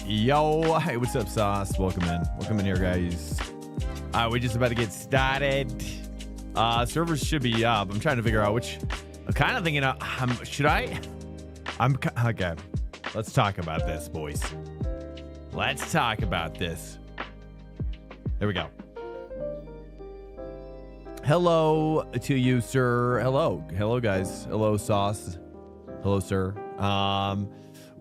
Yo, hey, what's up, Sauce? Welcome in here, guys. We're just about to get started. Servers should be up. I'm trying to figure out which. I'm kind of thinking, should I? Okay. Let's talk about this, boys. Let's talk about this. There we go. Hello to you, sir. Hello, guys. Hello, Sauce. Hello, sir. I'm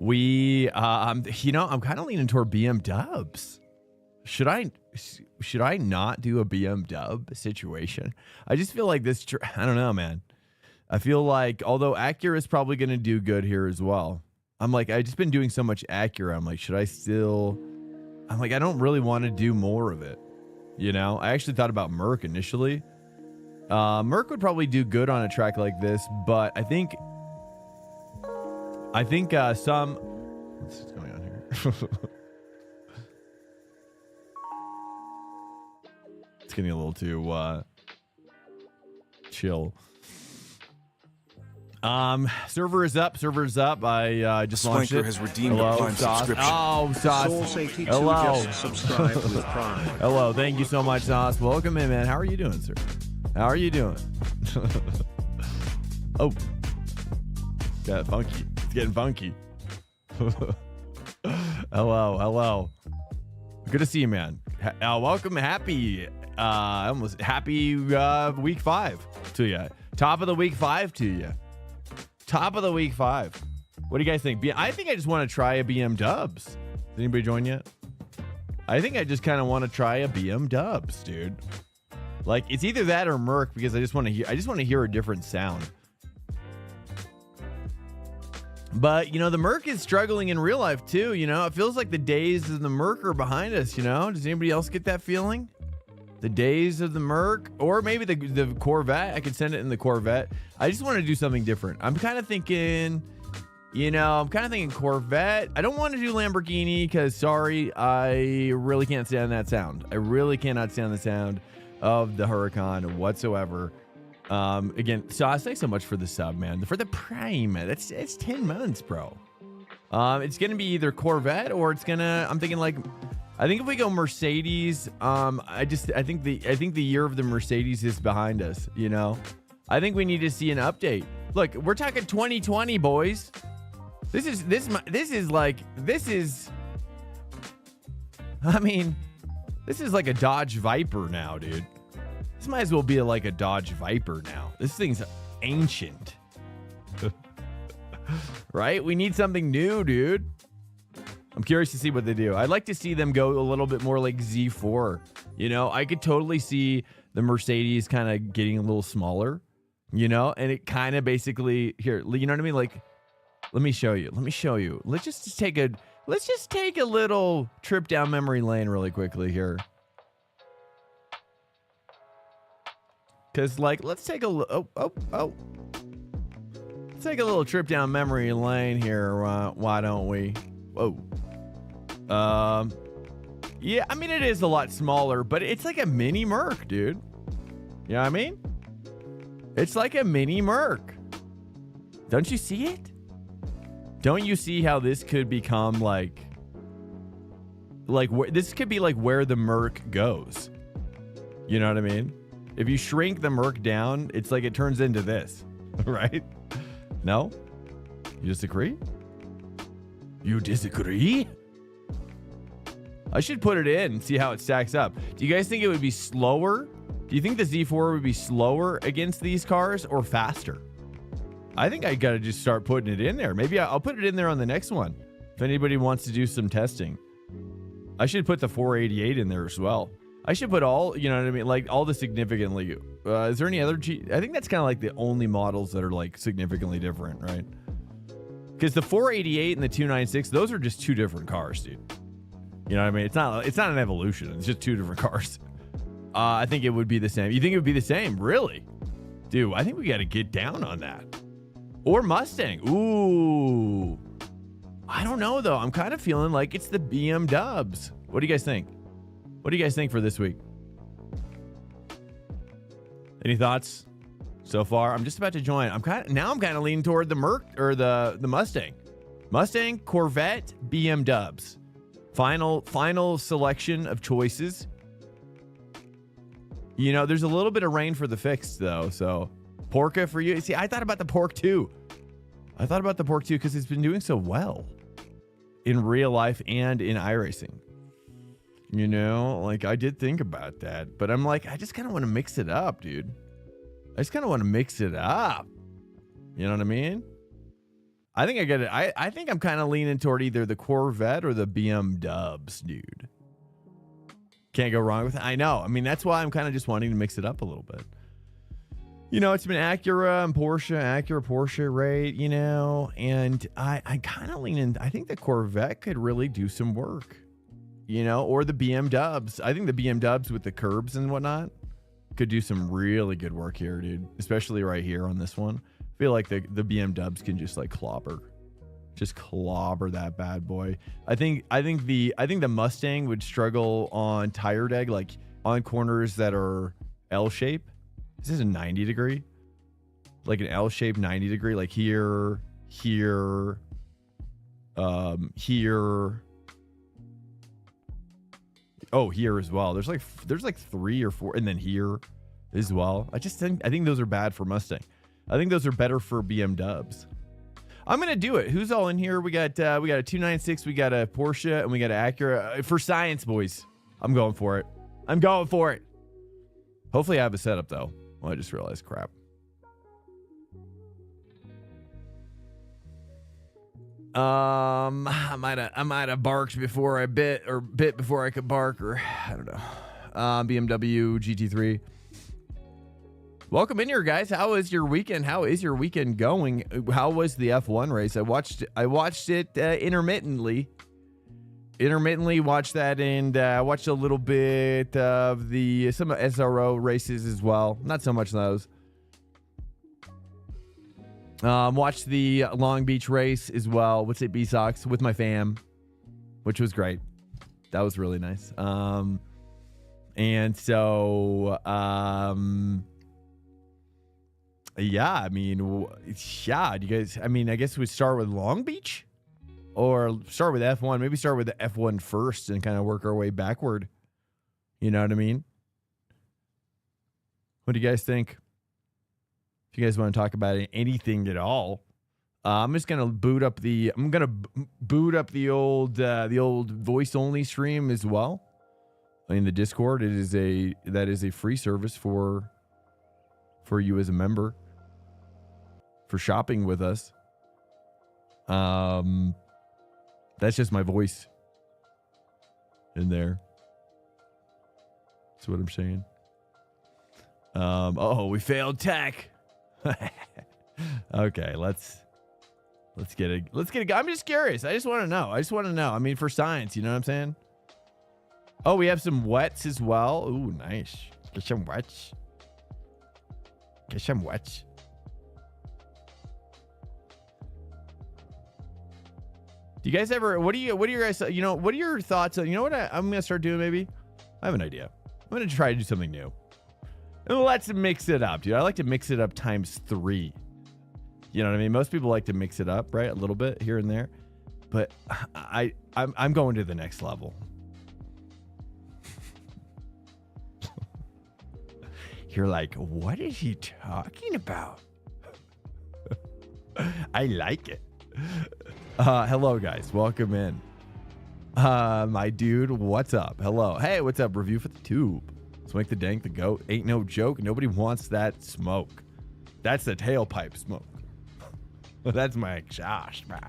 kind of leaning toward BM dubs. Should I not do a BM dub situation? I just feel like this. I don't know, man. I feel like although Acura is probably going to do good here as well. I'm like, I just been doing so much Acura. I'm like, should I still? I'm like, I don't really want to do more of it. You know, I actually thought about Merc initially. Merc would probably do good on a track like this, but I think some. What's going on here? It's getting a little too chill. Server is up. I just launched it. Has redeemed Hello, a Prime subscription. Oh, Sauce. Hello. Just subscribed with Prime. Hello. Thank you so much, Sauce. Welcome in, man. How are you doing, sir? How are you doing? Oh. Got funky. It's getting funky. Hello. Good to see you, man. Welcome. Happy week 5 to you. Top of the week 5 to you. Top of the week 5. What do you guys think? I think I just want to try a BM dubs. Did anybody join yet? I think I just kind of want to try a BM dubs, dude. Like, it's either that or Merc, because I just want to hear a different sound. But, you know, the Merc is struggling in real life too, you know? It feels like the days of the Merc are behind us, you know? Does anybody else get that feeling? The days of the Merc, or maybe the Corvette. I could send it in the Corvette. I just want to do something different. I'm kind of thinking, Corvette. I don't want to do Lamborghini because, sorry, I really can't stand that sound. I really cannot stand the sound of the Huracan whatsoever. Again, Sauce, thanks so much for the sub, man. For the Prime, it's 10 months, bro. It's gonna be either Corvette or I'm thinking like, I think if we go Mercedes, I think the year of the Mercedes is behind us. You know, I think we need to see an update. Look, we're talking 2020, boys. This is like a Dodge Viper now, dude. This might as well be like a Dodge Viper now. This thing's ancient. Right? We need something new, dude. I'm curious to see what they do. I'd like to see them go a little bit more like Z4. You know, I could totally see the Mercedes kind of getting a little smaller, you know, and it kind of basically here, you know what I mean? Like, let me show you. Let's just take a little trip down memory lane really quickly here. Cause like, let's take a let's take a little trip down memory lane here. Why don't we? Whoa. Yeah, I mean, it is a lot smaller, but it's like a mini Merc, dude. You know what I mean? It's like a mini Merc. Don't you see it? Don't you see how this could become like this could be like where the Merc goes? You know what I mean? If you shrink the Merc down, it's like it turns into this, right? No? You disagree? You disagree? I should put it in and see how it stacks up. Do you guys think it would be slower? Do you think the Z4 would be slower against these cars or faster? I think I gotta just start putting it in there. Maybe I'll put it in there on the next one if anybody wants to do some testing. I should put the 488 in there as well. I should put all, you know what I mean? Like all the significantly, is there any other I think that's kind of like the only models that are like significantly different, right? Because the 488 and the 296, those are just two different cars, dude. You know what I mean? It's not an evolution. It's just two different cars. I think it would be the same. You think it would be the same? Really? Dude, I think we got to get down on that. Or Mustang. Ooh. I don't know, though. I'm kind of feeling like it's the BM dubs. What do you guys think? What do you guys think for this week? Any thoughts so far? I'm just about to join. I'm kind of leaning toward the Merc or the Mustang. Mustang, Corvette, BM dubs. Final selection of choices. You know, there's a little bit of rain for the fixed though. So Porca for you. See, I thought about the pork too. Because it's been doing so well in real life and in iRacing. You know, like I did think about that, but I'm like, I just kind of want to mix it up, dude. You know what I mean? I think I get it. I think I'm kind of leaning toward either the Corvette or the BM Dubs, dude. Can't go wrong with it. I know. I mean, that's why I'm kind of just wanting to mix it up a little bit. You know, it's been Acura and Porsche, right? You know, and I kind of lean in. I think the Corvette could really do some work, you know, or the BM Dubs. I think the BM Dubs with the curbs and whatnot could do some really good work here, dude, especially right here on this one. I feel like the BM Dubs can just like clobber that bad boy. I think the Mustang would struggle on tire deg, like on corners that are L shape. This is a 90 degree, like an L shape 90 degree, like here, here. Oh, here as well. There's like 3 or 4, and then here as well. I think those are bad for Mustang. I think those are better for BM Dubs. I'm gonna do it. Who's all in here? We got a 296, we got a Porsche, and we got an Acura. For science, boys. I'm going for it. Hopefully I have a setup though. Well, I just realized crap. I might have barked before I bit, or bit before I could bark, or I don't know. BMW GT3. Welcome in here, guys. How is your weekend? How is your weekend going? How was the F1 race? I watched it intermittently. Watched that, and watched a little bit of some SRO races as well. Not so much those. Watched the Long Beach race as well. What's it, B-Sox, with my fam, which was great. That was really nice. And so, yeah, I mean, yeah, do you guys, I mean, I guess we start with Long Beach or start with F1, maybe start with the F1 first and kind of work our way backward. You know what I mean? What do you guys think? If you guys want to talk about anything at all, I'm just gonna boot up the old voice only stream as well. In the Discord, that is a free service for you as a member for shopping with us. That's just my voice in there. That's what I'm saying. Oh, we failed tech. Okay, let's get it. I'm just curious. I just want to know. I mean, for science, you know what I'm saying? Oh, we have some wets as well. Ooh, nice. Get some wets. Do you guys ever, what are your guys, you know, what are your thoughts on, you know what I'm going to start doing maybe? I have an idea. I'm going to try to do something new. Let's mix it up, dude. I like to mix it up times 3. You know what I mean? Most people like to mix it up, right? A little bit here and there. But I'm going to the next level. You're like, what is he talking about? I like it. Hello, guys. Welcome in. My dude, what's up? Hello. Hey, what's up? Review for the tube. Let's make the dank the goat. Ain't no joke. Nobody wants that smoke. That's the tailpipe smoke. That's my exhaust, man.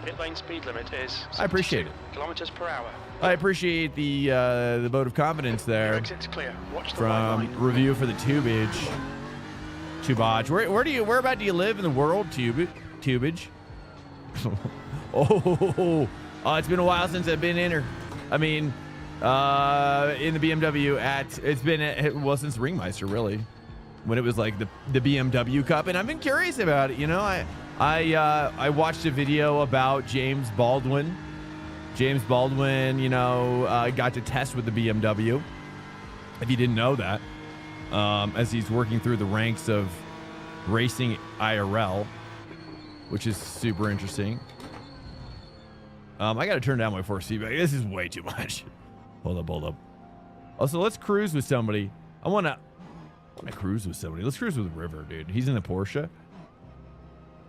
Pit lane speed limit is I appreciate it. Kilometers per hour. I appreciate the vote of confidence there. Exit's clear. Watch the from review for the tubage. Where about do you live in the world? Tubage. Oh, it's been a while since I've been in her. I mean, in the BMW it's been since Ringmeister, really, when it was like the BMW Cup, and I've been curious about it. You know, I watched a video about James Baldwin. James Baldwin, you know, got to test with the BMW. If you didn't know that, as he's working through the ranks of racing IRL, which is super interesting. I got to turn down my force feedback. This is way too much. Hold up. Also, let's cruise with somebody. I want to cruise with somebody. Let's cruise with River, dude. He's in the Porsche.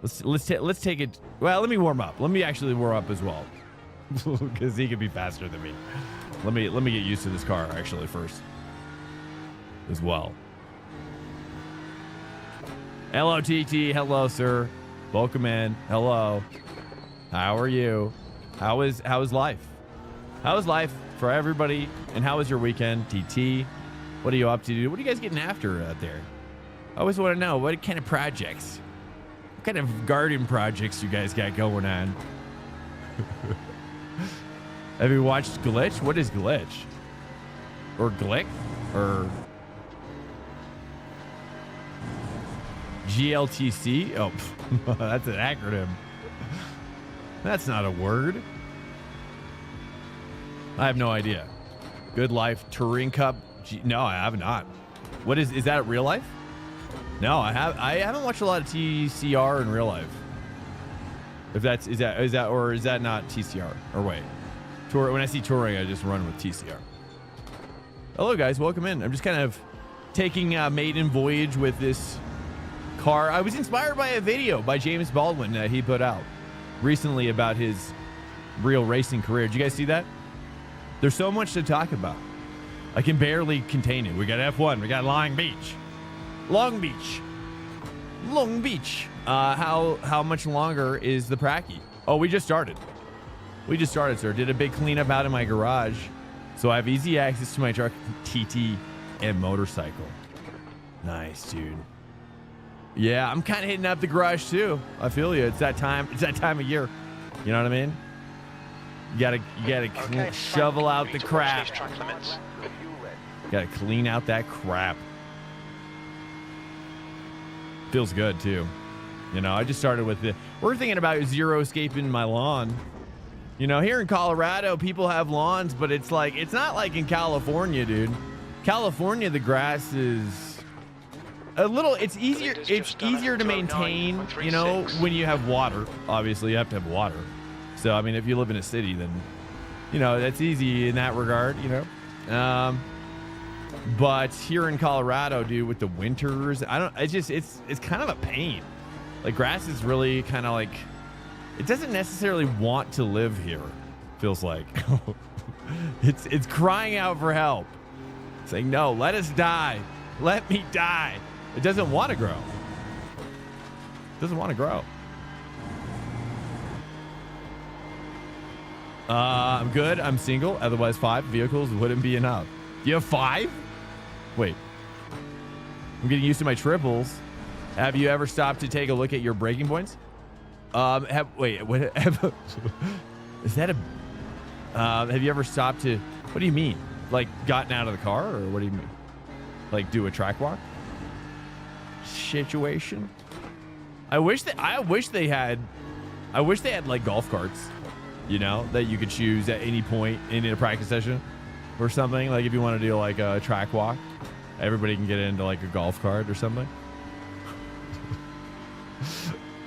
Let's take it. Well, let me warm up. Let me actually warm up as well, because he could be faster than me. Let me get used to this car actually first, as well. Hello, TT. Hello, sir. Welcome in. Hello. How are you? How is life? How is life for everybody? And how was your weekend, TT? What are you up to, dude? What are you guys getting after out there? I always want to know what kind of projects, what kind of garden projects you guys got going on. Have you watched Glitch? What is Glitch? Or Glick? Or GLTC? Oh, that's an acronym. That's not a word. I have no idea. Good Life Touring Cup. No, I have not. What is that real life? No, I haven't watched a lot of TCR in real life. If that's is that or is that not TCR? Or wait. When I see touring, I just run with TCR. Hello guys, welcome in. I'm just kind of taking a maiden voyage with this car. I was inspired by a video by James Baldwin that he put out recently about his real racing career. Did you guys see that? There's so much to talk about. I can barely contain it. We got F1. We got Long Beach. How much longer is the Pracky? Oh, we just started, sir. Did a big cleanup out in my garage, so I have easy access to my truck, TT, and motorcycle. Nice, dude. Yeah, I'm kind of hitting up the garage too. I feel you. It's that time of year. You know what I mean? You gotta shovel out the crap. Gotta clean out that crap. Feels good too. You know, I just started with we're thinking about zero escaping my lawn. You know, here in Colorado, people have lawns, but it's not like in California, dude. California, the grass is a little, it's easier to maintain, you know, when you have water. Obviously, you have to have water. So, I mean, if you live in a city, then, you know, that's easy in that regard, you know. But here in Colorado, dude, with the winters, it's kind of a pain. Like, grass is really kind of like, it doesn't necessarily want to live here, feels like. It's crying out for help. Saying, no, let us die. Let me die. It doesn't want to grow. It doesn't want to grow. I'm good. I'm single. Otherwise, 5 vehicles wouldn't be enough. You have 5? Wait. I'm getting used to my triples. Have you ever stopped to take a look at your braking points? Have you ever stopped to, what do you mean? Like gotten out of the car, or what do you mean? Like do a track walk situation? I wish they had like golf carts, you know, that you could choose at any point in a practice session or something. Like if you want to do like a track walk, everybody can get into like a golf cart or something.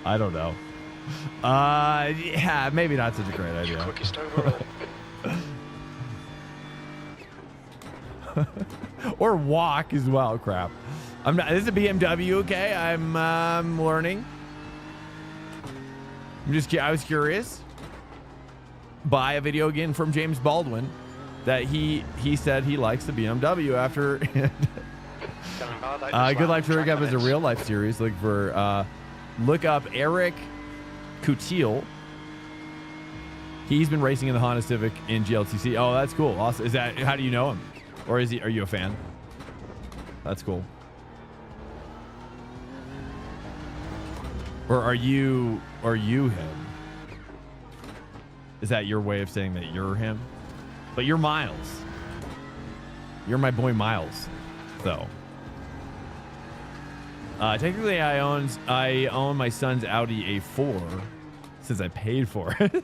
I don't know. Yeah, maybe not such a great idea. Quickest overall. Or walk as well. Crap. I'm not. This is a BMW. Okay, I'm learning. I was curious. By a video again from James Baldwin that he said he likes the BMW after. Good Life Touring Cup is a real life series. Look up Eric Coutil. He's been racing in the Honda Civic in GLTC. Oh, that's cool. Awesome. How do you know him? Or are you a fan? That's cool. Or are you him? Is that your way of saying that you're him? But you're Miles. You're my boy Miles, though. Technically, I own my son's Audi A4 since I paid for it.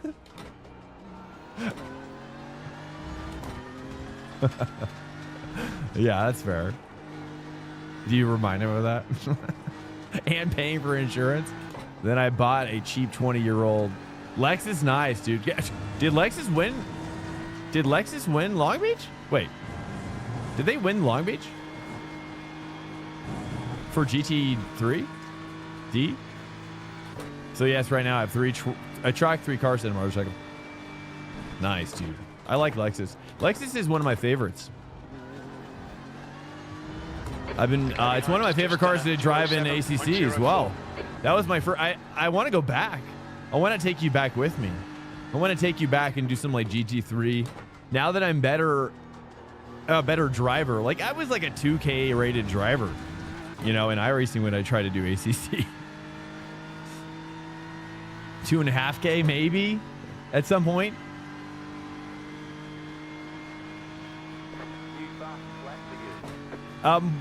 Yeah, that's fair. Do you remind him of that? And paying for insurance. Then I bought a cheap 20-year-old Lex is nice, dude. Did Lexus win? Did Lexus win Long Beach? Wait. Did they win Long Beach? For GT3? D? So yes, right now I have a truck, 3 cars, and a motorcycle. Nice, dude. I like Lexus. Lexus is one of my favorites. It's one of my favorite cars to drive in ACC as well. That was my first. I want to go back. I want to take you back with me. I want to take you back and do some like GT3. Now that I'm a better driver, like I was like a 2K rated driver, you know, in iRacing when I tried to do ACC. 2.5K maybe at some point.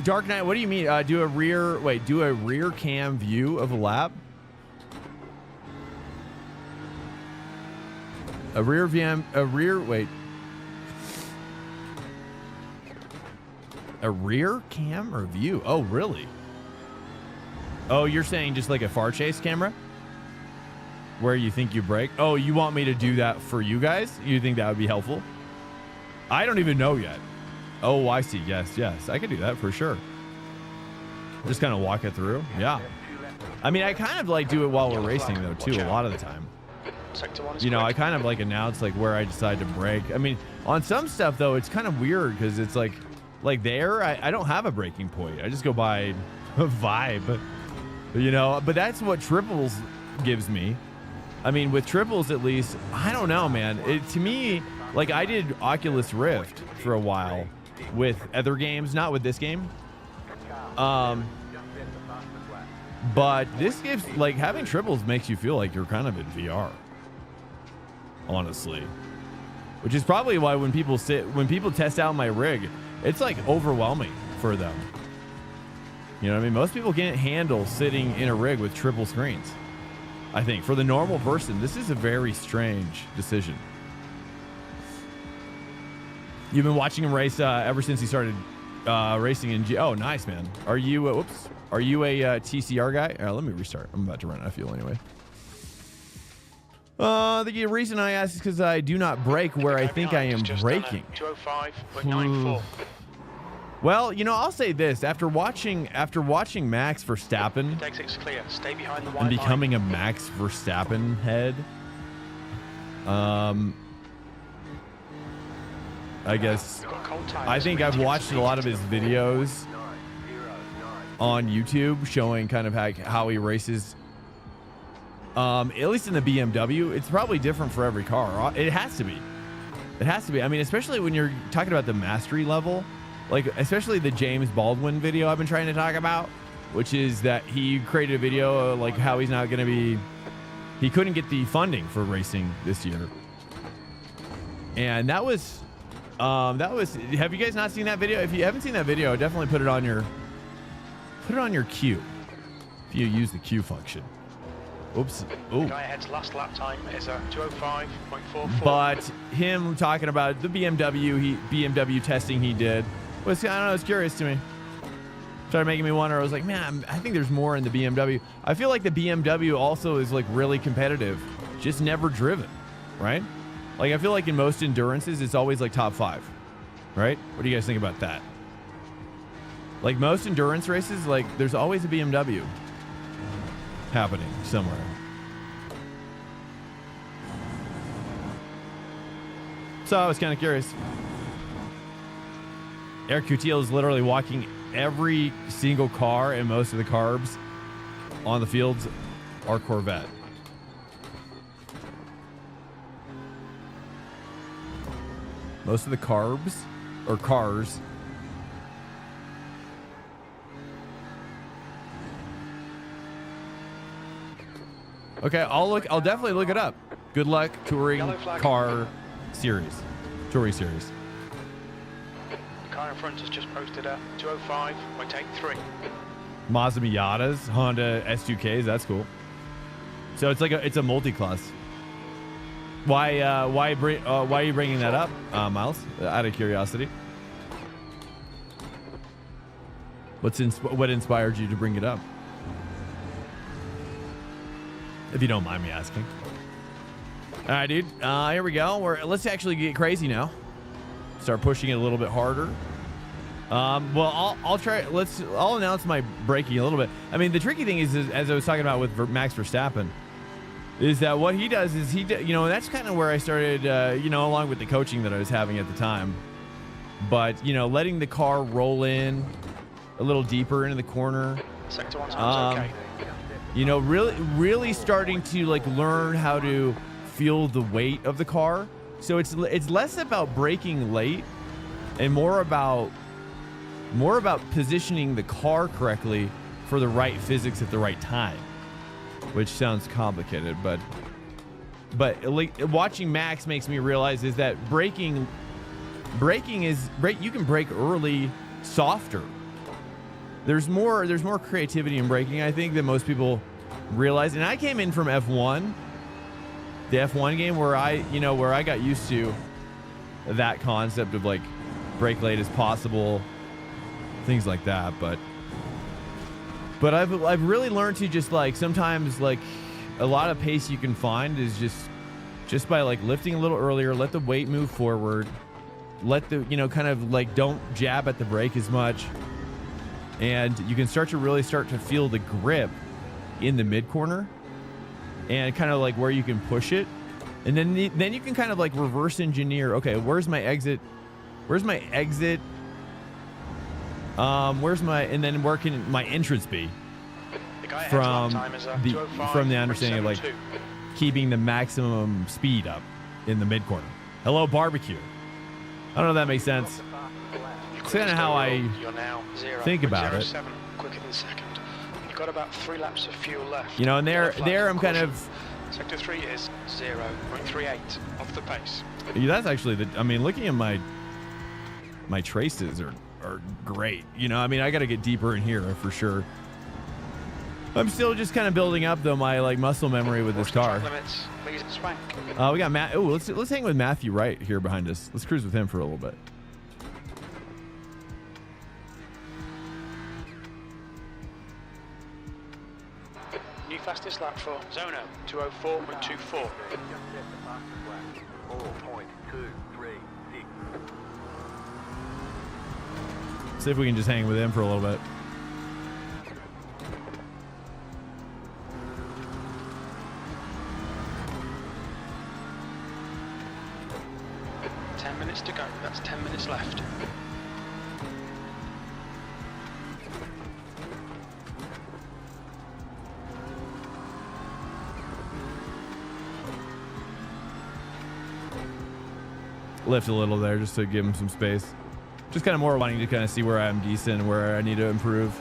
Dark Knight, what do you mean? Do a rear cam view of a lap? A rear cam or view? Oh, really? Oh, you're saying just like a far chase camera? Where you think you brake? Oh, you want me to do that for you guys? You think that would be helpful? I don't even know yet. Oh, I see. Yes. I could do that for sure. Just kind of walk it through. Yeah. I mean, I kind of like do it while we're racing though too, a lot of the time. You know, I kind of like announce like where I decide to brake. I mean, on some stuff though, it's kind of weird because it's like there, I don't have a braking point. I just go by a vibe, you know, but that's what triples gives me. I mean, with triples at least, I don't know, man. To me, like I did Oculus Rift for a while with other games, not with this game. But this gives, like, having triples makes you feel like you're kind of in VR. Honestly. Which is probably why when people test out my rig, it's like overwhelming for them. You know what I mean? Most people can't handle sitting in a rig with triple screens. I think for the normal person, this is a very strange decision. You've been watching him race ever since he started racing in Oh, nice, man. Are you, are you a TCR guy? Let me restart. I'm about to run out of fuel anyway. The reason I ask is because I do not brake where I think I am braking. 205.94. Well, you know, I'll say this. After watching Max Verstappen Exit's clear. Stay behind the and becoming a Max Verstappen head, I guess I think I've watched a lot of his videos on YouTube showing kind of how he races. At least in the BMW, it's probably different for every car. It has to be. It has to be. I mean, especially when you're talking about the mastery level, like especially the James Baldwin video I've been trying to talk about, which is that he created a video like how he's not going to be, he couldn't get the funding for racing this year. And that was, have you guys not seen that video? If you haven't seen that video, definitely put it on your queue. If you use the queue function. Oops. Oh. Guy ahead's last lap time is a 205.44. But him talking about the BMW testing he did was, I don't know, it's curious to me. Started making me wonder. I was like, man, I think there's more in the BMW. I feel like the BMW also is like really competitive, just never driven, right? Like I feel like in most endurances, it's always like top 5, right? What do you guys think about that? Like most endurance races, like there's always a BMW happening somewhere. So I was kind of curious. Eric Cutiel is literally walking every single car, and most of the carbs on the fields are Corvette. Most of the carbs or cars. Okay, I'll definitely look it up. Good luck touring car series. Touring series. The car in front has just posted a 205.83. Mazda Miatas, Honda S2Ks, that's cool. So it's a multi-class. Why are you bringing that up, Miles? Out of curiosity. What inspired you to bring it up? If you don't mind me asking. All right, dude. Here we go. Let's actually get crazy now. Start pushing it a little bit harder. Well, I'll try. I'll announce my braking a little bit. I mean, the tricky thing is as I was talking about with Max Verstappen, is that what he does is that's kind of where I started, along with the coaching that I was having at the time. But, letting the car roll in a little deeper into the corner. Sector 1 sounds okay. Really starting to learn how to feel the weight of the car. So it's less about braking late and more about positioning the car correctly for the right physics at the right time, which sounds complicated, but watching Max makes me realize is that braking you can brake early softer. There's more creativity in braking, I think, than most people realize. And I came in from F1, the F1 game, where I got used to that concept of brake late as possible, things like that. But I've really learned to just sometimes a lot of pace you can find is just by lifting a little earlier, let the weight move forward, let the don't jab at the brake as much, and you can start to feel the grip in the mid corner and kind of where you can push it, and then you can kind of reverse engineer. Okay, where's my exit and then where can my entrance be from the understanding of keeping the maximum speed up in the mid corner. Hello, barbecue. I don't know if that makes sense. It's kind of how I think about it. Quicker than second. You've got about 3 laps of fuel left. And there I'm kind of. Sector 3 is 0.38 off the pace. Yeah, that's actually looking at my traces are great. I got to get deeper in here for sure. I'm still just kind of building up though my muscle memory with this car. Limits, please swank. We got Matt. Oh, let's hang with Matthew right here behind us. Let's cruise with him for a little bit. New fastest lap for Zono, 204.24. See if we can just hang with him for a little bit. Minutes to go. That's 10 minutes left. Lift a little there just to give him some space. Just kind of more wanting to kind of see where I'm decent, where I need to improve.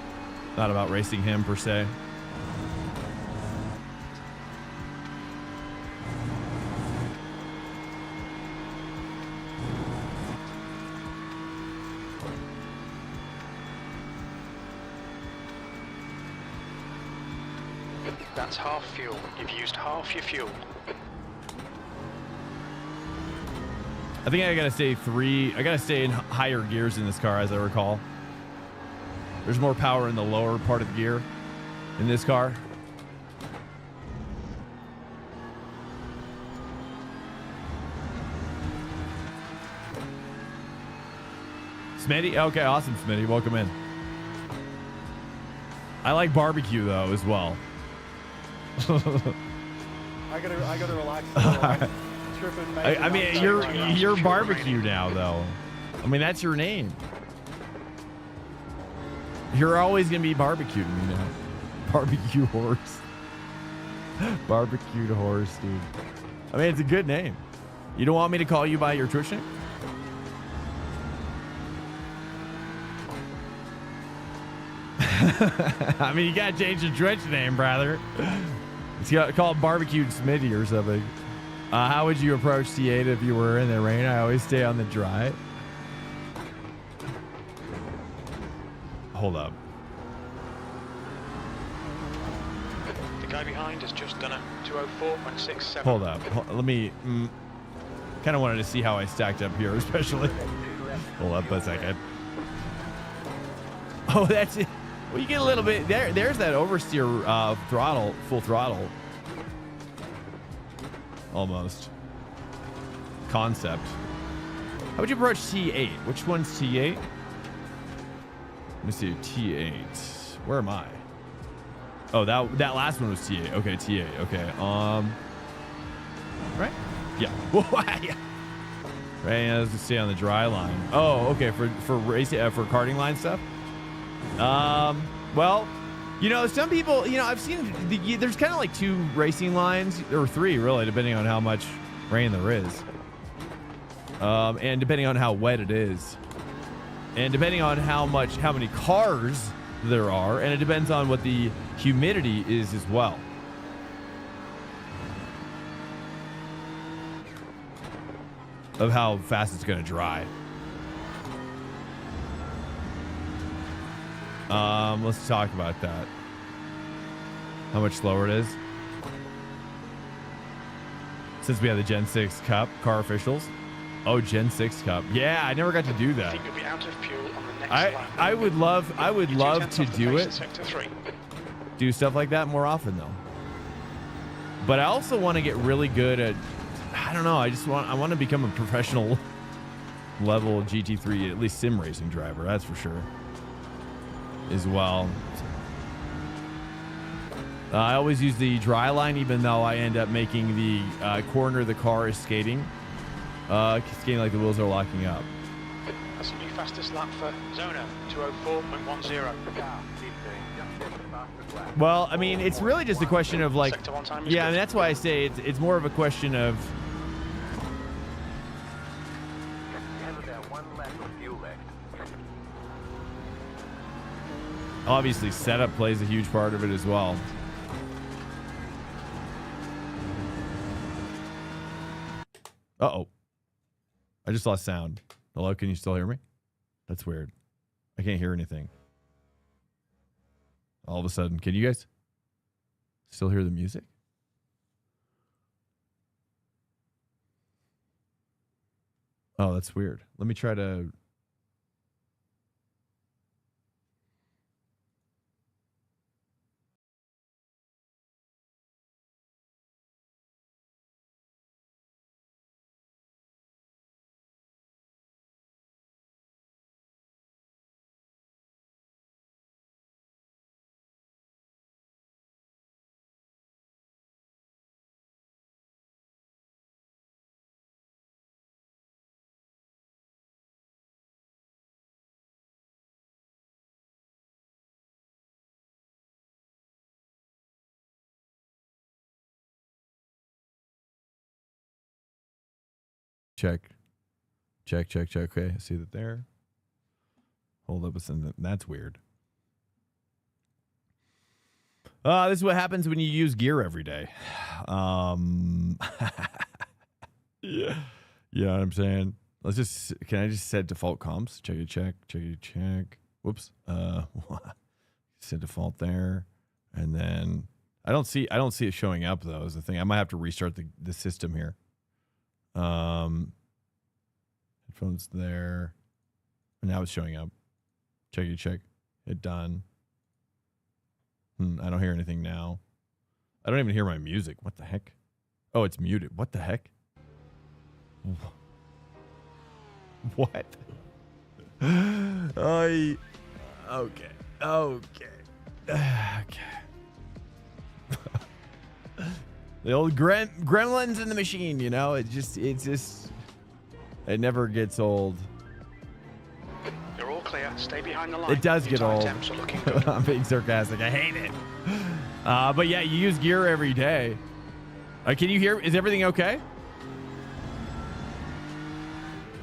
Not about racing him per se. That's half fuel. You've used half your fuel. I think I gotta stay in higher gears in this car, as I recall. There's more power in the lower part of the gear in this car. Smitty? Okay, awesome, Smitty. Welcome in. I like barbecue though as well. I gotta relax. I mean, you're barbecue now, though. I mean, that's your name. You're always gonna be barbecue to me now. Barbecue horse. Barbecued horse, dude. I mean, it's a good name. You don't want me to call you by your Twitch name? I mean, you gotta change your Twitch name, brother. It's called Barbecued Smitty or something. How would you approach T8 if you were in the rain? I always stay on the dry. Hold up. The guy behind has just done a 204.67. Hold up. Let me. Kind of wanted to see how I stacked up here, especially. Hold up a second. Oh, that's it. Well, you get a little bit there. There's that oversteer throttle, full throttle. Almost. concept. How would you approach T8? Which one's T8? Let me see. T8. Where am I? Oh, that last one was T8. Okay, T8. Okay. Right? Yeah. Yeah. Right. Yeah, let's just stay on the dry line. Oh, okay. For racing, for karting line stuff. Well, you know, some people, you know, I've seen there's kind of like 2 racing lines, or 3 really, depending on how much rain there is. And depending on how wet it is. And depending on how many cars there are, and it depends on what the humidity is as well. Of how fast it's going to dry. Let's talk about that. How much slower it is. Since we have the Gen 6 Cup, car officials. Oh, Gen 6 Cup. Yeah, I never got to do that. I think you'll be out of fuel on the next lap. I would love to do it. Sector 3. Do stuff like that more often though. But I also want to get really good at, I don't know, I want to become a professional level GT3, at least sim racing driver, that's for sure. As well. I always use the dry line, even though I end up making the corner of the car is skating. Skating like the wheels are locking up. That's the new fastest lap for Zona, 204.10. Well, I mean, it's really just a question of like, Sector 1 time yeah, I mean, that's why I say it's more of a question of obviously setup plays a huge part of it as well. Uh-oh. I just lost sound. Hello, can you still hear me? That's weird. I can't hear anything. All of a sudden, can you guys still hear the music? Oh, that's weird. Let me try to... Check. Okay, I see that there. Hold up a second. That's weird. This is what happens when you use gear every day. Yeah. You know what I'm saying? Can I just set default comps? Check. Whoops. Set default there. And then I don't see it showing up though, is the thing. I might have to restart the system here. Headphones there. And now it's showing up. Check. Hit done. I don't hear anything now. I don't even hear my music. What the heck? Oh, it's muted. What the heck? What? Okay. The old gremlins in the machine, you know, it's just, it never gets old. You're all clear. Stay behind the line. It does get old. Temps are looking good. I'm being sarcastic. I hate it. But yeah, you use gear every day. Can you hear? Is everything okay?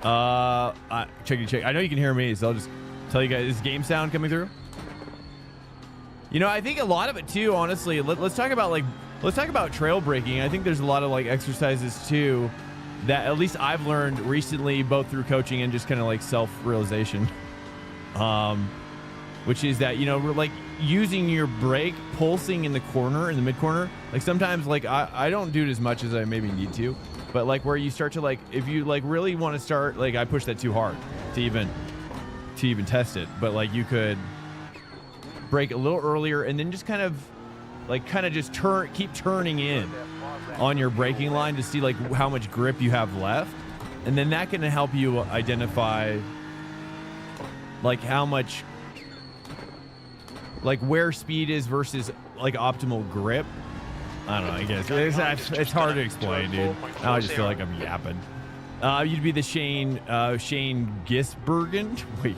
Check. I know you can hear me, so I'll just tell you guys. Is game sound coming through? You know, I think a lot of it too. Honestly, let's talk about trail braking. I think there's a lot of like exercises too that at least I've learned recently, both through coaching and just kind of like self-realization. Which is that, you know, we're like using your brake, pulsing in the corner, in the mid corner. Like sometimes, like I don't do it as much as I maybe need to, but like where you start to like, if you like really want to start, like I push that too hard to even test it. But like you could brake a little earlier and then just kind of just keep turning in on your braking line to see like how much grip you have left. And then that can help you identify like how much, like where speed is versus like optimal grip. I don't know, I guess. It's hard to explain, dude. Now I just feel like I'm yapping. You'd be the Shane Gisbergen. Wait,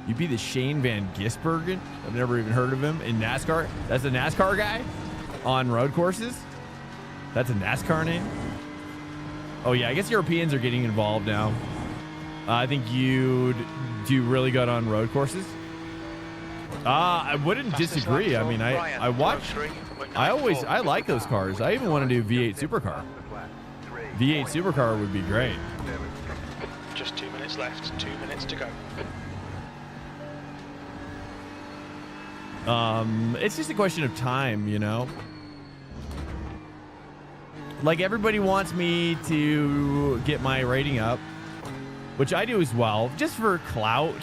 you'd be the Shane Van Gisbergen? I've never even heard of him in NASCAR. That's a NASCAR guy on road courses? That's a NASCAR name? Oh yeah, I guess Europeans are getting involved now. I think you'd do really good on road courses. I wouldn't disagree. I mean, I like those cars. I even want to do V8 supercar. V8 supercar would be great. Just 2 minutes left, 2 minutes to go. It's just a question of time, you know? Like everybody wants me to get my rating up, which I do as well, just for clout.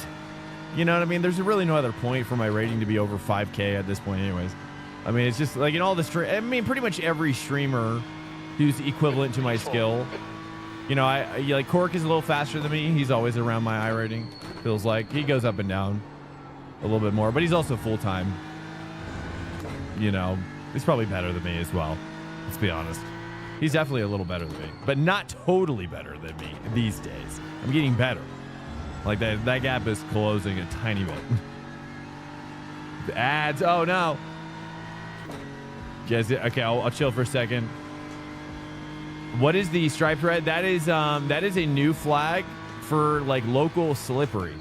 You know what I mean? There's really no other point for my rating to be over 5K at this point anyways. I mean, it's just like in all the I mean, pretty much every streamer who's equivalent to my skill. You know, like Cork is a little faster than me. He's always around my I rating. Feels like he goes up and down a little bit more, but he's also full-time. You know, he's probably better than me as well. Let's be honest. He's definitely a little better than me, but not totally better than me these days. I'm getting better. Like that gap is closing a tiny bit. The ads. Oh no. Yes. Okay. I'll chill for a second. What is the striped red? That is a new flag for like local slippery,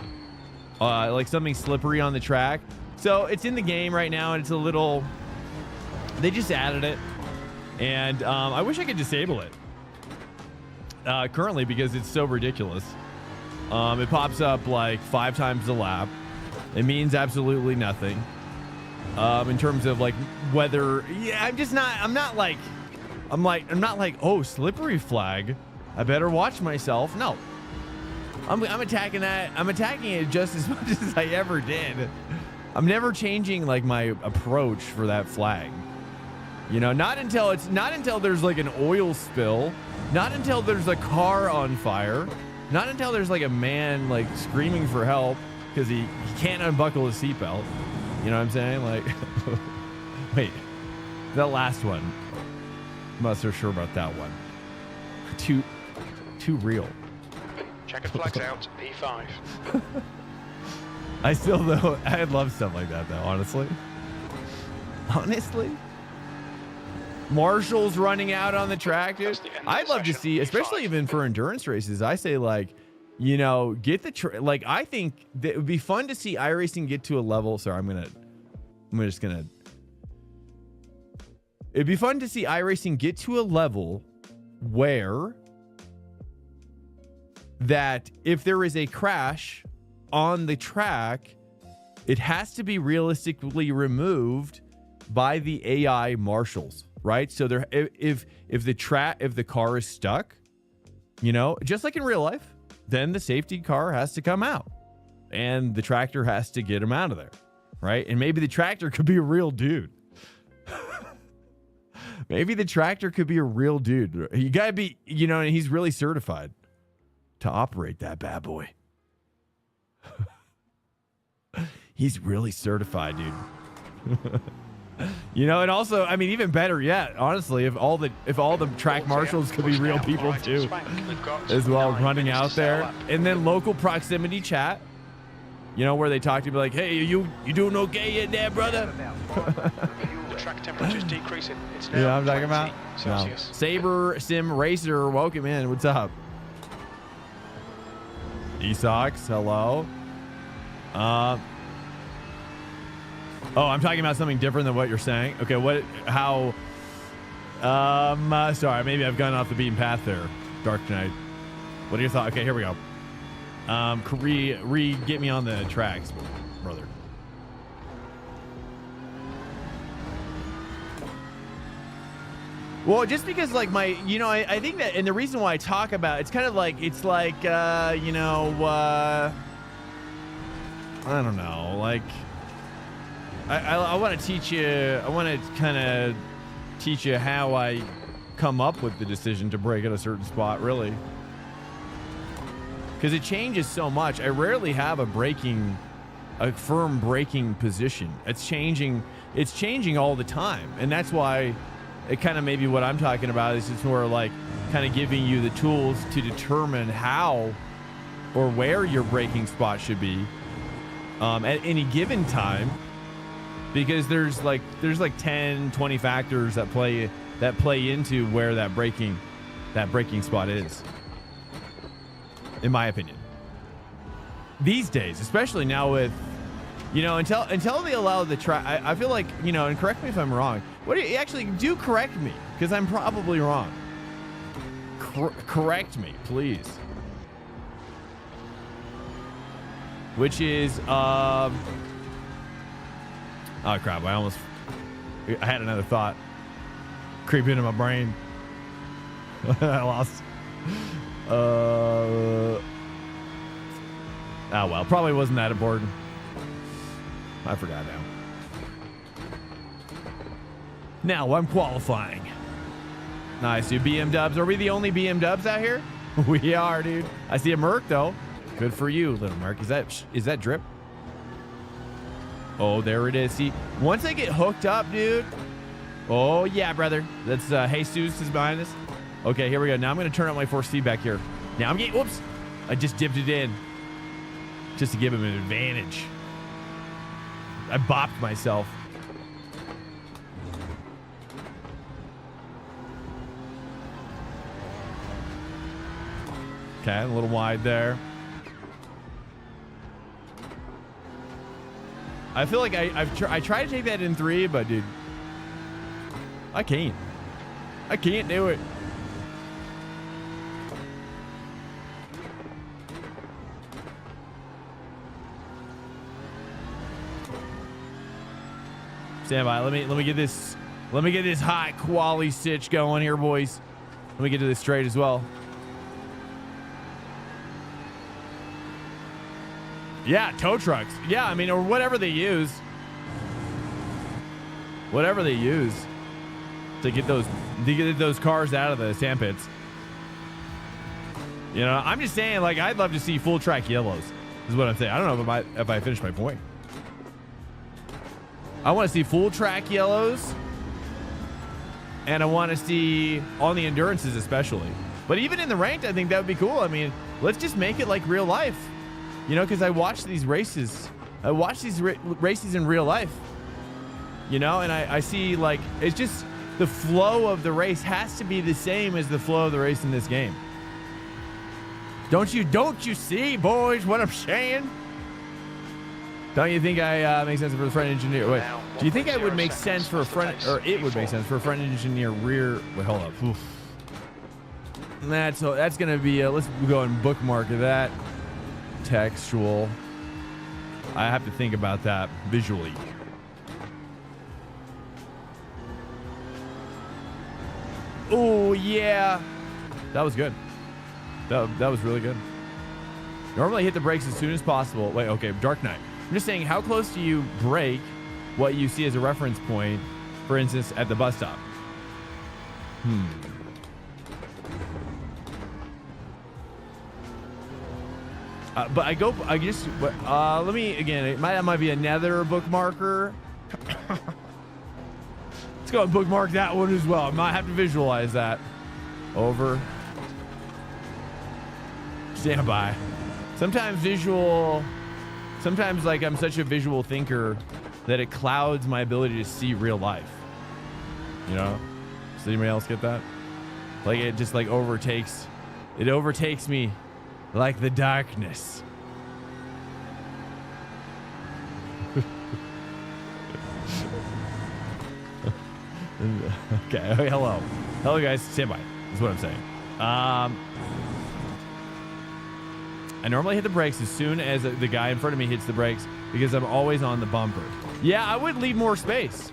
like something slippery on the track. So it's in the game right now, and it's a little. They just added it, and I wish I could disable it currently because it's so ridiculous. It pops up like 5 times a lap. It means absolutely nothing. In terms of like whether, yeah, I'm not like, oh, slippery flag, I better watch myself. No, I'm attacking that. I'm attacking it just as much as I ever did. I'm never changing like my approach for that flag. You know, not until there's like an oil spill, not until there's a car on fire, not until there's like a man like screaming for help because he can't unbuckle his seatbelt. You know what I'm saying? Like, wait, that last one. I'm not so sure about that one. Too real. Checker flags out, P5. I still though, I love stuff like that though, honestly. Honestly. Marshall's running out on the track, dude. I'd love to see, especially even for endurance races. I say like, you know, get the like. I think that it would be fun to see iRacing get to a level. Sorry, it'd be fun to see iRacing get to a level where that if there is a crash on the track, it has to be realistically removed by the AI marshals. Right. So there, if the car is stuck, you know, just like in real life, then the safety car has to come out and the tractor has to get him out of there. Right. And maybe the tractor could be a real dude. Maybe the tractor could be a real dude. You gotta be, you know, and he's really certified to operate that bad boy. He's really certified, dude. You know, and also, I mean, even better yet, honestly, if all the track marshals could be real people too, as well, running out there, and then local proximity chat, you know, where they talk to you like, hey, you doing okay in there, brother? The track temperature's decreasing. It's now, you know what I'm talking about? Celsius. No. Saber Sim Racer, welcome in. What's up? E-Sox, hello. Oh, I'm talking about something different than what you're saying. Okay, sorry, maybe I've gone off the beaten path there, Dark Knight. What are your thoughts? Okay, here we go. Get me on the tracks, brother. Well, just because like I think that, and the reason why I talk about it's kind of like, it's like, I don't know, like, I want to teach you, I want to kind of teach you how I come up with the decision to brake at a certain spot, really. because it changes so much. I rarely have a firm braking position. It's changing all the time, and that's why it kind of maybe what I'm talking about is it's more like kind of giving you the tools to determine how or where your braking spot should be at any given time, because there's like 10, 20 factors that play into where that braking spot is, in my opinion. These days, especially now with, until they allow the track, I feel like, and correct me if I'm wrong. Do correct me, because I'm probably wrong. Correct me, please. Which is, oh crap, I had another thought creep into my brain. I lost. Oh well, probably wasn't that important. I forgot now. Now I'm qualifying. Nice, dude. BM dubs. Are we the only BM dubs out here? We are, dude. I see a Merc though. Good for you, little Merc. Is that drip? Oh, there it is. See, once I get hooked up, dude. Oh yeah, brother. That's Jesus is behind us. Okay, here we go. Now I'm gonna turn up my force feedback here. Now I'm getting, whoops. I just dipped it in just to give him an advantage. I bopped myself. Okay, a little wide there. I feel like I try to take that in 3, but dude, I can't do it. Stand by. Let me get this high quality stitch going here, boys. Let me get to this straight as well. Yeah, tow trucks. Yeah, I mean, or whatever they use. Whatever they use to get those cars out of the sand pits. I'm just saying, like, I'd love to see full track yellows. Is what I'm saying. I don't know if I finished my point. I want to see full track yellows, and I want to see on the endurances especially. But even in the ranked, I think that would be cool. I mean, let's just make it like real life. Because I watch these races. I watch these races in real life. And I see, like, it's just the flow of the race has to be the same as the flow of the race in this game. Don't you see, boys, what I'm saying? Don't you think I make sense for the front engineer? Wait, do you think I would make sense for a front, or it would make sense for a front engineer rear? Wait, hold up. Oof. That's gonna be. Let's go and bookmark that. Textual. I have to think about that visually. Oh yeah, that was good. That was really good. Normally I hit the brakes as soon as possible. Wait, okay, Dark Knight. I'm just saying, how close do you brake what you see as a reference point, for instance, at the bus stop? But let me, again, that might be another bookmarker. Let's go and bookmark that one as well. I might have to visualize that. Over. Stand by. Sometimes like I'm such a visual thinker that it clouds my ability to see real life. Does anybody else get that? Like it just like overtakes me like the darkness. Okay, hello guys, stand by. That's what I'm saying. I normally hit the brakes as soon as the guy in front of me hits the brakes because I'm always on the bumper. Yeah, I would leave more space.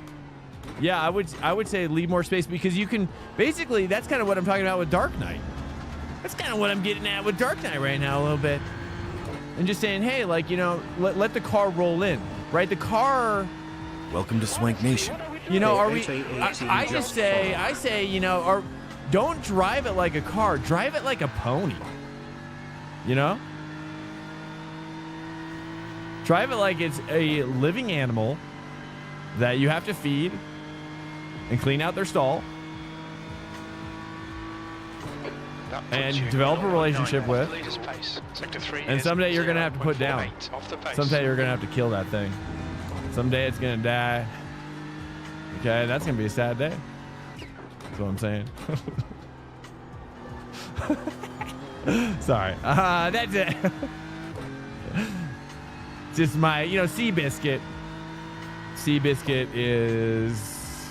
Yeah, I would say leave more space, because you can basically, that's kind of what I'm talking about with Dark Knight. That's kind of what I'm getting at with Dark Knight right now a little bit. And just saying, hey, like, let the car roll in, right? The car. Welcome to Swank Nation. Are we? I say, don't drive it like a car. Drive it like a pony. Drive it like it's a living animal that you have to feed and clean out their stall and develop a relationship with. And someday you're going to have to put down. Someday you're going to have to kill that thing. Someday it's going to die. Okay, that's going to be a sad day. That's what I'm saying. Sorry. That's it. Just my, Seabiscuit. Seabiscuit is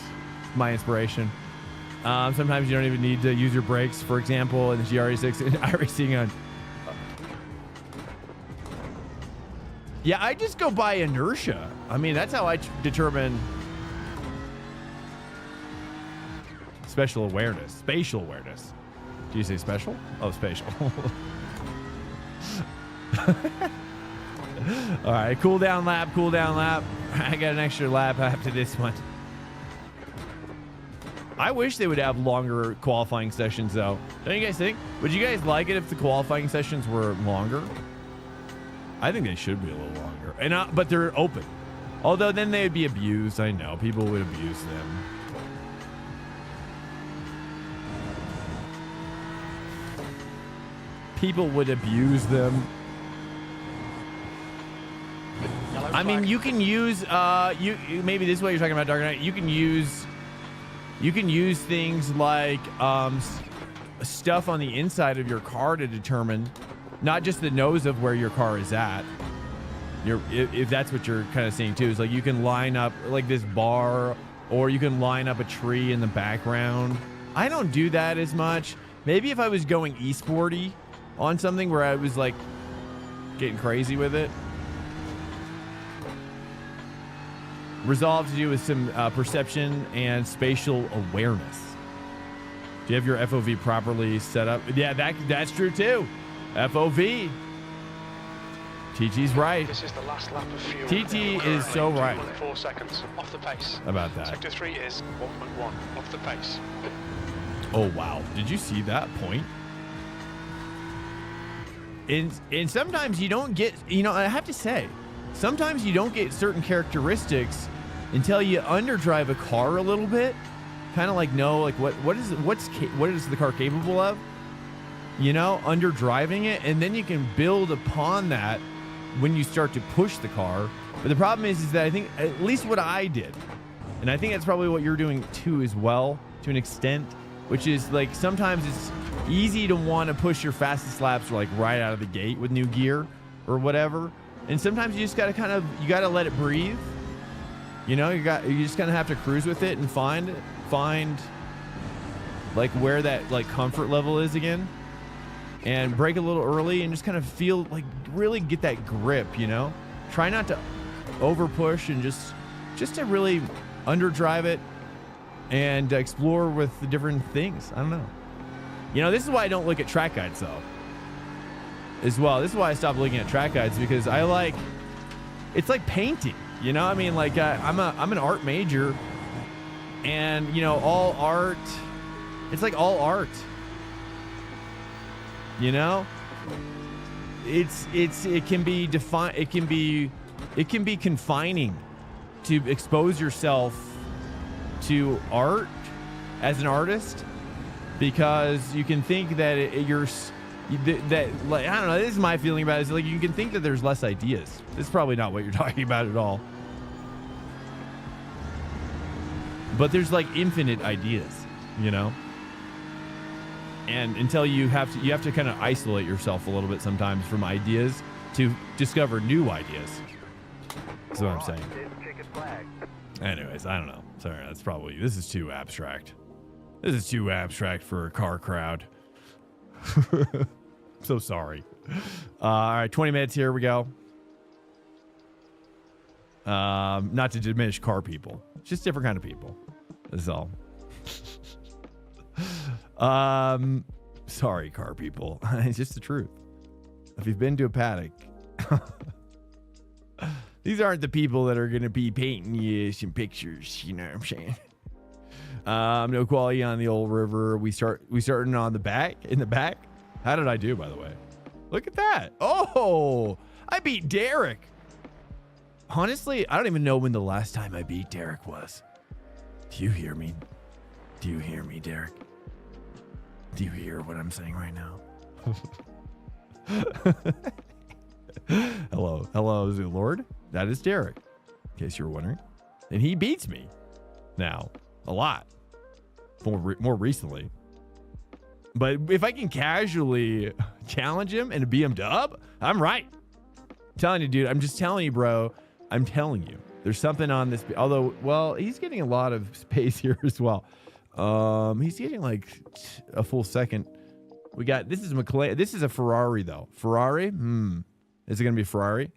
my inspiration. Sometimes you don't even need to use your brakes, for example, in the GR86 and iRacing on. Yeah, I just go by inertia. I mean, that's how I determine spatial awareness. Do you say special? Oh, spatial. All right, cool down lap. I got an extra lap after this one. I wish they would have longer qualifying sessions, though. Don't you guys think? Would you guys like it if the qualifying sessions were longer? I think they should be a little longer, but they're open. Although then they'd be abused. I know people would abuse them. People would abuse them. I mean, you can use maybe this is what you're talking about, Dark Knight. You can use things like stuff on the inside of your car to determine not just the nose of where your car is at. If that's what you're kind of saying too, is like you can line up like this bar, or you can line up a tree in the background. I don't do that as much. Maybe if I was going esporty on something where I was like getting crazy with it. Resolved to do with some perception and spatial awareness. Do you have your FOV properly set up? Yeah, that's true too. FOV. TT's right. This is the last lap of fuel. TT is so right. 4 seconds off the pace. About that. Sector 3 is 1.1 off the pace. Oh wow! Did you see that point? And sometimes you don't get. I have to say, sometimes you don't get certain characteristics until you underdrive a car a little bit. Kind of like know like what is the car capable of? Underdriving it, and then you can build upon that when you start to push the car. But the problem is that I think at least what I did, and I think that's probably what you're doing too as well to an extent, which is like sometimes it's easy to want to push your fastest laps like right out of the gate with new gear or whatever, and sometimes you just got to let it breathe. You just kind of have to cruise with it and find like where that like comfort level is again, and brake a little early and just kind of feel like really get that grip. Try not to over push and just to really underdrive it and explore with the different things. I don't know. This is why I don't look at track guides though. As well, this is why I stopped looking at track guides, because it's like painting. I mean, like I'm an art major, and all art. It's like all art. It can be defined. It can be confining to expose yourself to art as an artist, because you can think that like I don't know. This is my feeling about it. Is like you can think that there's less ideas. This is probably not what you're talking about at all. But there's like infinite ideas, and until you have to kind of isolate yourself a little bit sometimes from ideas to discover new ideas. That's what I'm saying. Anyways, I don't know. Sorry, this is too abstract. This is too abstract for a car crowd. So sorry. All right, 20 minutes here we go. Not to diminish car people, just different kind of people. That's all. Sorry, car people. It's just the truth. If you've been to a paddock, these aren't the people that are going to be painting you some pictures. You know what I'm saying? No quality on the old river. We starting on in the back. How did I do, by the way? Look at that. Oh, I beat Derek. honestly, I don't even know when the last time I beat Derek was. Do you hear me? Do you hear me, Derek? Do you hear what I'm saying right now? Hello, is it Lord? That is Derek, in case you were wondering. And he beats me now a lot more recently. But if I can casually challenge him and be him dub, I'm right. I'm telling you, dude. I'm just telling you, bro. I'm telling you. There's something on this. Although, well, he's getting a lot of space here as well. He's getting like a full second. We got, this is McLaren. This is a Ferrari though. Ferrari? Is it going to be Ferrari?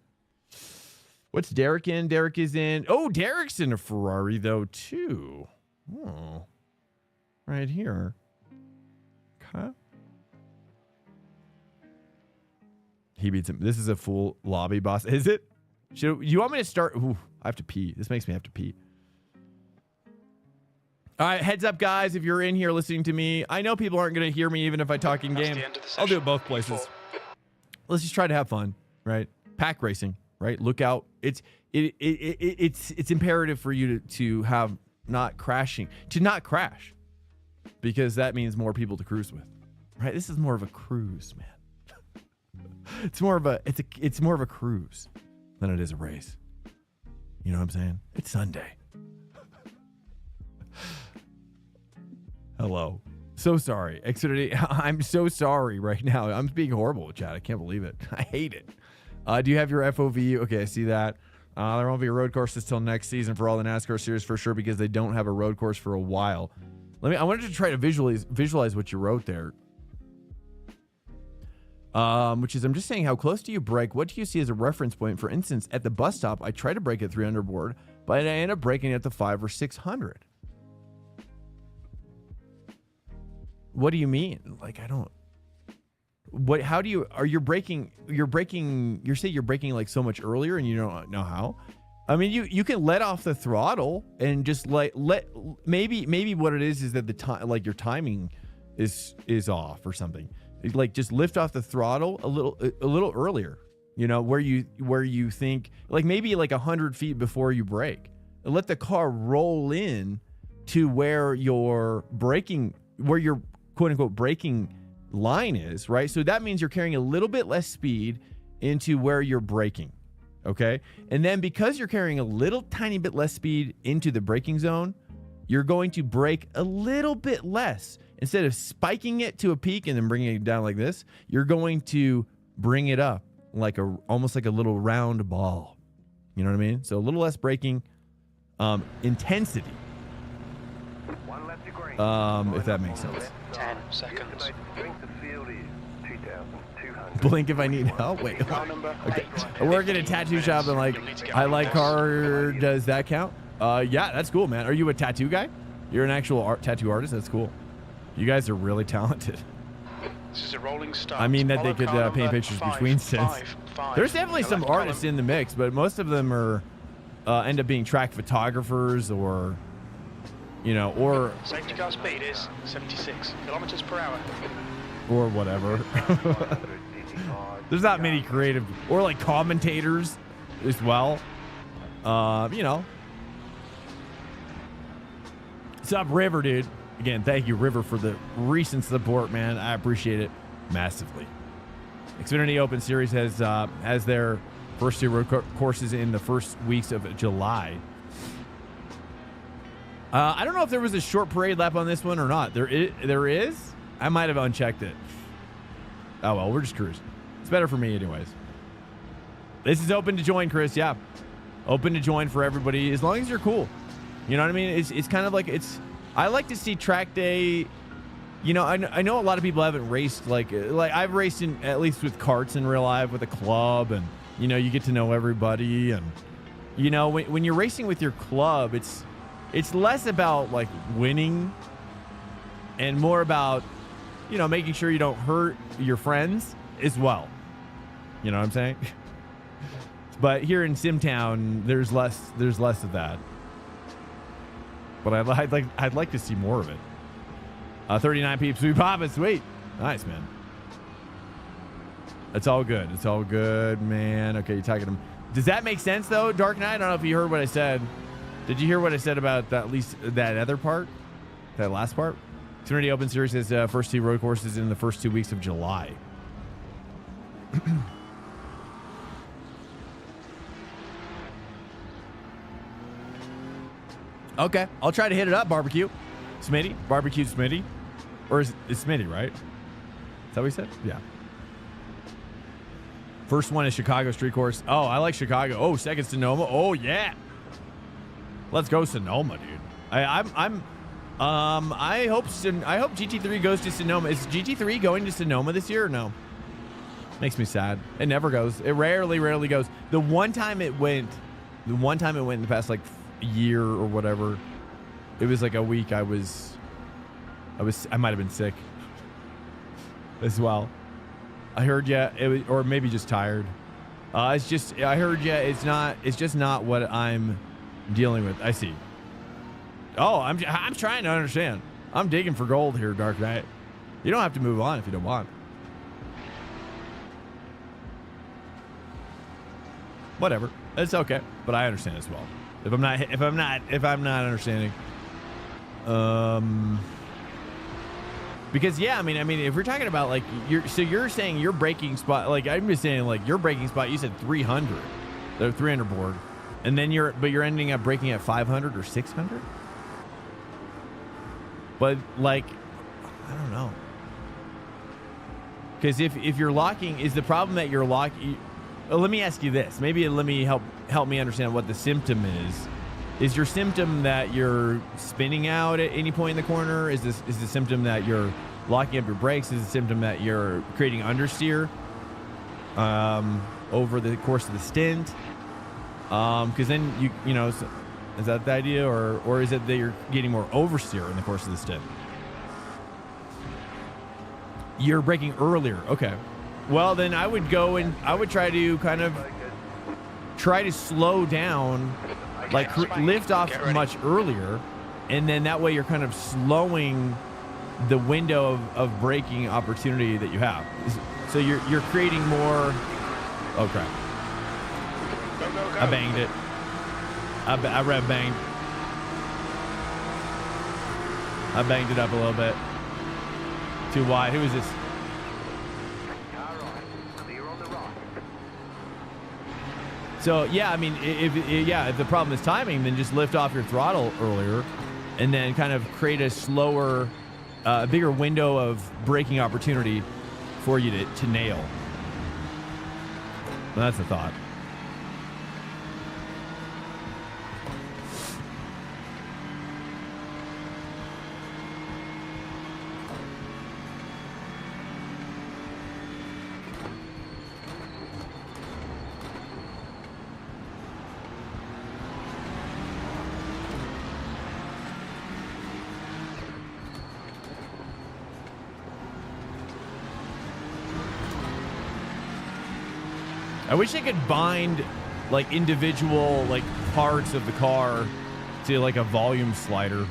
What's Derek in? Derek is in. Oh, Derek's in a Ferrari though too. Oh, right here. Okay. He beats him. This is a full lobby boss. Is it? Should you want me to start? Ooh, I have to pee. This makes me have to pee. All right, heads up, guys. If you're in here listening to me, I know people aren't going to hear me even if I talk in game. I'll do it both places. Let's just try to have fun, right? Pack racing, right? Look out. It's imperative for you to have not crashing, to not crash, because that means more people to cruise with, right? This is more of a cruise, man. It's more of a cruise than it is a race. You know what I'm saying? It's Sunday. Hello. So sorry. Xfinity, I'm so sorry right now. I'm being horrible with chat. I can't believe it. I hate it. Do you have your FOV? Okay, I see that. There won't be road courses till next season for all the NASCAR series for sure, because they don't have a road course for a while. I wanted to try to visualize what you wrote there. Which is, I'm just saying, how close do you brake? What do you see as a reference point? For instance, at the bus stop, I try to brake at 300 board, but I end up braking at the 500 or 600. What do you mean? Like, I don't. What? How do you? Are you braking? You're braking. You say you're braking like so much earlier, and you don't know how. I mean, you can let off the throttle and just maybe what it is that the time, like your timing is off or something. Like just lift off the throttle a little earlier, you know, where you think like maybe like 100 feet before you brake, and let the car roll in to where your braking, where your quote unquote braking line is, right? So that means you're carrying a little bit less speed into where you're braking. Okay. And then because you're carrying a little tiny bit less speed into the braking zone, you're going to brake a little bit less. Instead of spiking it to a peak and then bringing it down like this, you're going to bring it up like almost like a little round ball. You know what I mean? So a little less braking intensity. If that makes sense. 10 seconds. Blink if I need help. Wait. Okay. I work at a tattoo shop and like I like car. Does that count? Yeah, that's cool, man. Are you a tattoo guy? You're an actual tattoo artist? That's cool. You guys are really talented. This is a rolling start. I mean that they could paint pictures between stints. There's definitely some artists in the mix, but most of them are end up being track photographers or, you know, or safety car speed is 76 kilometers per hour. Or whatever. There's not many creative or like commentators as well. You know. What's up, River, dude? Again, thank you, River, for the recent support, man. I appreciate it massively. Xfinity Open Series has their first two road courses in the first weeks of July. I don't know if there was a short parade lap on this one or not. There is? I might have unchecked it. Oh, well, we're just cruising. It's better for me anyways. This is open to join, Chris. Yeah. Open to join for everybody as long as you're cool. You know what I mean? It's kind of like I like to see track day. You know, I know a lot of people haven't raced like I've raced in at least with karts in real life with a club, and you know you get to know everybody, and you know when you're racing with your club, it's less about like winning and more about, you know, making sure you don't hurt your friends as well. You know what I'm saying? But here in Simtown, there's less of that. But I'd like to see more of it. 39 peeps. We pop it. Sweet. Nice, man. It's all good. It's all good, man. Okay, you're talking to Does that make sense though, Dark Knight? I don't know if you heard what I said. Did you hear what I said about that, at least that other part? That last part? Xfinity Open Series has first 2 road courses in the first 2 weeks of July. Okay, I'll try to hit it up, barbecue. Smitty? Barbecue Smitty? Or is it Smitty, right? Is that what he said? Yeah. First one is Chicago Street Course. Oh, I like Chicago. Oh, second Sonoma. Oh, yeah. Let's go Sonoma, dude. I hope GT3 goes to Sonoma. Is GT3 going to Sonoma this year or no? Makes me sad. It never goes. It rarely goes. The one time it went in the past like year or whatever, it was like a week. I might have been sick as well. I heard or maybe just tired. I heard it's just not what I'm dealing with. I see. Oh, I'm trying to understand. I'm digging for gold here, Dark Knight. You don't have to move on if you don't want. Whatever. It's okay. But I understand as well. If I'm not understanding. Because yeah, I mean, if we're talking about like you're saying your braking spot, like I'm just saying like your braking spot, you said 300, the 300 board, and then you're ending up braking at 500 or 600. But like, I don't know. Because if you're locking, is the problem that you're locking? Let me ask you this. Maybe let me help me understand what the symptom is. Is your symptom that you're spinning out at any point in the corner? Is the symptom that you're locking up your brakes? Is the symptom that you're creating understeer over the course of the stint? Because then you know, is that the idea, or is it that you're getting more oversteer in the course of the stint? You're braking earlier. Okay. Well, then I would go and I would try to slow down. Like lift off much earlier, and then that way you're kind of slowing the window of braking opportunity that you have. So you're creating more. Oh crap! I banged it. I rev banged. I banged it up a little bit. Too wide. Who is this? So yeah, I mean, if the problem is timing, then just lift off your throttle earlier, and then kind of create a slower, bigger window of braking opportunity for you to nail. Well, that's the thought. I wish I could bind like individual like parts of the car to like a volume slider,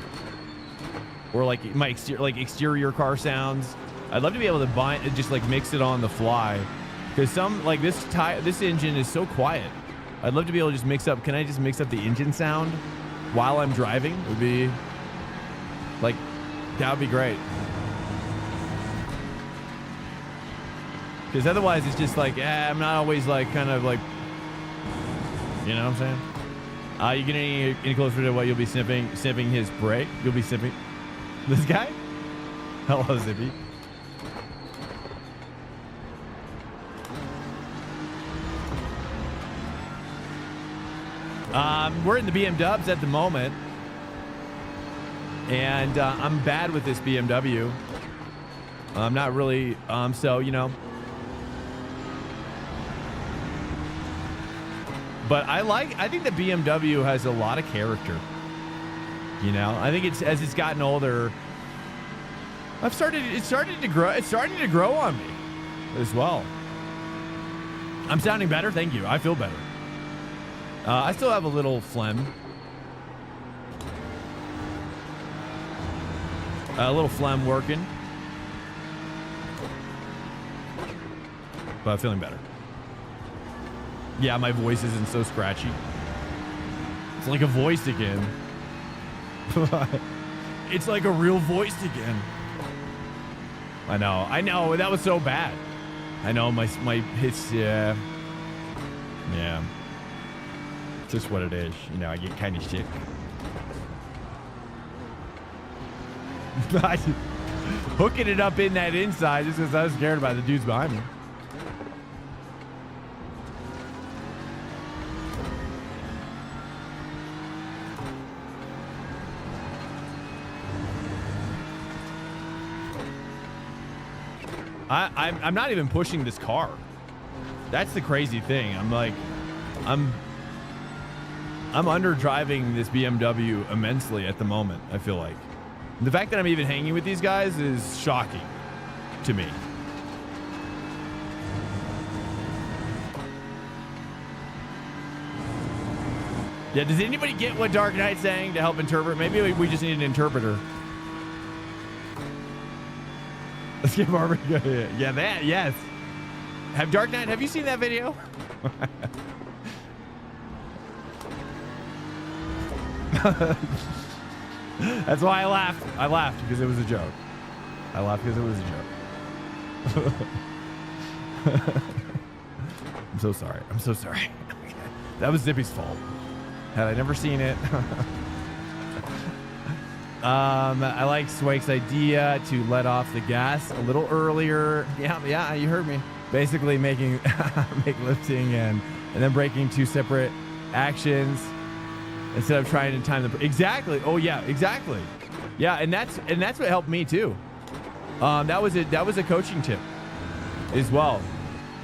or like my exterior car sounds. I'd love to be able to bind it, just like mix it on the fly, because some like this engine is so quiet. I'd love to be able to just mix up. Can I just mix up the engine sound while I'm driving? It would be like, that would be great. Because otherwise it's just like, I'm not always like kind of like, you know what I'm saying? You get any closer to what you'll be sniffing his brake? You'll be sniffing this guy? Hello, Zippy. We're in the BMWs at the moment, and I'm bad with this BMW. I'm not really, so, you know. But I think the BMW has a lot of character. You know, I think as it's gotten older, it's starting to grow on me as well. I'm sounding better. Thank you. I feel better. I still have a little phlegm. A little phlegm working. But I'm feeling better. Yeah, my voice isn't so scratchy. It's like a voice again. It's like a real voice again. I know. That was so bad. I know my it's yeah. It's just what it is. You know, I get kind of sick. Hooking it up in that inside just because I was scared about the dudes behind me. I'm not even pushing this car. That's the crazy thing. I'm under driving this BMW immensely at the moment. I feel like the fact that I'm even hanging with these guys is shocking to me. Yeah, does anybody get what Dark Knight's saying to help interpret? Maybe we just need an interpreter. Let's get Barbara. Yeah, that, yes. Dark Knight, have you seen that video? That's why I laughed. I laughed because it was a joke. I laughed because it was a joke. I'm so sorry. I'm so sorry. That was Zippy's fault. Had I never seen it. I like Swake's idea to let off the gas a little earlier. Yeah, you heard me. Basically make lifting and then braking two separate actions instead of trying to time the exactly. Oh yeah, exactly. Yeah, and that's what helped me too. That was a coaching tip as well,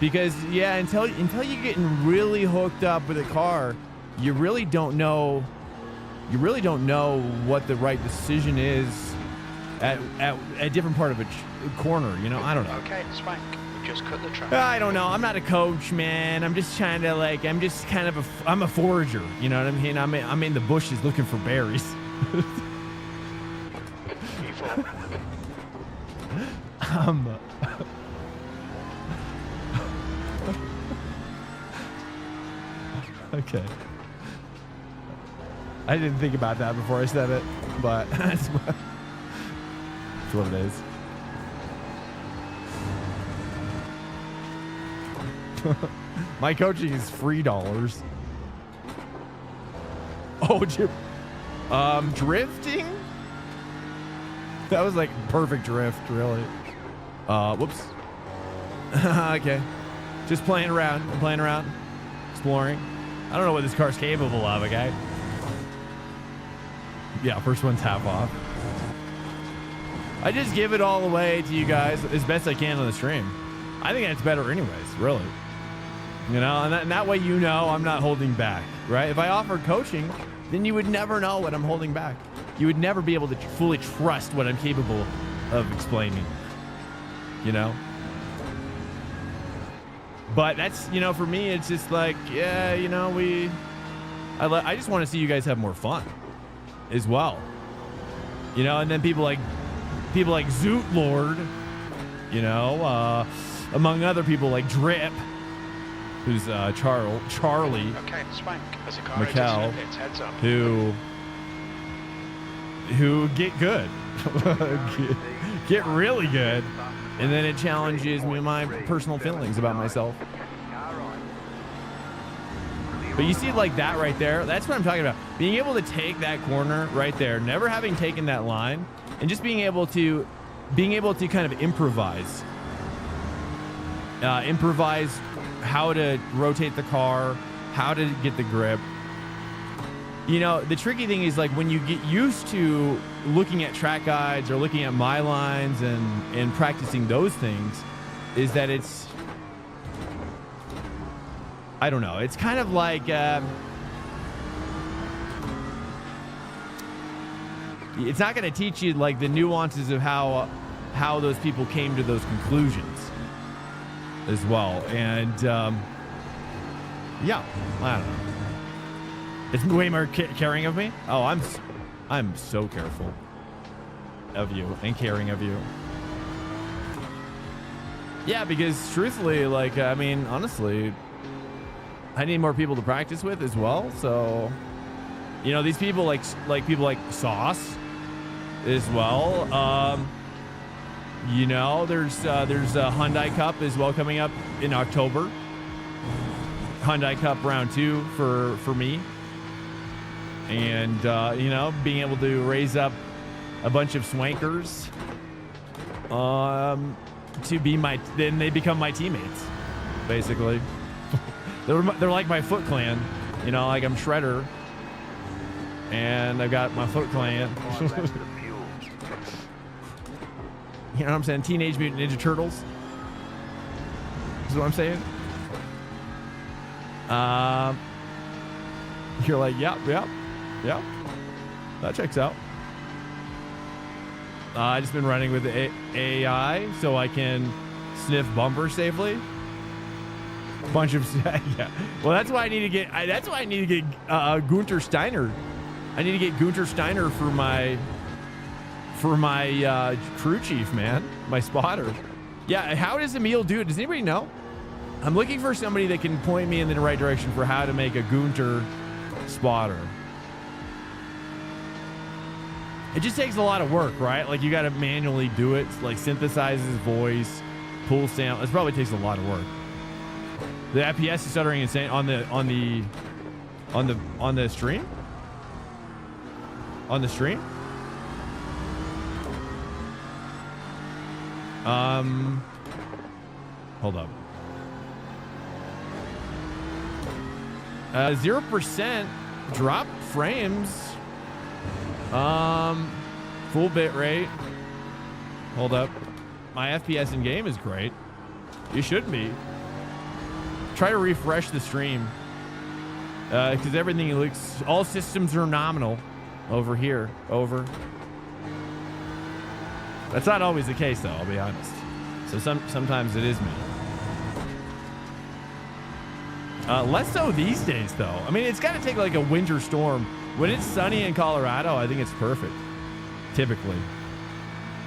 because yeah, until you're getting really hooked up with a car, you really don't know what the right decision is at a different part of a corner. You know, I don't know. Okay, Swank, we just cut the track. I don't know. I'm not a coach, man. I'm just trying to I'm just kind of I'm a forager. You know what I mean? I'm in the bushes looking for berries. Okay. I didn't think about that before I said it, but that's what it is. My coaching is $3. Oh, drifting? That was like perfect drift, really. Whoops. Okay. Just playing around. I'm playing around. Exploring. I don't know what this car's capable of, okay? Yeah, first one's half off. I just give it all away to you guys as best I can on the stream. I think that's better anyways, really. You know, and that way you know I'm not holding back, right? If I offered coaching, then you would never know what I'm holding back. You would never be able to fully trust what I'm capable of explaining, you know? But that's, you know, for me, it's just like, yeah, you know, I just want to see you guys have more fun as well, you know. And then people like Zoot Lord, you know, among other people like Drip, who's Charlie, okay, Swank, as a car Mikkel, heads up. who get good, get really good, and then it challenges me my personal feelings about myself. But you see, like that right there, that's what I'm talking about. Being able to take that corner right there, never having taken that line, and just being able to kind of improvise how to rotate the car, how to get the grip. You know, the tricky thing is like when you get used to looking at track guides or looking at my lines and practicing those things, is that it's, I don't know. It's kind of like it's not going to teach you like the nuances of how those people came to those conclusions as well. And yeah, I don't know. It's way more caring of me. Oh, I'm so careful of you and caring of you. Yeah, because truthfully, like, I mean, honestly, I need more people to practice with as well. So, you know, these people like people like Sauce as well. You know, there's a Hyundai Cup as well coming up in October. Hyundai Cup round 2 for me. And, you know, being able to raise up a bunch of swankers to be then they become my teammates, basically. They're like my Foot Clan, you know, like I'm Shredder, and I've got my Foot Clan. You know what I'm saying? Teenage Mutant Ninja Turtles. Is what I'm saying. You're like, yep. That checks out. I just been running with the AI so I can sniff bumpers safely. Bunch of yeah. Well, that's why I need to get. That's why I need to get Gunter Steiner. I need to get Gunter Steiner for my crew chief, man. My spotter. Yeah. How does Emil do it? Does anybody know? I'm looking for somebody that can point me in the right direction for how to make a Gunter spotter. It just takes a lot of work, right? Like you got to manually do it, like synthesize his voice, pull sound. It probably takes a lot of work. The FPS is stuttering insane on the stream. On the stream. Hold up. 0% drop frames. Full bit rate. Hold up. My FPS in game is great. You should be. Try to refresh the stream. Because everything looks, all systems are nominal over here. Over. That's not always the case though, I'll be honest. So sometimes it is me. Less so these days though. I mean, it's got to take like a winter storm. When it's sunny in Colorado, I think it's perfect. Typically.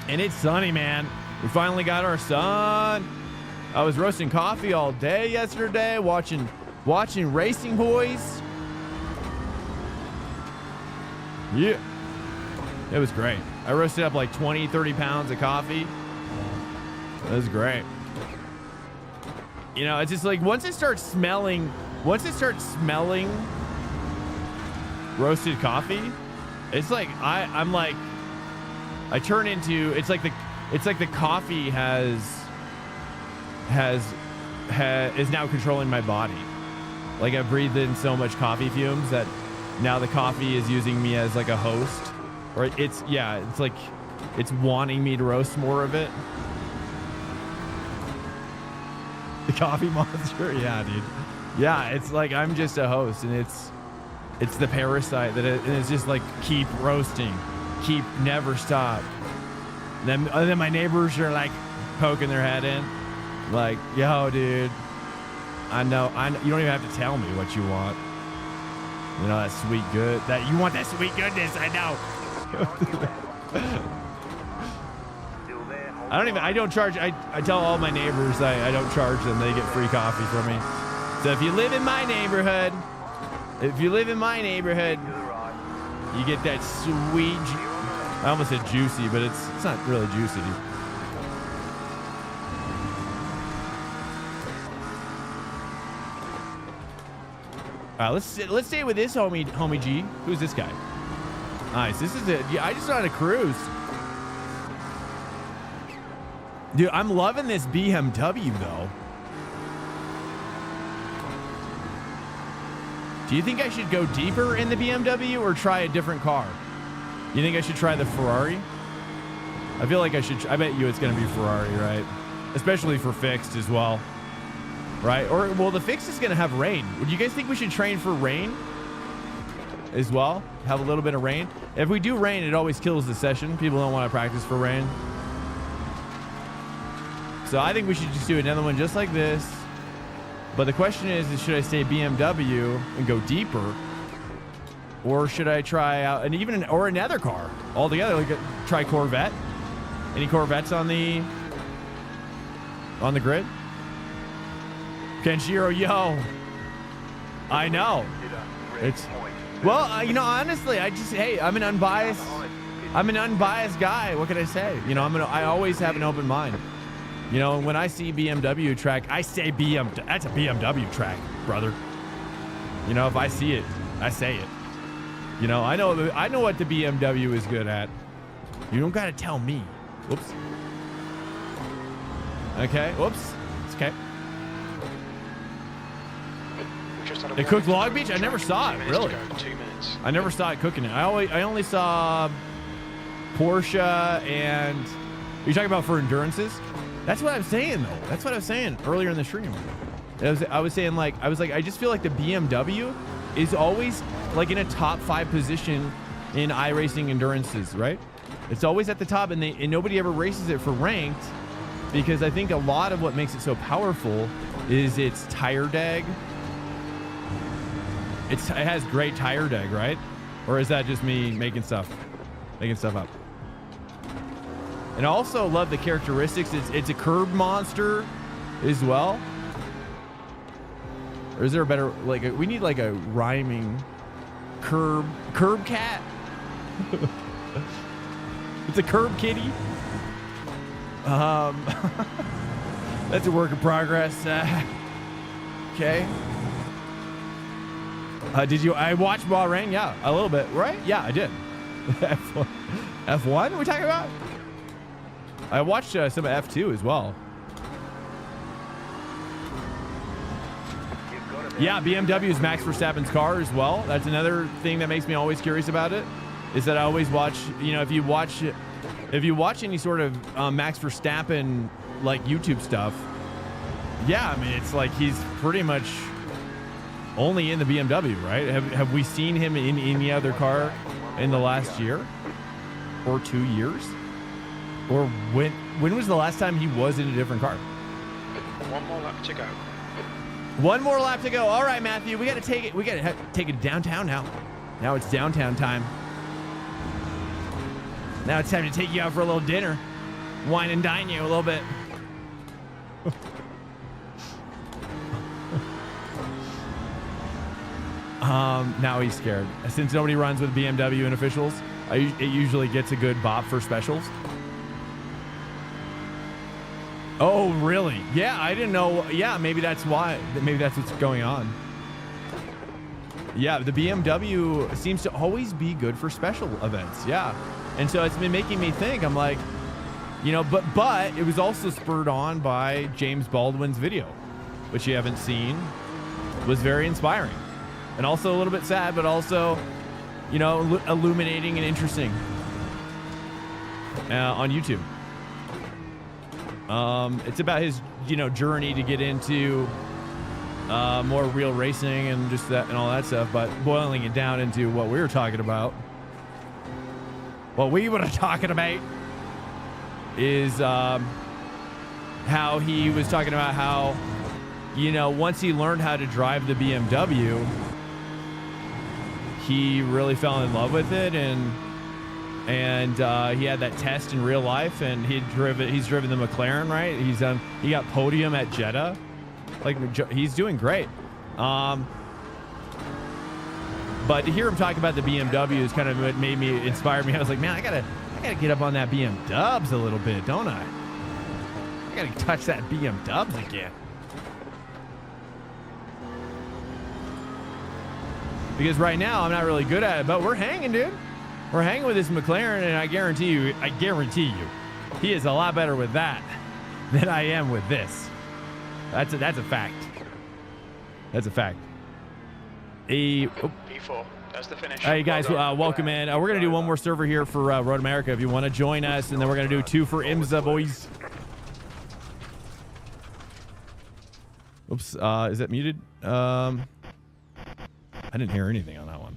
And it's sunny, man. We finally got our sun. I was roasting coffee all day yesterday, watching Racing Boys. Yeah. It was great. I roasted up like 20, 30 pounds of coffee. It was great. You know, it's just like once it starts smelling roasted coffee, it's like I'm like I turn into it's like the coffee is now controlling my body. Like I breathed in so much coffee fumes that now the coffee is using me as like a host, or it's like it's wanting me to roast more of it. The coffee monster, yeah, dude. Yeah, it's like I'm just a host, and it's the parasite and it's just like keep roasting, never stop. And then my neighbors are like poking their head in, like, yo, dude, I know. You don't even have to tell me what you want. You know, that sweet good. That you want that sweet goodness. I know. I don't charge. I tell all my neighbors I don't charge them. They get free coffee from me. So if you live in my neighborhood, you get that sweet. I almost said juicy, but it's not really juicy. Let's stay with this homie G. Who's this guy? Nice. This is it. Yeah, I just on a cruise. Dude, I'm loving this BMW though. Do you think I should go deeper in the BMW or try a different car? You think I should try the Ferrari? I feel like I should. I bet you it's going to be Ferrari, right? Especially for fixed as well. Right? Or, well, the fixed is going to have rain. Would you guys think we should train for rain as well? Have a little bit of rain? If we do rain, it always kills the session. People don't want to practice for rain. So I think we should just do another one just like this. But the question is should I stay BMW and go deeper? Or should I try out or another car altogether? Like try Corvette? Any Corvettes on the grid? Kenshiro, yo. I know. It's well, you know, honestly, I'm an unbiased guy. What can I say? You know, I always have an open mind. You know, when I see BMW track, I say that's a BMW track, brother. You know, if I see it, I say it. You know, I know what the BMW is good at. You don't gotta tell me. Whoops. Okay. Whoops. It's okay. They cooked Long Beach? I never saw it, really. 2 minutes. I never saw it cooking it. I only saw Porsche and... Are you talking about for endurances? That's what I'm saying, though. That's what I was saying earlier in the stream. I was saying, like, I just feel like the BMW is always, like, in a top 5 position in iRacing endurances, right? It's always at the top, and nobody ever races it for ranked, because I think a lot of what makes it so powerful is its tire deg. It has great tire deg, right? Or is that just me making stuff up? And I also love the characteristics. It's a curb monster as well. Or is there a better, like, we need like a rhyming curb cat? It's a curb kitty. That's a work in progress. Okay. I watched Bahrain? Yeah, a little bit, right? Yeah, I did. F1? What are we talking about? I watched some of F2 as well. Yeah, BMW is Max Verstappen's car as well. That's another thing that makes me always curious about it, is that I always watch, you know, if you watch any sort of Max Verstappen, like, YouTube stuff, yeah, I mean, it's like he's pretty much only in the BMW, right? Have we seen him in any other car in the last year or 2 years? Or when was the last time he was in a different car? One more lap to go. One more lap to go. All right, Matthew, we got to take it downtown now. Now it's downtown time. Now it's time to take you out for a little dinner. Wine and dine you a little bit. Now he's scared. Since nobody runs with BMW and officials, it usually gets a good bop for specials. Oh, really? Yeah, I didn't know. Yeah, maybe that's why. Maybe that's what's going on. Yeah, the BMW seems to always be good for special events. Yeah. And so it's been making me think. I'm like, you know, but it was also spurred on by James Baldwin's video, which you haven't seen. Was very inspiring. And also a little bit sad, but also, you know, illuminating and interesting on YouTube. It's about his, you know, journey to get into more real racing and just that and all that stuff, but boiling it down into what we were talking about. What we were talking about is how he was talking about how, you know, once he learned how to drive the BMW, he really fell in love with it, and he had that test in real life, and he's driven the McLaren, right? He got podium at Jeddah. Like, he's doing great. But to hear him talk about the BMW is kind of what made me, inspired me. I was like, man, I gotta get up on that BMW a little bit, don't I? I gotta touch that BMW again. Because right now I'm not really good at it, but we're hanging, dude. We're hanging with this McLaren, and I guarantee you, he is a lot better with that than I am with this. That's a fact. That's a fact. P4. That's the finish. Hey guys, welcome in. We're gonna do one more server here for Road America if you want to join us, and then we're gonna do 2 for IMSA, boys. Oops, is that muted? I didn't hear anything on that one.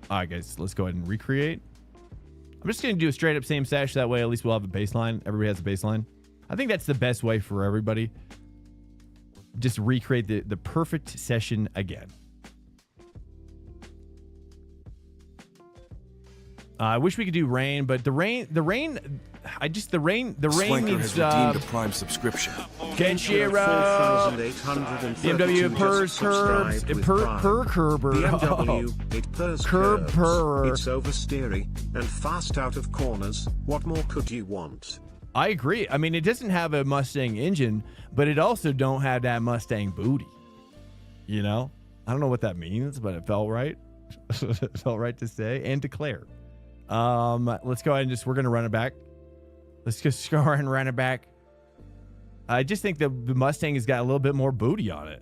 All right, guys, let's go ahead and recreate. I'm just going to do a straight up same sesh. That way, at least we'll have a baseline. Everybody has a baseline. I think that's the best way for everybody. Just recreate the perfect session again. I wish we could do rain, but the rain the rain Swanker needs has redeemed a Prime subscription. get Chillhop. BMW purrs curbs per curber. BMW, it purrs Curb curbs. purr. It's oversteery and fast out of corners. What more could you want? I agree. I mean, it doesn't have a Mustang engine, but it also don't have that Mustang booty. You know? I don't know what that means, but it felt right. It felt right to say and declare. Let's go ahead and we're going to run it back. Let's just go ahead and run it back. I just think the Mustang has got a little bit more booty on it.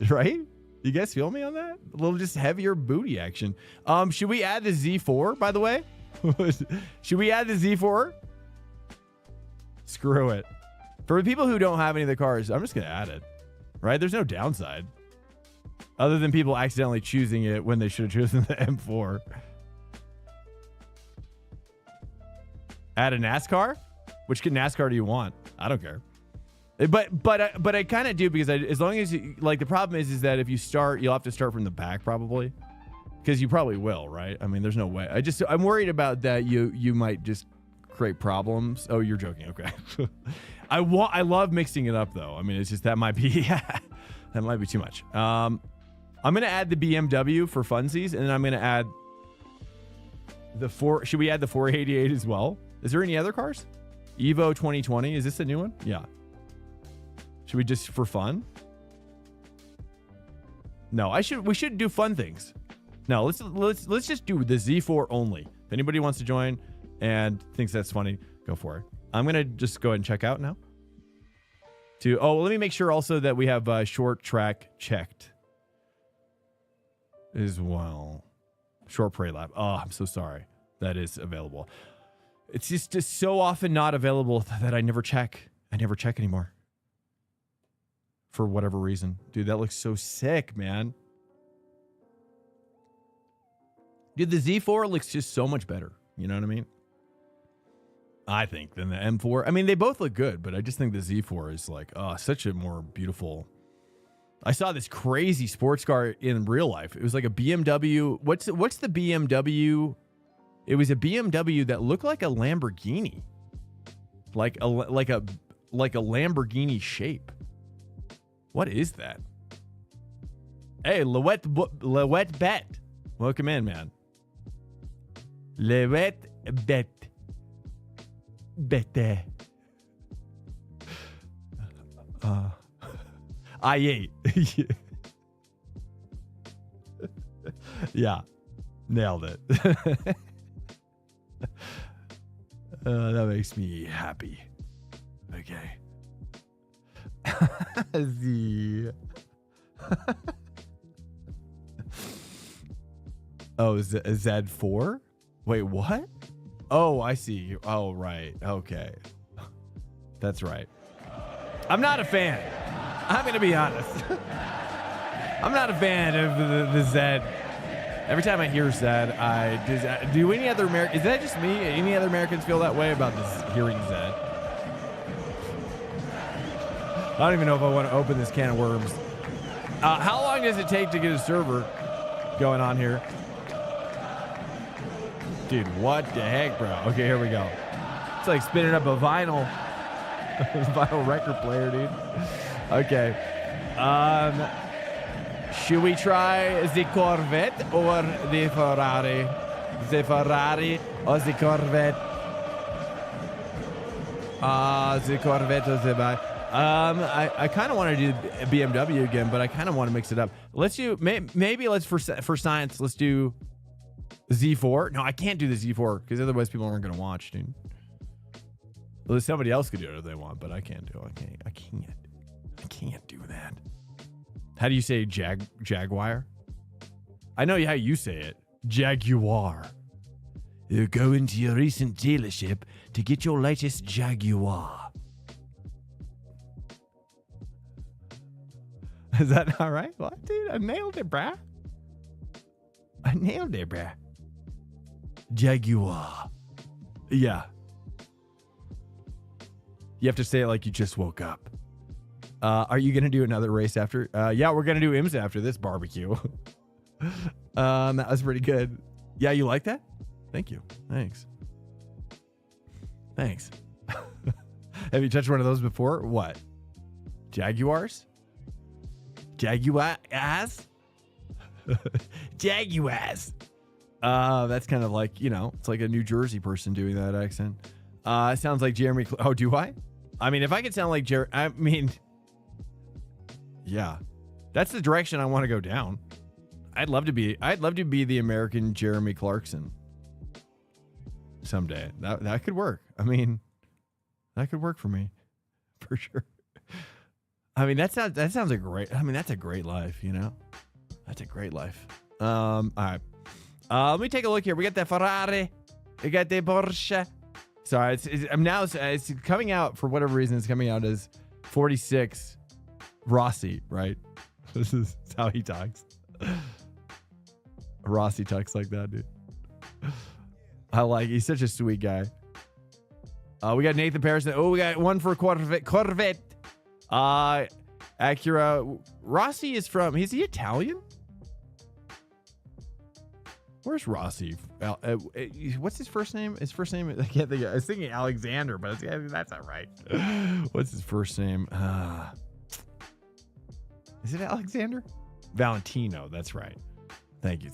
Right? You guys feel me on that? A little just heavier booty action. Should we add the Z4, by the way? Should we add the Z4? Screw it. For the people who don't have any of the cars, I'm just going to add it. Right? There's no downside. Other than people accidentally choosing it when they should have chosen the M4. Add a NASCAR? Which NASCAR do you want? I don't care. But I kind of do, because as long as you, like, the problem is that if you start, you'll have to start from the back probably, because you probably will, right? I mean, there's no way. I'm worried about that. You might just create problems. Oh, you're joking. Okay. I love mixing it up though. I mean, it's just that might be that might be too much. I'm gonna add the BMW for funsies, and then I'm gonna add the should we add the 488 as well? Is there any other cars? Evo 2020, is this a new one? Yeah. Should we just for fun? No, we should do fun things. No, let's just do the Z4 only. If anybody wants to join and thinks that's funny, go for it. I'm gonna just go ahead and check out now. Let me make sure also that we have short track checked as well. Short parade lap. Oh, I'm so sorry. That is available. It's just so often not available that I never check. I never check anymore. For whatever reason. Dude, that looks so sick, man. Dude, the Z4 looks just so much better. You know what I mean? I think than the M4. I mean, they both look good, but I just think the Z4 is like, such a more beautiful. I saw this crazy sports car in real life. It was like a BMW. What's the BMW? It was a BMW that looked like a Lamborghini. Like a Lamborghini shape. What is that? Hey, Lewet Bet. Welcome in, man. Lewet Bet. Bete. I8. Yeah. Nailed it. That makes me happy. Okay. Z. Oh, Z4? Wait, what? Oh, I see. Oh, right. Okay. That's right. I'm not a fan. I'm going to be honest. I'm not a fan of the Z. Every time I hear Z, do any other Americans, is that just me? Any other Americans feel that way about this hearing Z? I don't even know if I want to open this can of worms. How long does it take to get a server going on here? Dude, what the heck, bro? Okay, here we go. It's like spinning up a vinyl record player, dude. Okay. Should we try the Corvette or the Ferrari? The Ferrari or the Corvette? The Corvette or the bike. I kind of want to do BMW again, but I kind of want to mix it up. Let's do maybe let's for science. Let's do Z4. No, I can't do the Z4 because otherwise people aren't gonna watch, dude. Well, somebody else could do it if they want, but I can't do it. I can't do that. How do you say Jaguar? I know how you say it. Jaguar. You go into your recent dealership to get your latest Jaguar. Is that not right? What, dude? I nailed it, bruh. Jaguar. Yeah. You have to say it like you just woke up. Are you going to do another race after? Yeah, we're going to do IMSA after this barbecue. That was pretty good. Yeah, you like that? Thank you. Thanks. Thanks. Have you touched one of those before? What? Jaguars? Jaguars? Jaguars. That's kind of like, you know, it's like a New Jersey person doing that accent. It sounds like Jeremy. Oh, do I? I mean, if I could sound like Jeremy, I mean, yeah, that's the direction I want to go down. I'd love to be the American Jeremy Clarkson someday. That could work. I mean, that could work for me, for sure. I mean, that sounds like great. I mean, that's a great life, you know. That's a great life. All right. Let me take a look here. We got the Ferrari. We got the Porsche. Sorry, it's coming out for whatever reason. It's coming out as 46 Rossi, right? This is how he talks. Rossi talks like that, dude. He's such a sweet guy. We got Nathan Patterson. Oh, we got one for Corvette. Acura. Rossi is is he Italian? Where's Rossi? What's his first name? His first name, I can't think of. I was thinking Alexander, but that's not right. What's his first name? Is it Alexander? Valentino, that's right. Thank you.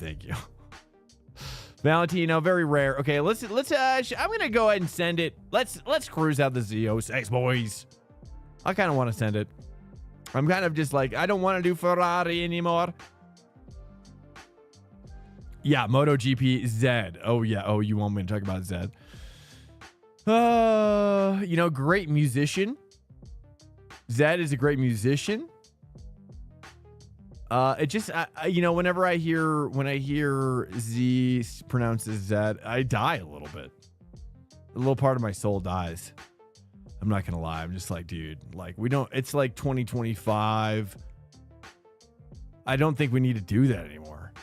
Valentino, very rare. Okay, let's I'm gonna go ahead and send it. Let's cruise out the Z06, boys. I kind of want to send it. I'm kind of just like, I don't want to do Ferrari anymore. Yeah, MotoGP Zed. Oh yeah. Oh, you want me to talk about Zed? You know, great musician. Zed is a great musician. It just, you know, when I hear Z pronounces Zed, I die a little bit. A little part of my soul dies. I'm not gonna lie. I'm just like, dude, like it's like 2025. I don't think we need to do that anymore.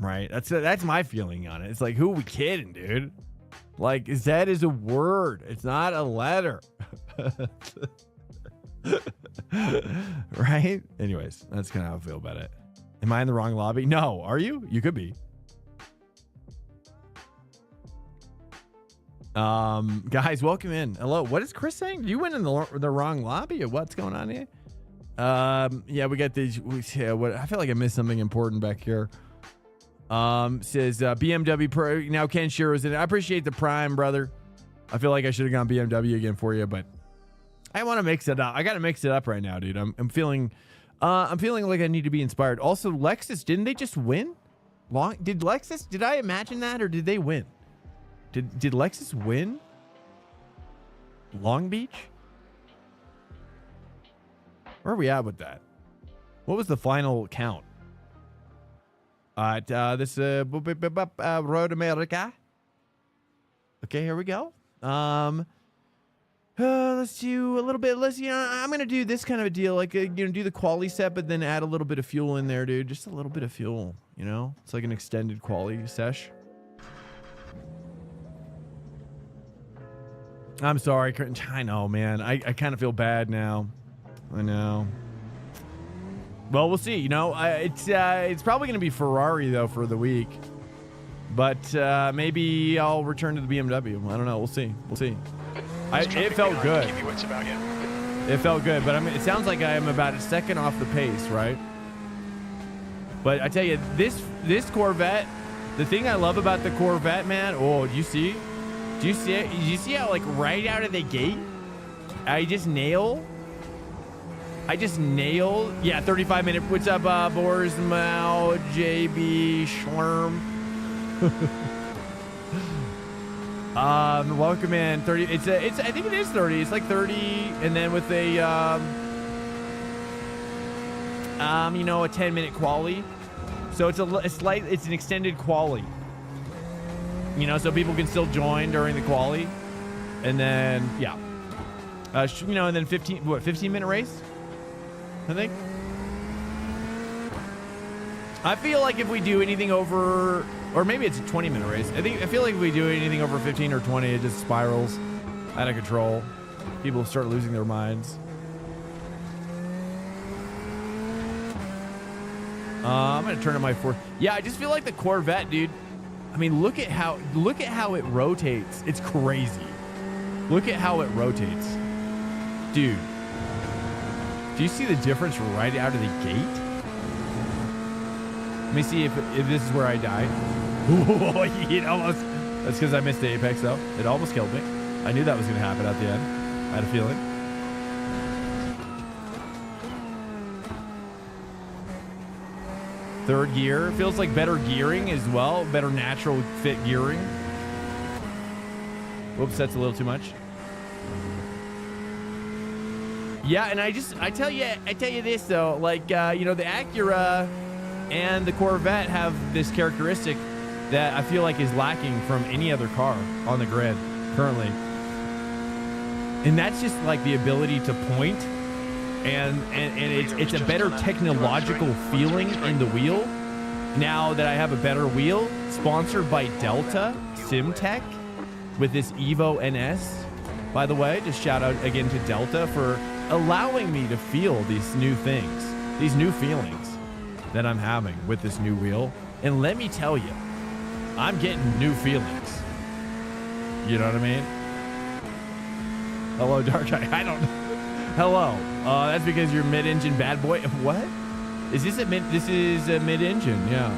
Right? That's my feeling on it. It's like, who are we kidding, dude? Like, Zed is a word. It's not a letter. Right? Anyways, that's kind of how I feel about it. Am I in the wrong lobby? No. Are you? You could be. Guys, welcome in. Hello. What is Chris saying? You went in the wrong lobby, or what's going on here? Yeah, we got these. I feel like I missed something important back here. Says BMW Pro. Now Ken Shiro's in it. I appreciate the Prime, brother. I feel like I should have gone BMW again for you, but I want to mix it up. I got to mix it up right now, dude. I'm feeling like I need to be inspired. Also, Lexus, didn't they just win? Did I imagine that, or did they win? Did Lexus win? Long Beach? Where are we at with that? What was the final count? This Road America. Okay, here we go. Let's do a little bit. I'm gonna do this kind of a deal, like do the quali set, but then add a little bit of fuel in there, dude. Just a little bit of fuel, you know. It's like an extended quali sesh. I'm sorry, I know, man. I kind of feel bad now. I know. Well, we'll see. You know, it's probably going to be Ferrari though for the week, but maybe I'll return to the BMW. I don't know. We'll see. It felt good. It felt good, but I mean, it sounds like I am about a second off the pace, right? But I tell you, this Corvette, the thing I love about the Corvette, man. Oh, do you see it? Do you see how, like, right out of the gate, I just nail. Yeah, 35-minute. What's up, Boris Mao, JB Schlerm? Welcome in. 30. I think it is 30. It's like 30, and then with a you know, a 10-minute quali. So it's an extended quali. You know, so people can still join during the quali, and then yeah, you know, and then 15-minute race, I think. I feel like if we do anything over, or maybe it's a 20-minute race. I feel like if we do anything over 15 or 20, it just spirals out of control. People start losing their minds. I'm gonna turn on my fourth. Yeah, I just feel like the Corvette, dude. I mean, look at how it rotates. It's crazy. Look at how it rotates. Dude. Do you see the difference right out of the gate? Let me see if this is where I die. Ooh, it almost. That's because I missed the apex, though. It almost killed me. I knew that was going to happen at the end. I had a feeling. Third gear. Feels like better gearing as well. Better natural fit gearing. Whoops, that's a little too much. Yeah, and I tell you this though, like you know, the Acura and the Corvette have this characteristic that I feel like is lacking from any other car on the grid currently, and that's just like the ability to point, and it's a better technological feeling in the wheel. Now that I have a better wheel, sponsored by Delta SimTech with this Evo NS. By the way, just shout out again to Delta for allowing me to feel these new things, these new feelings that I'm having with this new wheel. And let me tell you, I'm getting new feelings. You know what I mean? Hello, Dark Eye. I don't know. Hello. That's because you're mid-engine bad boy. What? Is this a mid? This is a mid-engine. Yeah.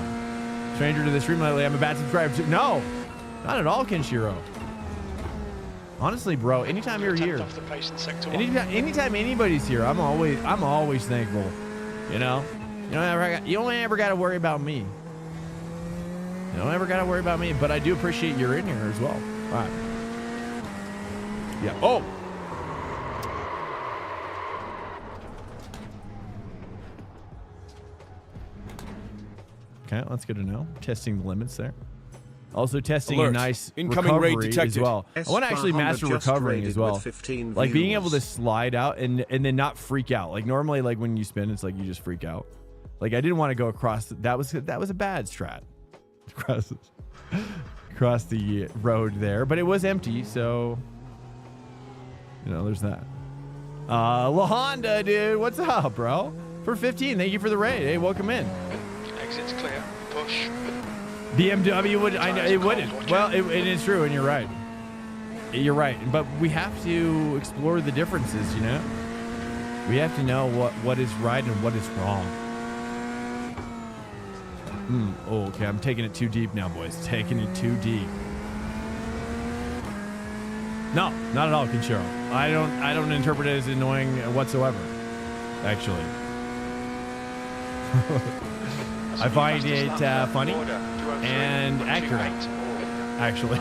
Stranger to the stream lately. I'm a bad subscriber too. No, not at all, Kenshiro. Honestly, bro, anytime you're here, anytime anybody's here, I'm always thankful. You know, you don't ever got to worry about me. You don't ever got to worry about me, but I do appreciate you're in here as well. All right. Yeah. Oh. Okay, that's good to know. Testing the limits there. Also testing Alert. a nice Incoming recovery raid detected. as well. I want to actually master recovering as well. Like being able to slide out and then not freak out. Like normally, like when you spin, it's like you just freak out. Like I didn't want to go across. That was a bad strat. Across the road there, but it was empty, so you know there's that. La Honda, dude, what's up, bro? For 15, thank you for the raid. Hey, welcome in. Exit's clear. Push. BMW would, I know it wouldn't. Well, it is true, and you're right. You're right, but we have to explore the differences. You know, we have to know what is right and what is wrong. Oh, okay, I'm taking it too deep now, boys. Taking it too deep. No, not at all, Kinshiro. I don't interpret it as annoying whatsoever. Actually, I find it funny and accurate. Actually,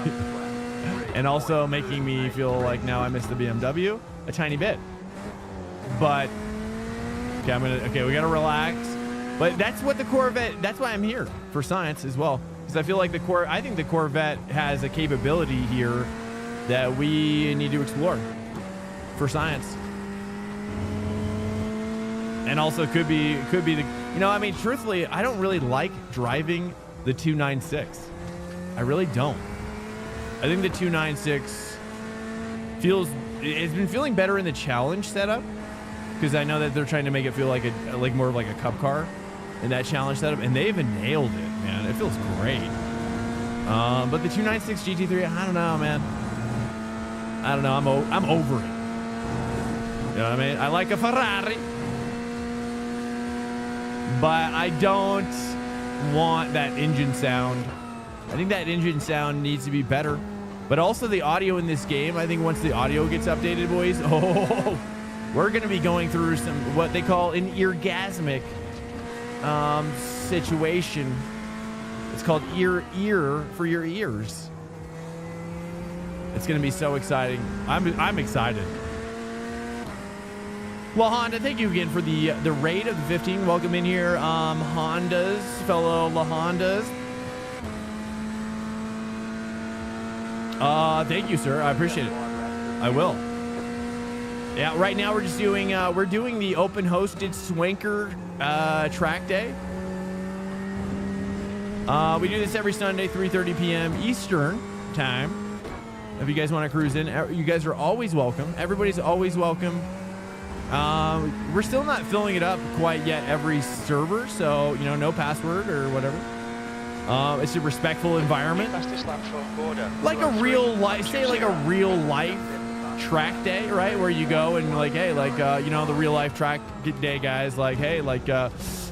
and also making me feel like now I miss the BMW a tiny bit. But okay, we gotta relax. But that's what the Corvette, that's why I'm here for science as well. Because I feel like I think the Corvette has a capability here that we need to explore for science. And also could be the, you know, I mean, truthfully, I don't really like driving the 296. I really don't. I think the 296 it's been feeling better in the challenge setup because I know that they're trying to make it feel like more of like a cup car in that challenge setup, and they even nailed it, man. It feels great. But the 296 GT3, I don't know, man. I don't know. I'm over it. You know what I mean? I like a Ferrari, but I don't want that engine sound. I think that engine sound needs to be better. But also the audio in this game, I think once the audio gets updated, boys, we're going to be going through some what they call an eargasmic situation. It's called ear for your ears. It's going to be so exciting. I'm excited. Well, Honda, thank you again for the raid of the 15. Welcome in here, Hondas, fellow La Hondas. Thank you, sir. I appreciate it. I will. Yeah, right now we're just doing the open hosted Swanker track day. We do this every Sunday, 3:30 p.m. Eastern time. If you guys want to cruise in, you guys are always welcome. Everybody's always welcome. We're still not filling it up quite yet every server, so you know, no password or whatever. It's a respectful environment, like a real life, say like a real life track day, right? Where you go and like, hey, like, you know, the real life track day guys, like, hey, like,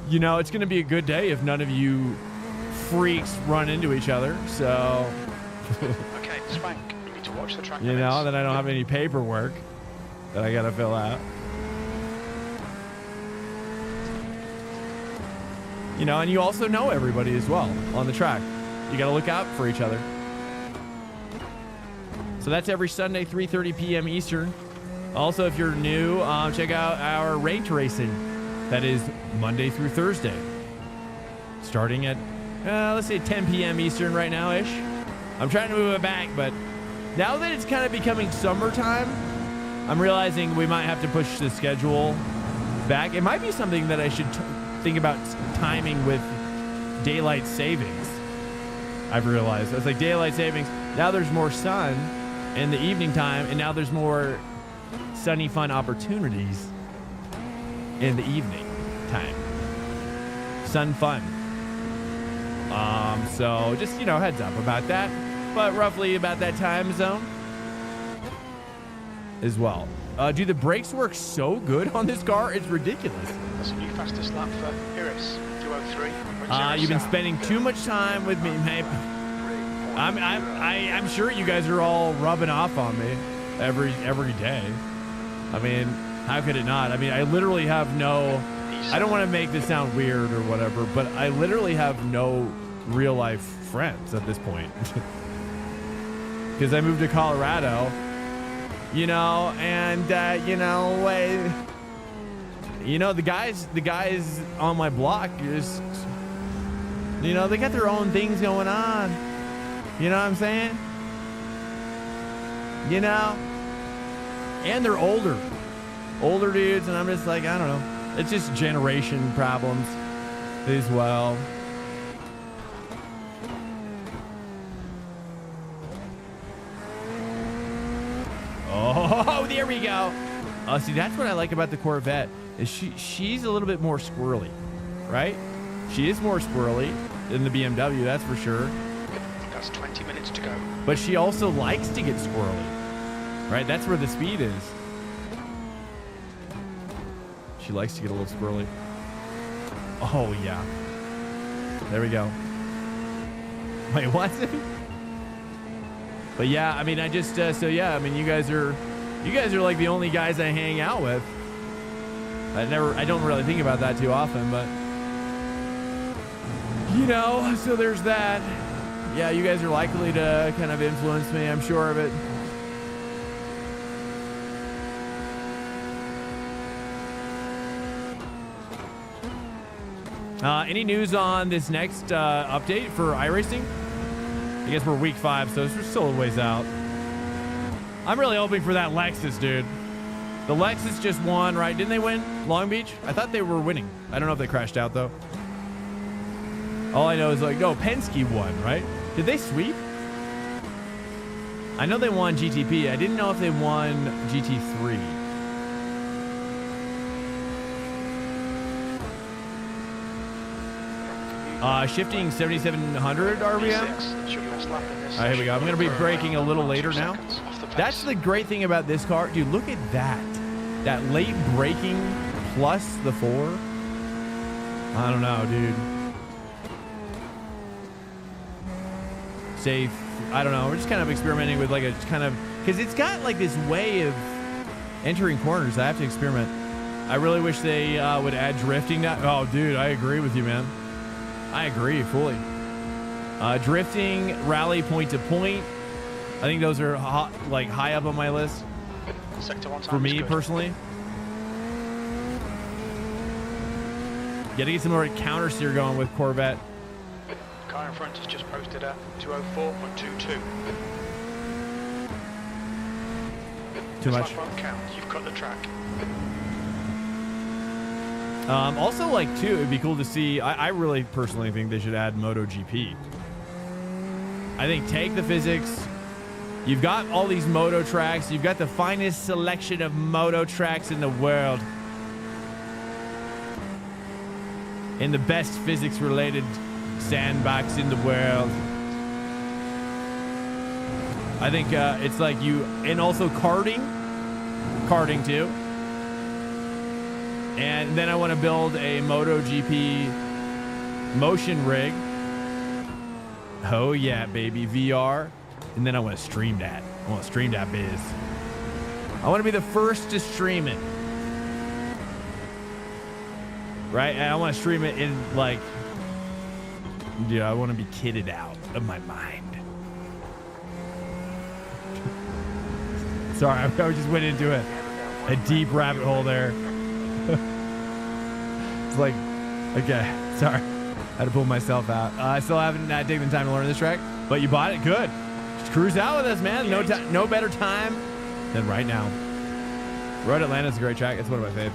you know, it's going to be a good day if none of you freaks run into each other. So, Okay, Swank, you need to watch the track. you know, then I don't have any paperwork that I got to fill out. You know, and you also know everybody as well on the track. You got to look out for each other. So that's every Sunday, 3:30 p.m. Eastern. Also, if you're new, check out our ranked racing. That is Monday through Thursday. Starting at, let's say 10 p.m. Eastern right now-ish. I'm trying to move it back, but now that it's kind of becoming summertime, I'm realizing we might have to push the schedule back. It might be something that I should think about timing with daylight savings. I've realized it's like daylight savings. Now there's more sun in the evening time, and now there's more sunny fun opportunities in the evening time. Sun fun. So just, you know, heads up about that. But roughly about that time zone as well. Do the brakes work so good on this car? It's ridiculous. That's a new fastest lap for Iris, 2:03. You've been spending too much time with me, mate. I'm sure you guys are all rubbing off on me every day. I mean, how could it not? I mean, I literally have no. I don't want to make this sound weird or whatever, but I literally have no real life friends at this point because I moved to Colorado. You know, and you know, the guys on my block just, you know, they got their own things going on. You know what I'm saying? You know, and they're older dudes, and I'm just like, I don't know. It's just generation problems as well. Oh, there we go. See, that's what I like about the Corvette is she's a little bit more squirrely, right? She is more squirrely than the BMW, that's for sure. That's 20 minutes to go. But she also likes to get squirrely, right? That's where the speed is. She likes to get a little squirrely. Oh, yeah. There we go. Wait, what? But yeah, I mean, I just, so yeah, I mean, you guys are like the only guys I hang out with. I don't really think about that too often, but you know, so there's that. Yeah, you guys are likely to kind of influence me, I'm sure of it. Any news on this next update for iRacing? I guess we're week 5, so we're still a ways out. I'm really hoping for that Lexus, dude. The Lexus just won, right? Didn't they win Long Beach? I thought they were winning. I don't know if they crashed out, though. All I know is, like, no, Penske won, right? Did they sweep? I know they won GTP. I didn't know if they won GT3. Shifting 7,700 RPM. All right, here we go. I'm going to be braking a little later now. That's the great thing about this car. Dude, look at that. That late braking plus the 4. I don't know, dude. Safe. I don't know. We're just kind of experimenting with like a kind of... Because it's got like this way of entering corners. I have to experiment. I really wish they would add drifting now. Oh, dude, I agree with you, man. I agree fully. Drifting, rally, point to point. I think those are like high up on my list. Sector 1 for me personally. Got to get some more counter steer going with Corvette. Car in front is just posted at 204.22. Too much. Count. You've cut the track. Also, like, too, it'd be cool to see. I really personally think they should add MotoGP. I think take the physics. You've got all these moto tracks. You've got the finest selection of moto tracks in the world. In the best physics-related sandbox in the world. I think it's like you... And also karting. karting too. And then I want to build a MotoGP motion rig. Oh yeah, baby, VR. And then I want to stream that. I want to stream that biz. I want to be the first to stream it. Right? And I want to stream it in like, dude, I want to be kitted out of my mind. Sorry, I just went into a deep rabbit hole there. It's like, okay, sorry. I had to pull myself out. I still haven't taken the time to learn this track, but you bought it. Good. Just cruise out with us, man. No better time than right now. Road Atlanta's a great track. It's one of my faves.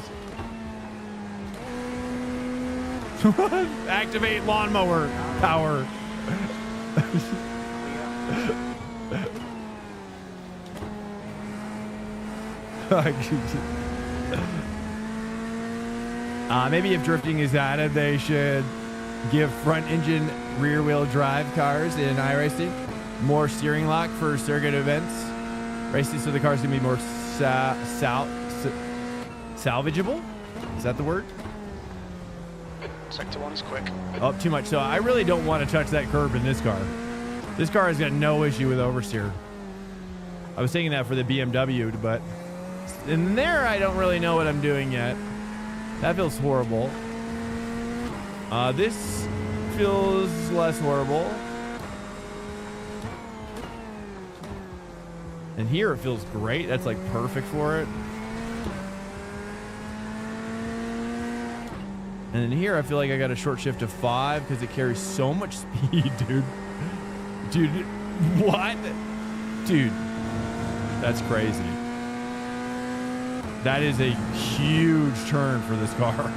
Activate lawnmower power. Maybe if drifting is added, they should give front engine rear wheel drive cars in iRacing more steering lock for circuit events races, so the cars can be more salvageable. Is that the word? Sector 1's quick. Oh, too much. So I really don't want to touch that curb in this car. This car has got no issue with oversteer. I was thinking that for the BMW, but in there I don't really know what I'm doing yet. That feels horrible. This feels less horrible. And here it feels great. That's like perfect for it. And then here I feel like I got a short shift to 5 because it carries so much speed, dude. Dude, what? Dude, that's crazy. That is a huge turn for this car.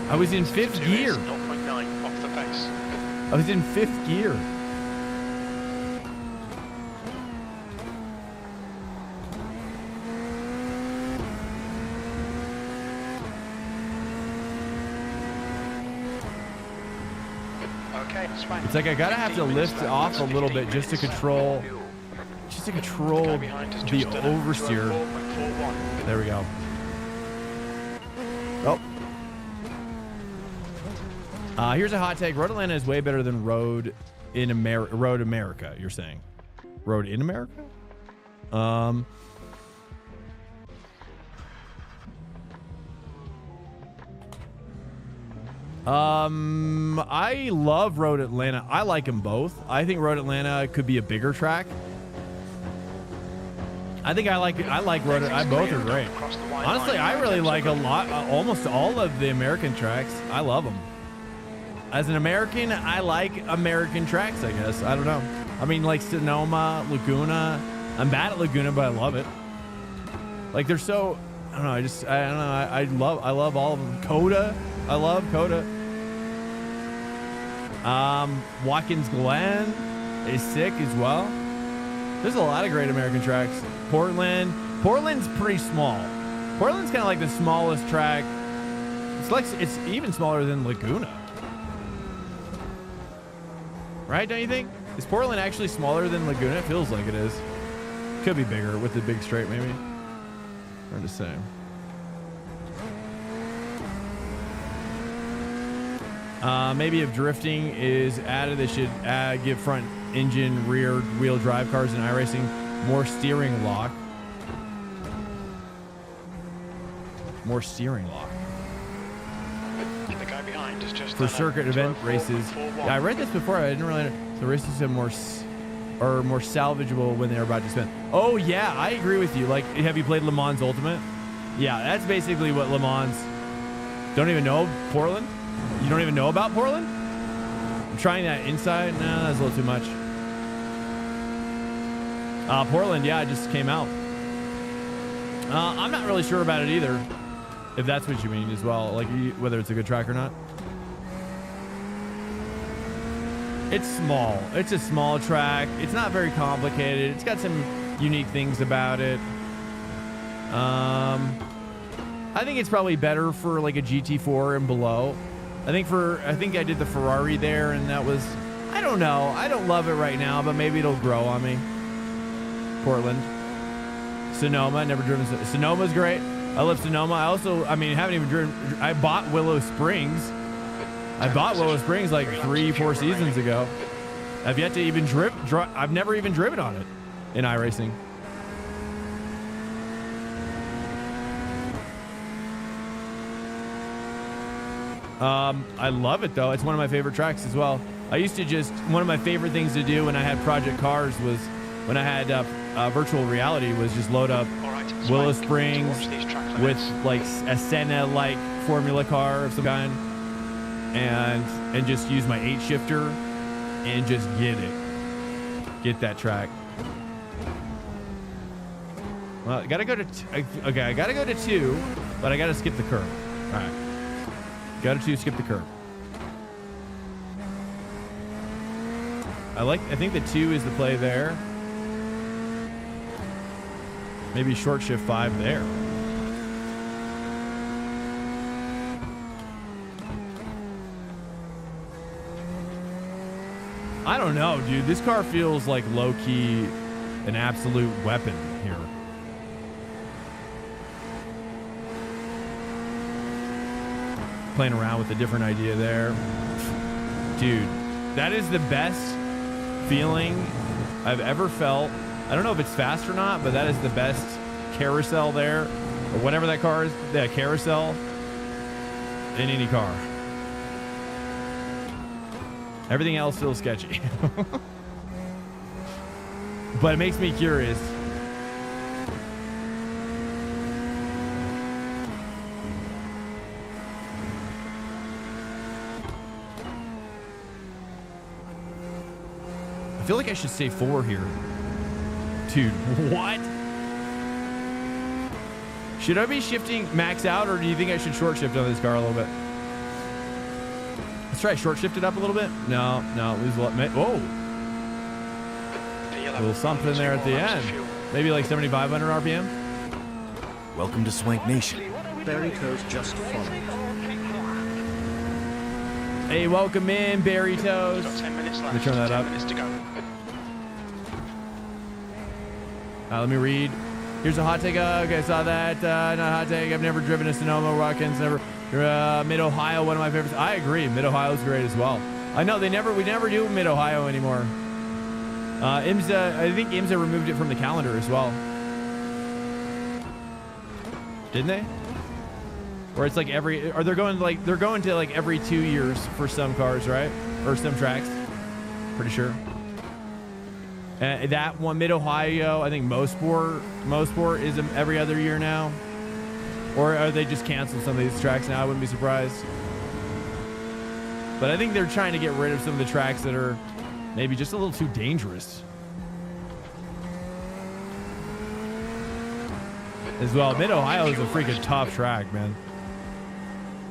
I was in 5th gear. 0.9 off the pace. I was in 5th gear. Okay, it's fine. It's like I gotta have to lift off a little bit just to control the oversteer. There we go. Oh. Here's a hot take. Road Atlanta is way better than Road America, you're saying? Road in America? I love Road Atlanta. I like them both. I think Road Atlanta could be a bigger track. I think I like Road. Both are great. Honestly, I really like almost all of the American tracks. I love them. As an American, I like American tracks, I guess. I don't know. I mean, like Sonoma, Laguna. I'm bad at Laguna, but I love it. Like they're so, I don't know. I don't know. I love all of them. Coda. I love Coda. Watkins Glen is sick as well. There's a lot of great American tracks. Portland's pretty small. Portland's kind of like the smallest track. It's even smaller than Laguna. Right? Don't you think? Is Portland actually smaller than Laguna? It feels like it is. Could be bigger with the big straight, maybe. Hard to say. Maybe if drifting is added, they should give front engine rear wheel drive cars in iRacing more steering lock. More steering lock. The guy behind is just for circuit event races. Yeah, I read this before. I didn't really know. The races are more salvageable when they're about to spin. Oh yeah, I agree with you. Like, have you played Le Mans Ultimate? Yeah, that's basically what Le Mans. Don't even know Portland? You don't even know about Portland? I'm trying that inside. No, that's a little too much. Portland, yeah, it just came out. I'm not really sure about it either. If that's what you mean as well, like whether it's a good track or not. It's small. It's a small track. It's not very complicated. It's got some unique things about it. I think it's probably better for like a GT4 and below. I think I did the Ferrari there, and that was, I don't know. I don't love it right now, but maybe it'll grow on me. Portland. Sonoma, never driven. Sonoma's great. I love Sonoma. I mean, haven't even driven. I bought Willow Springs. I bought Willow Springs like 3-4 seasons ago. I've yet to even I've never even driven on it in iRacing. I love it though. It's one of my favorite tracks as well. I used to one of my favorite things to do when I had Project Cars was when I had virtual reality was just load up Willow Springs with like a Senna-like formula car of some kind and just use my 8-shifter and just get that track. Well, I gotta go to okay. I gotta go to 2, but I gotta skip the curb. All right, go to 2, skip the curb. I think the 2 is the play there. Maybe short shift 5 there. I don't know, dude. This car feels like low-key an absolute weapon here. Playing around with a different idea there. Dude, that is the best feeling I've ever felt. I don't know if it's fast or not, but that is the best carousel there, or whatever that car is, that carousel in any car. Everything else feels sketchy. But it makes me curious. I feel like I should stay 4 here. Dude, what? Should I be shifting max out, or do you think I should short shift on this car a little bit? Let's try short shift it up a little bit. No, lose a lot. Whoa. A little something there at the end. Maybe like 7,500 RPM. Welcome to Swank Nation. Berry Toast just followed. Hey, welcome in, Berry Toast. Got 10 minutes left. Let me turn that 10 up. minutes to go. Let me read. Here's a hot take. Okay, I saw that. Not a hot take. I've never driven a Sonoma. Watkins never. Mid-Ohio, one of my favorites. I agree. Mid-Ohio is great as well. I know we never do Mid-Ohio anymore. IMSA, I think IMSA removed it from the calendar as well. Didn't they? Or it's like they're going to like every 2 years for some cars, right? Or some tracks. Pretty sure. That one, Mid-Ohio, I think Mosport is every other year now. Or are they just canceled some of these tracks now? I wouldn't be surprised. But I think they're trying to get rid of some of the tracks that are maybe just a little too dangerous. As well, Mid-Ohio is a freaking tough track, man.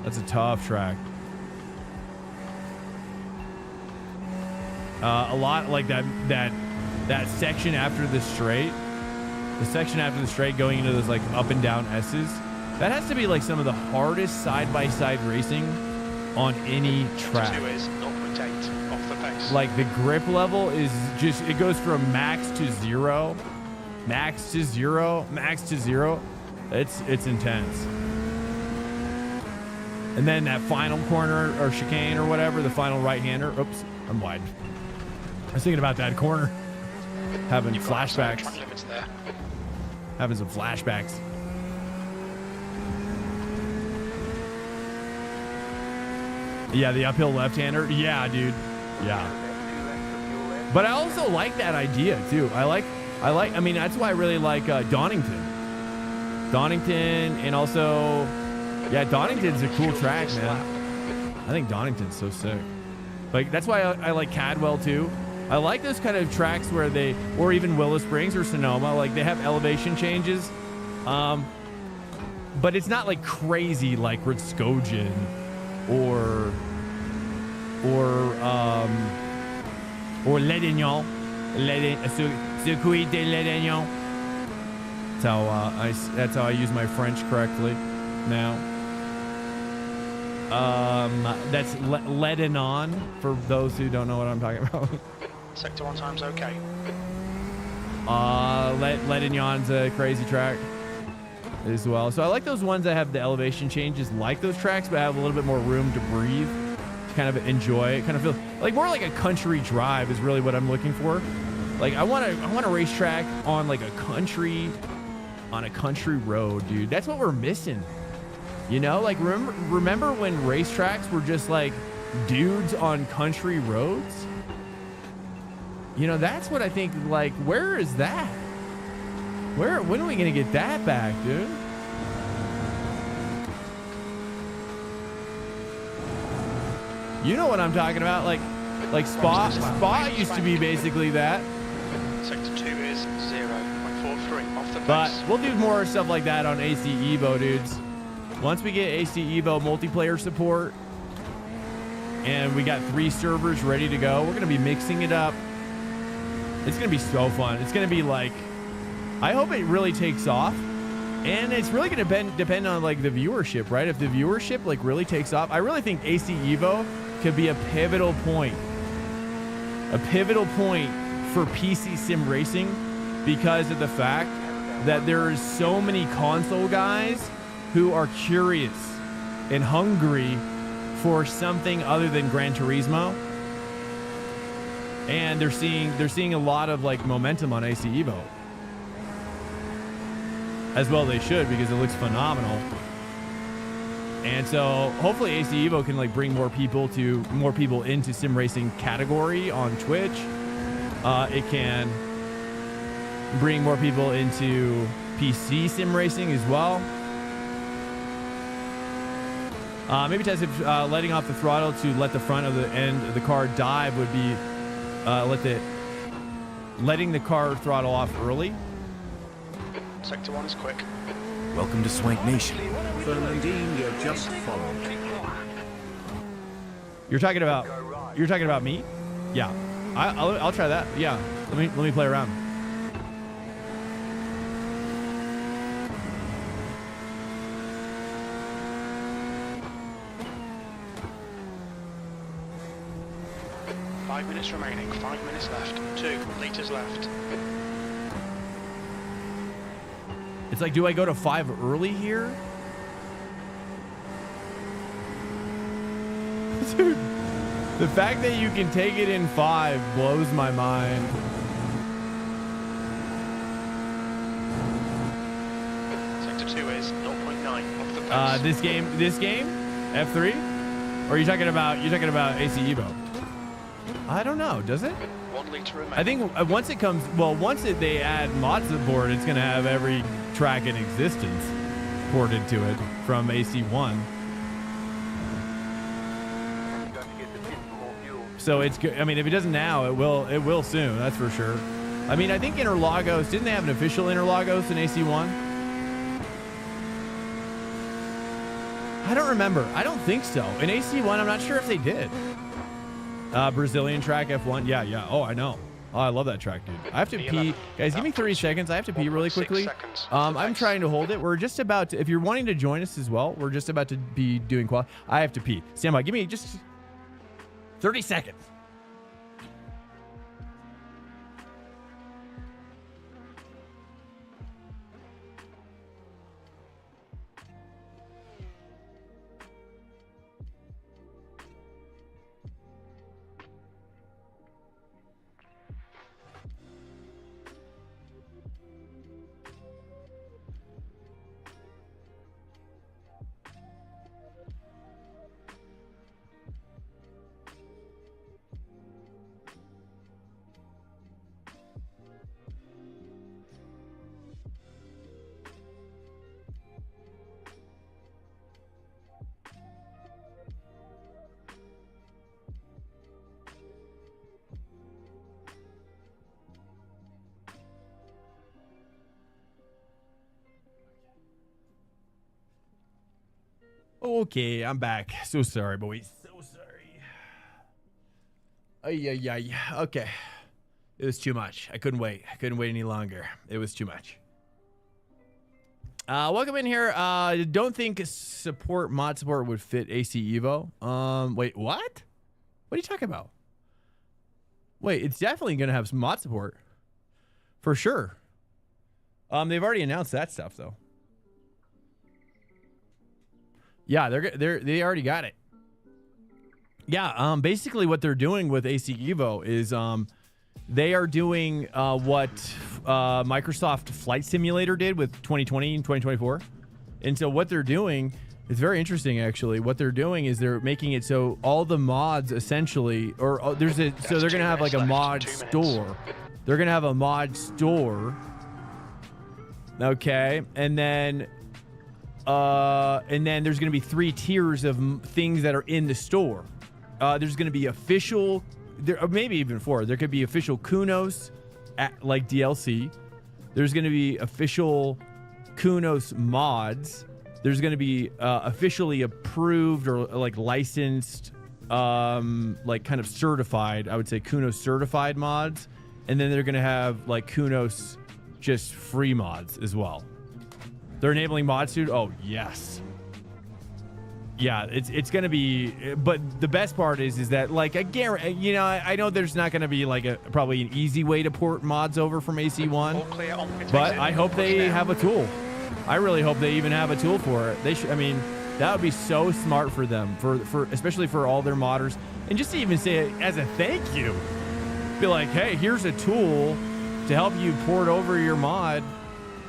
That's a tough track. A lot like that section after the straight. The section after the straight going into those like up and down S's. That has to be like some of the hardest side-by-side racing on any track. 2 is 0.8 off the pace. Like the grip level is just, it goes from max to 0. Max to 0. Max to 0. It's intense. And then that final corner or chicane or whatever, the final right-hander. Oops, I'm wide. I was thinking about that corner. Having flashbacks. Track limits there. Having some flashbacks. Yeah, the uphill left-hander. Yeah, dude. Yeah. But I also like that idea too. I mean, that's why I really like Donington. And also, yeah, Donington's a cool track, man. I think Donington's so sick. Like, that's why I like Cadwell too. I like those kind of tracks where or even Willow Springs or Sonoma, like they have elevation changes. But it's not like crazy like Ritskogen or Ledignan. Circuit de Ledignan. That's how I use my French correctly now. That's Ledignan for those who don't know what I'm talking about. Sector 1 time's okay. Ledignon's a crazy track as well. So I like those ones that have the elevation changes, like those tracks, but have a little bit more room to breathe, to kind of enjoy it. Kind of feel like more like a country drive is really what I'm looking for. Like I want a racetrack on like a country road, dude. That's what we're missing. You know, like remember when racetracks were just like dudes on country roads? You know, that's what I think, like, where is that? When are we going to get that back, dude? You know what I'm talking about? Like Spa used to be basically that. Sector 2 is 0.43 off the pace. But we'll do more stuff like that on AC Evo, dudes. Once we get AC Evo multiplayer support and we got 3 servers ready to go, we're going to be mixing it up. It's going to be so fun. It's going to be like, I hope it really takes off. And it's really going to depend on like the viewership, right? If the viewership like really takes off, I really think AC Evo could be a pivotal point for PC sim racing because of the fact that there is so many console guys who are curious and hungry for something other than Gran Turismo. And they're seeing a lot of like momentum on AC Evo. As well they should, because it looks phenomenal. And so hopefully AC Evo can like bring more people into sim racing category on Twitch. It can bring more people into PC sim racing as well. Maybe test if letting off the throttle to let the front of the end of the car dive would be letting the car throttle off early. Sector 1 is quick. Welcome to Swank Nation. Fernandinho just followed. You're talking about me? Yeah. I'll try that. Yeah. Let me play around. Five minutes remaining. 5 minutes left. 2 liters left. It's like, do I go to 5 early here? Dude, the fact that you can take it in 5 blows my mind. Sector 2 is 0.9 off the pace. This game, F3? Or are you talking about AC Evo? I don't know. Does it? 1 liter remaining. I think once they add mod support, it's going to have every track in existence ported to it from AC1. So it's good. I mean, if it doesn't now, it will soon. That's for sure. I mean, I think Interlagos, didn't they have an official Interlagos in AC1? I don't remember. I don't think so. In AC1, I'm not sure if they did. Brazilian track F1. Yeah. Oh, I know. Oh, I love that track, dude. I have to pee. Guys, give me 30 seconds. I have to pee really quickly. I'm trying to hold it. We're just about to, if you're wanting to join us as well, we're just about to be doing qual. I have to pee. Stand by. Give me just 30 seconds. Okay, I'm back. So sorry, boys. So sorry. Ay. Okay. It was too much. I couldn't wait. I couldn't wait any longer. It was too much. Welcome in here. Don't think mod support would fit AC Evo. Wait, what? What are you talking about? Wait, it's definitely going to have some mod support. For sure. They've already announced that stuff though. Yeah, they already got it. Yeah, basically what they're doing with AC Evo is they are doing what Microsoft Flight Simulator did with 2020 and 2024. And so what they're doing is very interesting, actually. What they're doing is they're making it so all the mods essentially, so they're going to have like a mod store. They're going to have a mod store. Okay. And then there's going to be 3 tiers of things that are in the store. There's going to be official, maybe even 4. There could be official Kunos, like DLC. There's going to be official Kunos mods. There's going to be officially approved or like licensed, like kind of certified, I would say Kunos certified mods. And then they're going to have like Kunos just free mods as well. They're enabling mods too. Oh, yes. Yeah, it's going to be, but the best part is that like, I guarantee, I know there's not going to be like probably an easy way to port mods over from AC1, but I hope they have a tool. I really hope they even have a tool for it. They should. I mean, that would be so smart for them, for especially for all their modders, and just to even say it as a thank you, be like, hey, here's a tool to help you port over your mod.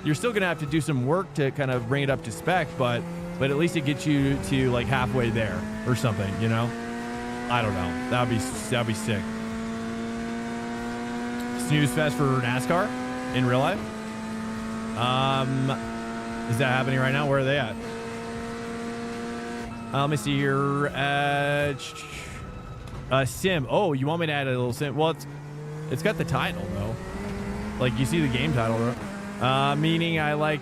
You're still gonna have to do some work to kind of bring it up to spec, but at least it gets you to like halfway there or something. I don't know. That'd be sick. Snooze fest for NASCAR in real life. Is that happening right now? Where are they at? Let me see here. Sim. Oh, you want me to add a little sim? Well, it's got the title though. Like you see the game title though. Meaning I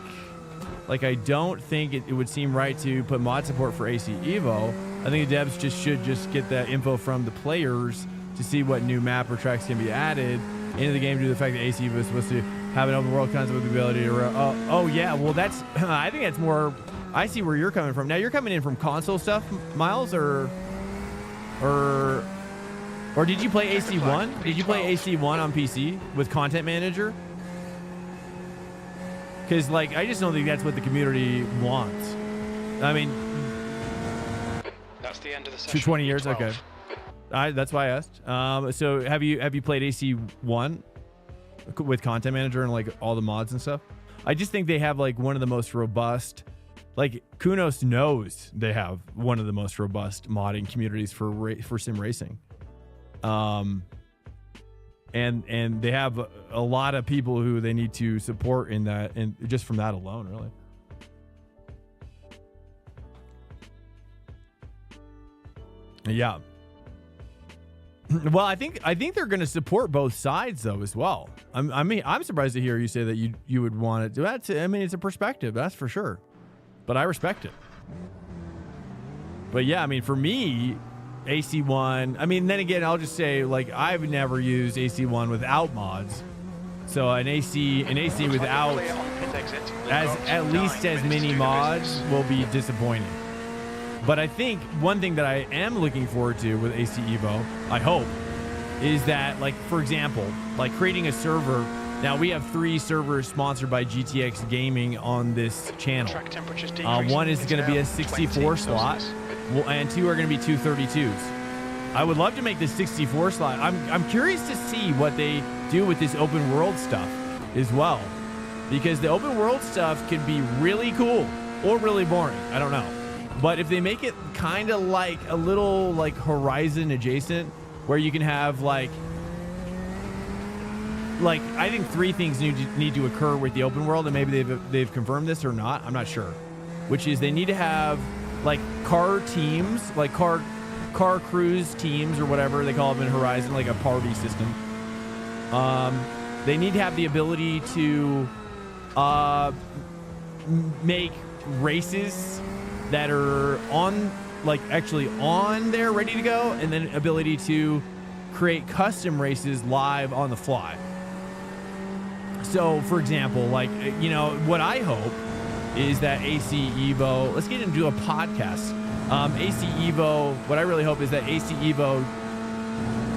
I don't think it would seem right to put mod support for AC Evo. I think the devs should get that info from the players to see what new map or tracks can be added into the game due to the fact that AC Evo is supposed to have an open world concept with the ability to oh yeah, well that's I think that's more. I see where you're coming from. Now you're coming in from console stuff, Miles, or did you play AC1? Did you play AC1 on PC with Content Manager? Because like I just don't think that's what the community wants. I mean, that's the end of the session. 20 years, okay. That's why I asked. So have you played AC1 with Content Manager and like all the mods and stuff? I just think they have like one of the most robust. Like Kunos knows they have one of the most robust modding communities for sim racing. And they have a lot of people who they need to support in that, and just from that alone, really. Yeah. Well, I think they're going to support both sides though as well. I'm surprised to hear you say that you would want it. That's, I mean, it's a perspective, that's for sure. But I respect it. But yeah, I mean, for me, AC1, I mean, then again, I'll just say, like, I've never used AC1 without mods. So an AC without at least as many mods will be disappointing. But I think one thing that I am looking forward to with AC Evo, I hope, is that, like, for example, like creating a server. Now we have 3 servers sponsored by GTX Gaming on this channel. One is going to be a 64 slot, and 2 are going to be 232s. I would love to make the 64 slot. I'm curious to see what they do with this open world stuff as well, because the open world stuff can be really cool or really boring. I don't know. But if they make it kind of like a little like Horizon adjacent, where you can have like I think 3 things need to occur with the open world, and maybe they've confirmed this or not. I'm not sure. Which is they need to have like car teams, like car cruise teams or whatever they call them in Horizon, like a party system. They need to have the ability to make races that are actually on there ready to go, and then ability to create custom races live on the fly. So, for example, like, what I hope is that AC Evo, let's get into a podcast. AC Evo, what I really hope is that AC Evo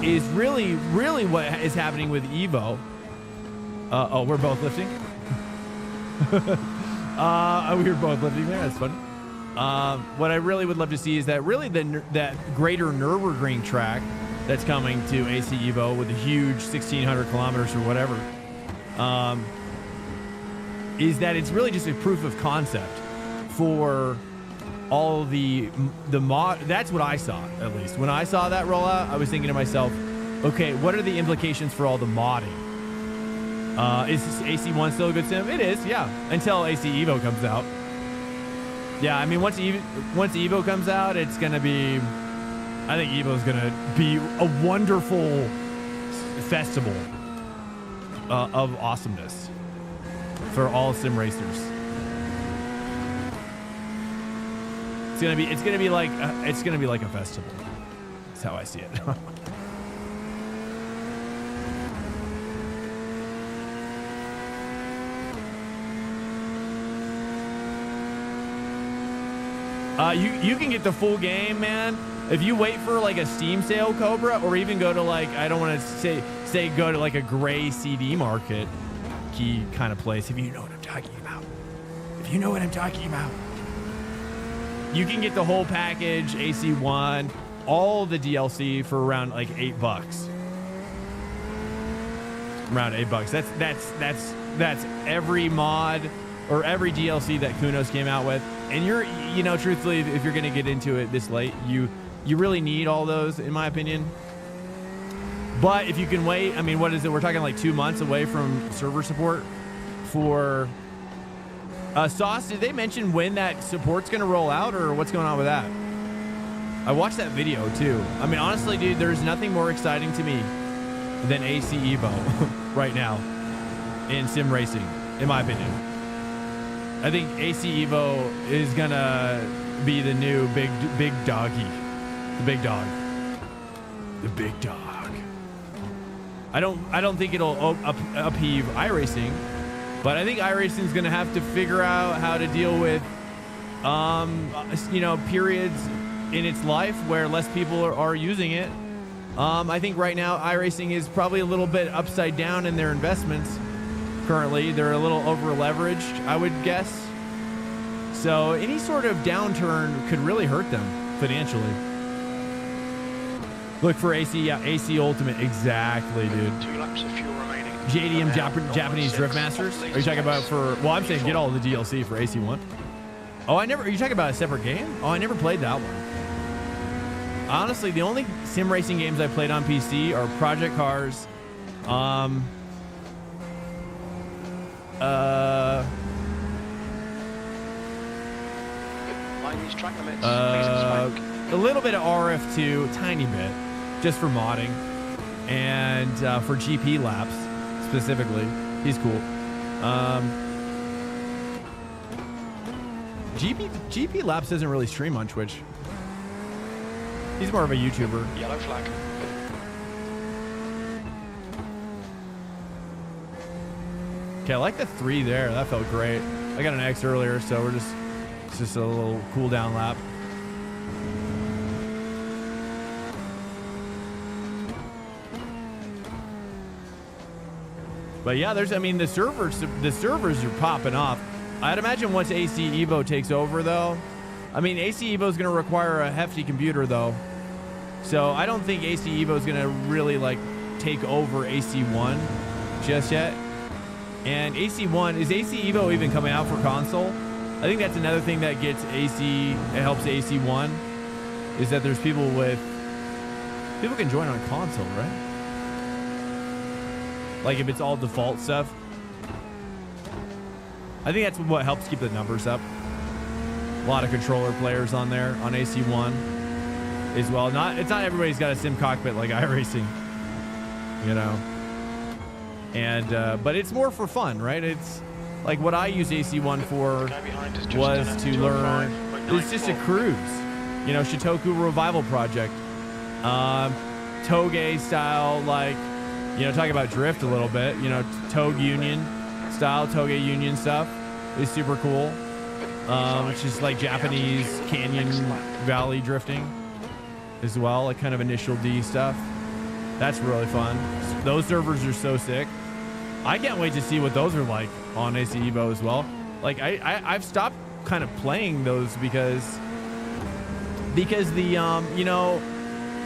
is really, really what is happening with Evo Oh, we're both lifting. We were both lifting there. That's funny. What I really would love to see is that really that greater Nürburgring track that's coming to AC Evo with a huge 1,600 kilometers or whatever. Is that it's really just a proof of concept for all the mod. That's what I saw, at least. When I saw that rollout, I was thinking to myself, okay, what are the implications for all the modding? Is AC1 still a good sim? It is, yeah, until AC Evo comes out. Yeah, I mean, once Evo comes out, it's going to be, I think Evo is going to be a wonderful festival of awesomeness for all sim racers. It's gonna be like a festival. That's how I see it. You can get the full game, man, if you wait for like a Steam sale, Cobra, or even go to like, I don't want to say go to like a gray CD market key kind of place. If you know what I'm talking about. If you know what I'm talking about. You can get the whole package, AC1, all the DLC for around like $8. Around $8. That's every mod or every DLC that Kunos came out with. And you know, truthfully, if you're going to get into it this late, you really need all those, in my opinion. But if you can wait, I mean, what is it? We're talking like 2 months away from server support for Sauce. Did they mention when that support's going to roll out, or what's going on with that? I watched that video too. I mean, honestly, dude, there's nothing more exciting to me than AC Evo right now in sim racing, in my opinion. I think AC Evo is gonna be the new big doggy, the big dog, the big dog. I don't think it'll upheave iRacing, but I think iRacing is gonna have to figure out how to deal with, you know, periods in its life where less people are using it. I think right now iRacing is probably a little bit upside down in their investments. Currently, they're a little over leveraged, I would guess. So any sort of downturn could really hurt them financially. Look for AC Ultimate. Exactly, dude. 2 laps of fuel remaining. JDM Japanese Drift Masters? Are you talking about well, I'm saying get all the DLC for AC1. Oh, are you talking about a separate game? Oh, I never played that one. Honestly, the only sim racing games I played on PC are Project Cars, a little bit of RF2, tiny bit, just for modding, and for GP laps specifically. He's cool. GP laps doesn't really stream on Twitch. He's more of a YouTuber. Yellow flag. Okay, I like the 3 there. That felt great. I got an X earlier, so it's just a little cool down lap. But yeah, I mean, the servers are popping off. I'd imagine once AC Evo takes over, though, I mean, AC Evo is going to require a hefty computer, though. So I don't think AC Evo is going to really, like, take over AC1 just yet. And AC1, is AC Evo even coming out for console? I think that's another thing that it helps AC1, is that there's people can join on console, right? Like if it's all default stuff. I think that's what helps keep the numbers up. A lot of controller players on there on AC1 as well. It's not everybody's got a sim cockpit like iRacing, you know. And but it's more for fun, right? It's like what I use AC1 for was to learn. It's just a cruise, you know, Shitoku Revival Project, Toge style, like, you know, talking about drift a little bit, you know, Toge Union style, Toge Union stuff is super cool. It's just like Japanese canyon valley drifting as well, like kind of initial D stuff. That's really fun. Those servers are so sick. I can't wait to see what those are like on AC Evo as well. Like I've stopped kind of playing those because the you know,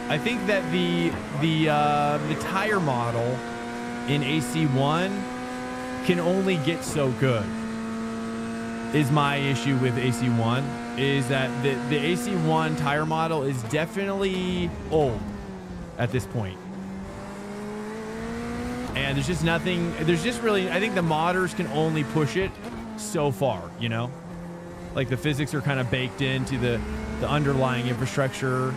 I think that the tire model in AC1 can only get so good. Is my issue with AC1 is that the AC1 tire model is definitely old at this point. And there's just nothing, there's just really, I think the modders can only push it so far, you know? Like the physics are kind of baked into the underlying infrastructure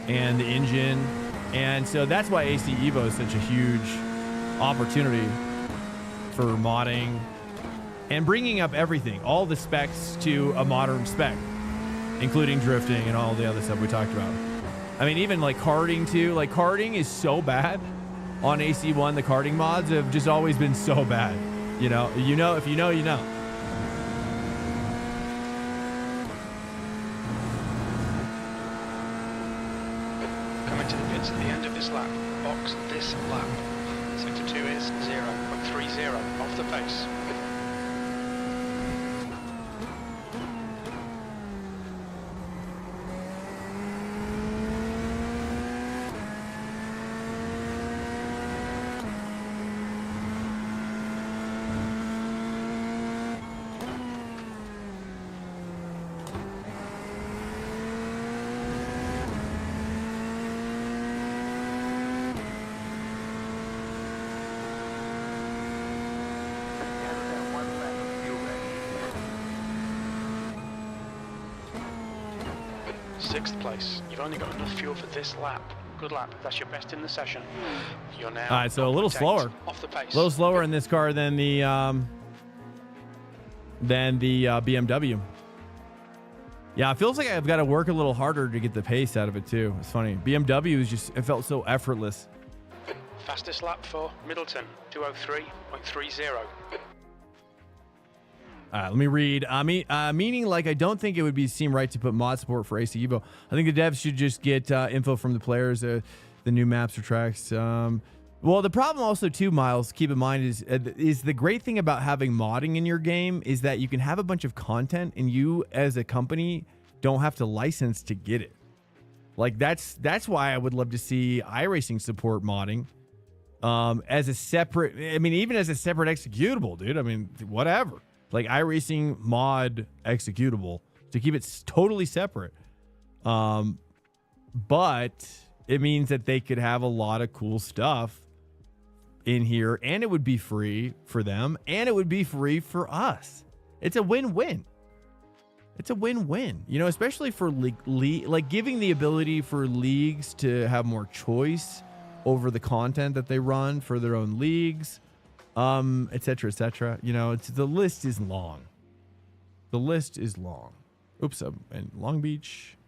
and the engine. And so that's why AC Evo is such a huge opportunity for modding and bringing up everything, all the specs to a modern spec, including drifting and all the other stuff we talked about. I mean, even like karting too, like karting is so bad on AC1. The karting mods have just always been so bad. You know, if you know, you know. Coming to the pits at the end of this lap. Box this lap. Sector 2 is 0.30 off the pace. Sixth place. You've only got enough fuel for this lap. Good lap. That's your best in the session. You're now. All right, so a little slower. Off the pace. A little slower in this car than the BMW. Yeah, it feels like I've got to work a little harder to get the pace out of it too. It's funny. BMW is just, it felt so effortless. Fastest lap for Middleton, 203.30. All right, let me read. Meaning, like, I don't think it would seem right to put mod support for AC Evo. I think the devs should just get info from the players, the new maps or tracks. Well, the problem also, too, Miles, keep in mind, is the great thing about having modding in your game is that you can have a bunch of content and you, as a company, don't have to license to get it. Like, that's why I would love to see iRacing support modding as a separate, I mean, even as a separate executable, dude. I mean, whatever. Like iRacing mod executable to keep it totally separate. But it means that they could have a lot of cool stuff in here, and it would be free for them, and it would be free for us. It's a win-win. It's a win-win, you know, especially for like giving the ability for leagues to have more choice over the content that they run for their own leagues. Et cetera, et cetera. You know, the list is long. The list is long. Oops, and Long Beach.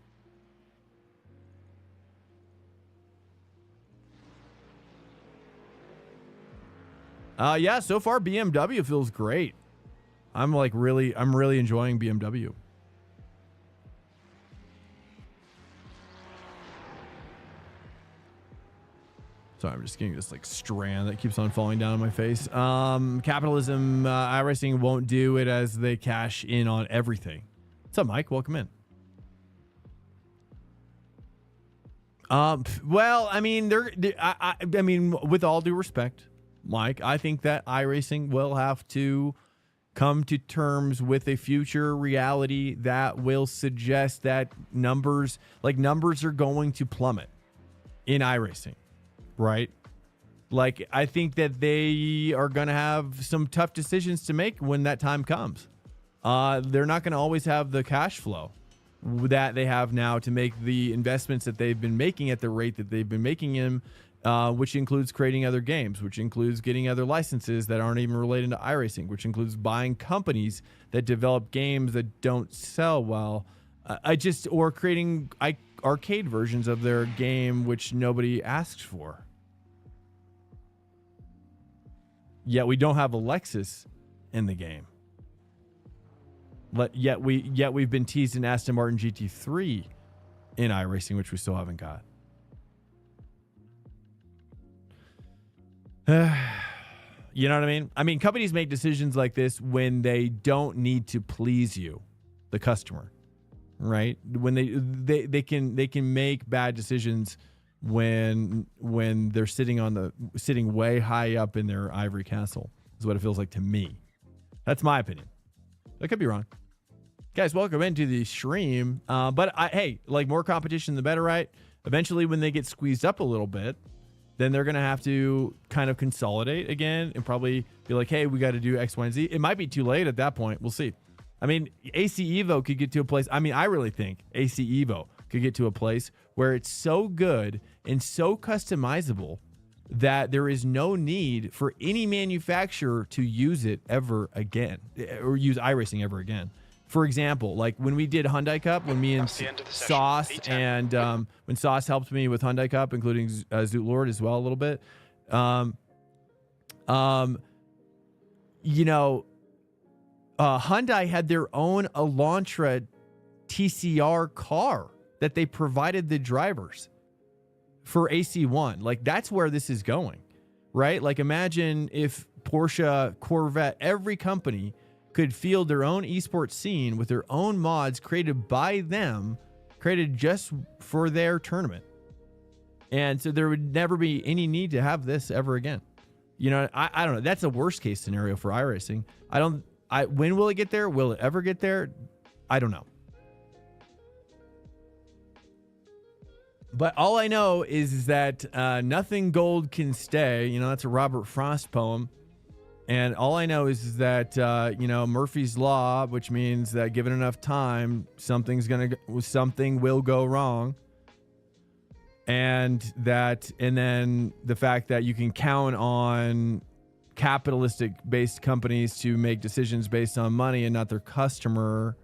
Yeah, so far BMW feels great. I'm really enjoying BMW. Sorry, I'm just getting this like strand that keeps on falling down on my face. Capitalism, iRacing won't do it as they cash in on everything. What's up, Mike? Welcome in. Well, I mean, I mean, with all due respect, Mike, I think that iRacing will have to come to terms with a future reality that will suggest that numbers are going to plummet in iRacing. Right? Like, I think that they are going to have some tough decisions to make when that time comes. They're not going to always have the cash flow that they have now to make the investments that they've been making at the rate that they've been making them, which includes creating other games, which includes getting other licenses that aren't even related to iRacing, which includes buying companies that develop games that don't sell well. Or creating arcade versions of their game, which nobody asks for. Yet we don't have Alexis in the game. But yet we've been teased in Aston Martin GT3 in iRacing, which we still haven't got. You know what I mean? I mean, companies make decisions like this when they don't need to please you, the customer, right? When they can make bad decisions when they're sitting way high up in their ivory castle. Is what it feels like to me. That's my opinion. I could be wrong. Guys, welcome into the stream. But hey, like more competition, the better, right? Eventually, when they get squeezed up a little bit, then they're going to have to kind of consolidate again and probably be like, hey, we got to do X, Y, and Z. It might be too late at that point. We'll see. I mean, AC Evo could get to a place. I mean, I really think AC Evo could get to a place where it's so good and so customizable that there is no need for any manufacturer to use it ever again or use iRacing ever again. For example, like when we did Hyundai Cup, when me and Sauce and when Sauce helped me with Hyundai Cup, including Zoot Lord as well a little bit, you know, Hyundai had their own Elantra TCR car that they provided the drivers for AC1. Like that's where this is going, right? Like imagine if Porsche, Corvette, every company could field their own esports scene with their own mods created by them, created just for their tournament. And so there would never be any need to have this ever again. You know, I don't know. That's a worst case scenario for iRacing. When will it get there? Will it ever get there? I don't know. But all I know is that nothing gold can stay. You know, that's a Robert Frost poem. And all I know is that, you know, Murphy's Law, which means that given enough time, something will go wrong. And then the fact that you can count on capitalistic based companies to make decisions based on money and not their customer.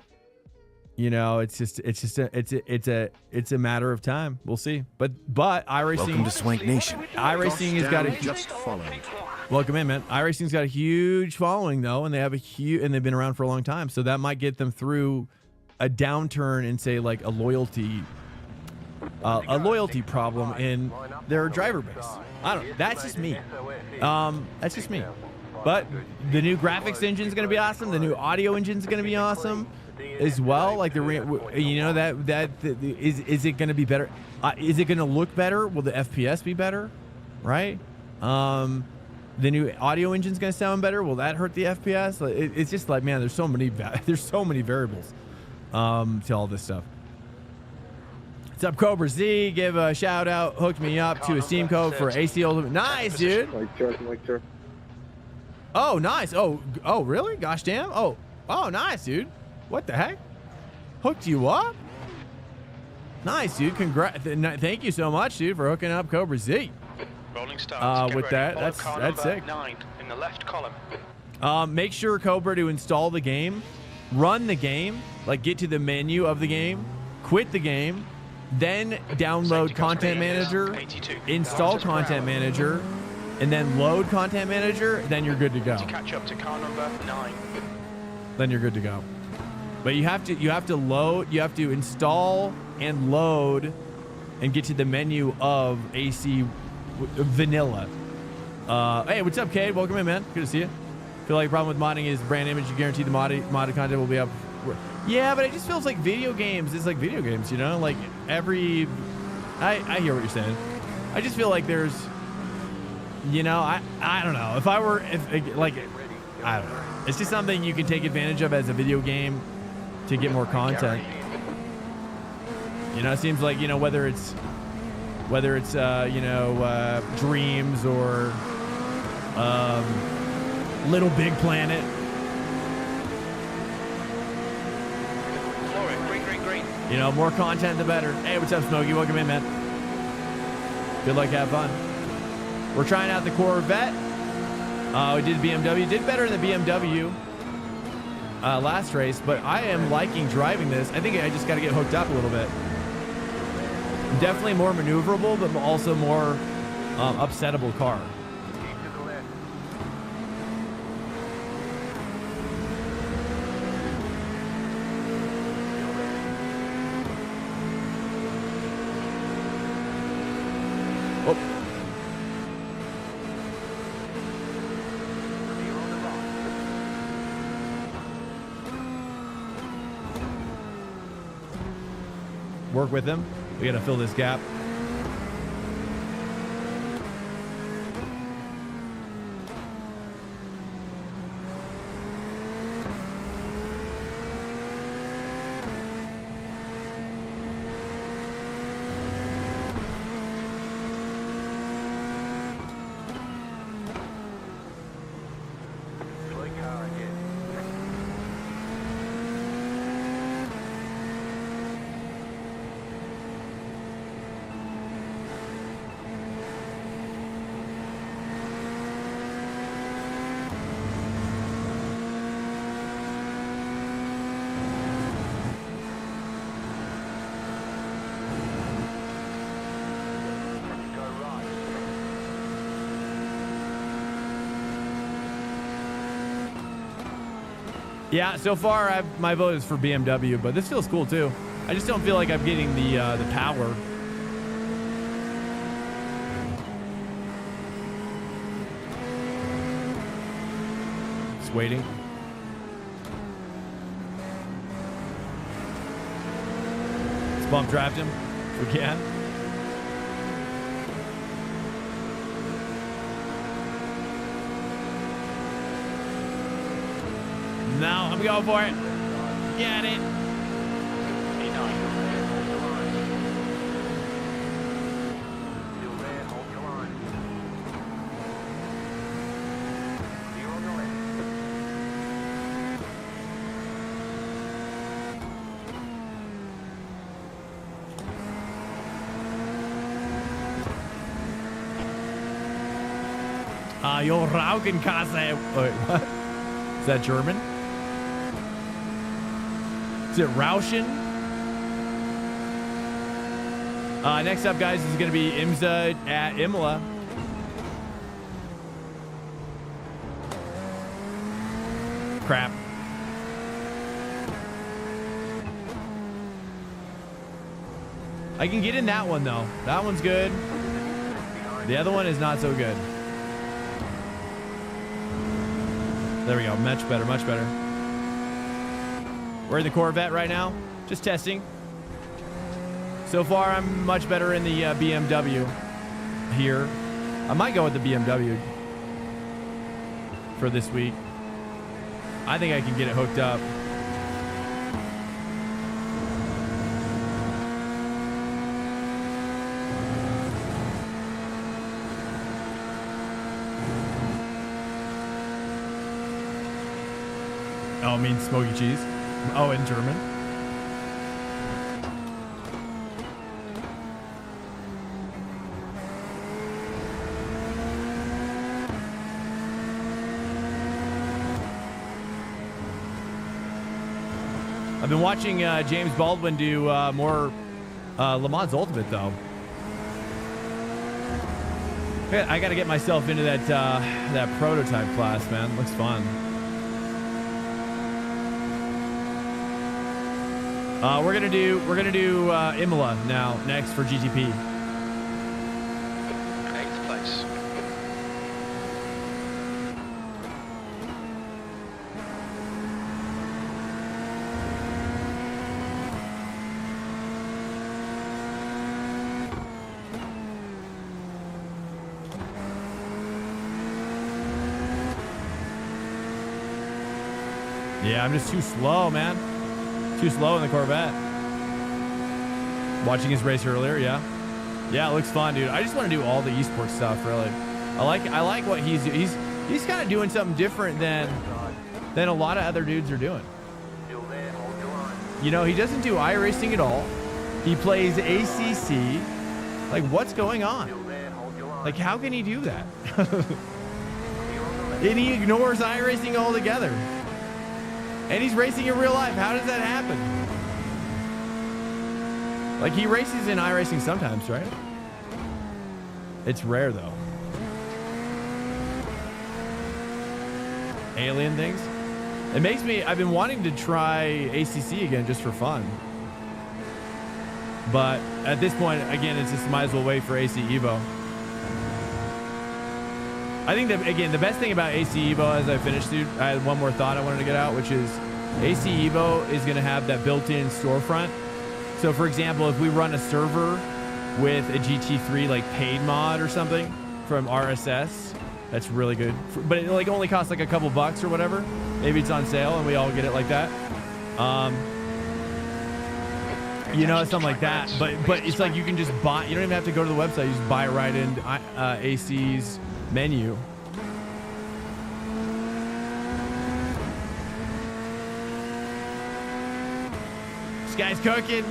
You know, it's a matter of time. We'll see. But iRacing. Welcome to Swank Nation. iRacing has got a just followed. welcome in, man. iRacing's got a huge following though, and they've been around for a long time. So that might get them through a downturn and say like a loyalty problem in their driver base. I don't know. That's just me. That's just me. But the new graphics engine is going to be awesome. The new audio engine is going to be awesome as well. Like you know that is it going to be better? Is it going to look better? Will the FPS be better? Right? The new audio engine is going to sound better. Will that hurt the FPS? It's just like, man, there's so many variables to all this stuff. What's up, Cobra Z? Give a shout out. Hooked me up to a Steam code for AC Ultimate. Nice, dude. Oh, nice. Oh, really? Gosh damn. Oh, nice, dude. What the heck? Hooked you up? Nice, dude. Congrats. Thank you so much, dude, for hooking up Cobra Z. Rolling starts. With that, that's sick. 9 in the left column. Make sure, Cobra, to install the game, run the game, like get to the menu of the game, quit the game, then download Content Manager, install Content Manager, and then load Content Manager, then you're good to go. To catch up to car number 9. Then you're good to go. But you have to install and load and get to the menu of AC Vanilla. Hey, what's up, Cade? Welcome in, man. Good to see you. Feel like a problem with modding is brand image. You guarantee the modded content will be up. Yeah, but it just feels like video games. It's like video games, you know? Like I hear what you're saying. I just feel like there's, you know, I don't know. I don't know. It's just something you can take advantage of as a video game to get more content. You know, it seems like, you know, whether it's Dreams or Little Big Planet. Green. You know, more content the better. Hey, what's up, Smokey? Welcome in, man. Good luck, have fun. We're trying out the Corvette. We did BMW. Did better in the BMW last race, but I am liking driving this. I think I just got to get hooked up a little bit. Definitely more maneuverable, but also more upsettable car. work with him. We got to fill this gap. Yeah, so far my vote is for BMW, but this feels cool too. I just don't feel like I'm getting the power. Just waiting. Let's bump draft him if we can. No, I'm going for it. Get it. Your Raukenkasse. Wait, what? Is that German? Is it Rauschen? Next up, guys, is going to be IMSA at Imola. Crap. I can get in that one, though. That one's good. The other one is not so good. There we go. Much better, much better. We're in the Corvette right now. Just testing. So far, I'm much better in the BMW here. I might go with the BMW for this week. I think I can get it hooked up. Oh, I mean smoky cheese. Oh, in German. I've been watching James Baldwin do more Le Mans Ultimate, though. I got to get myself into that prototype class, man. Looks fun. We're gonna do Imola now next for GTP. 8th place. Yeah, I'm just too slow, man. Too slow in the Corvette. Watching his race earlier, yeah. Yeah, it looks fun, dude. I just want to do all the esports stuff, really. I like what he's kind of doing something different than a lot of other dudes are doing. You know, he doesn't do iRacing at all. He plays ACC. Like, what's going on? Like, how can he do that? And he ignores iRacing altogether. And he's racing in real life. How does that happen? Like, he races in iRacing sometimes, right? It's rare, though. Alien things. It makes me... I've been wanting to try ACC again just for fun. But at this point, again, it's just might as well wait for AC Evo. I think that, again, the best thing about AC Evo as I finished, dude, I had one more thought I wanted to get out, which is AC Evo is going to have that built-in storefront So for example, if we run a server with a GT3 like paid mod or something from RSS, that's really good. But it like only costs like a couple bucks or whatever. Maybe it's on sale and we all get it like that. You know, something like that. But it's like you can just buy. You don't even have to go to the website. You just buy it right in AC's menu. This guy's cooking.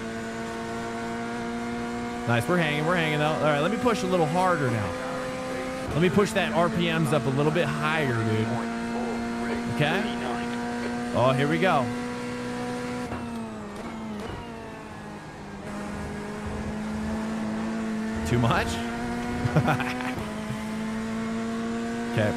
Nice. We're hanging though. All right, let me push a little harder now. Let me push that RPMs up a little bit higher, dude. Okay. Oh, here we go. Too much? Okay.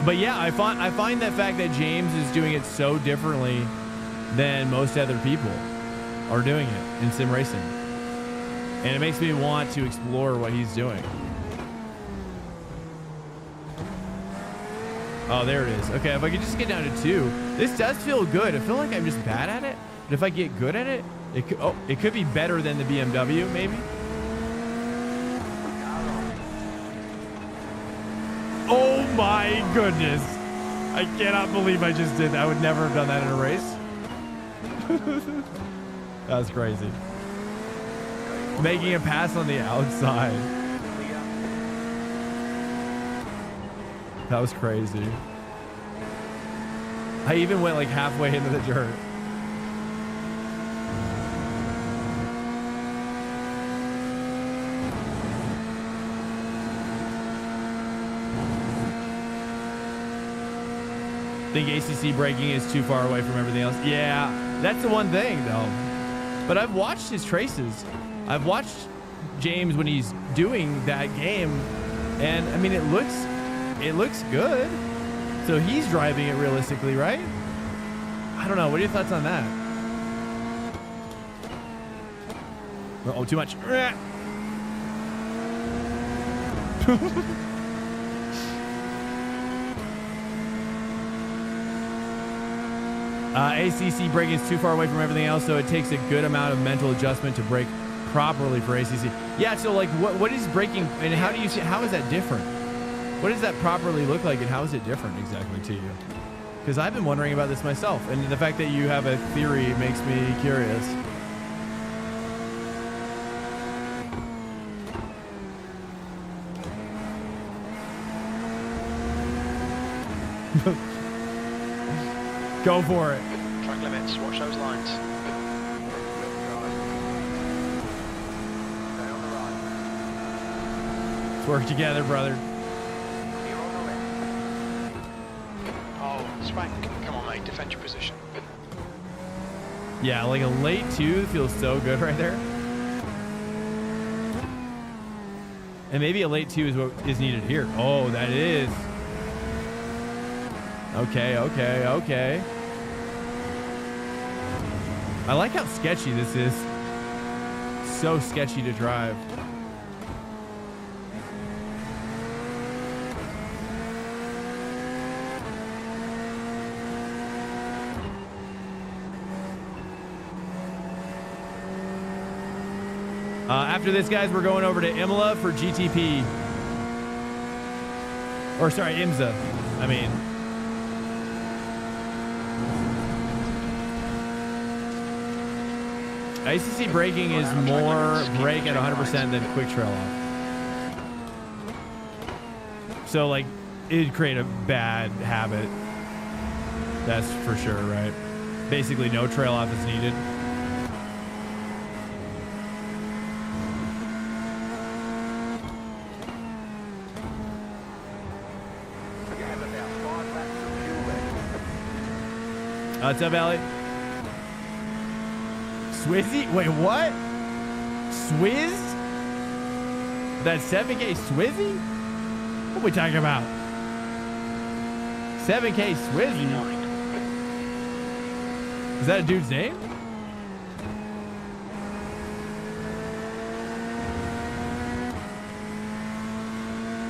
But yeah, I find that fact that James is doing it so differently than most other people are doing it in sim racing. And it makes me want to explore what he's doing. Oh, there it is. Okay, if I could just get down to 2. This does feel good. I feel like I'm just bad at it. But if I get good at it, it could be better than the BMW, maybe. Oh my goodness. I cannot believe I just did that. I would never have done that in a race. That was crazy. Making a pass on the outside. That was crazy. I even went like halfway into the dirt. Think ACC braking is too far away from everything else. Yeah, that's the one thing though. But I've watched his traces. I've watched James when he's doing that game, and I mean it looks good. So he's driving it realistically, right? I don't know. What are your thoughts on that? Oh, too much. ACC braking is too far away from everything else, so it takes a good amount of mental adjustment to brake properly for ACC. Yeah, so like what is braking, and how do you see, how is that different? What does that properly look like, and how is it different exactly to you? Because I've been wondering about this myself, and the fact that you have a theory makes me curious. Go for it. Track limits, watch those lines. Let's work together, brother. Oh, Spank, come on mate, defend your position. Yeah, like a late 2 feels so good right there. And maybe a late 2 is what is needed here. Oh, that is. Okay, okay, okay. I like how sketchy this is. So sketchy to drive. After this, guys, we're going over to Imola for GTP. Or sorry, IMSA. I mean. ACC braking is more brake at 100% than quick trail off. So like it'd create a bad habit. That's for sure, right? Basically no trail off is needed. What's up, Ellie? Swizzy? Wait, what? Swizz? That 7K Swizzy? What are we talking about? 7K Swizzy? Is that a dude's name?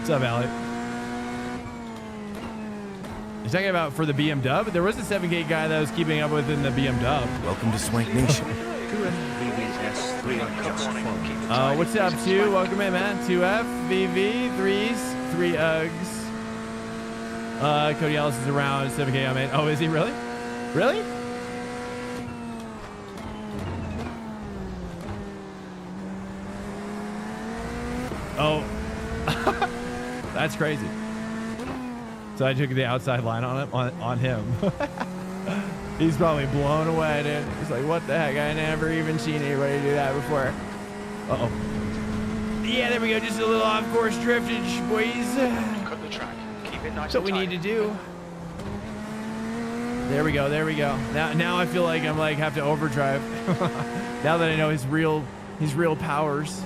What's up, Alec? He's talking about for the BMW. There was a 7K guy that was keeping up with in the BMW. Welcome to Swank Nation. 2FVVS3 just fun. What's up, 2? Welcome in, man. 2F, VV, 3s, 3 Uggs. Cody Ellis is around 7K, man. Oh, is he really? Really? Oh. That's crazy. So I took the outside line on him. He's probably blown away, dude. He's like, what the heck? I never even seen anybody do that before. Uh-oh. Yeah, there we go. Just a little off-course driftage, boys. Cut the track. Keep it nice. That's what we need to do. There we go. There we go. Now I feel like I'm like have to overdrive. Now that I know his real powers.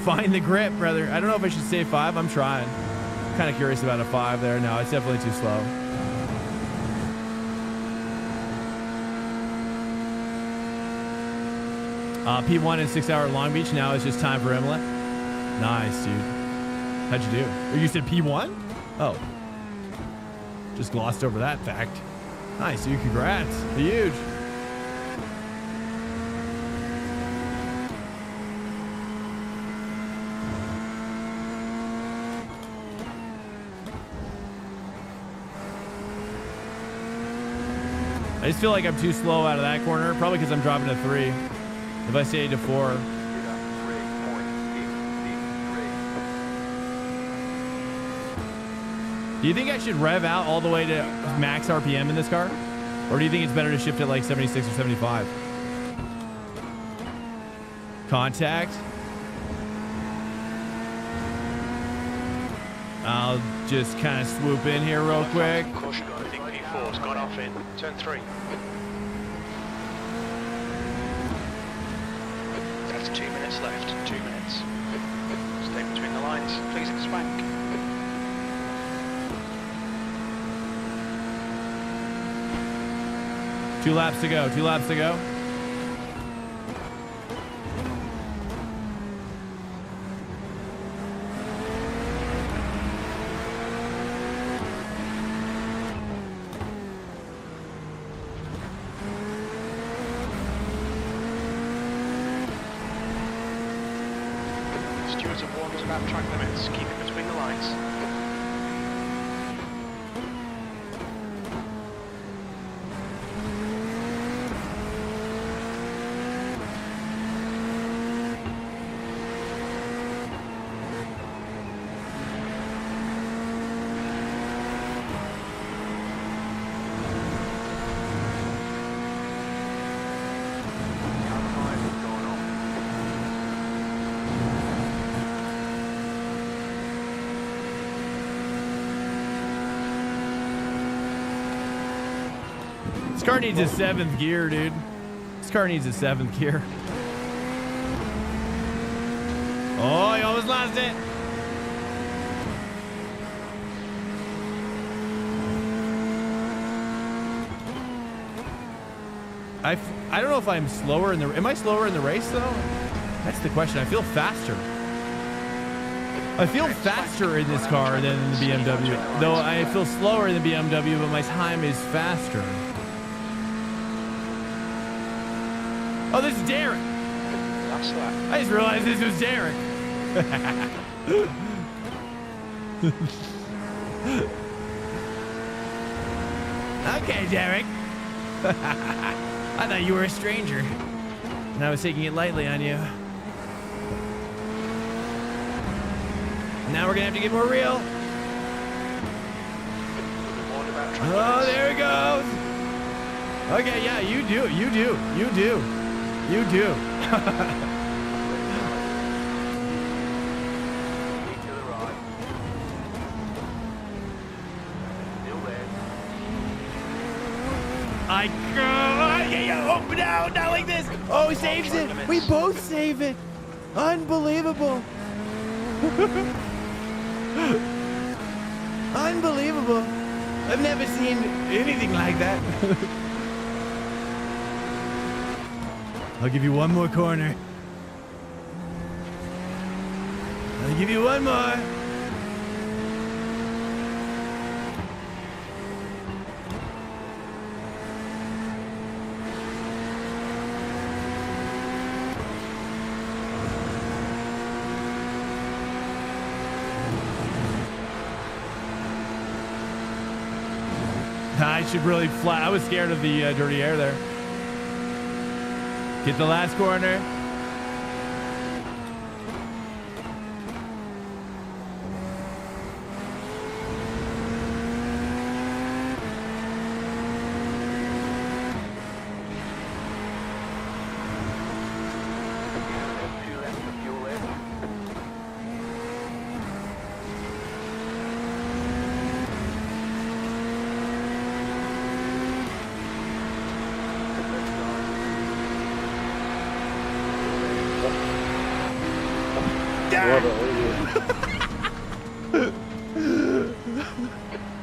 Find the grip, brother. I don't know if I should say 5. I'm trying. Kind of curious about a 5 there. No, it's definitely too slow. P1 in 6-hour Long Beach. Now it's just time for Imola. Nice, dude. How'd you do? Oh, you said P1? Oh. Just glossed over that fact. Nice, dude. Congrats. Huge. I just feel like I'm too slow out of that corner, probably because I'm dropping to 3. If I stay to 4. Do you think I should rev out all the way to max RPM in this car? Or do you think it's better to shift at like 76 or 75? Contact. I'll just kind of swoop in here real quick. Caution, I think P4's gone off in turn 3. That's 2 minutes left. 2 minutes. Stay between the lines. Please swank. Two laps to go. 2 laps to go. Stewards have warned us about track limits. Keep it between the lines. This car needs a 7th gear, dude. This car needs a 7th gear. Oh, he almost lost it. I don't know if I'm slower in the... Am I slower in the race, though? That's the question. I feel faster. I feel faster in this car than in the BMW. Though I feel slower in the BMW, but my time is faster. Oh, this is Derek. Last lap. I just realized this was Derek. Okay, Derek. I thought you were a stranger, and I was taking it lightly on you. Now we're gonna have to get more real. Oh, there it goes. Okay, yeah, you do. Oh, no, not like this. Oh, he saves it. We both save it. Unbelievable. Unbelievable. I've never seen anything like that. I'll give you one more corner. give you one more. I should really fly. I was scared of the dirty air there. Get the last corner.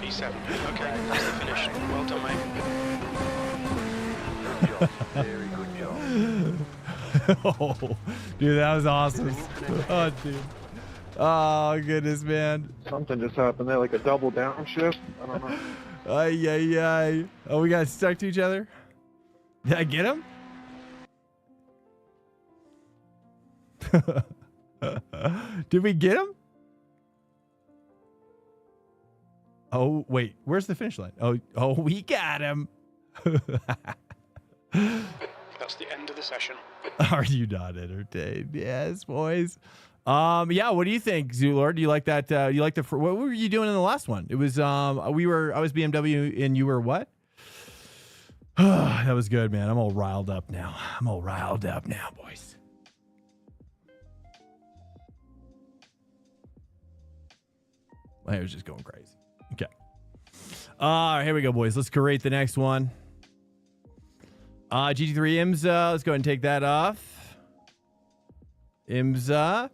P7. Okay, that's the finish. Well done, mate. Very good job. Oh, dude, that was awesome. Oh, dude. Oh, goodness, man. Something just happened there, like a double downshift. I don't know. Ay, ay, ay. Oh, we got stuck to each other? Did I get him? Did we get him? Oh, wait. Where's the finish line? Oh, we got him. That's the end of the session. Are you not entertained? Yes, boys. Yeah. What do you think, Zulord? Do you like that? You like the? What were you doing in the last one? It was I was BMW and you were what? That was good, man. I'm all riled up now. Boys. I was just going crazy. Okay. Here we go, boys. Let's create the next one. GT3 IMSA. Let's go ahead and take that off. IMSA.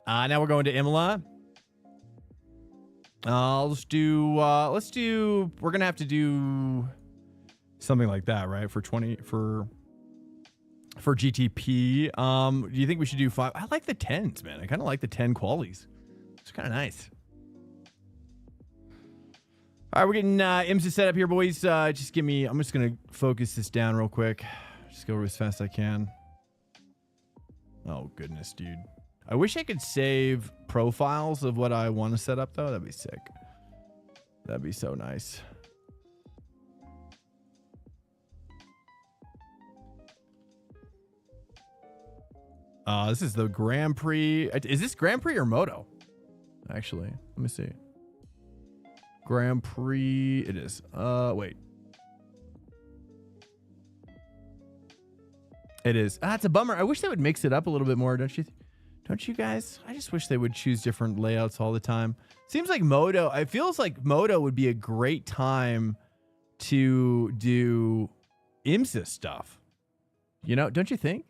Now we're going to Imola. We're gonna have to do something like that, right? For GTP. Do you think we should do 5? I like the 10s, man. I kind of like the 10 qualies. It's kind of nice. All right, we're getting IMSA set up here, boys. I'm just gonna focus this down real quick. Just go as fast as I can. Oh goodness, dude. I wish I could save profiles of what I want to set up, though. That'd be sick. That'd be so nice. This is the Grand Prix. Is this Grand Prix or Moto? Actually, let me see. Grand Prix. It is. Wait. It is. It's a bummer. I wish they would mix it up a little bit more, don't you? Don't you guys? I just wish they would choose different layouts all the time. Seems like Moto. It feels like Moto would be a great time to do IMSA stuff. You know, don't you think?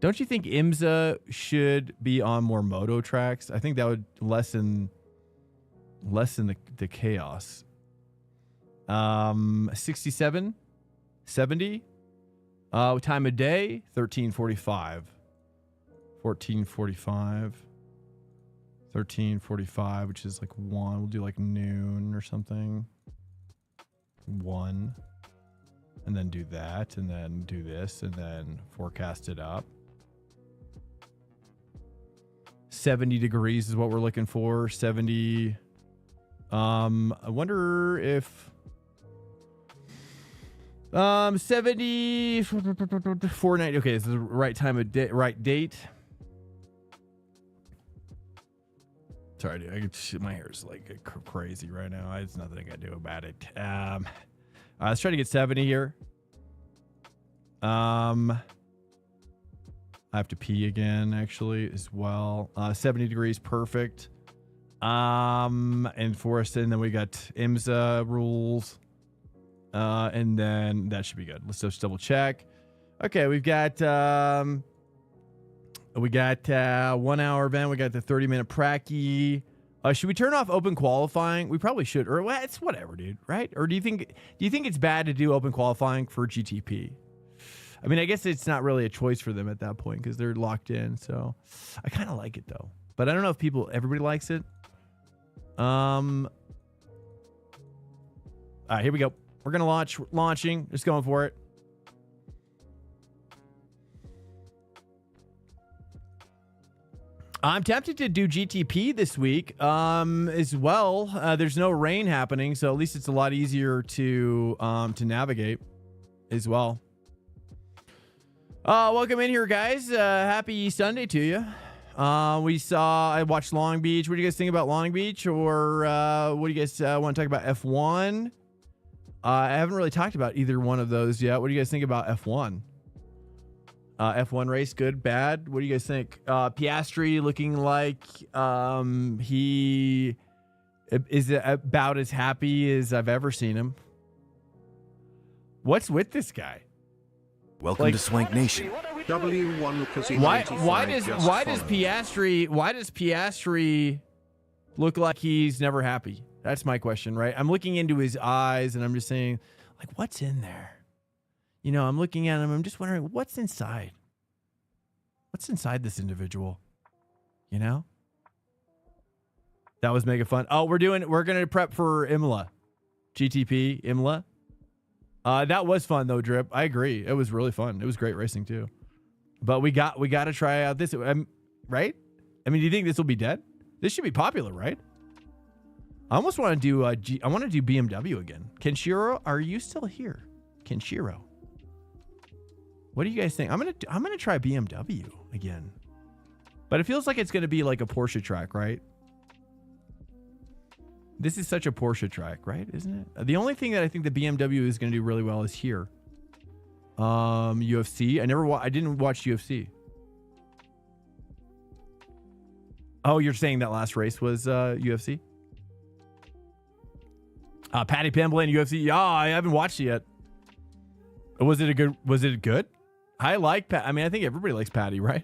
Don't you think IMSA should be on more Moto tracks? I think that would lessen the chaos. 67, 70. Time of day 13:45. 13:45, which is like 1. We'll do like noon or something. 1. And then do that, and then do this, and then forecast it up. 70 degrees is what we're looking for. 70. I wonder if 70 490. Okay, this is the right time of day, right date. Sorry, dude. My hair is like crazy right now. There's nothing I can do about it. Let's try to get 70 here. I have to pee again, actually, as well. 70 degrees, perfect. And for us, and then we got IMSA rules. And then that should be good. Let's just double check. Okay, we've got 1 hour event. We got the 30-minute pracky. Should we turn off open qualifying? We probably should. Or well, it's whatever, dude. Right? Or do you think it's bad to do open qualifying for GTP? I mean, I guess it's not really a choice for them at that point because they're locked in. So I kind of like it though, but I don't know if everybody likes it. All right, here we go. We're gonna launching. Just going for it. I'm tempted to do GTP this week as well. There's no rain happening, so at least it's a lot easier to navigate as well. Welcome in here, guys. Happy Sunday to you. I watched Long Beach. What do you guys think about Long Beach? Or what do you guys want to talk about? F1? I haven't really talked about either one of those yet. What do you guys think about F1? F1 race, good, bad? What do you guys think? Piastri looking like he is about as happy as I've ever seen him. What's with this guy? Welcome to Swank Nation. W1 because he Why does Piastri look like he's never happy? That's my question, right? I'm looking into his eyes and I'm just saying, like, what's in there? You know, I'm looking at him. I'm just wondering what's inside. What's inside this individual? You know? That was mega fun. Oh, we're going to prep for Imola. GTP Imola. That was fun though, Drip. I agree. It was really fun. It was great racing too. But we got to try out this, right? I mean, do you think this will be dead? This should be popular, right? I almost want to do I want to do BMW again. Kenshiro, are you still here? Kenshiro. What do you guys think? I'm gonna try BMW again, but it feels like it's gonna be like a Porsche track, right? This is such a Porsche track, right? Isn't it? The only thing that I think the BMW is gonna do really well is here. UFC. I didn't watch UFC. Oh, you're saying that last race was UFC? Patty Pimblin, UFC. Yeah, I haven't watched it yet. Was it good? I like Pat. I mean, I think everybody likes Patty, right?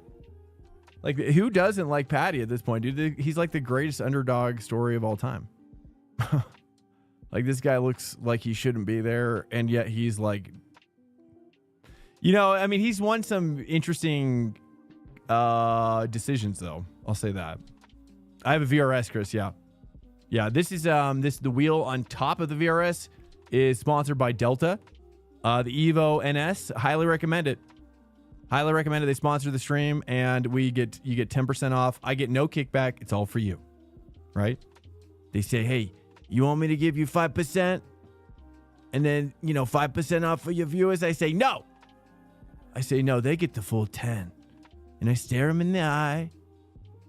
Like, who doesn't like Patty at this point, dude? He's like the greatest underdog story of all time. Like, this guy looks like he shouldn't be there, and yet he's like, you know, I mean, he's won some interesting decisions, though. I'll say that. I have a VRS, Chris. Yeah. This is the wheel on top of the VRS is sponsored by Delta. The Evo NS, highly recommend it. Highly recommend it. They sponsor the stream, and you get 10% off. I get no kickback. It's all for you, right? They say, hey, you want me to give you 5%, and then 5% off for your viewers? I say no. They get the full 10, and I stare them in the eye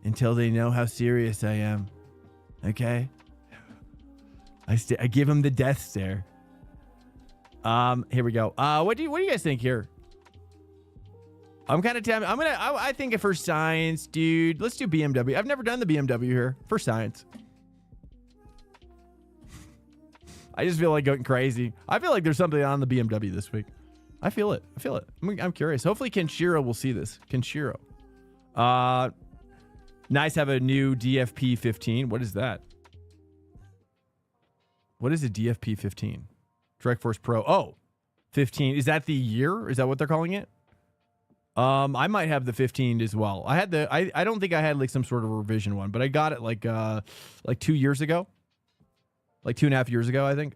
until they know how serious I am. Okay, I give them the death stare. Here we go. What do you guys think here? I'm kind of tempted. I think for science, dude, let's do BMW. I've never done the BMW here for science. I just feel like going crazy. I feel like there's something on the BMW this week. I feel it. I'm curious. Hopefully Kenshiro will see this. Kenshiro. Nice have a new DFP 15. What is that? What is a DFP 15? Direct Force Pro. Oh, 15. Is that the year? Is that what they're calling it? I might have the 15 as well. I don't think I had like some sort of revision one, but I got it like 2 years ago. Like 2.5 years ago, I think.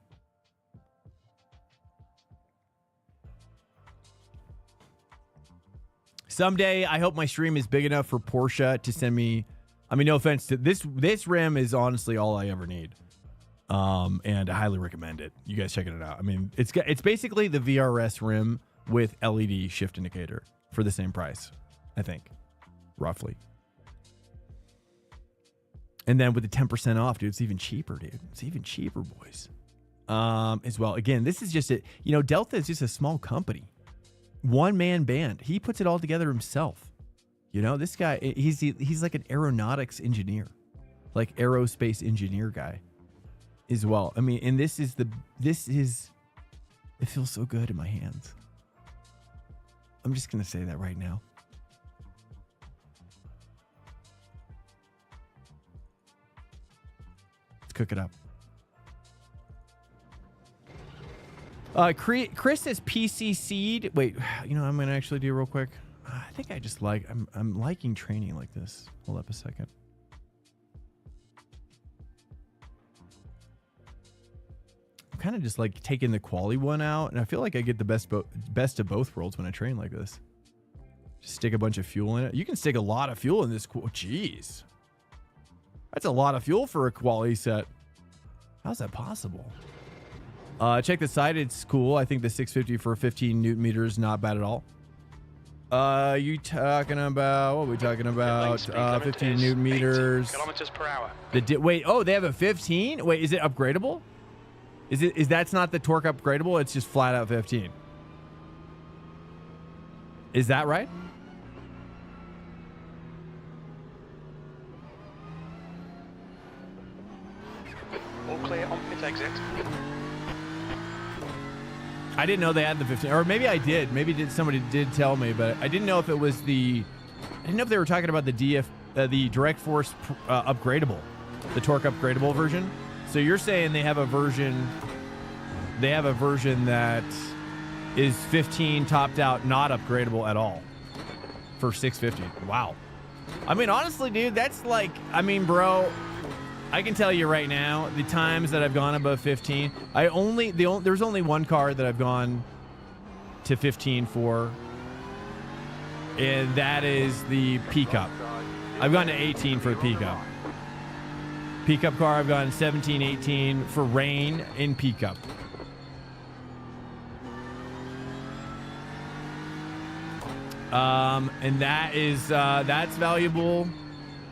Someday, I hope my stream is big enough for Porsche to send me. I mean, no offense to this rim is honestly all I ever need. And I highly recommend it. You guys checking it out. I mean, it's basically the VRS rim with LED shift indicator for the same price, I think, roughly. And then with the 10% off, dude, it's even cheaper, dude. It's even cheaper, boys. As well. Again, this is just Delta is just a small company. One-man band. He puts it all together himself. This guy, he's like an aeronautics engineer, like aerospace engineer guy as well. I mean, and it feels so good in my hands. I'm just going to say that right now. Let's cook it up. Chris says PC seed. Wait, you know, I'm gonna actually do real quick. I think I just like I'm liking training like this. Hold up a second. I'm kind of just like taking the quali one out, and I feel like I get the best of both worlds when I train like this. Just stick a bunch of fuel in it. You can stick a lot of fuel in this. Jeez, that's a lot of fuel for a quali set. How's that possible? Check the side. It's cool. I think the 650 for 15 Newton meters, not bad at all. You talking about, what are we talking about? 15 Newton meters. Kilometers per hour. Wait, oh, they have a 15? Wait, is it upgradable? Is that's not the torque upgradable? It's just flat out 15. Is that right? All clear on pit exit. I didn't know they had the 15, or maybe I did. Maybe somebody did tell me, but I didn't know if it was I didn't know if they were talking about the direct force upgradable, the torque upgradable version. So you're saying they have a version that is 15 topped out, not upgradable at all for 650. Wow. I mean, honestly, dude, that's like, I mean, bro, I can tell you right now, the times that I've gone above 15, there's only one car that I've gone to 15 for, and that is the P-Cup. I've gone to 18 for the P-Cup. P-Cup car, I've gone 17, 18 for rain in P-Cup. And that's valuable.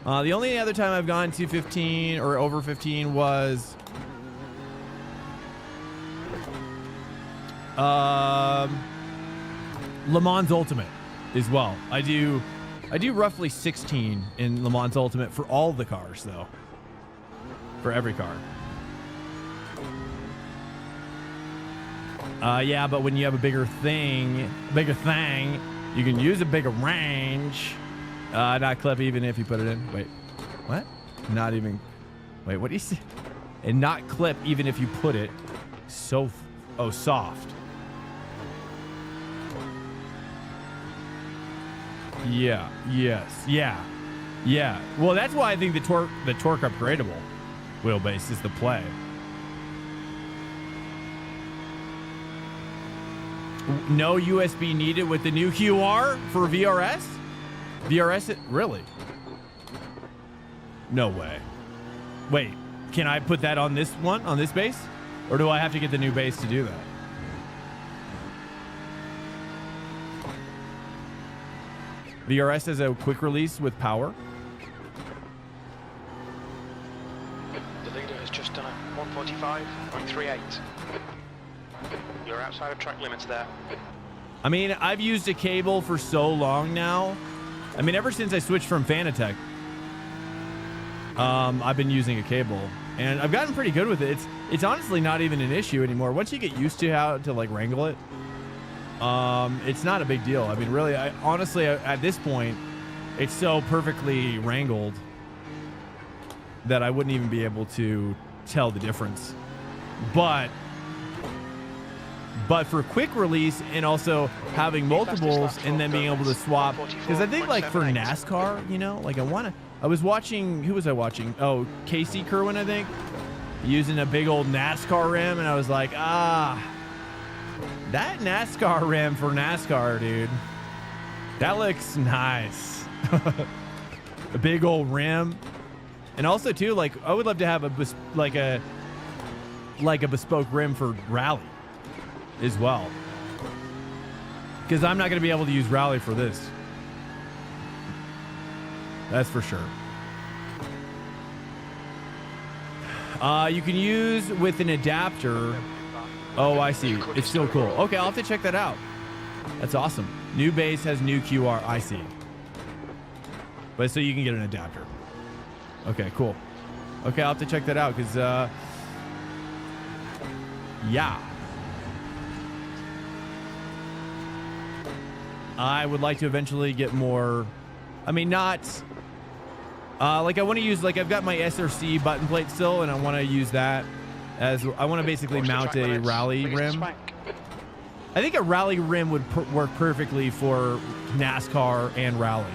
The only other time I've gone to 15 or over 15 was Le Mans Ultimate as well. I do roughly 16 in Le Mans Ultimate for all the cars, though. For every car. Yeah, but when you have a bigger thing, you can use a bigger range. Not clip even if you put it in. Wait, what? Not even. Wait, what do you say? And not clip even if you put it. Soft. Yeah. Yes. Yeah. Well, that's why I think the torque upgradable wheelbase is the play. No USB needed with the new QR for VRS? VRS, really? No way. Wait, can I put that on this base? Or do I have to get the new base to do that? VRS has a quick release with power. The leader has just done a 145.38. You're outside of track limits there. I mean, I've used a cable for so long now. I mean, ever since I switched from Fanatec, I've been using a cable, and I've gotten pretty good with it. It's honestly not even an issue anymore. Once you get used to how to like wrangle it, it's not a big deal. I mean, really, honestly, at this point, it's so perfectly wrangled that I wouldn't even be able to tell the difference. But for quick release and also having multiples and then being able to swap, because I think like for NASCAR, you know, like I was watching, who was I watching? Oh, Casey Kerwin, I think, using a big old NASCAR rim, and I was like, that NASCAR rim for NASCAR, dude, that looks nice. A big old rim. And also too, like, I would love to have a bespoke rim for rally as well, because I'm not going to be able to use rally for this. That's for sure. You can use with an adapter. Oh, I see. It's still cool. Okay, I'll have to check that out. That's awesome. New base has new QR. I see. But so you can get an adapter. Okay, cool. Okay, I'll have to check that out because, yeah. I would like to eventually get more. I mean, not like I want to use, like, I've got my SRC button plate still, and I want to use that as I want to basically mount a rally rim I think a rally rim would work perfectly for NASCAR and rally,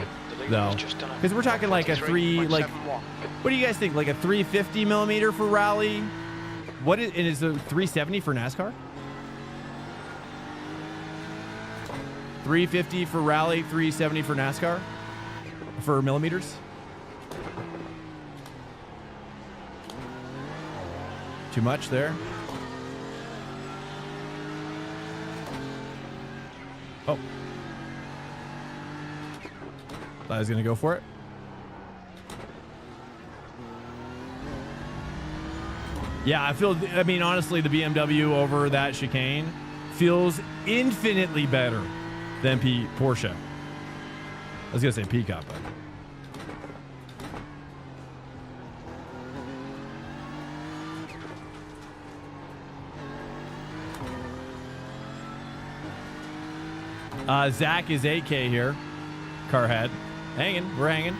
though, because we're talking like a what do you guys think? Like a 350 millimeter for rally? What is a 370 for NASCAR? 350 for rally, 370 for NASCAR for millimeters. Too much there. Oh. Thought I was going to go for it. Yeah, I mean, honestly, the BMW over that chicane feels infinitely better than Porsche. I was going to say Peacock, but. Zach is 8K here. Carhead. Hanging. We're hanging.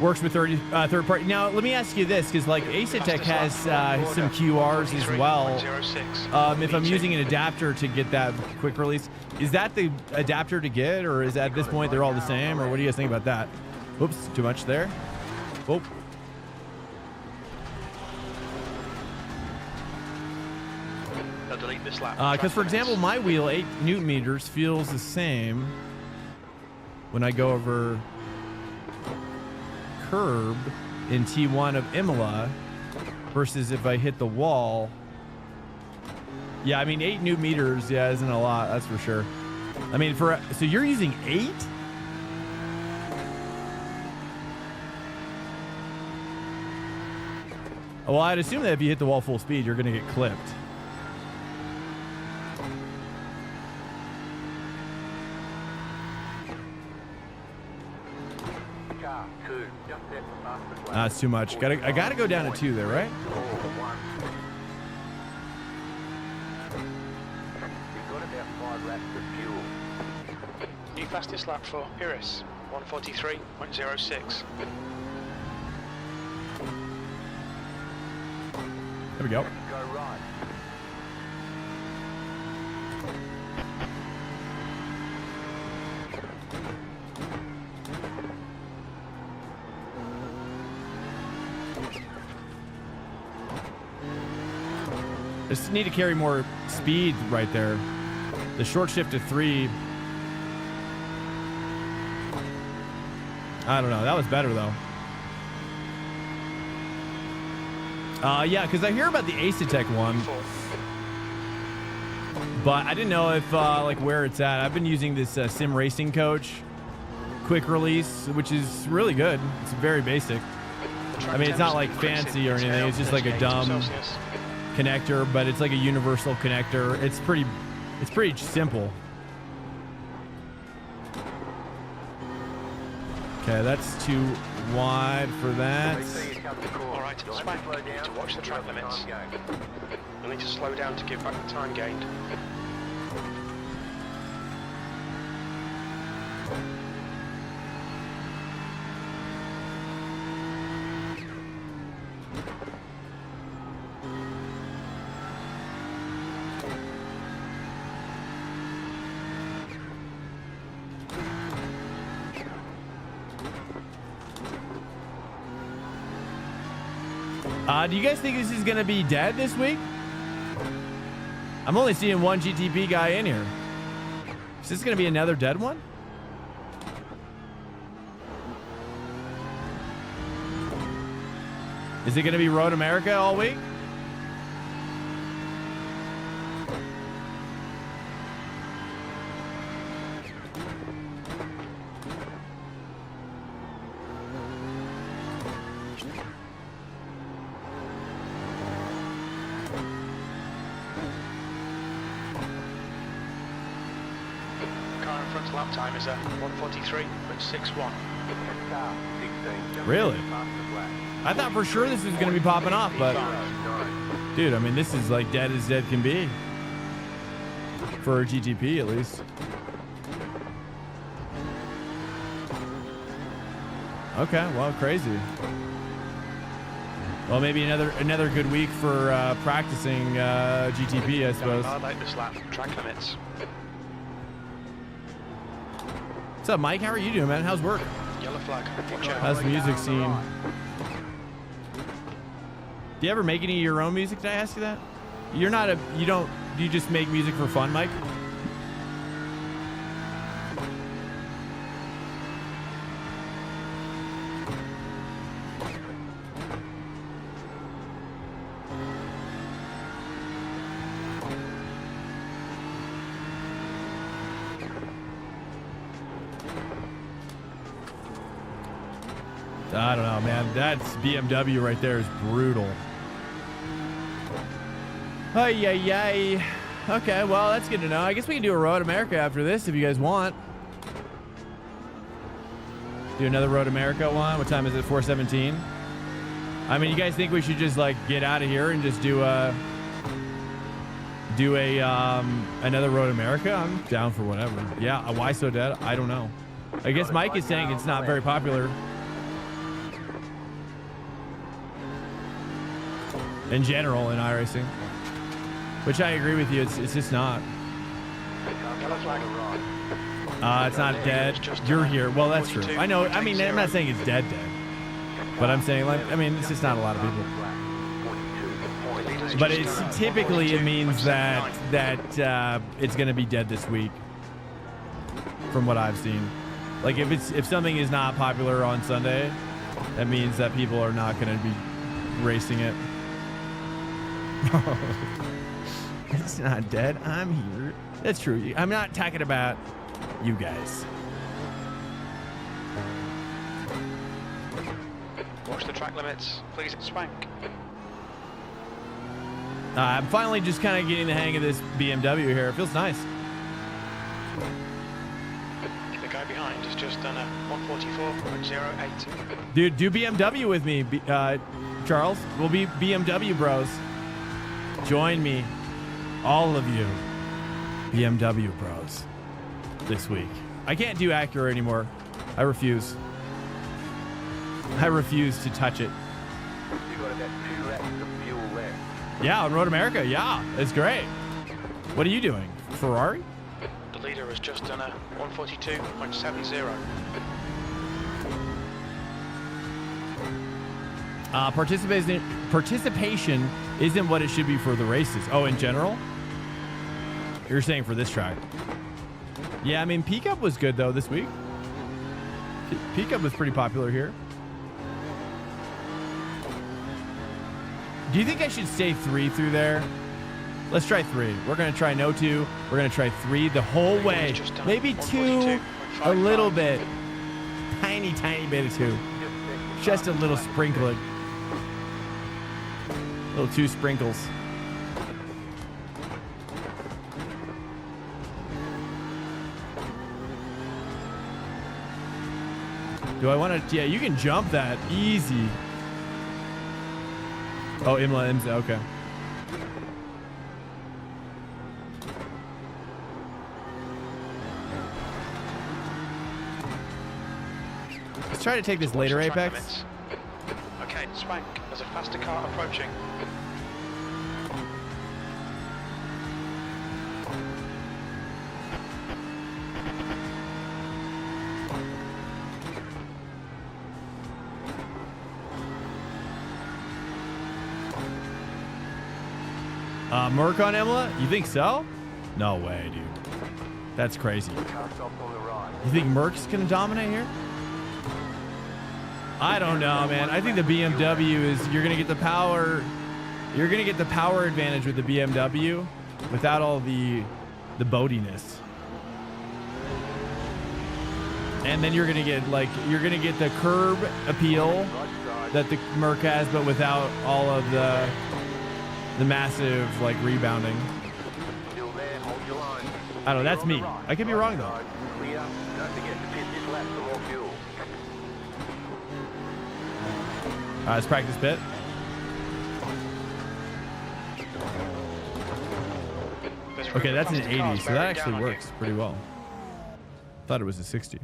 Works with third party. Now, let me ask you this, because like Asetek has some QRs as well. If I'm using an adapter to get that quick release, is that the adapter to get, or is that at this point they're all the same, or what do you guys think about that? Oops, too much there. Oh. Delete this lap. Because for example, my wheel 8 Newton meters feels the same when I go over curb in T1 of Imola versus if I hit the wall. Yeah, I mean 8 Newton meters, yeah, isn't a lot, that's for sure. I mean, so you're using 8? Well, I'd assume that if you hit the wall full speed, you're gonna get clipped. That's too much. I gotta go down to 2 there, right? New fastest lap for Iris, 1:43.06. There we go. I just need to carry more speed right there. The short shift to 3. I don't know. That was better though. Yeah, because I hear about the Asetek one, but I didn't know if like where it's at. I've been using this sim racing coach quick release, which is really good. It's very basic. I mean, it's not like fancy or anything. It's just like a dumb connector, but it's like a universal connector. It's pretty simple. Okay, that's too wide for that. Alright, Smack, you need to watch the track limits. You'll need to slow down to give back the time gained. Do you guys think this is going to be dead this week? I'm only seeing one GTP guy in here. Is this going to be another dead one? Is it going to be Road America all week? Lap time is at 1:43.61. Really? I thought for sure this was going to be popping off, but dude, I mean, this is like dead as dead can be for a GTP at least. Okay, well, crazy. Well, maybe another good week for practicing GTP, I suppose. I like this lap. Track limits. What's up, Mike? How are you doing, man? How's work? Yellow flag. Watch out. How's the music scene? Do you ever make any of your own music? Did I ask you that? You're not a. You don't. Do you just make music for fun, Mike? I don't know, man. That's BMW right there is brutal. Ay, ay, ay. Okay, well, that's good to know. I guess we can do a Road America after this if you guys want. Do another Road America one. What time is it? 4:17. I mean, you guys think we should just like get out of here and just do another Road America? I'm down for whatever. Yeah, why so dead? I don't know. I guess Mike is saying it's not very popular in general in iRacing, which I agree with you. It's just not. It's not dead. You're here. Well, that's true. I know. I mean, I'm not saying it's dead, but I'm saying like, I mean, it's just not a lot of people. But it's typically it means that it's going to be dead this week, from what I've seen. Like if something is not popular on Sunday, that means that people are not going to be racing it. It's not dead. I'm here. That's true. I'm not talking about you guys. Watch the track limits. Please swank. I'm finally just kind of getting the hang of this BMW here. It feels nice. The guy behind has just done a 144.08. Dude, do BMW with me, Charles. We'll be BMW bros. Join me, all of you, BMW bros, this week. I can't do Acura anymore. I refuse. I refuse to touch it. Yeah, on Road America. Yeah, it's great. What are you doing? Ferrari? The leader has just done a 142.70. Participation isn't what it should be for the races. Oh, in general? You're saying for this track? Yeah, I mean, Peak Up was good, though, this week. Peak Up was pretty popular here. Do you think I should stay 3 through there? Let's try 3. We're going to try no 2. We're going to try 3 the whole way. Maybe 2 a little bit. Tiny, tiny bit of 2. Just a little sprinkling. Little 2 sprinkles. Do I want to? Yeah, you can jump that easy. Oh, Imola, IMSA, okay. Let's try to take this later apex. Okay, swank. There's a faster car approaching. Merc on Imola? You think so? No way, dude. That's crazy. You think Merc's gonna dominate here? I don't know, man. I think the BMW is, you're gonna get the power. You're gonna get the power advantage with the BMW without all the boatiness. And then you're gonna get the curb appeal that the Merc has, but without all of the massive like rebounding. I don't know, that's me. I could be wrong though. Let's practice pit. Okay, that's an 80, so that actually works pretty well. Thought it was a 60.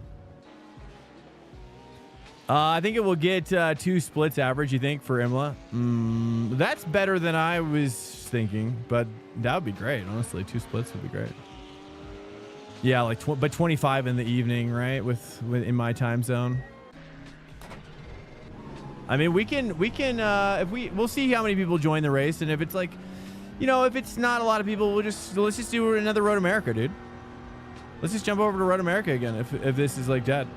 I think it will get 2 splits average, you think, for Imola? That's better than I was thinking, but that would be great. Honestly, 2 splits would be great. Yeah, like but 25 in the evening, right? With in my time zone. I mean, we can if we'll see how many people join the race, and if it's like, you know, if it's not a lot of people, let's just do another Road America, dude. Let's just jump over to Road America again if this is like dead.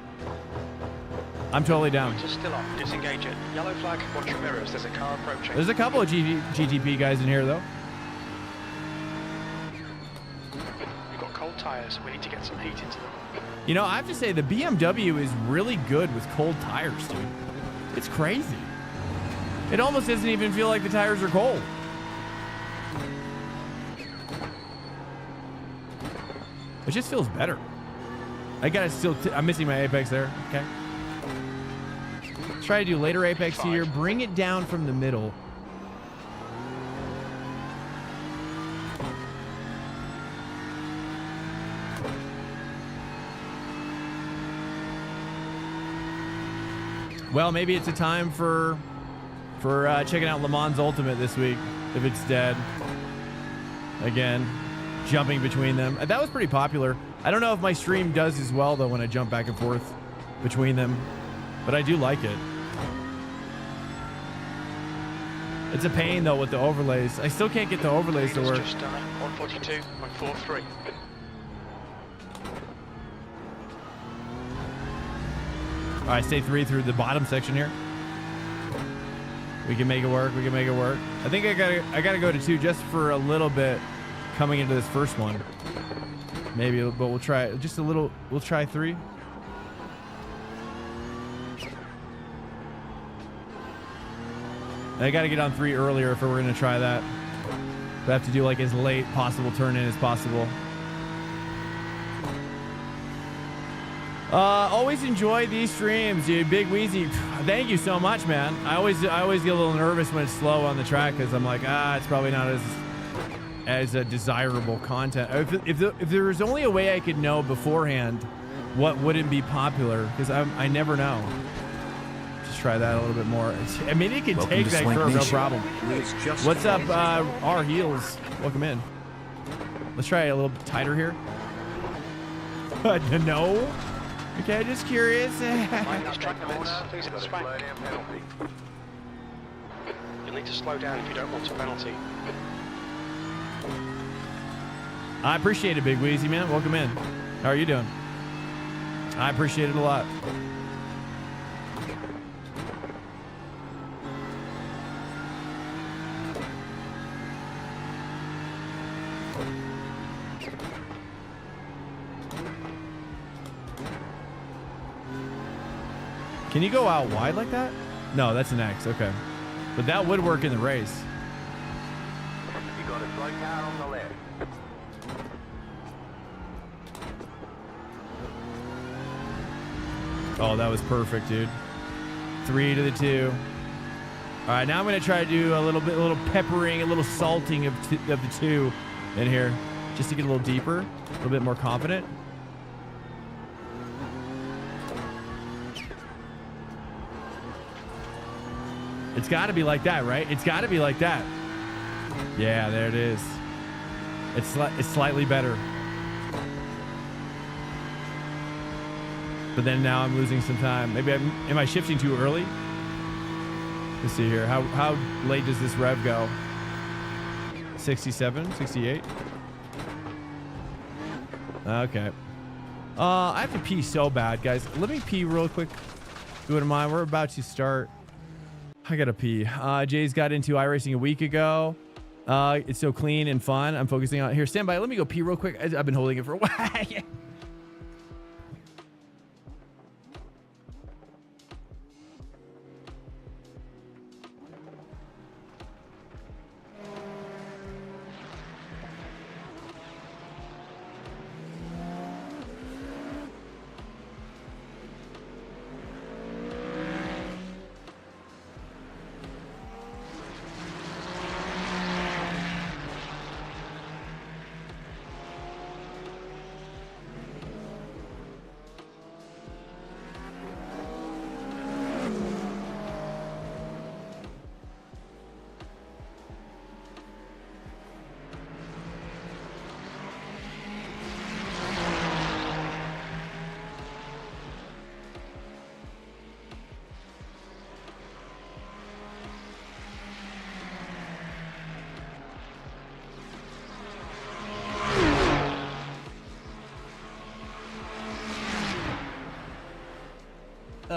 I'm totally down. Just still on. Disengage it. Yellow flag. Watch your mirrors. There's a car approaching. There's a couple of GTP guys in here though. We've got cold tires. We need to get some heat into them. You know, I have to say the BMW is really good with cold tires, dude. It's crazy. It almost doesn't even feel like the tires are cold. It just feels better. I gotta still, I'm missing my apex there. Okay. Try to do later apex here. Bring it down from the middle. Well, maybe it's a time for checking out Le Mans Ultimate this week if it's dead. Again, jumping between them. That was pretty popular. I don't know if my stream does as well though when I jump back and forth between them, but I do like it. It's a pain though with the overlays. I still can't get the overlays to work. Just 142.43. All right, stay 3 through the bottom section here. We can make it work. We can make it work. I think I gotta go to 2 just for a little bit coming into this first one. Maybe, but we'll try just a little. We'll try 3. I gotta get on 3 earlier if we're gonna try that. We have to do like as late possible turn in as possible. Always enjoy these streams, dude. Big Wheezy, thank you so much, man. I always get a little nervous when it's slow on the track because I'm like, it's probably not as a desirable content. If there was only a way I could know beforehand what wouldn't be popular, because I never know. Just try that a little bit more. I mean, it can take that curve, no problem. What's up, R Heels? Welcome in. Let's try a little tighter here. No. Okay, just curious. You'll need to slow down if you don't want a penalty. I appreciate it, Big Wheezy, man. Welcome in. How are you doing? I appreciate it a lot. Can you go out wide like that? No, that's an X. Okay. But that would work in the race. You got a slow car on the left. Oh, that was perfect, dude. 3 to the 2. All right, now I'm going to try to do a little peppering, a little salting of the 2 in here, just to get a little deeper, a little bit more confident. It's got to be like that, right? It's got to be like that. Yeah, there it is. It's slightly better. But then now I'm losing some time. Maybe am I shifting too early? Let's see here. How late does this rev go? 67, 68. Okay. I have to pee so bad, guys. Let me pee real quick. If you wouldn't mind, we're about to start. I gotta pee. Jay's got into iRacing a week ago. It's so clean and fun. I'm focusing on here. Stand by. Let me go pee real quick. I've been holding it for a while.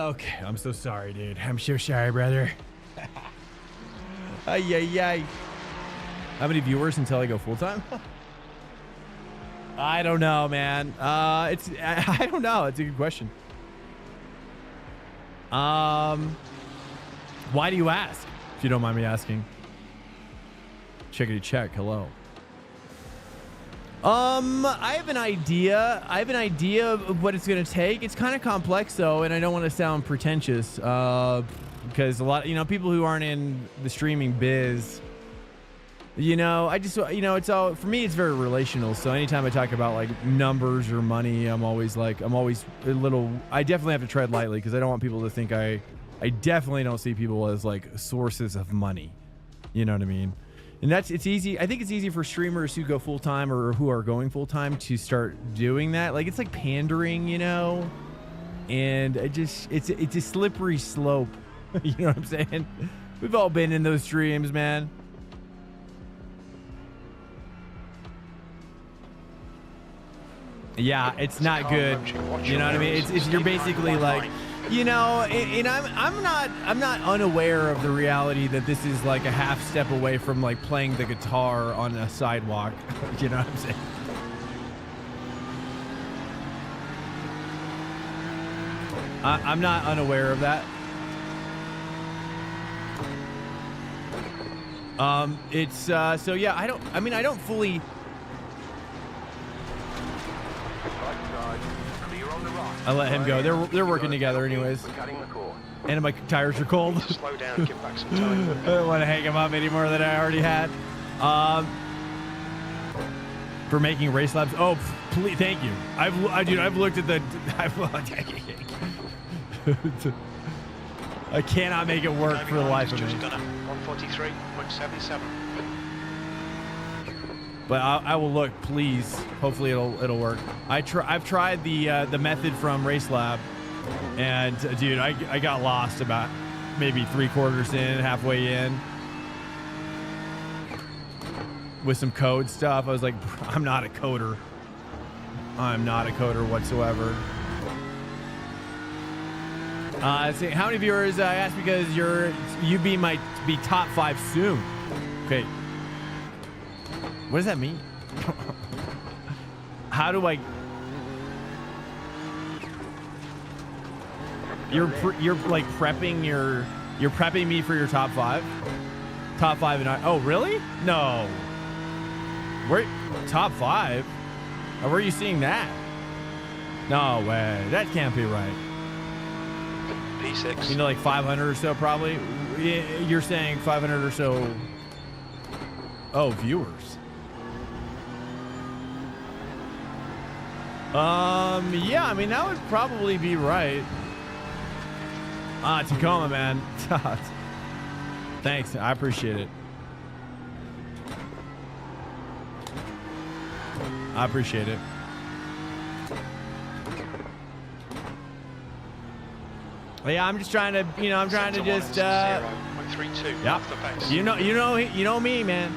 Okay, I'm so sorry, dude. I'm so sorry, brother. Ay, ay, ay. How many viewers until I go full time? I don't know, man. I don't know. It's a good question. Why do you ask? If you don't mind me asking. Checkity check. Hello. I have an idea. I have an idea of what it's going to take. It's kind of complex though, and I don't want to sound pretentious, because a lot, people who aren't in the streaming biz, it's all, for me, it's very relational. So anytime I talk about like numbers or money, I'm always a little, I definitely have to tread lightly because I don't want people to think I definitely don't see people as like sources of money. You know what I mean? And it's easy. I think it's easy for streamers who go full time or who are going full time to start doing that. Like it's like pandering, and it's a slippery slope. You know what I'm saying? We've all been in those streams, man. Yeah, it's not good. You know what I mean? It's you're basically like, and I'm not unaware of the reality that this is like a half step away from like playing the guitar on a sidewalk. You know what I'm saying? I'm not unaware of that. So yeah, I don't fully. I let him go. They're working together anyways. And my tires are cold. Slow down, give back some time. I don't want to hang them up any more than I already had. For making race laps. Oh, please, thank you. I've looked at the. I cannot make it work for the life of me. Just done a 143.77. But I will look, please. Hopefully it'll work. I've tried the method from Race Lab, and dude, I got lost about maybe 3/4 in, halfway in, with some code stuff. I was like, I'm not a coder. I'm not a coder whatsoever. See, how many viewers? I asked because you might be top 5 soon. Okay. What does that mean? How do I? You're like prepping you're prepping me for your top 5. Top 5 and I. Oh really? No. Where top 5? Where are you seeing that? No way. That can't be right. P6. Like 500 or so probably. You're saying 500 or so. Oh, viewers. Yeah, I mean, that would probably be right. Tacoma, man. Thanks. I appreciate it. I appreciate it. Yeah, I'm just trying to, I'm trying to just, 0.32 yeah. off the pace. You know me, man.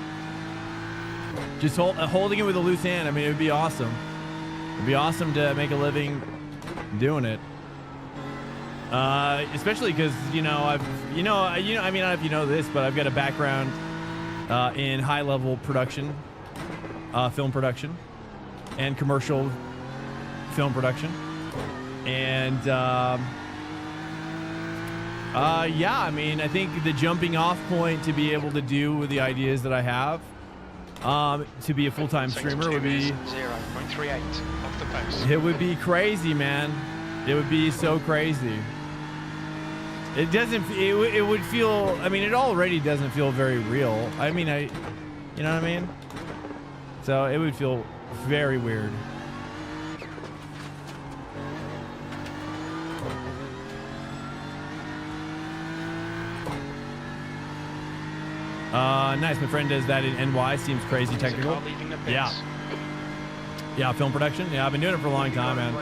Just holding it with a loose hand. I mean, it would be awesome. It'd be awesome to make a living doing it. Especially because, I mean, I don't know if you know this, but I've got a background in high-level production, film production, and commercial film production. And, yeah, I mean, I think the jumping off point to be able to do with the ideas that I have, to be a full-time streamer would be 0.38 off the pace. It would be crazy, man. It would be so crazy. It doesn't. It would feel. I mean, it already doesn't feel very real. I mean, you know what I mean? So it would feel very weird. Nice. My friend does that in NY. Seems crazy technical. Yeah. Yeah, film production. Yeah, I've been doing it for a long time, man.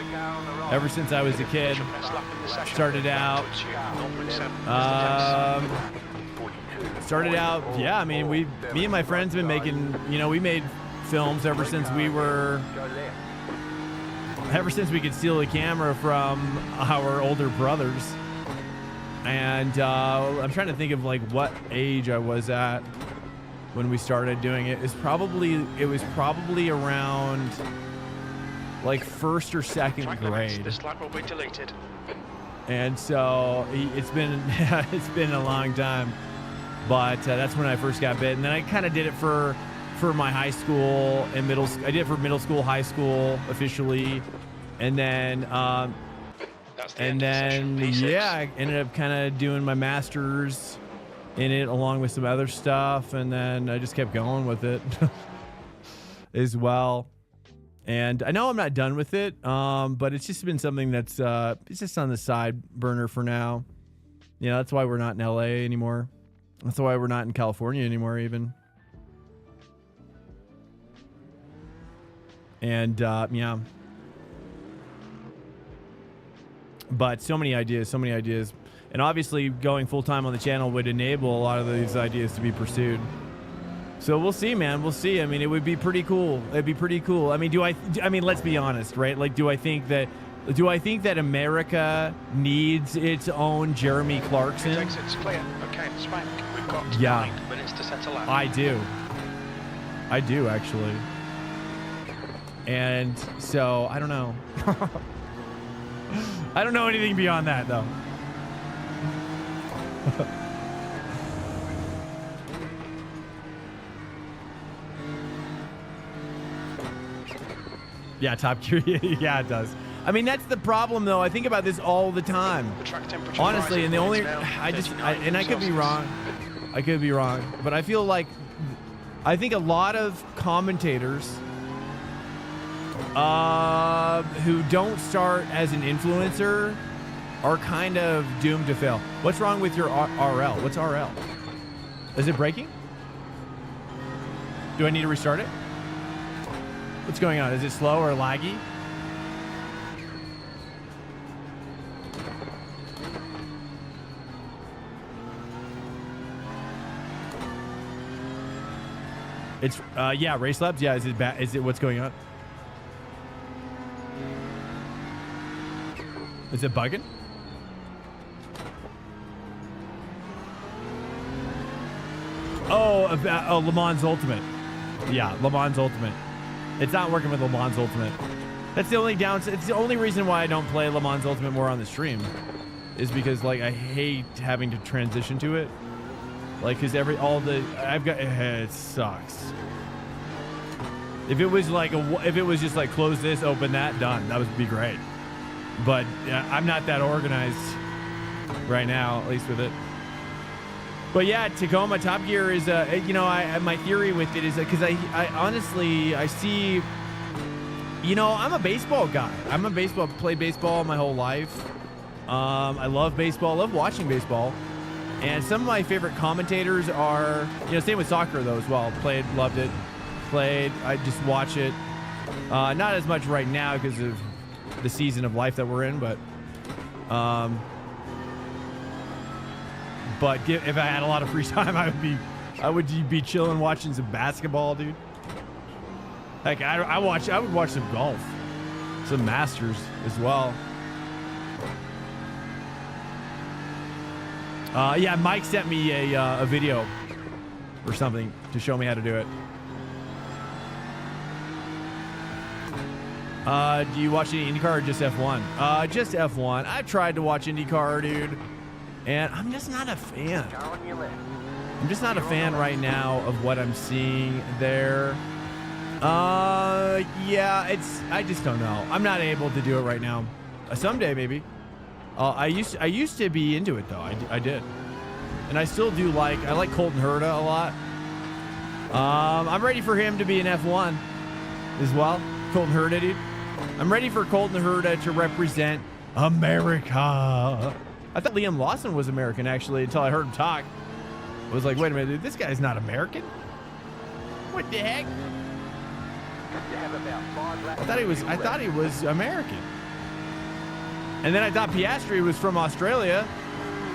Ever since I was a kid. Started out. Yeah, I mean, me and my friends have been making, we made films ever since we could steal a camera from our older brothers. And I'm trying to think of like what age I was at when we started doing it. It was probably around like first or second grade. This lap will be deleted. And so it's been it's been a long time, but that's when I first got bit. And then I kind of did it for my high school and middle. I did it for middle school, high school officially, and then I ended up kind of doing my master's in it along with some other stuff, and then I just kept going with it as well. And I know I'm not done with it, but it's just been something that's it's just on the side burner for now. You know, that's why we're not in LA anymore. That's why we're not in California anymore, even. And yeah. But so many ideas. And obviously going full-time on the channel would enable a lot of these ideas to be pursued. So we'll see, man. We'll see. I mean, it would be pretty cool. It'd be pretty cool. I mean, let's be honest, right? Like, do I think that America needs its own Jeremy Clarkson? Exit's clear. Okay, Swank. We've got 9 minutes to settle out. I do, actually. And so, I don't know. I don't know anything beyond that, though. Yeah, Top Gear. Yeah, it does. I mean, that's the problem, though. I think about this all the time. The track temperature honestly, and the only, now, I could be wrong. I could be wrong, but I feel like, I think a lot of commentators who don't start as an influencer are kind of doomed to fail. What's wrong with your RL? What's RL? Is it breaking? Do I need to restart it? What's going on? Is it slow or laggy? It's yeah, race labs. Yeah, is it bad? Is it what's going on? Is it bugging? Oh, Le Mans Ultimate. Yeah, Le Mans Ultimate. It's not working with Le Mans Ultimate. That's the only downside. It's the only reason why I don't play Le Mans Ultimate more on the stream, is because like I hate having to transition to it. Like, cause it sucks. If it was like if it was just like close this, open that, done, that would be great. But I'm not that organized right now, at least with it. But yeah, Tacoma Top Gear is, you know, my theory with it is that because I honestly, I see, you know, I'm a baseball guy. Played baseball my whole life. I love baseball, love watching baseball. And some of my favorite commentators are, you know, same with soccer though as well. Played, loved it. Played, I just watch it. Not as much right now because of the season of life that we're in, but if I had a lot of free time, I would be chilling watching some basketball, dude. Like I would watch some golf, some Masters as well. Yeah, Mike sent me a video or something to show me how to do it. Do you watch any IndyCar or just F1? Just F1. I've tried to watch IndyCar, dude, and I'm just not a fan. I'm just not a fan right now of what I'm seeing there. Yeah, I just don't know. I'm not able to do it right now. Someday maybe. I used to be into it though. I did, and I still do I like Colton Herta a lot. I'm ready for him to be an F1 as well. Colton Herta, dude. I'm ready for Colton Herta to represent America. I thought Liam Lawson was American actually until I heard him talk. I was like, wait a minute, dude, this guy's not American. What the heck? I thought he was American. And then I thought Piastri was from Australia.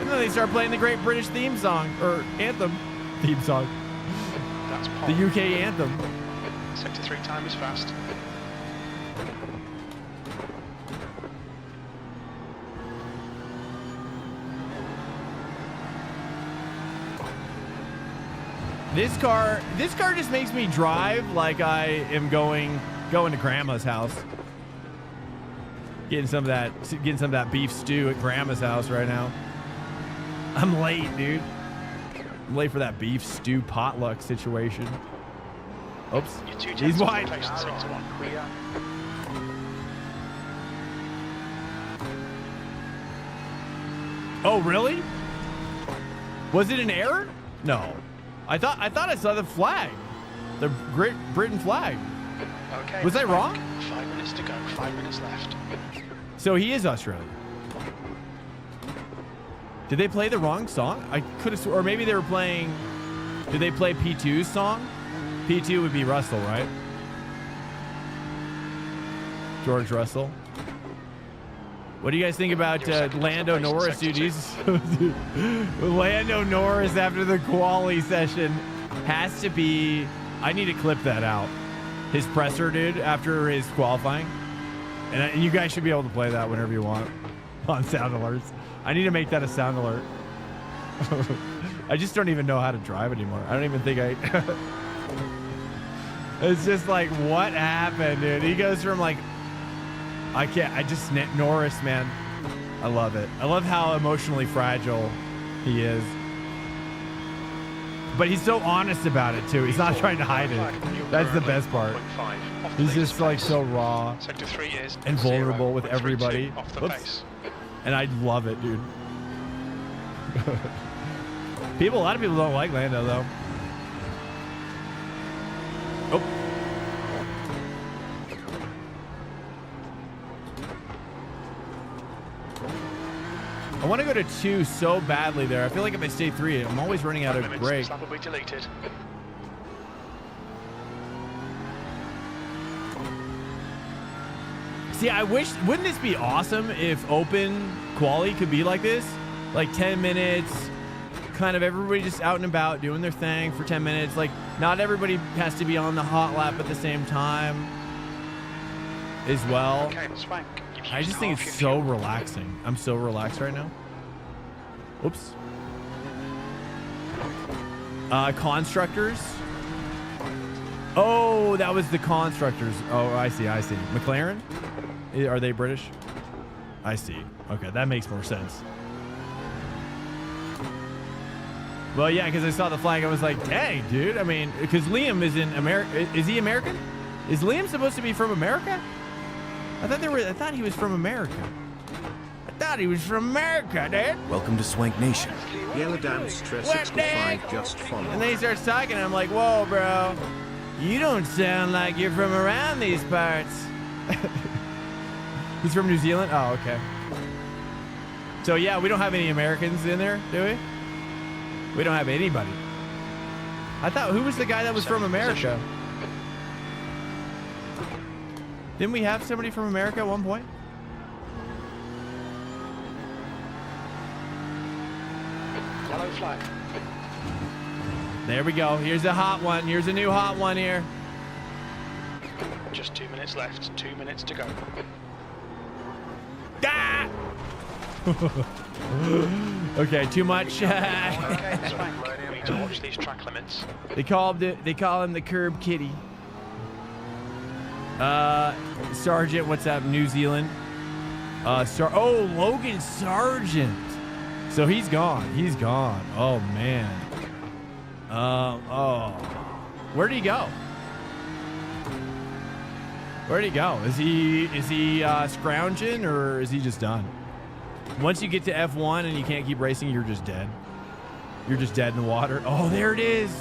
And then they start playing the Great British theme song, or anthem theme song. That's the UK anthem. Sector 3 time is fast. This car just makes me drive like I am going to grandma's house. Getting some of that beef stew at grandma's house right now. I'm late, dude. I'm late for that beef stew potluck situation. Oops. He's wide. Clear. Oh, really? Was it an error? No. I thought I saw the flag. The Great Britain flag. Okay. Was I wrong? 5 minutes to go. 5 minutes left. So he is Australian. Did they play the wrong song? I could have, or maybe they were playing. Did they play P2's song? P2 would be Russell, right? George Russell. What do you guys think about Lando Norris, dude? Lando Norris after the quali session has to be. I need to clip that out. His presser, dude, after his qualifying. And you guys should be able to play that whenever you want on sound alerts. I need to make that a sound alert. I just don't even know how to drive anymore. I don't even think I... It's just like, what happened, dude? He goes from like... Norris, man. I love it. I love how emotionally fragile he is. But he's so honest about it, too. He's not trying to hide it. That's the best part. He's just like so raw and vulnerable with everybody. Whoops. And I love it, dude. A lot of people don't like Lando, though. Oh. I want to go to 2 so badly there. I feel like if I stay 3, I'm always running out of brake. Lap will be deleted. See, I wish, wouldn't this be awesome if open quali could be like this? Like 10 minutes, kind of everybody just out and about doing their thing for 10 minutes. Like, not everybody has to be on the hot lap at the same time as well. Okay, Swank. I just think it's so relaxing. I'm so relaxed right now. Oops. Constructors. Oh, that was the constructors. Oh, I see. McLaren? Are they British? I see. Okay, that makes more sense. Well, yeah, because I saw the flag. I was like, dang, dude. I mean, because Liam is in America. Is he American? Is Liam supposed to be from America? I thought he was from America. I thought he was from America, dude. Welcome to Swank Nation. Yellow Dance Stress What 65 just followed. And then he starts talking, and I'm like, whoa, bro. You don't sound like you're from around these parts. He's from New Zealand? Oh, okay. So, yeah, we don't have any Americans in there, do we? We don't have anybody. I thought, who was the guy that was from America? Didn't we have somebody from America at one point? Yellow flag. There we go. Here's a hot one. Here's a new hot one here. Just 2 minutes left. 2 minutes to go. Ah! Okay, too much. Okay, Swank. We need to watch these track limits. They call him the curb kitty. Sergeant, what's up? New Zealand. Logan Sargent. So he's gone. He's gone. Oh man. Where'd he go? Where'd he go? Is he scrounging, or is he just done? Once you get to F1 and you can't keep racing, you're just dead. You're just dead in the water. Oh, there it is.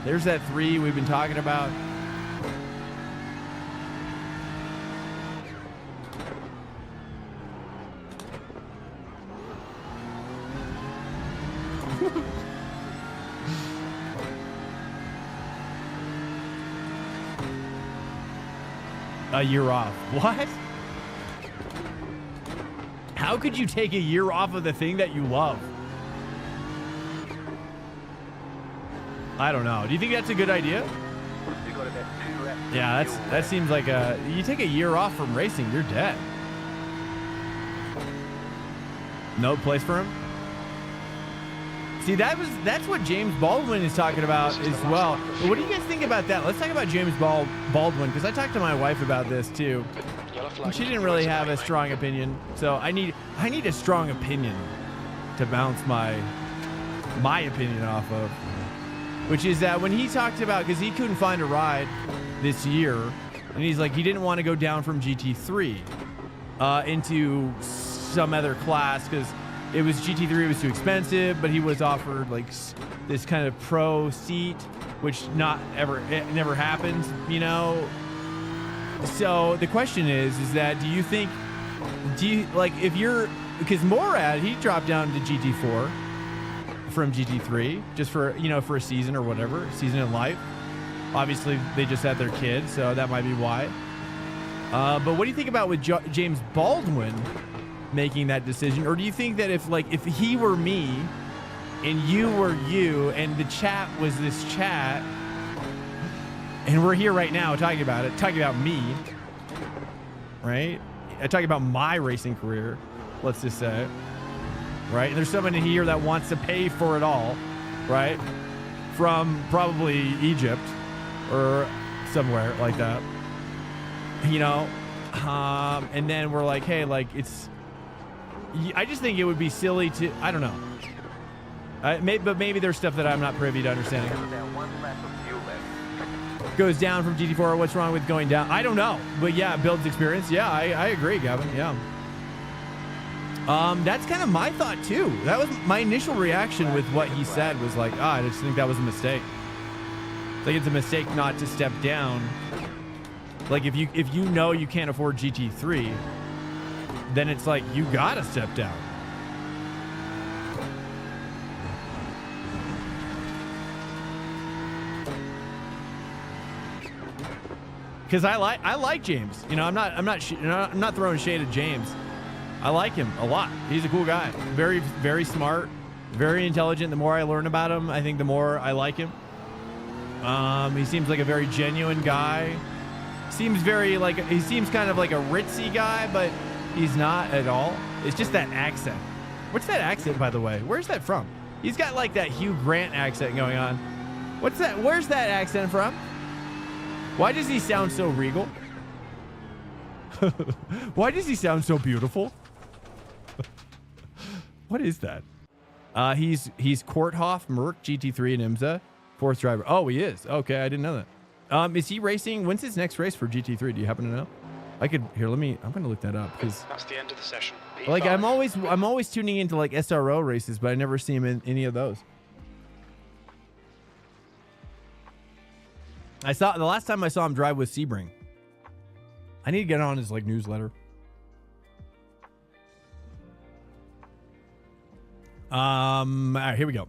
There's that 3 we've been talking about. A year off. What? How could you take a year off of the thing that you love? I don't know. Do you think that's a good idea? Yeah, that seems like you take a year off from racing, you're dead. No place for him? See, that's what James Baldwin is talking about as well. But what do you guys think about that? Let's talk about James Baldwin, because I talked to my wife about this too. Yellow flag. She didn't really have a strong opinion, so I need a strong opinion to bounce my opinion off of. Which is that when he talked about, because he couldn't find a ride this year, and he's like, he didn't want to go down from GT3 into some other class because it was GT3 was too expensive, but he was offered like this kind of pro seat, which it never happens, you know. So the question is that do you like if you're, because Morad, he dropped down to GT4 from GT3 just for, you know, for a season or whatever, season in life. Obviously they just had their kid, so that might be why. But what do you think about with James Baldwin making that decision? Or do you think that if he were me and you were you and the chat was this chat and we're here right now talking about me, right? Talking about my racing career, let's just say, right? And there's someone in here that wants to pay for it all, right? From probably Egypt or somewhere like that, you know? And then we're like, hey, like I just think it would be silly to, I don't know. But maybe there's stuff that I'm not privy to understanding. Goes down from GT4. What's wrong with going down? I don't know. But yeah, builds experience. Yeah, I agree, Gavin. Yeah. That's kind of my thought too. That was my initial reaction with what he said was like, I just think that was a mistake. Like it's a mistake not to step down. Like if you know you can't afford GT3, then it's like you gotta step down. Because I like James. You know, I'm not throwing shade at James. I like him a lot. He's a cool guy. Very, very smart, very intelligent. The more I learn about him, I think the more I like him. He seems like a very genuine guy. He seems kind of like a ritzy guy, but he's not at all. It's just that accent. What's that accent, by the way? Where's that from? He's got like that Hugh Grant accent going on. What's that? Where's that accent from? Why does he sound so regal? Why does he sound so beautiful? What is that? He's Chillhop, Merc, GT3 and IMSA. Fourth driver. Oh, he is. Okay, I didn't know that. Is he racing? When's his next race for GT3? Do you happen to know? I'm gonna look that up because that's the end of the session. P5. Like I'm always tuning into like SRO races, but I never see him in any of those. The last time I saw him drive with Sebring. I need to get on his like newsletter. All right, here we go.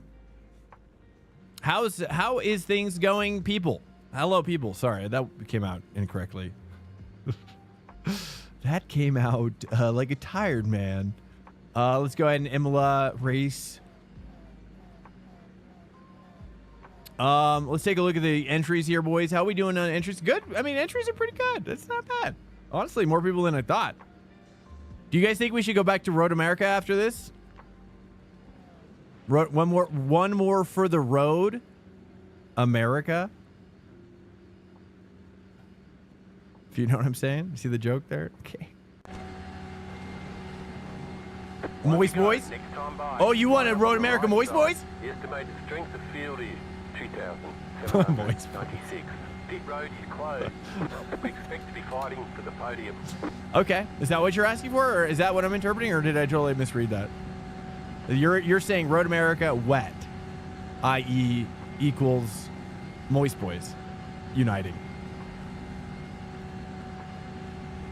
How is things going, people? Hello, people. Sorry, that came out incorrectly. That came out like a tired man. Let's go ahead and Imola race. Let's take a look at the entries here, boys. How are we doing on entries? Good. I mean, entries are pretty good. That's not bad. Honestly, more people than I thought. Do you guys think we should go back to Road America after this? One more for the Road America. If you know what I'm saying. You see the joke there? Okay. Moist boys? Oh, you want a Road America Moist boys? The estimated strength of field is 2,796. Pit road is closed. We expect to be fighting for the podium. Okay. Is that what you're asking for? Or is that what I'm interpreting? Or did I totally misread that? You're saying Road America wet, i.e. equals Moist boys uniting.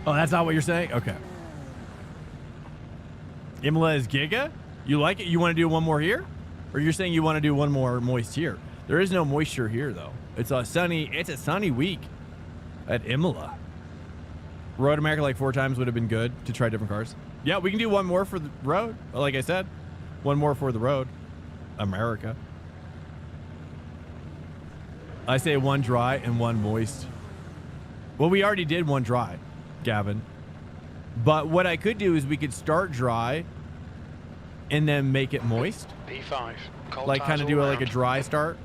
Oh, that's not what you're saying? Okay. Imola is Giga? You like it? You want to do one more here? Or you're saying you want to do one more moist here? There is no moisture here, though. It's a sunny week at Imola. Road America like 4 times would have been good to try different cars. Yeah, we can do one more for the road. Like I said, one more for the road. America. I say one dry and one moist. Well, we already did one dry, Gavin. But what I could do is we could start dry and then make it moist. P5. Cold like kind tires of all do like a round. dry start.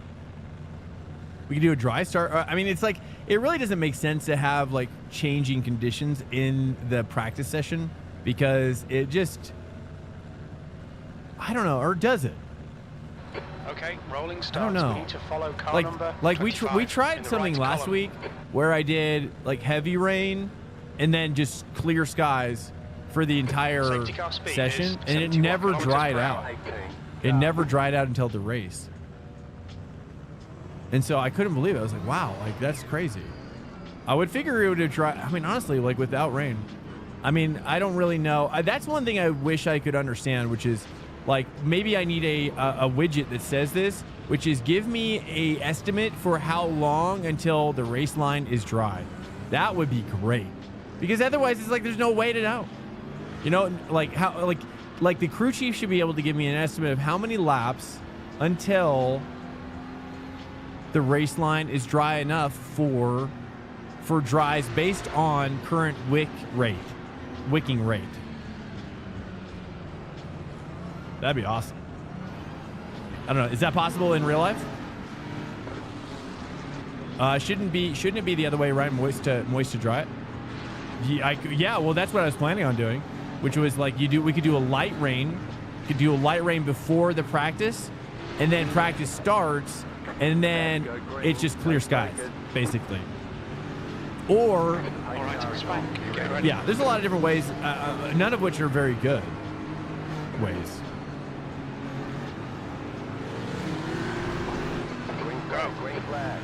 We could do a dry start. I mean, it's like, it really doesn't make sense to have like changing conditions in the practice session because it just, I don't know, or does it? Okay, rolling I starts. don't know. We need to follow car Like, number we 25 we in tried the something right last column. week where I did like heavy rain and then just clear skies for the entire Safety car speed session, is and it 71 never kilometers dried per out. hour. 18. It never dried out until the race. And so I couldn't believe it. I was like, wow, like that's crazy. I would figure it would have dried. I mean, honestly, like without rain. I mean, I don't really know. That's one thing I wish I could understand, which is like maybe I need a widget that says this, which is give me a estimate for how long until the race line is dry. That would be great. Because otherwise it's like there's no way to know. You know, like how like the crew chief should be able to give me an estimate of how many laps until the race line is dry enough for dries based on current wicking rate. That'd be awesome. I don't know. Is that possible in real life? Shouldn't it be the other way around, moist to dry? Yeah, well, that's what I was planning on doing, which was like we could do a light rain. Could do a light rain before the practice, and then practice starts, and then it's just clear skies, basically. Or, All right, to the spank. Get ready. yeah, there's a lot of different ways, none of which are very good ways. Green flag.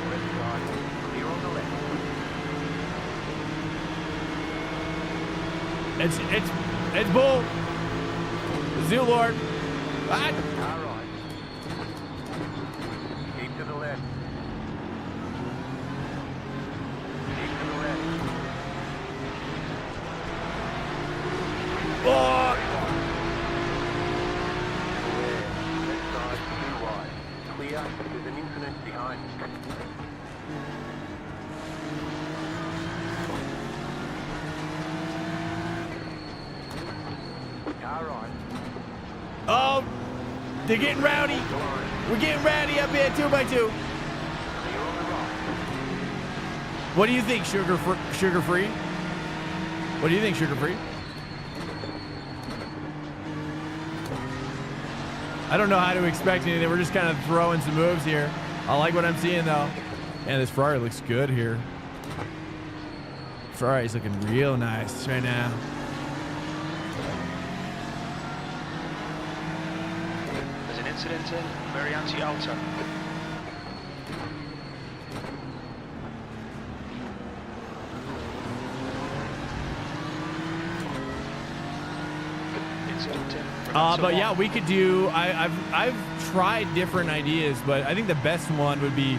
Red flag. Clear on the left. It's bull. Zoo Lord. What? All right. Keep to the left. Keep to the left. Oh. Clear. Left side, too wide. Clear. There's an incident behind. Car right. Oh, they're getting rowdy. We're getting rowdy up here, 2x2. Clear on the right. What do you think, sugar free? What do you think, sugar free? I don't know how to expect anything. We're just kind of throwing some moves here. I like what I'm seeing though. Man, this Ferrari looks good here. Ferrari's looking real nice right now. There's an incident in Variante Alto. Incident in But yeah, we could do. I've tried different ideas, but I think the best one would be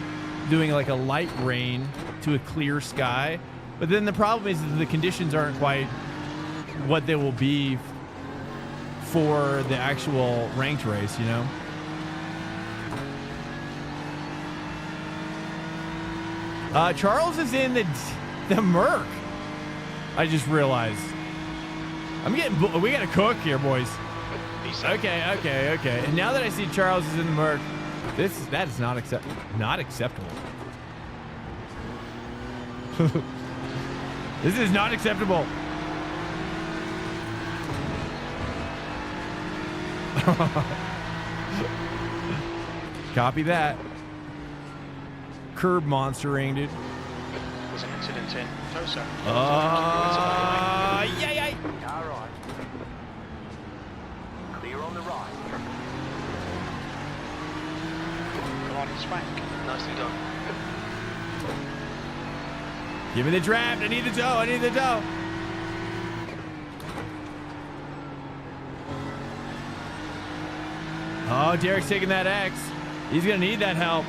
doing like a light rain to a clear sky. But then the problem is that the conditions aren't quite what they will be for the actual ranked race, you know? Charles is in the Merc. I just realized. We got to cook here, boys. Okay. And now that I see Charles is in the Merc, that is not acceptable. This is not acceptable. Copy that. Curb monstering, dude. There's an incident in Tosa. Yay. Car right. Clear on the right. Come on, spank. Nicely done. Give me the draft. I need the toe. Oh, Derek's taking that X. He's going to need that help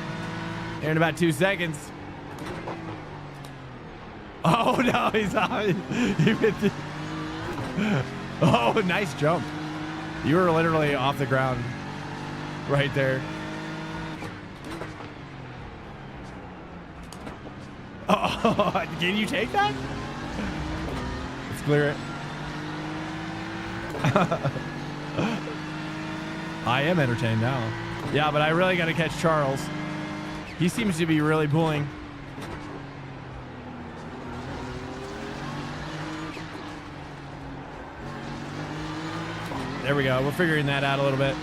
here in about 2 seconds. Oh, no, he's on. Oh, nice jump. You were literally off the ground right there. Oh. Can you take that? Let's clear it. I am entertained now. Yeah, but I really got to catch Charles. He seems to be really pulling. There we go. We're figuring that out a little bit.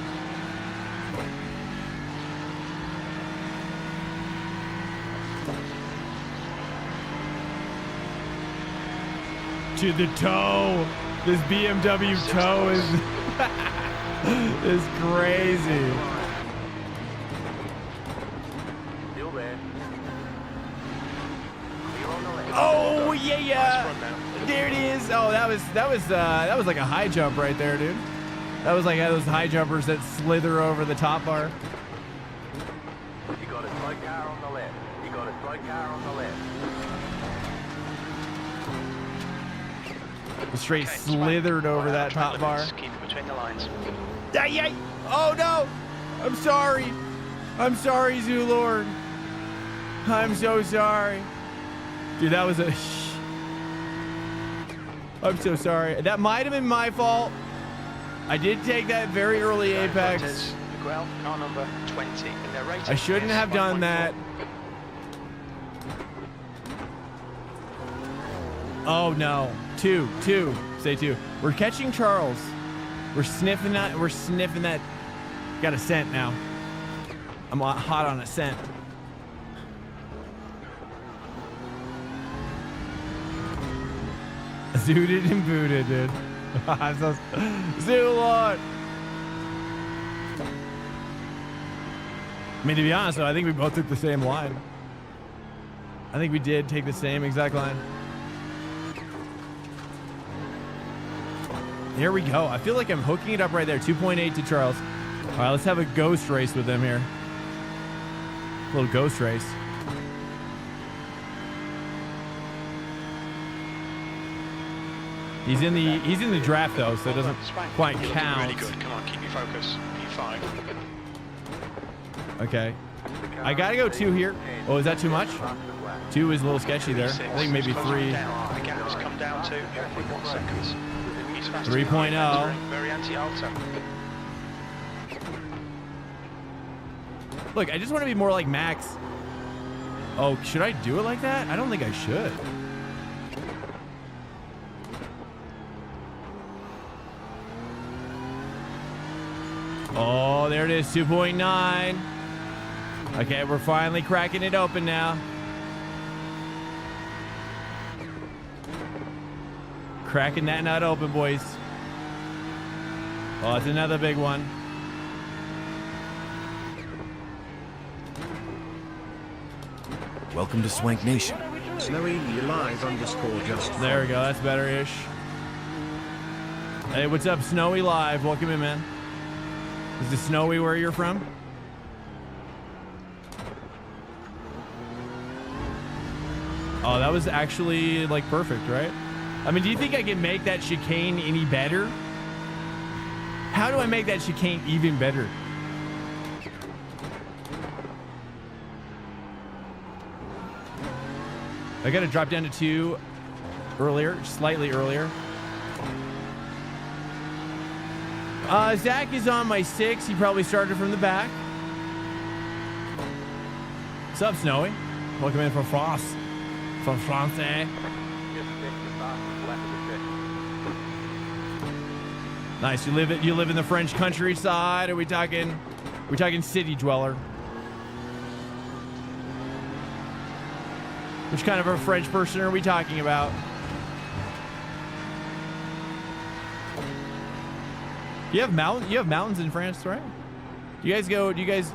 To the toe. This BMW toe is is crazy. Still there. Clear on the left. Oh yeah. There it is. Oh, that was like a high jump right there, dude. That was like those high jumpers that slither over the top bar. You got a slow car on the left. You got a slow car on the left. Straight slithered over that top bar. Keep it between the lines. Ay. Oh no! I'm sorry. I'm sorry, Zulord. I'm so sorry. Dude, that was a... I'm so sorry. That might have been my fault. I did take that very early apex. Miguel, car number 20. And their rating I shouldn't have done that. Oh no. Two. Say two. We're catching Charles. We're sniffing that. Got a scent now. I'm hot on a scent. Zooted and booted, dude. Zulord. I mean, to be honest, though, I think we both took the same line. I think we did take the same exact line. Here we go. I feel like I'm hooking it up right there. 2.8 to Charles. All right, let's have a ghost race with them here. A little ghost race. He's in the draft though, so it doesn't quite count. Really good. Come on, keep your focus. P5. Okay. I gotta go 2 here. Oh, is that too much? 2 is a little sketchy there. I think maybe 3. The gap has come down to 0.1 seconds. 3.0. Very anti-alto. Look, I just want to be more like Max. Oh, should I do it like that? I don't think I should. Oh, there it is, 2.9. Okay, we're finally cracking it open now. Cracking that nut open, boys. Oh, that's another big one. Welcome to Swank Nation. Snowy live _ just. There we go, that's better-ish. Hey, what's up, Snowy Live? Welcome in, man. Is it snowy where you're from? Oh, that was actually, like, perfect, right? I mean, do you think I can make that chicane any better? How do I make that chicane even better? I got to drop down to 2 earlier, slightly earlier. Zach is on my 6. He probably started from the back. What's up, Snowy? Welcome in from France. From France, eh? Nice. You live in the French countryside? Are we talking city dweller? Which kind of a French person are we talking about? You have mountains in France, right? Do you guys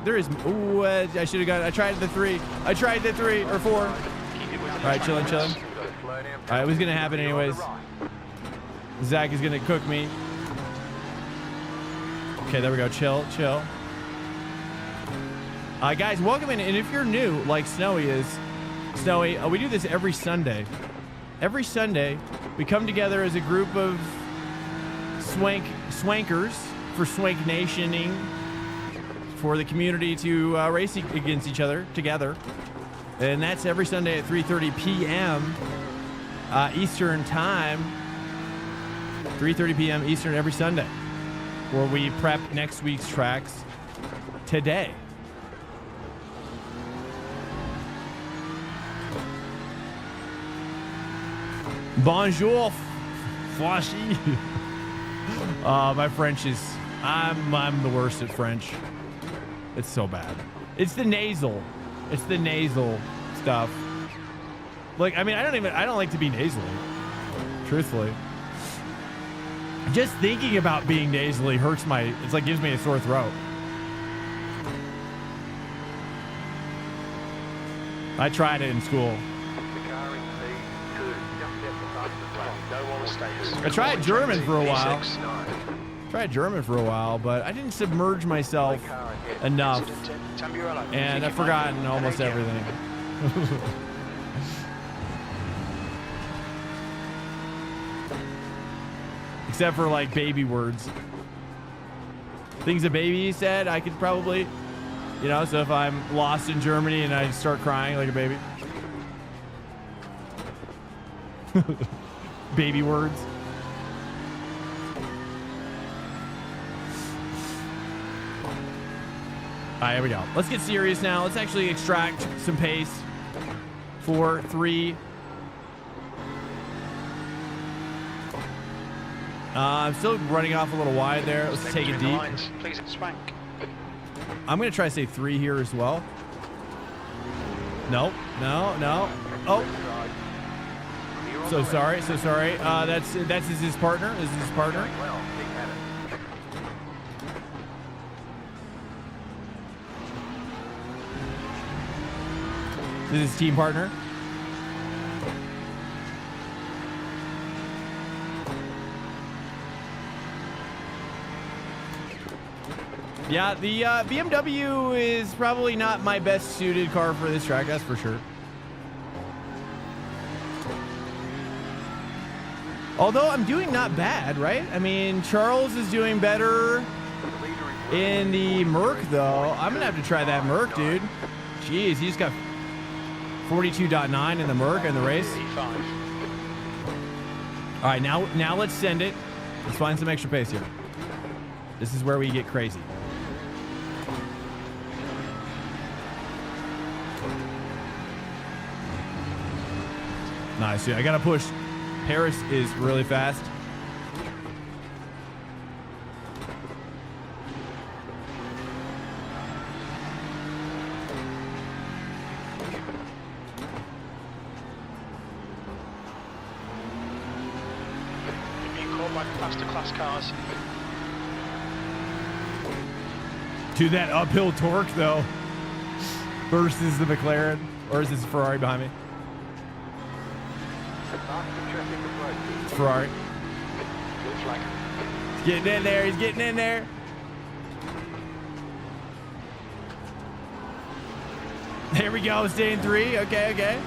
there is, ooh, I should have got, I tried the 3 or 4. All right, chilling. All right, it was going to happen anyways. Zach is going to cook me. Okay, there we go. Chill. Guys, welcome in. And if you're new, like Snowy is, we do this every Sunday. Every Sunday, we come together as a group of swankers for Swank Nationing, for the community to race against each other together. And that's every Sunday at 3:30 p.m. Eastern time. 3:30 p.m. Eastern every Sunday, where we prep next week's tracks today. Bonjour, Flashy. My French is, I'm the worst at French. It's so bad. It's the nasal stuff. Like, I mean, I don't like to be nasally, truthfully. Just thinking about being nasally hurts it's like gives me a sore throat. I tried it in school. I tried German for a while. But I didn't submerge myself enough, and I've forgotten almost everything. Except for like baby words. Things a baby said, I could probably, so if I'm lost in Germany and I start crying like a baby. Baby words. All right, here we go. Let's get serious now. Let's actually extract some pace. 4, 3. I'm still running off a little wide there. Let's take it deep. Please swank. I'm going to try to say 3 here as well. No. Oh. So sorry. That's his partner. This is his partner. This is his team partner. Yeah, the BMW is probably not my best suited car for this track, that's for sure. Although I'm doing not bad, right? I mean, Charles is doing better in the Merc, though. I'm going to have to try that Merc, dude. Jeez, he's got 42.9 in the Merc in the race. All right, now let's send it. Let's find some extra pace here. This is where we get crazy. Nice, dude. I gotta push. Paris is really fast. Being caught by faster class cars. To that uphill torque, though, versus the McLaren. Or is this a Ferrari behind me? It's Ferrari. He's getting in there. He's getting in there. There we go. Staying 3. Okay.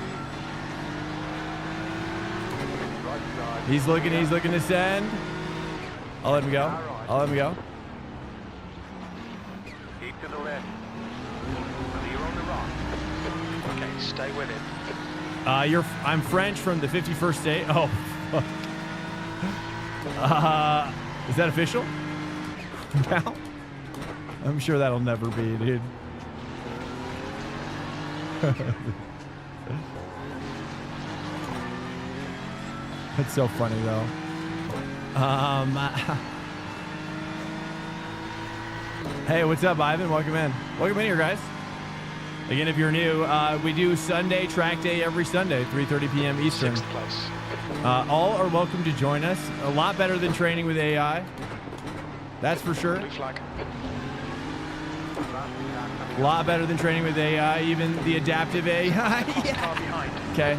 He's looking to send. I'll let him go. Keep to the left. Clear on the right. Okay, stay with it. I'm French from the 51st state. Oh, fuck. Is that official? Now? I'm sure that'll never be, dude. That's so funny, though. Hey, what's up, Ivan? Welcome in here, guys. Again, if you're new, we do Sunday track day every Sunday, 3:30 p.m. Eastern. 6th place. All are welcome to join us. A lot better than training with AI. That's for sure. Blue flag. A lot better than training with AI, even the adaptive AI. Yeah. Far behind. Okay.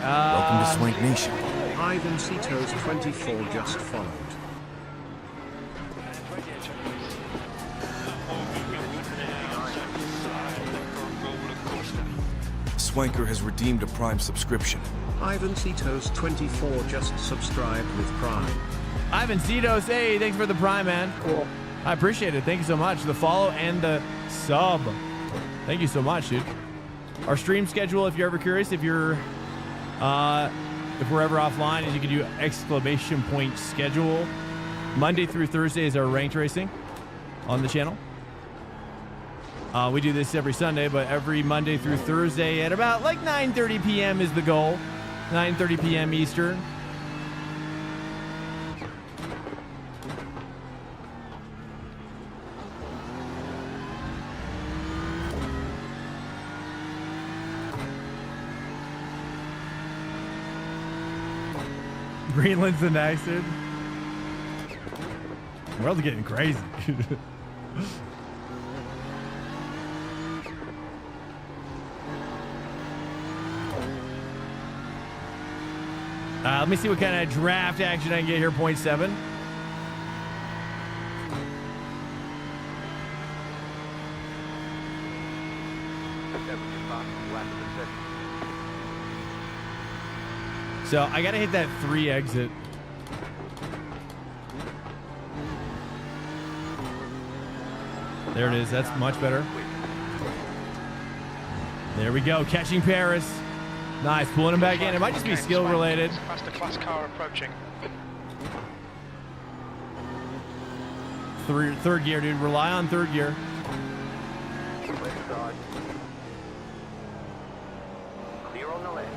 Welcome to Swank Nation. Ivan Cito's 24 just followed. Swanker has redeemed a Prime subscription. Ivan Cito's 24 just subscribed with Prime. Ivan Cetos, hey, thanks for the Prime, man. Cool. I appreciate it. Thank you so much. The follow and the sub. Thank you so much, dude. Our stream schedule, if you're ever curious, if we're ever offline, is you can do ! schedule. Monday through Thursday is our ranked racing on the channel. We do this every Sunday, but every Monday through Thursday at about like 9:30 p.m. is the goal. 9:30 p.m. Eastern. Greenland's the next, dude. The world's getting crazy. Let me see what kind of draft action I can get here. 0.7. 75 left of the session. So I gotta hit that 3 exit. There it is. That's much better. There we go. Catching Paris. Nice. Pulling him back in. It might just be skill related. Faster class car approaching. Third gear, dude. Rely on third gear. Left side. Clear on the left.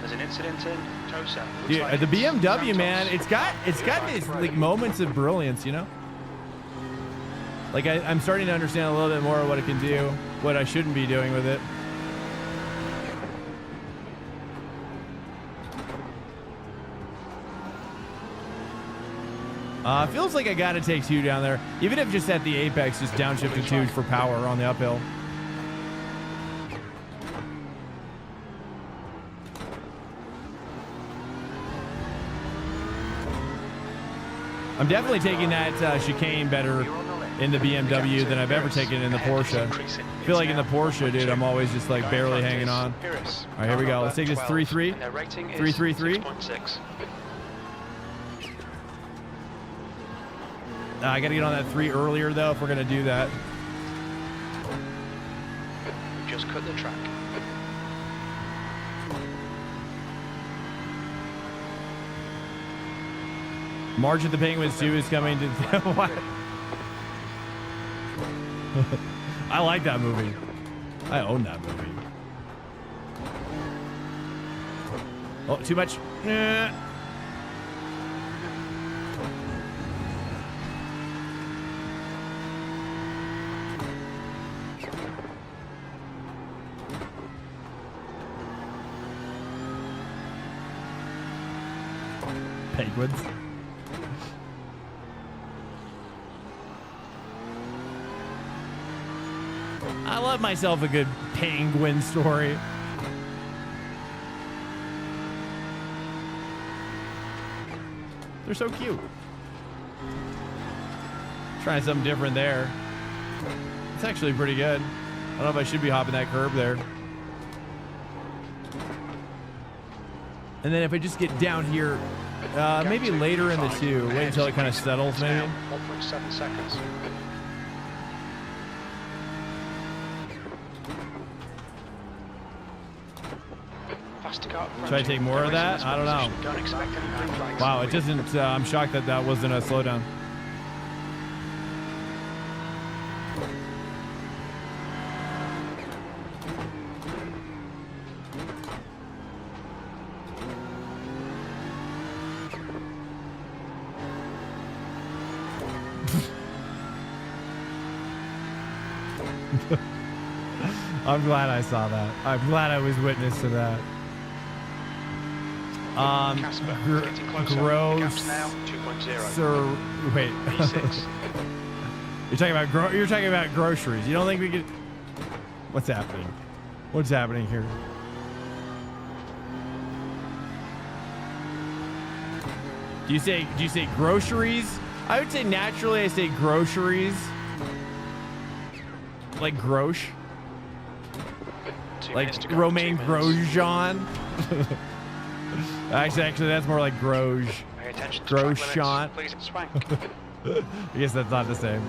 There's an incident in Tosa. Dude, the BMW, man, it's got these like moments of brilliance, you know? Like I'm starting to understand a little bit more of what it can do, what I shouldn't be doing with it. Feels like I gotta take 2 down there, even if just at the apex, just downshift to 2 for power on the uphill. I'm definitely taking that chicane better in the BMW than I've ever taken in the Porsche. I feel like in the Porsche, dude, I'm always just like barely hanging on. All right, here we go. Let's take this 3-3. 3-3-3. I got to get on that 3 earlier, though, if we're going to do that. Just cut the track. March of the Penguins 2 is coming to... What? I like that movie. I own that movie. Oh, too much. Penguins. I love myself a good penguin story. They're so cute. Trying something different there. It's actually pretty good. I don't know if I should be hopping that curb there. And then if I just get down here, maybe later in the 2, wait until it kind of settles maybe. 1.7 seconds. Should I take more of that? I don't know. Don't expect any green flags. Wow, it doesn't. I'm shocked that that wasn't a slowdown. I'm glad I saw that. I'm glad I was witness to that. Gross. Sir, wait. You're talking about groceries. You don't think we could? What's happening? What's happening here? Do you say groceries? I would say naturally I say groceries. Like grosh. Like Romaine Grosjean. Actually, that's more like Grosjean. Pay attention to track limits. Please swank. I guess that's not the same.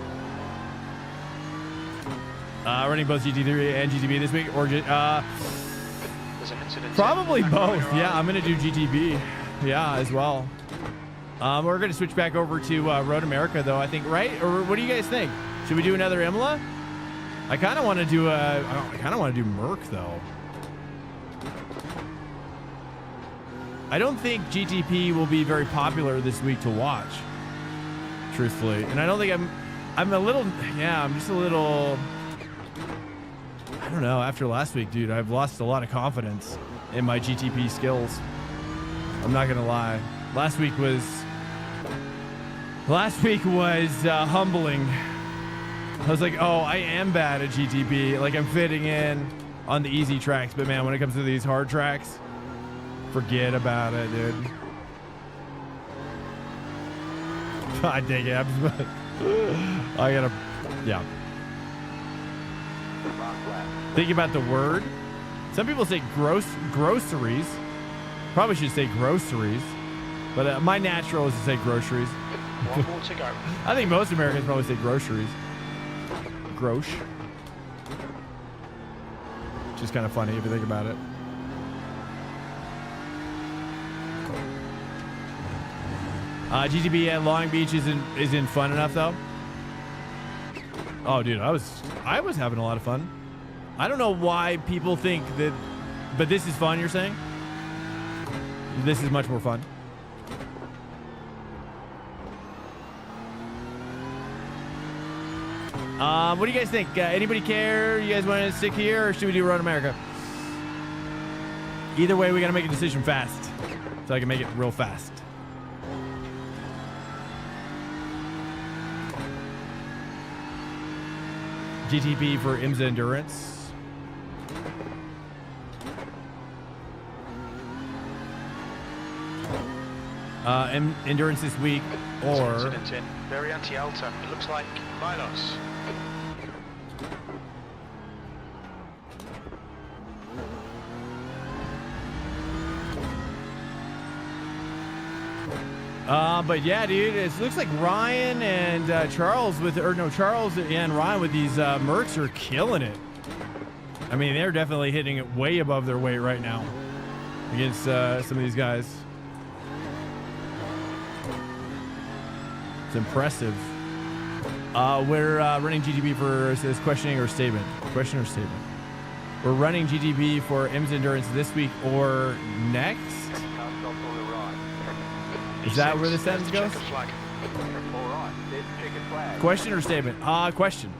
Running both GT3 and GTB this week, or There's an incident. probably in both. Magnolia Yeah, Island. I'm gonna do GTB. Yeah, as well. We're gonna switch back over to Road America, though. I think, right? Or what do you guys think? Should we do another Imola? I kind of want to do Merc, though. I don't think GTP will be very popular this week to watch, truthfully. And I don't think I'm just a little, I don't know, after last week, dude, I've lost a lot of confidence in my GTP skills. I'm not gonna lie. Last week was humbling. I was like, oh, I am bad at GTP. Like, I'm fitting in on the easy tracks, but man, when it comes to these hard tracks, forget about it, dude. God dang it. I gotta, yeah. Think about the word. Some people say groceries. Probably should say groceries. But my natural is to say groceries. One more to go. I think most Americans probably say groceries. Grosh. Which is kind of funny if you think about it. GTB at Long Beach isn't fun enough though. Oh, dude, I was having a lot of fun. I don't know why people think that, but this is fun. You're saying this is much more fun. What do you guys think? Anybody care? You guys want to stick here, or should we do Road America? Either way, we gotta make a decision fast, so I can make it real fast. GTP for IMSA Endurance. Endurance this week, There's an or incident in Variante Alta. It looks like Milos. but yeah, dude, it looks like Ryan and Charles Charles and Ryan with these Mercs are killing it. I mean, they're definitely hitting it way above their weight right now against some of these guys. It's impressive. We're running GTB for this questioning or statement. Question or statement. We're running GTB for IMSA Endurance this week or next. Is that where the sentence goes? Question or statement? Question.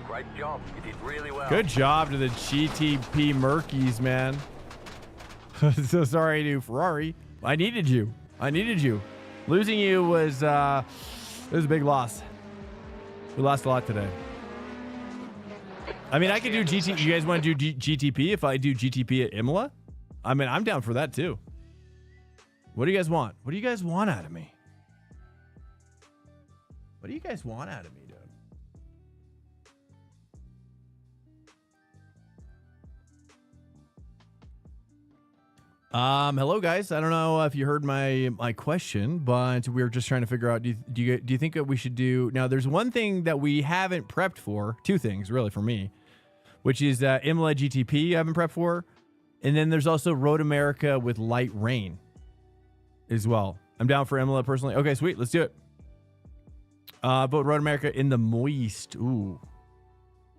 Great job. You did really well. Good job to the GTP Murkies, man. So sorry to Ferrari. I needed you. Losing you was it was a big loss. We lost a lot today. I mean, I could do GT. You guys want to do GTP if I do GTP at Imola? I mean, I'm down for that too. What do you guys want? What do you guys want out of me? What do you guys want out of me, dude? Hello guys. I don't know if you heard my question, but we were just trying to figure out, do you think that we should do, now there's one thing that we haven't prepped for, two things really for me, which is Imola GTP I haven't prepped for, and then there's also Road America with light rain as well. I'm down for Imola personally. Okay, sweet, let's do it. But Road America in the moist. Ooh,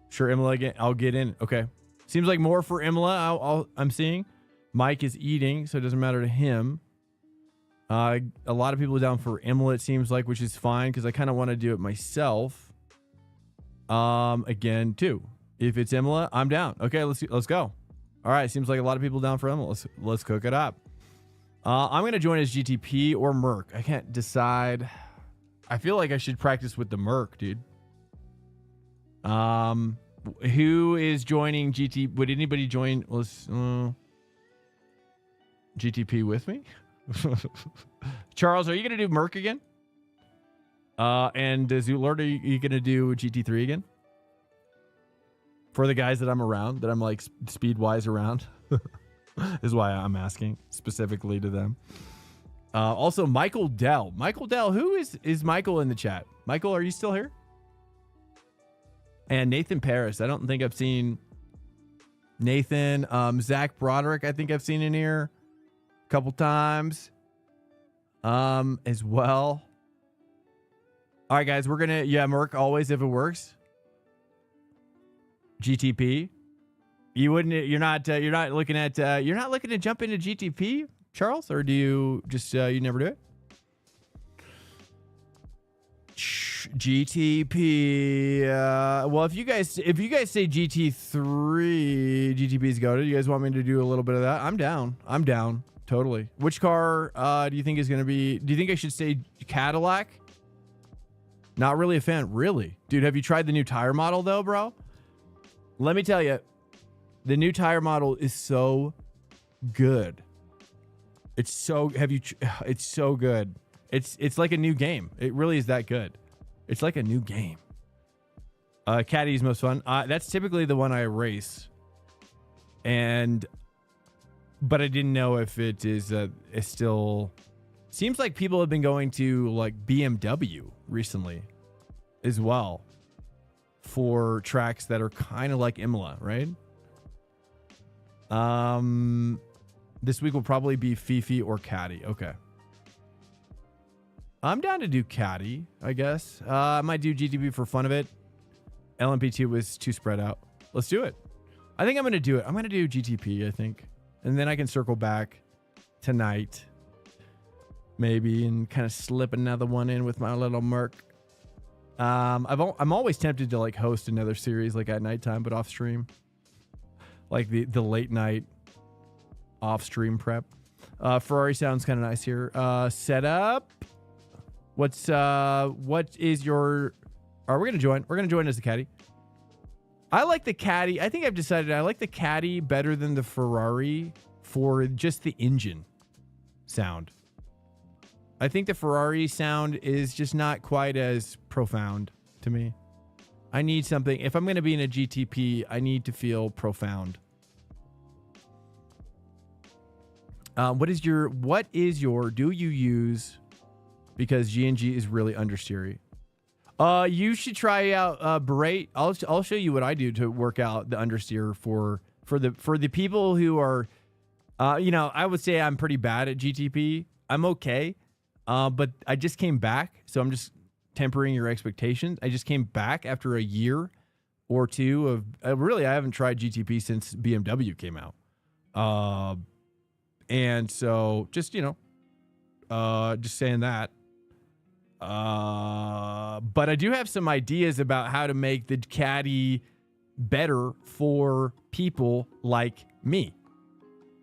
sure, Imola again. I'll get in. Okay, seems like more for Imola. I'm seeing. Mike is eating, so it doesn't matter to him. A lot of people are down for Imola, it seems like, which is fine because I kind of want to do it myself. Again, too. If it's Imola, I'm down. Okay, let's go. All right, seems like a lot of people down for Imola. Let's cook it up. I'm gonna join as GTP or Merc. I can't decide. I feel like I should practice with the Merc, dude. Who is joining GT? Would anybody join? GTP with me? Charles, are you going to do Merc again? And Zoolord, are you going to do GT3 again? For the guys that I'm around, that I'm like speed-wise around. Is why I'm asking specifically to them. Also, Michael Dell. Michael Dell, who is Michael in the chat? Michael, are you still here? And Nathan Paris. I don't think I've seen Nathan. Zach Broderick, I think I've seen in here a couple times as well. All right, guys, we're going to, Merc, always if it works. GTP. You're not looking to jump into GTP, Charles, or do you just, you never do it? GTP. Well, if you guys say GT3, GTP's go to, you guys want me to do a little bit of that? I'm down. Totally. Which car do you think is going to be, do you think I should say Cadillac? Not really a fan. Really? Dude, have you tried the new tire model though, bro? Let me tell you, the new tire model is so good. It's so good. It's like a new game. It really is that good. It's like a new game. Caddy's most fun. That's typically the one I race. But I didn't know if it is it's still. Seems like people have been going to like BMW recently as well for tracks that are kind of like Imola, right? This week will probably be Fifi or Caddy. Okay. I'm down to do Caddy, I guess. I might do GTP for fun of it. LMP2 was too spread out. Let's do it. I think I'm going to do it. I'm going to do GTP, I think. And then I can circle back tonight. Maybe, and kind of slip another one in with my little Merc. I'm always tempted to like host another series like at nighttime, but off stream. Like the late night off stream prep. Ferrari sounds kind of nice here. Setup. What is your, are we going to join? We're going to join as the Caddy. I like the Caddy. I think I've decided I like the Caddy better than the Ferrari for just the engine sound. I think the Ferrari sound is just not quite as profound to me. I need something. If I'm going to be in a GTP, I need to feel profound. What is your, do you use, because G&G is really understeery. You should try out Berate. I'll show you what I do to work out the understeer for the people who are, I would say I'm pretty bad at GTP. I'm okay. But I just came back, so I'm just tempering your expectations. I just came back after a year or two of really, I haven't tried GTP since BMW came out. And so just, just saying that. But I do have some ideas about how to make the Caddy better for people like me.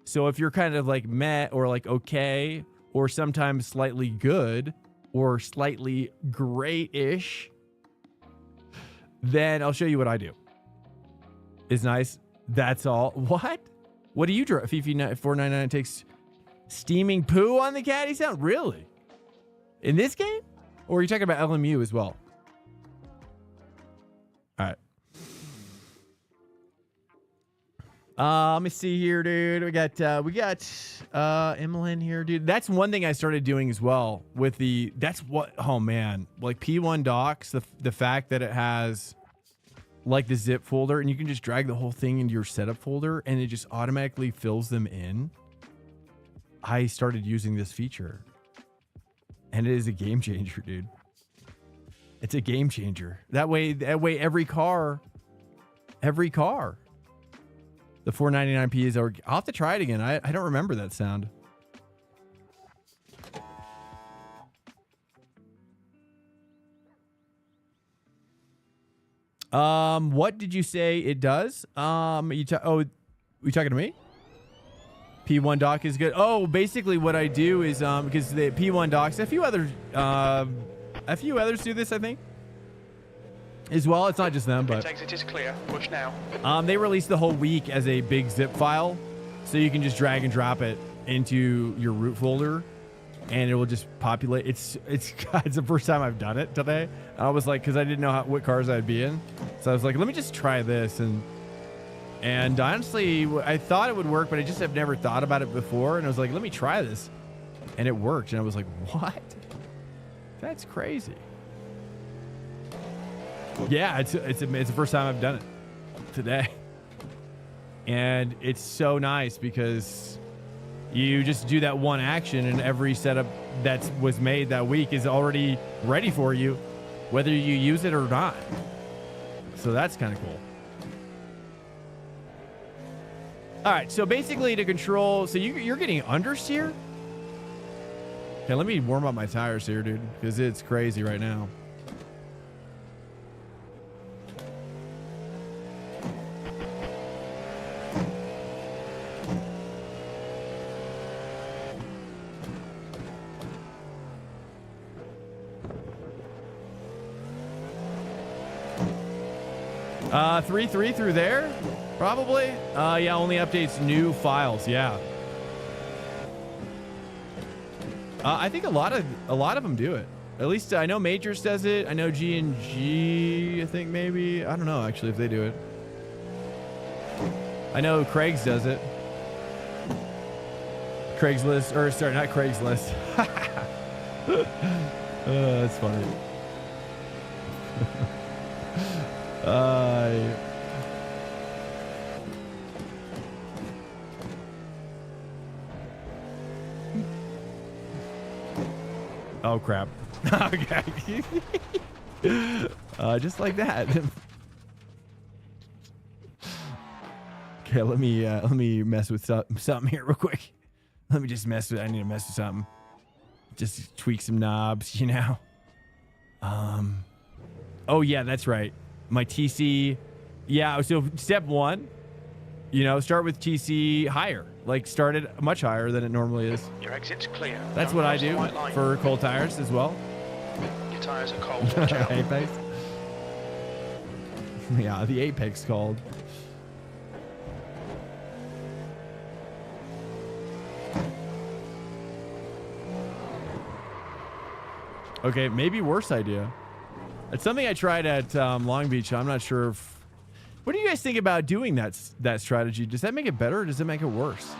So if you're kind of like meh or like okay, or sometimes slightly good or slightly great-ish, then I'll show you what I do. It's nice. That's all. What do you draw? Fifi 499 takes steaming poo on the Caddy sound? Really? In this game? Or are you talking about LMU as well? All right. Let me see here, dude. We got Imola in here, dude. That's one thing I started doing as well with oh man, like P1 docs, the fact that it has like the zip folder and you can just drag the whole thing into your setup folder and it just automatically fills them in. I started using this feature and it is a game changer, dude. It's a game changer. That way every car. The 499p is, I'll have to try it again. I don't remember that sound. What did you say it does? We talking to me? P1 doc is good. Oh, basically what I do is because the P1 docs, a few others do this, I think. As well, it's not just them, but exit is clear. Push now. They release the whole week as a big zip file, so you can just drag and drop it into your root folder, and it will just populate. It's the first time I've done it today. I was like, because I didn't know what cars I'd be in, so I was like, let me just try this, and honestly, I thought it would work, but I just have never thought about it before, and I was like, let me try this, and it worked. And I was like, what? That's crazy. Yeah, it's the first time I've done it today. And it's so nice because you just do that one action and every setup that was made that week is already ready for you, whether you use it or not. So that's kind of cool. All right, so basically to control, so you're getting understeer? Okay, let me warm up my tires here, dude, because it's crazy right now. Three through there, probably. Yeah, only updates new files. Yeah. I think a lot of them do it. At least I know Majors does it. I know G&G, I think maybe. I don't know actually if they do it. I know Craig's does it. Craigslist, or sorry, not Craigslist. That's funny. Oh crap. Okay. Just like that. Okay, let me mess with something here real quick. Let me just mess with, I need to mess with something. Just tweak some knobs, you know. Oh yeah, that's right. My TC. Yeah, so step one, you know, start with TC higher. Like start it much higher than it normally is. Your exit's clear. That's Don't what I cross the do white line. for cold tires as well. Your tires are cold. Watch out. Apex. Yeah, the Apex called. Okay, maybe worse idea. It's something I tried at Long Beach. I'm not sure if... What do you guys think about doing that strategy? Does that make it better or does it make it worse?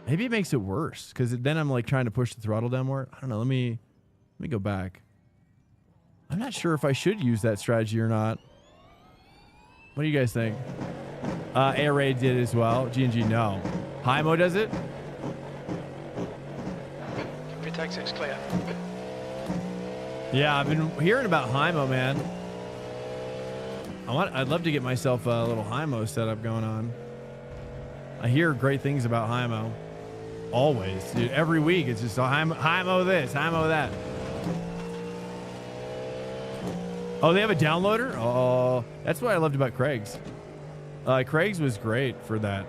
Maybe it makes it worse because then I'm like trying to push the throttle down more. I don't know. Let me go back. I'm not sure if I should use that strategy or not. What do you guys think? ARA did as well. G&G, no. Hymo does it? Your exit's clear. Yeah, I've been hearing about Hymo, man. I'd love to get myself a little Hymo setup going on. I hear great things about Hymo. Always, dude. Every week, it's just Hymo this, Hymo that. Oh, they have a downloader? Oh, that's what I loved about Craig's. Craig's was great for that.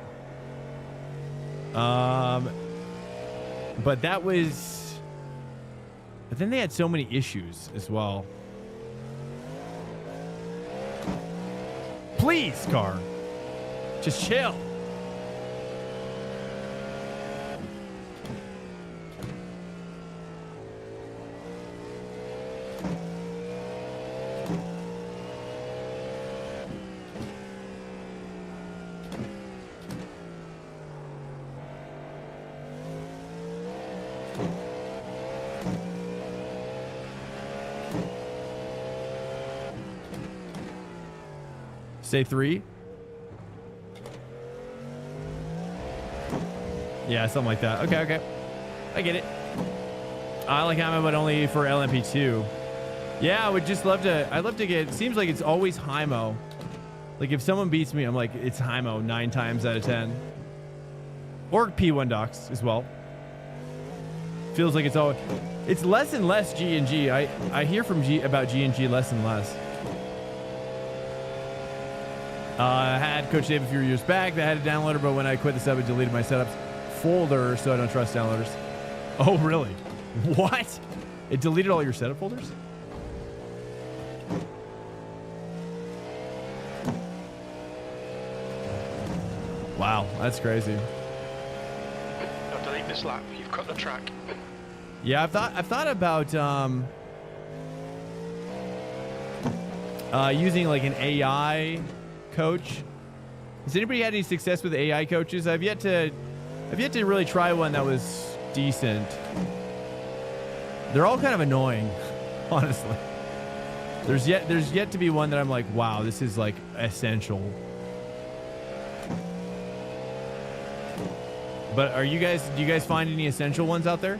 But that was... But then they had so many issues as well. Please, car. Just chill. Say 3. Yeah, something like that. Okay. I get it. I like Hymo, but only for LMP2. Yeah, I would just love to. I'd love to get. It seems like it's always Hymo. Like if someone beats me, I'm like, it's Hymo 9 times out of 10. Or P1 docs as well. Feels like it's always. It's less and less G&G. I hear from about G&G less and less. I had Coach Dave a few years back that had a downloader, but when I quit the sub, it deleted my setups folder, so I don't trust downloaders. Oh, really? What? It deleted all your setup folders? Wow, that's crazy. Don't delete this lap. You've cut the track. Yeah, I've thought about using like an AI coach. Has anybody had any success with AI coaches? I've yet to really try one that was decent. They're all kind of annoying, honestly. There's yet to be one that I'm like, wow, this is like essential. But do you guys find any essential ones out there?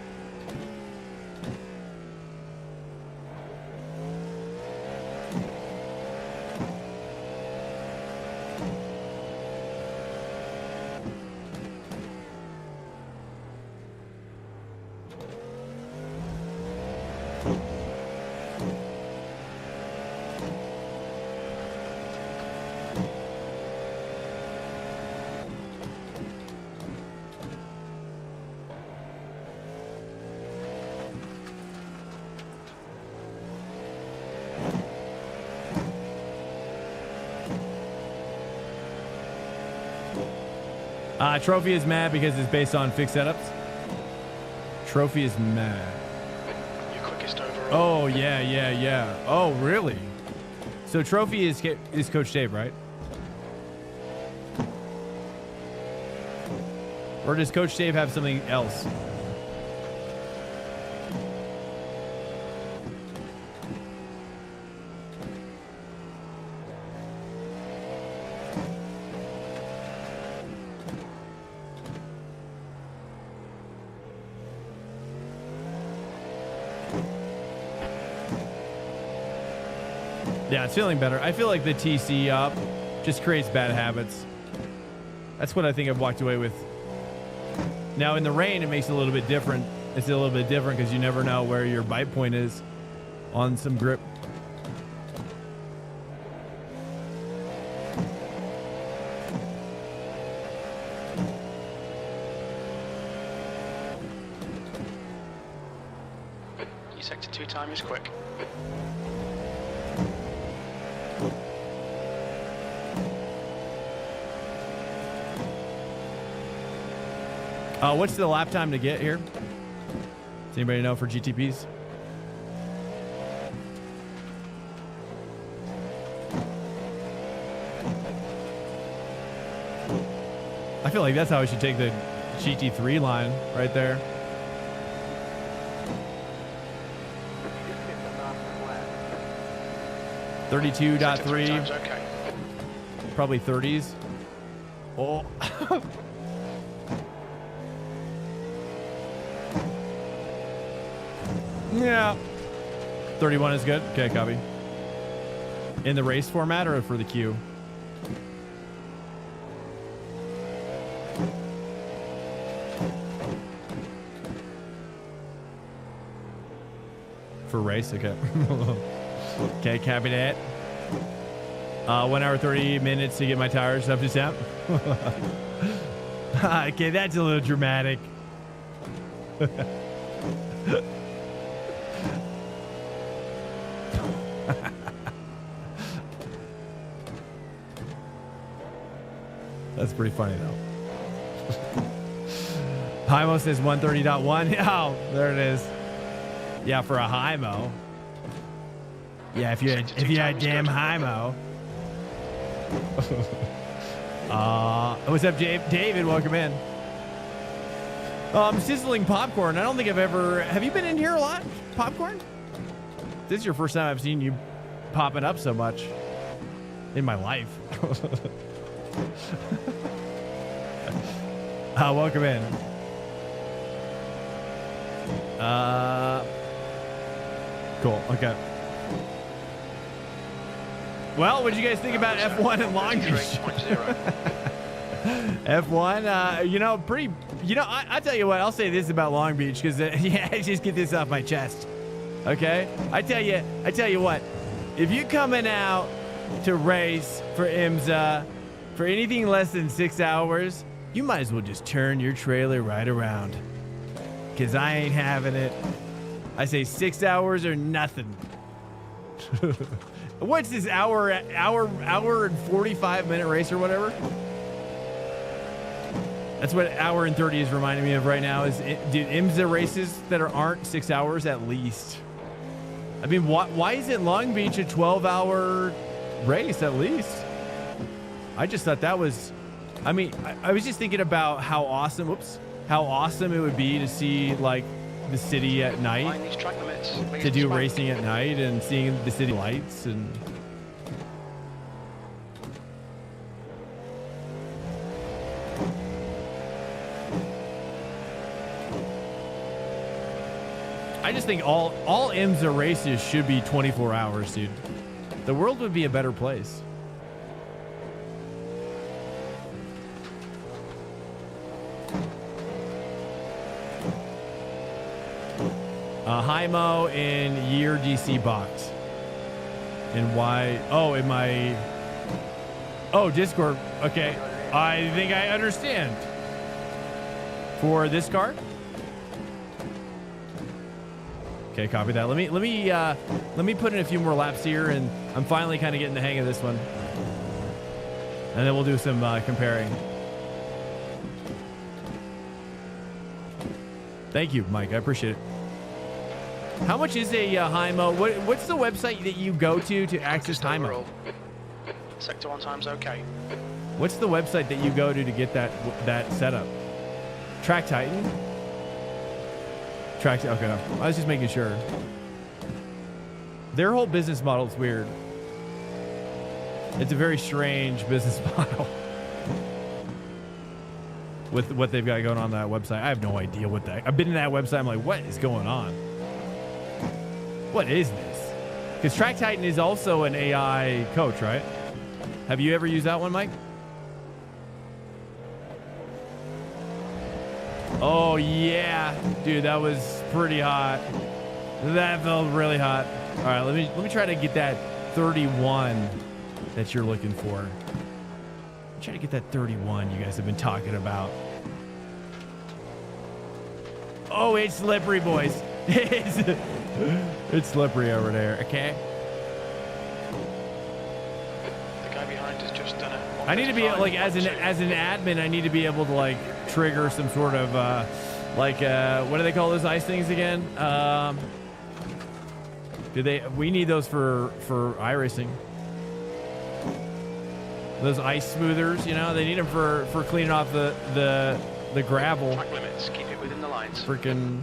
Trophy is mad because it's based on fixed setups. Trophy is mad. Your quickest overall. Oh, yeah. Oh, really? So Trophy is Coach Dave, right? Or does Coach Dave have something else? Yeah, it's feeling better. I feel like the TC up just creates bad habits. That's what I think I've walked away with. Now, in the rain, it makes it a little bit different. It's a little bit different because you never know where your bite point is on some grip. Your sector 2 time is quick. What's the lap time to get here? Does anybody know for GTPs? I feel like that's how we should take the GT3 line right there. You just hit the last lap. 32.3, Time's okay. probably 30s. Oh. Yeah. 31 is good. Okay, copy. In the race format or for the queue? For race, okay. Okay, copy that. 1 hour 30 minutes to get my tires up to temp. Okay, that's a little dramatic. That's pretty funny though. Hymo says 130.1. Oh, there it is. Yeah, for a Hymo. Yeah, if you had damn Hymo. What's up, David? Welcome in. Sizzling popcorn. I don't think I've ever. Have you been in here a lot? Popcorn? This is your first time I've seen you popping up so much in my life. Welcome in. Cool. Okay. Well, what did you guys think about F1 and Long Beach? F1, pretty. I tell you what. I'll say this about Long Beach because just get this off my chest. Okay. I tell you what. If you're coming out to race for IMSA for anything less than 6 hours, you might as well just turn your trailer right around. Because I ain't having it. I say 6 hours or nothing. What's this hour and 45-minute race or whatever? That's what hour and 30 is reminding me of right now. Dude, IMSA races that aren't 6 hours at least. I mean, why is it Long Beach a 12-hour race at least? I just thought that was. I mean, I was just thinking about how awesome. Whoops. how awesome it would be to see like the city at night, Mind these track limits, please, to do Swank. racing at night and seeing the city lights and. I just think all IMSA races should be 24 hours, dude. The world would be a better place. Hi Mo in year DC box. And why? Oh, in my. Oh, Discord. Okay. I think I understand. For this card? Okay, copy that. Let me put in a few more laps here, and I'm finally kind of getting the hang of this one. And then we'll do some comparing. Thank you, Mike. I appreciate it. How much is a HIMO? What's the website that you go to access HIMO? Overall. Sector 1 time's okay. What's the website that you go to get that setup? Track Titan? Okay, I was just making sure. Their whole business model is weird. It's a very strange business model with what they've got going on that website. I have no idea what that. I've been in that website. I'm like, what is going on? What is this? Because Track Titan is also an AI coach, right? Have you ever used that one, Mike? Oh yeah, dude, that was pretty hot. That felt really hot. All right, let me try to get that 31 that you're looking for. Try to get that 31 you guys have been talking about. Oh, it's slippery, boys. It's slippery over there. Okay. The guy behind has just done it. I need to be like as an admin. I need to be able to like trigger some sort of what do they call those ice things again? We need those for iRacing. Those ice smoothers, you know, they need them for cleaning off the gravel. Track limits, keep it within the lines. Freaking.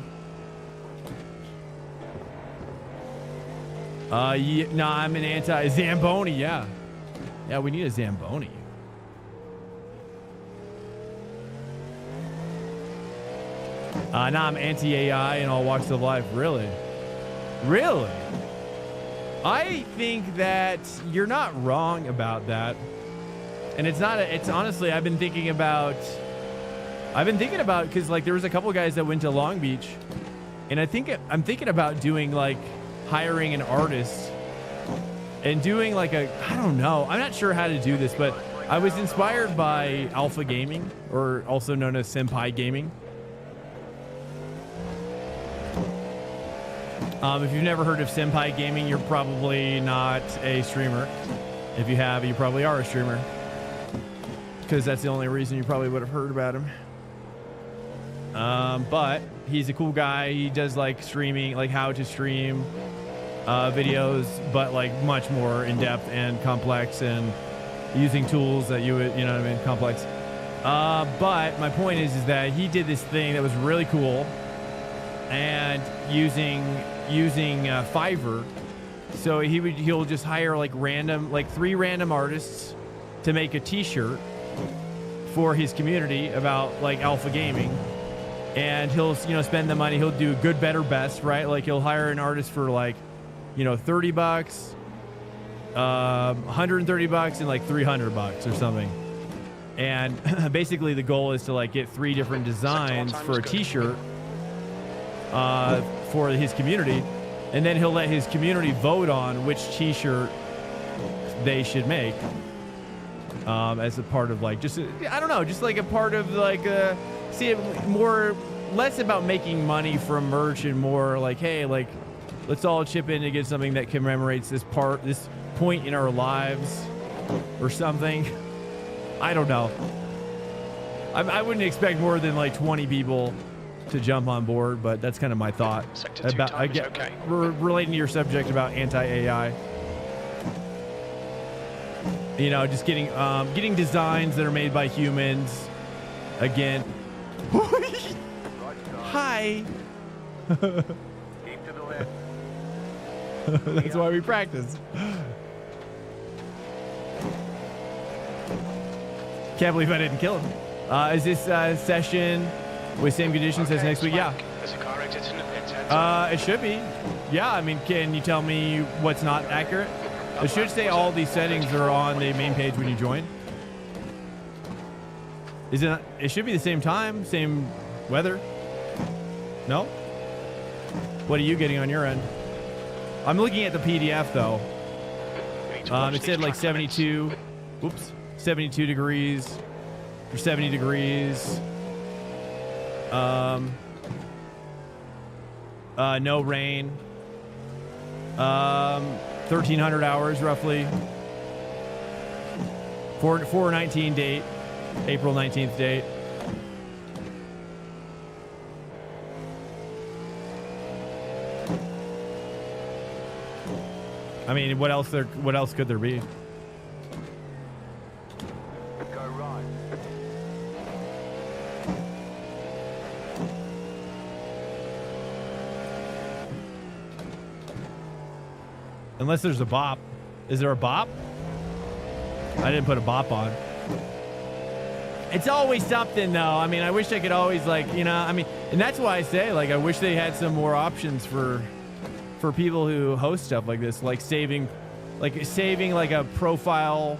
Yeah, no, I'm an anti-Zamboni. Yeah, we need a Zamboni. No, I'm anti-AI in all walks of life. Really? I think that you're not wrong about that. And it's honestly, I've been thinking about, because like there was a couple guys that went to Long Beach, and I'm thinking about doing like hiring an artist and doing like I don't know. I'm not sure how to do this, but I was inspired by Alpha Gaming, or also known as Senpai Gaming. If you've never heard of Senpai Gaming, you're probably not a streamer. If you have, you probably are a streamer, because that's the only reason you probably would have heard about him. But he's a cool guy. He does like streaming, like how to stream videos, but like much more in depth and complex, and using tools that you would, you know what I mean, complex. But my point is that he did this thing that was really cool, and using Fiverr. So he'll just hire like 3 random artists to make a T-shirt for his community about like Alpha Gaming, and he'll spend the money. He'll do good, better, best, right? Like he'll hire an artist for like $30, $130, and like $300 or something. And basically the goal is to like get 3 different designs for a T-shirt for his community, and then he'll let his community vote on which T-shirt they should make as a part of like just like a part of like see it more less about making money from merch and more like, hey, like let's all chip in to get something that commemorates this point in our lives or something. I don't know. I wouldn't expect more than like 20 people to jump on board, but that's kind of my thought about relating to your subject about anti-AI. Just getting designs that are made by humans. Again, Right side. Hi. Keep to the left. That's why we practice. Can't believe I didn't kill him. Is this session with same conditions as next week? Yeah. There's a car exit in It should be. Yeah, I mean, can you tell me what's not accurate? It should say all these settings are on the main page when you join. Is it not, it should be the same time, same weather. No? What are you getting on your end? I'm looking at the PDF though. It said like 72, whoops, 72 degrees or 70 degrees. No rain. 1,300 hours roughly. 4/19 date, April 19th date. I mean, what else could there be? Go right. Unless there's a bop. Is there a bop? I didn't put a bop on. It's always something though. I mean, I wish I could always like, you know, I mean, and that's why I say like I wish they had some more options for people who host stuff like this, like saving like a profile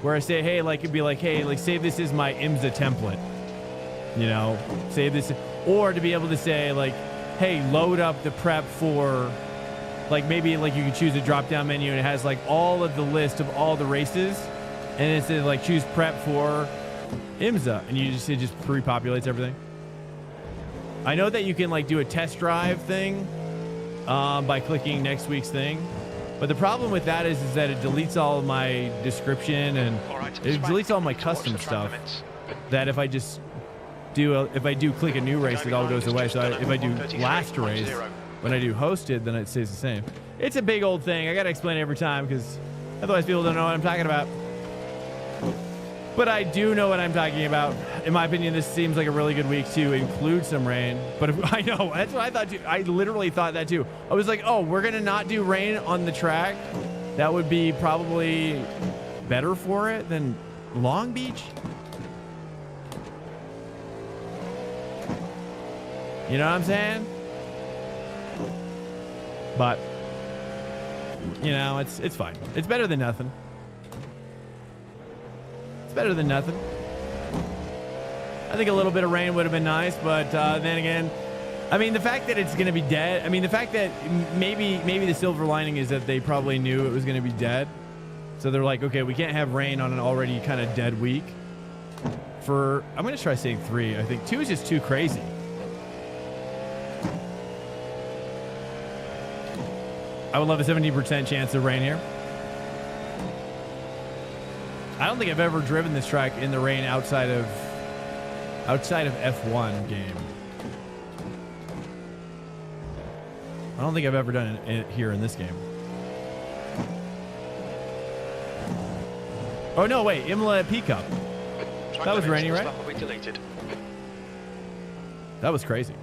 where I say, hey, like it'd be like, hey, like save this as my IMSA template. You know, save this, or to be able to say like, hey, load up the prep for, like maybe like you can choose a drop down menu and it has like all of the list of all the races, and it says like choose prep for IMSA, and it just pre-populates everything. I know that you can like do a test drive thing by clicking next week's thing, but the problem with that is that it deletes all of my description and it deletes all my custom stuff. That if I just if I do click a new race, it all goes away. So if I do last race, when I do hosted, then it stays the same. It's a big old thing. I got to explain it every time because otherwise people don't know what I'm talking about. But I do know what I'm talking about. In my opinion, this seems like a really good week to include some rain. But I know, that's what I thought too. I literally thought that too. I was like, oh, we're going to not do rain on the track. That would be probably better for it than Long Beach. You know what I'm saying? But, you know, it's fine. It's better than nothing. Better than nothing. I think a little bit of rain would have been nice, but then again, I mean, the fact that it's going to be dead, I mean, the fact that maybe the silver lining is that they probably knew it was going to be dead. So they're like, okay, we can't have rain on an already kind of dead week. I'm going to try saying 3. I think 2 is just too crazy. I would love a 70% chance of rain here. I don't think I've ever driven this track in the rain outside of F1 game. I don't think I've ever done it here in this game. Oh no, wait, Imola P Cup. That was rainy, right? That was crazy.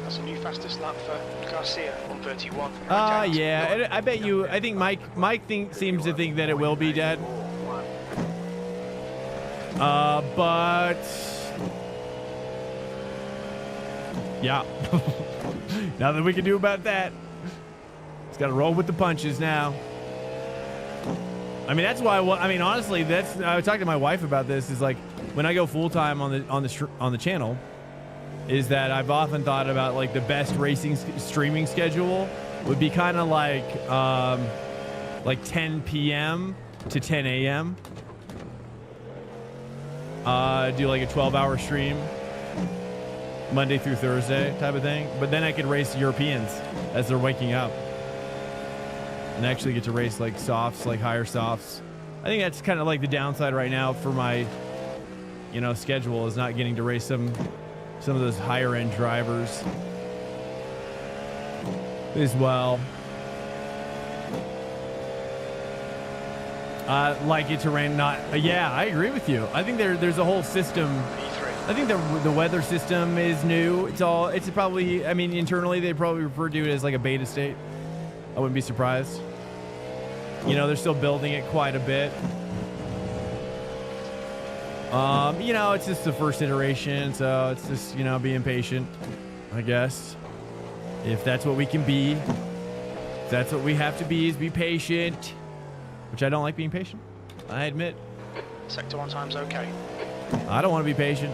That's a new fastest lap for Garcia on 31. Yeah, I bet you. I think Mike seems to think that it will be dead. But yeah, nothing we can do about that. Just got to roll with the punches now. I mean, that's why. I mean, honestly, I was talking to my wife about this. Is like when I go full time on the channel. Is that I've often thought about like the best racing streaming schedule would be kind of like 10 p.m. to 10 a.m. Do like a 12-hour stream Monday through Thursday type of thing. But then I could race Europeans as they're waking up and actually get to race like softs, like higher softs. I think that's kind of like the downside right now for my, schedule is not getting to race some of those higher end drivers as well. Like it to rain, not. Yeah, I agree with you. I think there's a whole system. E3. I think the weather system is new. It's probably. I mean, internally they probably refer to it as like a beta state. I wouldn't be surprised. You know, they're still building it quite a bit. You know, it's just the first iteration, so it's just, you know, being patient, I guess. If that's what we can be, if that's what we have to be, is be patient. Which I don't like being patient, I admit. Sector 1 time's okay. I don't want to be patient.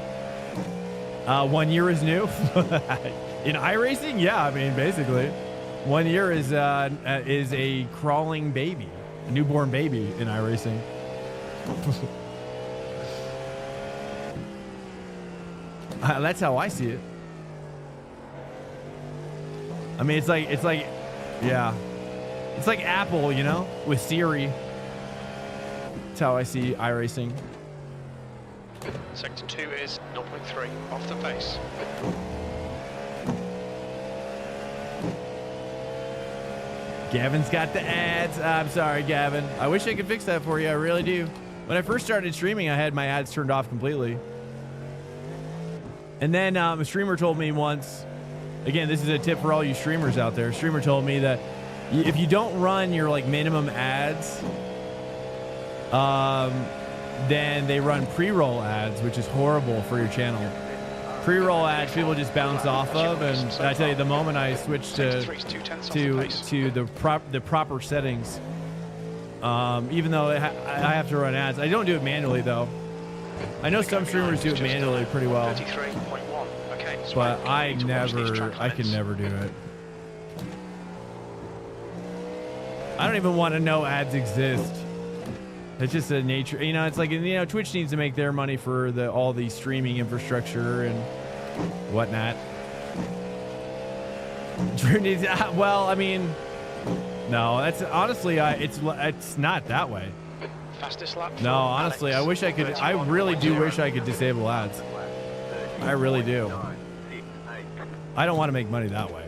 1 year is new. In iRacing, yeah, I mean, basically. 1 year is a crawling baby, a newborn baby in iRacing. That's how I see it. I mean, it's like, yeah. It's like Apple, you know, with Siri. That's how I see iRacing. Sector 2 is 0.3 off the pace. Gavin's got the ads. I'm sorry, Gavin. I wish I could fix that for you. I really do. When I first started streaming, I had my ads turned off completely. And then a streamer told me once, again, this is a tip for all you streamers out there. A streamer told me that if you don't run your like minimum ads, then they run pre-roll ads, which is horrible for your channel. Pre-roll ads people just bounce off of, and I tell you, the moment I switched to the proper settings, even though I have to run ads, I don't do it manually though. I know some streamers do it manually pretty well, 33.1. Okay, but I can never do it. I don't even want to know ads exist. It's just a nature, you know. It's like, you know, Twitch needs to make their money for all the streaming infrastructure and whatnot. Drew needs. Well, I mean, no. That's honestly, it's not that way. Fastest lap. No, honestly, I wish I could. I really do wish I could disable ads. I really do. I don't want to make money that way.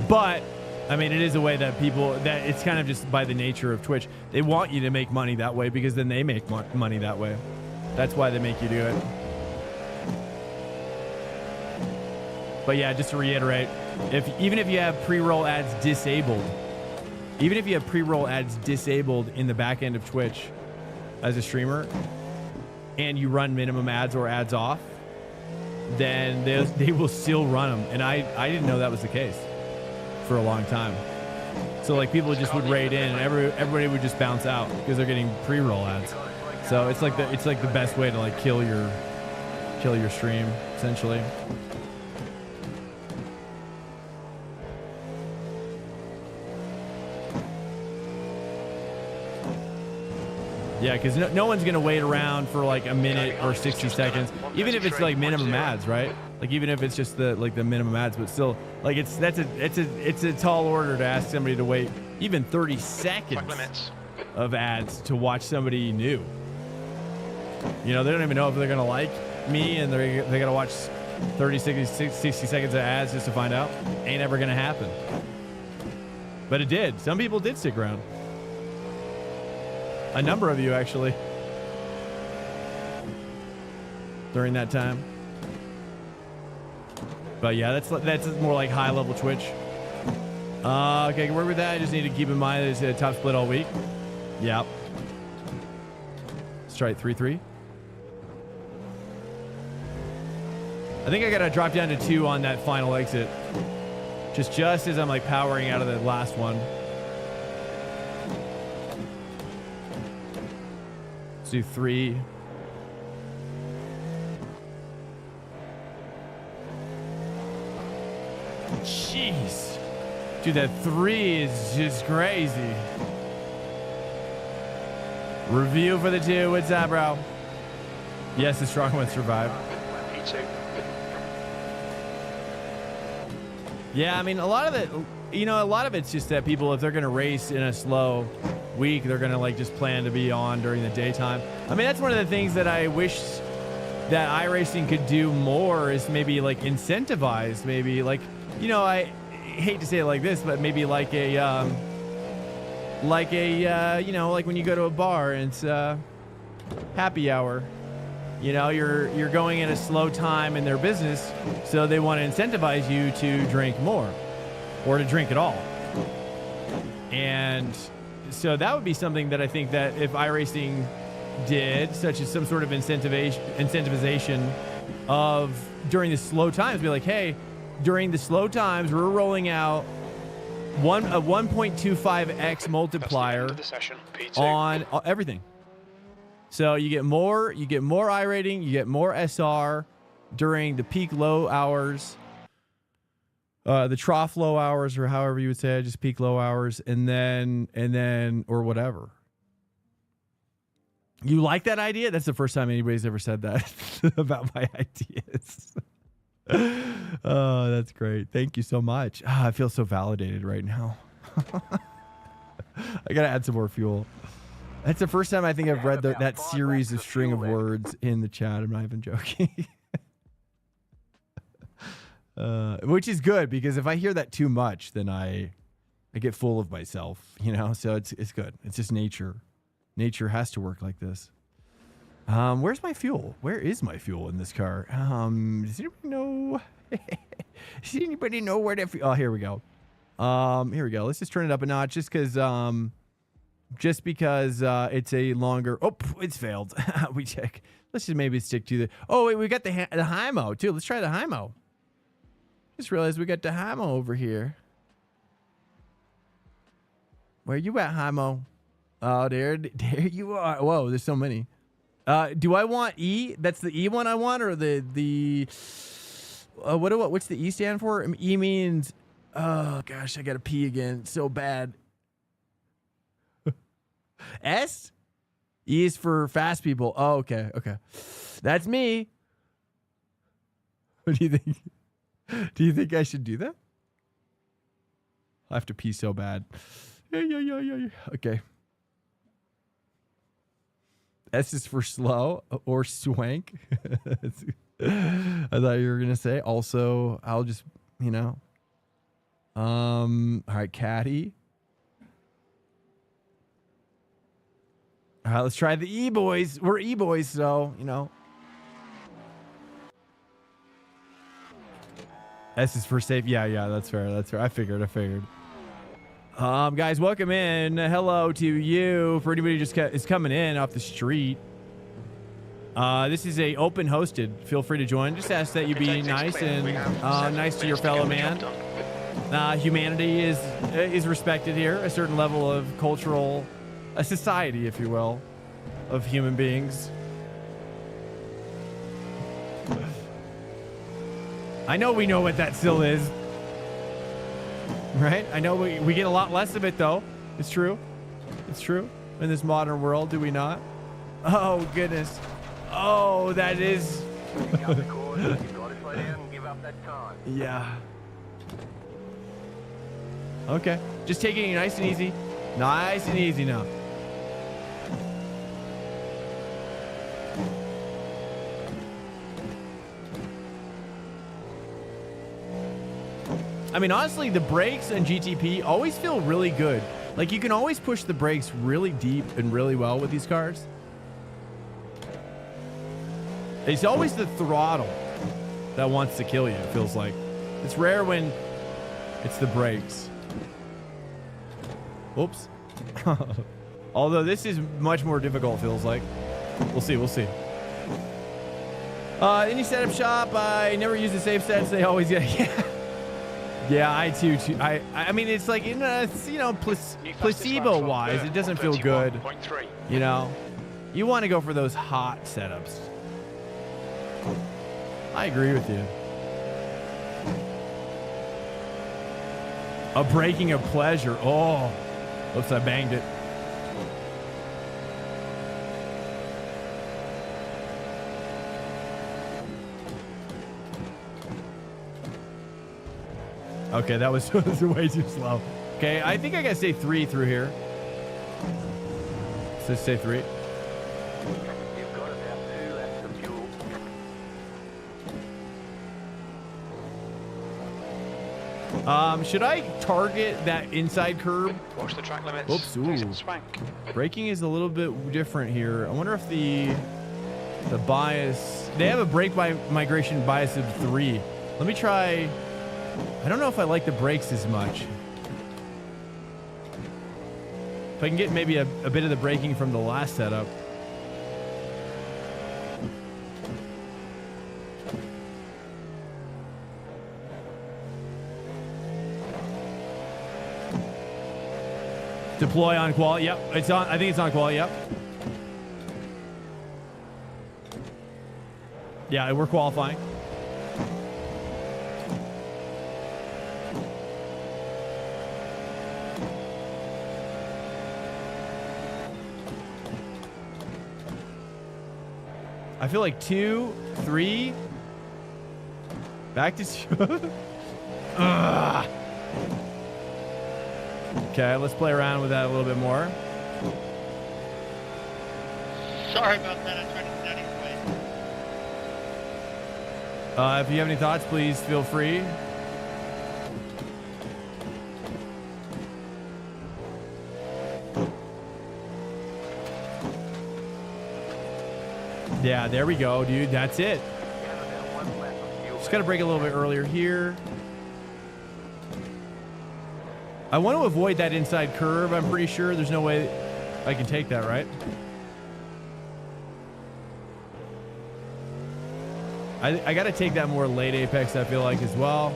But, I mean, it is a way that that it's kind of just by the nature of Twitch. They want you to make money that way because then they make money that way. That's why they make you do it. But yeah, just to reiterate, even if you have pre-roll ads disabled, in the back end of Twitch as a streamer, and you run minimum ads or ads off, then they will still run them. And I didn't know that was the case for a long time. So like people just would raid in and everybody would just bounce out because they're getting pre-roll ads. So it's like the best way to like kill your stream essentially. Yeah, because no one's gonna wait around for like a minute or 60 seconds, even if it's like minimum ads, right? Like even if it's just the minimum ads, but still, like it's a tall order to ask somebody to wait even 30 seconds of ads to watch somebody new. You know, they don't even know if they're gonna like me, and they gotta watch 30, 60 seconds of ads just to find out. Ain't ever gonna happen. But it did. Some people did stick around. A number of you, actually, during that time. But yeah, that's more like high-level Twitch. Okay, can work with that. I just need to keep in mind that it's a top split all week. Yep. Let's try it 3-3. I think I gotta drop down to 2 on that final exit. Just as I'm like powering out of the last one. Do 3. Jeez. Dude, that 3 is just crazy. Review for the 2. What's up, bro? Yes, the strong one survived. P2. Yeah, I mean, a lot of it, you know, a lot of it's just that people, if they're going to race in a slow week, they're gonna like just plan to be on during the daytime. I mean, that's one of the things that I wish that iRacing could do more, is maybe like incentivize, maybe like, you know, hate to say it like this, but maybe like a you know, like when you go to a bar and it's happy hour. You know, you're going at a slow time in their business, so they want to incentivize you to drink more or to drink at all. And so that would be something that I think that if iRacing did, such as some sort of incentivization of during the slow times, be like, hey, during the slow times, we're rolling out a 1.25x multiplier The session, P2. on everything. So you get more I rating, you get more SR during the peak low hours, the trough low hours, or however you would say it, just peak low hours, and then or whatever. You like that idea? That's the first time anybody's ever said that about my ideas. Oh, that's great. Thank you so much. I feel so validated right now. I gotta add some more fuel. That's the first time I think I've read that series of string of words in the chat. I'm not even joking. Which is good, because if I hear that too much, then I get full of myself, you know? So it's good. It's just nature. Nature has to work like this. Where's my fuel? Where is my fuel in this car? Does anybody know? Does anybody know where that fuel? Oh, here we go. Here we go. Let's just turn it up a notch just because it's a longer. Oh, it's failed. We check. Let's just maybe stick to the. Oh wait, we got the Hymo too. Let's try the Hymo. Just realized we got the Hymo over here. Where you at, Hymo? Oh, there you are. Whoa, there's so many. Do I want E? That's the E one I want, or the what's the E stand for? E means. Oh gosh, I got a P again. So bad. S? E is for fast people. Oh, okay. Okay. That's me. What do you think? Do you think I should do that? I have to pee so bad. Yeah. Okay. S is for slow or swank. I thought you were going to say. Also, I'll just, you know. All right, Caddy. All right, let's try the E-boys. We're E-boys, so, you know. S is for safe. Yeah, that's fair. I figured. Guys, welcome in. Hello to you. For anybody who just is coming in off the street. This is a open hosted. Feel free to join. Just ask that you be nice and nice to your fellow man. Humanity is respected here. A certain level of cultural, a society, if you will, of human beings. I know we know what that still is. Right? I know we get a lot less of it, though. It's true. It's true. In this modern world, do we not? Oh, goodness. Oh, that is... Yeah. Okay. Just taking it nice and easy. Nice and easy now. I mean, honestly, the brakes on GTP always feel really good. Like, you can always push the brakes really deep and really well with these cars. It's always the throttle that wants to kill you, it feels like. It's rare when it's the brakes. Oops. Although this is much more difficult, feels like. We'll see. Any setup shop, I never use the safe sets. They always get... Yeah, I too. I mean, it's like, it's, you know, placebo-wise, it doesn't feel good. You know, you want to go for those hot setups. I agree with you. A braking of pleasure. Oh, oops, I banged it. Okay, that was way too slow. Okay, I think I gotta say 3 through here. So say 3. You've got about 2 laps of fuel. Should I target that inside curb? Watch the track limits. Oops, ooh. Please hit the swank. Braking is a little bit different here. I wonder if the bias, they have a brake by migration bias of 3. Let me try. I don't know if I like the brakes as much. If I can get maybe a bit of the braking from the last setup. Deploy on qual. Yep, it's on. I think it's on qual. Yep. Yeah, we're qualifying. I feel like 2, 3. Back to 2. Ugh. Okay, let's play around with that a little bit more. Sorry about that. I tried to stand anyway. If you have any thoughts, please feel free. Yeah, there we go, dude. That's it. Just got to brake a little bit earlier here. I want to avoid that inside curve. I'm pretty sure there's no way I can take that, right? I got to take that more late apex, I feel like, as well.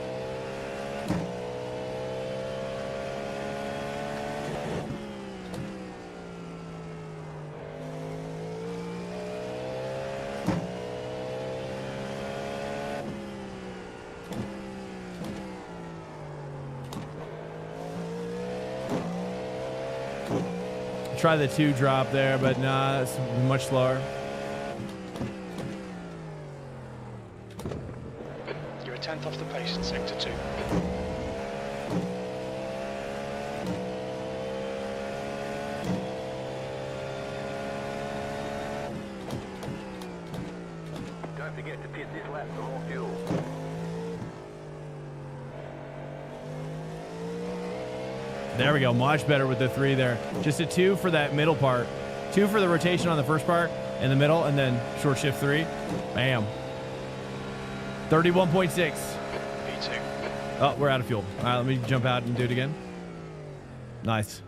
Try the 2 drop there, but nah, it's much slower. You're a 10th off the pace in sector 2. Don't forget to pit this lap for more fuel. There we go. Much better with the 3 there. Just a 2 for that middle part. 2 for the rotation on the first part in the middle, and then short shift 3. Bam. 31.6. P2. Oh, we're out of fuel. All right, let me jump out and do it again. Nice.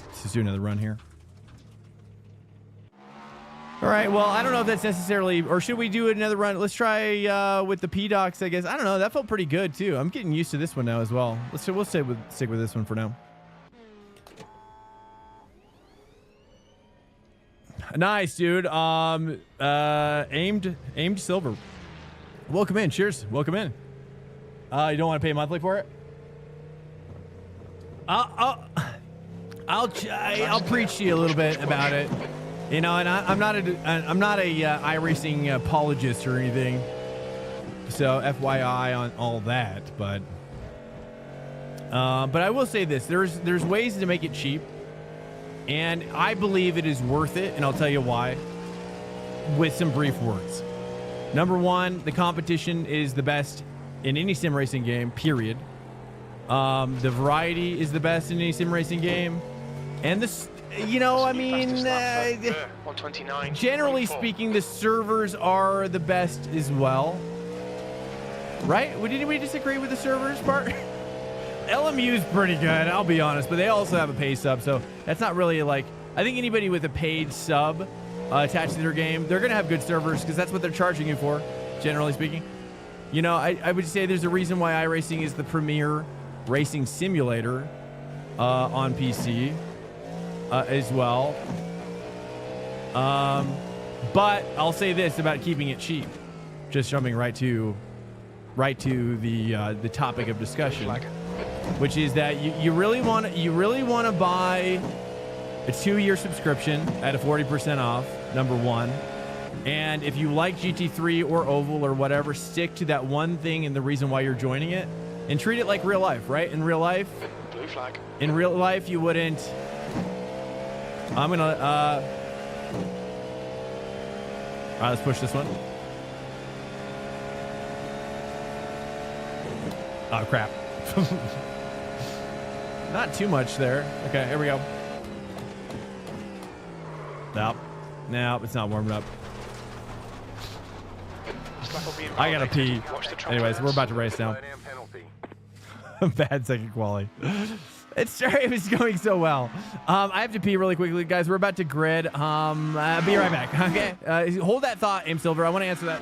Let's just do another run here. All right, well, I don't know if that's necessarily, or should we do another run? Let's try with the P-Docs, I guess. I don't know. That felt pretty good, too. I'm getting used to this one now as well. We'll stick with this one for now. Nice, dude. Aimed silver. Welcome in. Cheers. Welcome in. You don't want to pay monthly for it? I'll preach to you a little bit about it. You know, and I'm not a iRacing apologist or anything. So FYI on all that, but I will say this: there's ways to make it cheap, and I believe it is worth it, and I'll tell you why. With some brief words. Number one, the competition is the best in any sim racing game. Period. The variety is the best in any sim racing game, and this. You know, I mean, 129. Generally speaking, the servers are the best as well. Right? Would anybody disagree with the servers part? LMU is pretty good, I'll be honest, but they also have a paid sub, so that's not really like... I think anybody with a paid sub attached to their game, they're going to have good servers because that's what they're charging you for, generally speaking. You know, I would say there's a reason why iRacing is the premier racing simulator on PC. As well. But I'll say this about keeping it cheap. Just jumping right to the topic of discussion, which is that you really want to buy a 2-year subscription at a 40% off, number one. And if you like GT3 or Oval or whatever, stick to that one thing and the reason why you're joining it, and treat it like real life, right? In real life, Blue flag. In real life, you wouldn't. I'm gonna, all right, let's push this one. Oh, crap. Not too much there. Okay, here we go. Nope. Nope, it's not warming up. I gotta pee. Anyways, we're about to race now. Bad second quality. It was going so well. I have to pee really quickly, guys. We're about to grid. Be right back. Okay. Hold that thought, Aim Silver. I want to answer that.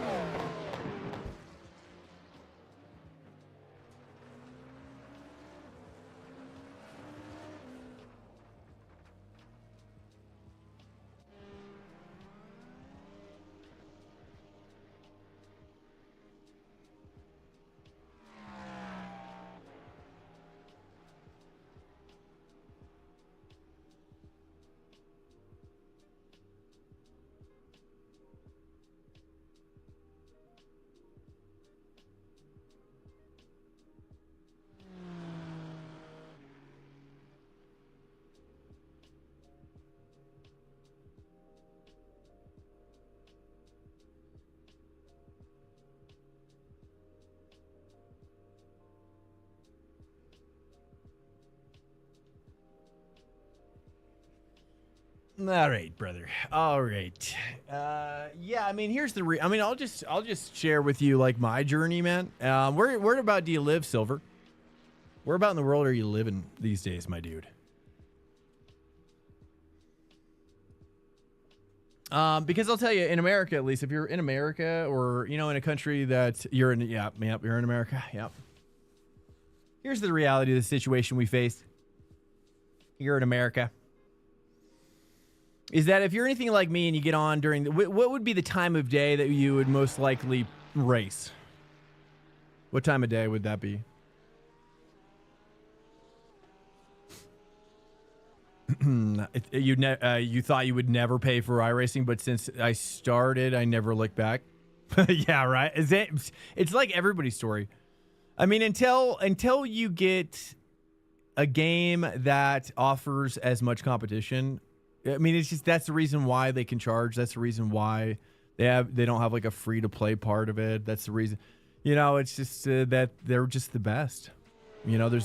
All right, brother. All right. Yeah, I mean, here's the I'll just share with you like my journey, man. Where about do you live, Silver? Where about in the world are you living these days, my dude? Because I'll tell you, in America, at least, if you're in America or, you know, in a country that you're in, yep, you're in America. Yep. Here's the reality of the situation we face here in America. Is that if you're anything like me and you get on during what would be the time of day that you would most likely race? What time of day would that be? You thought you would never pay for iRacing, but since I started, I never looked back. Yeah, right. It's like everybody's story. I mean, until you get a game that offers as much competition. I mean, it's just that's the reason why they can charge. That's the reason why they don't have like a free to play part of it. That's the reason, you know. It's just that they're just the best. You know, there's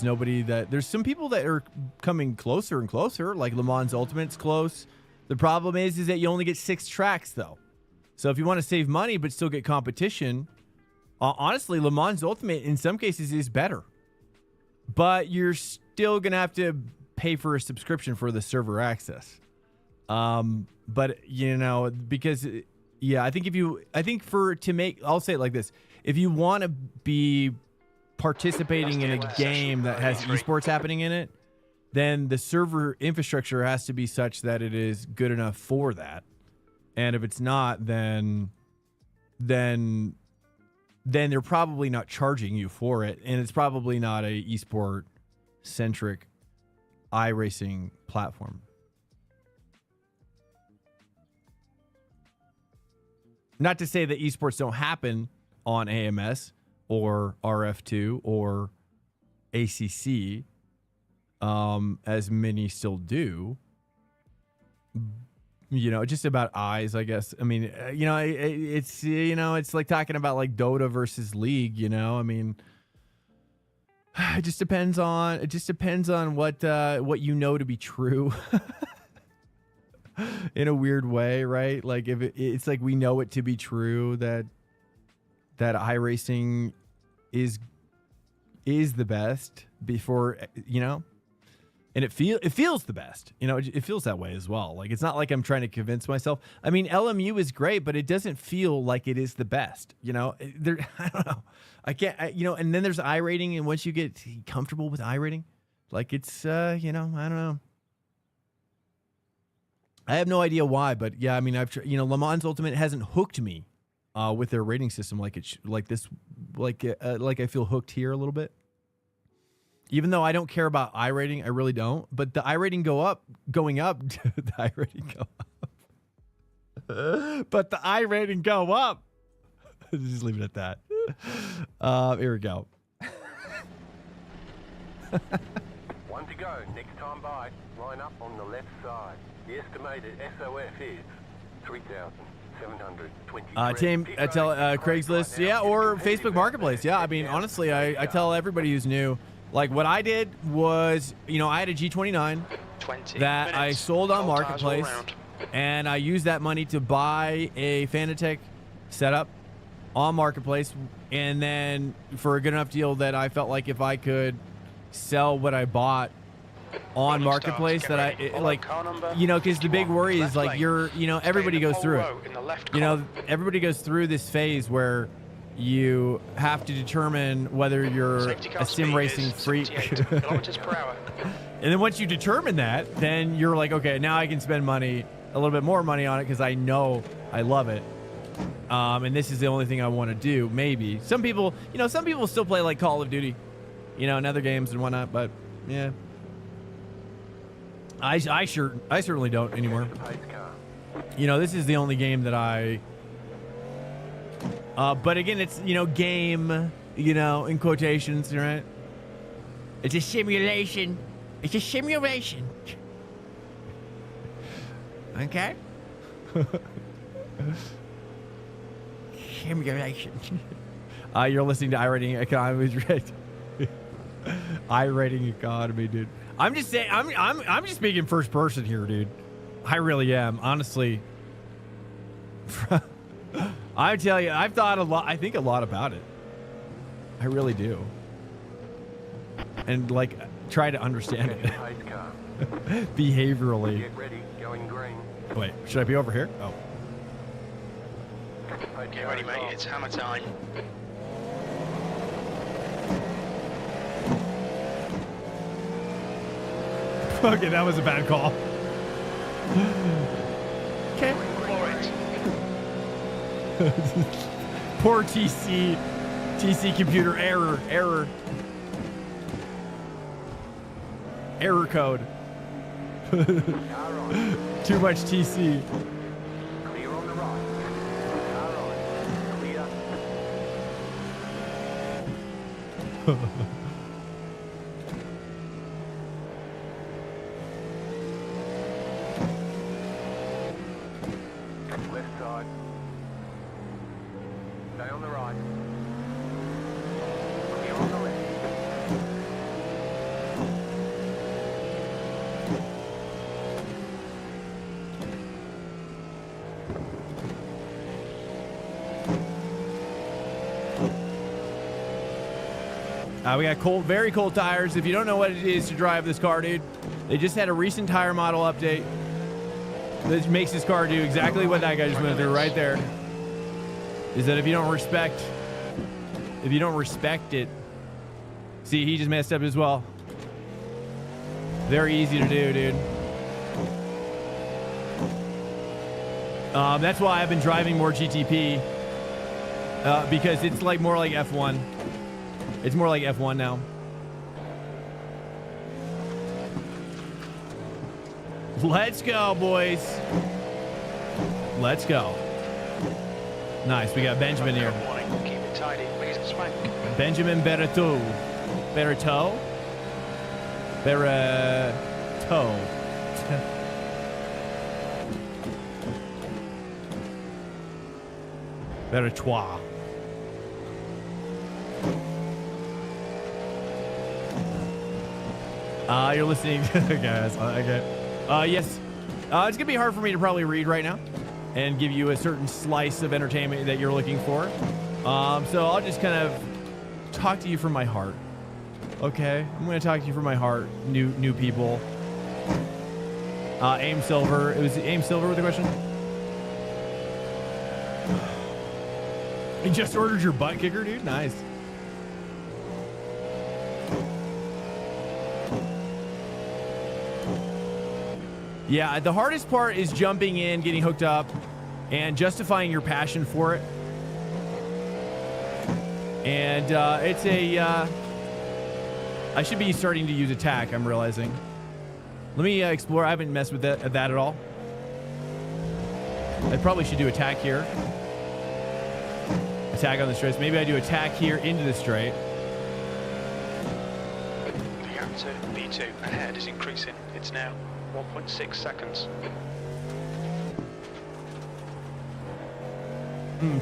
some people that are coming closer and closer. Like Le Mans Ultimate's close. The problem is that you only get 6 tracks though. So if you want to save money but still get competition, honestly, Le Mans Ultimate in some cases is better. But you're still gonna have to pay for a subscription for the server access. But you know, because yeah, I'll say it like this. If you want to be participating in a game that has esports happening in it, then the server infrastructure has to be such that it is good enough for that. And if it's not, then they're probably not charging you for it. And it's probably not a esport centric iRacing platform. Not to say that esports don't happen on AMS or RF2 or ACC, as many still do. You know, just about eyes, I guess. I mean, you know, it's like talking about like Dota versus League. You know, I mean, it just depends on what you know to be true. In a weird way, right? Like if it's like we know it to be true that iRacing is the best before, you know, and it feels the best, you know, it feels that way as well. Like it's not like I'm trying to convince myself. I mean, LMU is great, but it doesn't feel like it is the best, you know. I don't know. I can't, you know. And then there's iRating, and once you get comfortable with iRating, like it's, you know, I don't know. I have no idea why, but yeah, I mean, Le Mans Ultimate hasn't hooked me with their rating system like I feel hooked here a little bit. Even though I don't care about iRating, I really don't. But the iRating going up, the iRating go up. But the iRating go up. Just leave it at that. Here we go. One to go. Next time by, line up on the left side. The estimated SOF is 3,720. Team, I tell Craigslist, yeah, or Facebook Marketplace. Yeah, I mean, honestly, I tell everybody who's new, Like what I did was, you know, I had a G29 20 that I minutes. sold on Whole tires all Marketplace, round. and I used that money to buy a Fanatec setup on Marketplace, and then for a good enough deal that I felt like if I could sell what I bought on Rolling Marketplace, starts, that get ready. I, Follow like, car number you know, because the big 51, worry is left like lane. you're, you know, Stay everybody in the goes pole through it. row in the left You know, column. everybody goes through this phase where you have to determine whether you're Safety car a sim speed racing is freak. 78 kilometers per hour. And then once you determine that, then you're like, okay, now I can spend money, a little bit more money on it because I know I love it. And this is the only thing I want to do. Maybe some people, you know, some people still play like Call of Duty, you know, and other games and whatnot. But yeah, I certainly don't anymore. The pace car. You know, this is the only game that I. But again, it's, you know, game, you know, in quotations, right? It's a simulation. It's a simulation. Okay. Simulation. You're listening to iRacing Economy, right? iRacing Economy, dude. I'm just saying. I'm just speaking first person here, dude. I really am, honestly. I tell you, I've thought a lot. I think a lot about it. I really do. And like, try to understand it Pace car. behaviorally. Get ready, going green. Wait, should I be over here? Oh. Pace Get car ready, is mate. off. It's hammer time. Okay, that was a bad call. Okay. For it. Poor TC computer error code. Car on. Too much TC. Clear on the right. Car on. Clear. Left side. Stay on the right. Clear on the left. We got cold, very cold tires. If you don't know what it is to drive this car, dude, they just had a recent tire model update that makes this car do exactly what that guy just went through right there. Is that if you don't respect it, see, he just messed up as well. Very easy to do, dude. That's why I've been driving more GTP, because it's like more like F1. It's more like F1 now. Let's go, boys. Let's go. Nice. We got Benjamin here. Warning. Keep it tidy. Please swank. Benjamin Berretou. Berretou? Berretou. Berretois. You're listening to guys. Okay. Yes. It's gonna be hard for me to probably read right now and give you a certain slice of entertainment that you're looking for. So I'll just kind of talk to you from my heart. Okay, I'm gonna talk to you from my heart, new people. Aim Silver. It was Aim Silver with the question. You just ordered your butt kicker, dude. Nice. Yeah, the hardest part is jumping in, getting hooked up, and justifying your passion for it. And it's a... I should be starting to use attack, I'm realizing. Let me explore. I haven't messed with that at all. I probably should do attack here. Attack on the straights. Maybe I do attack here into the straight. The gap to B2 ahead is increasing. It's now 1.6 seconds.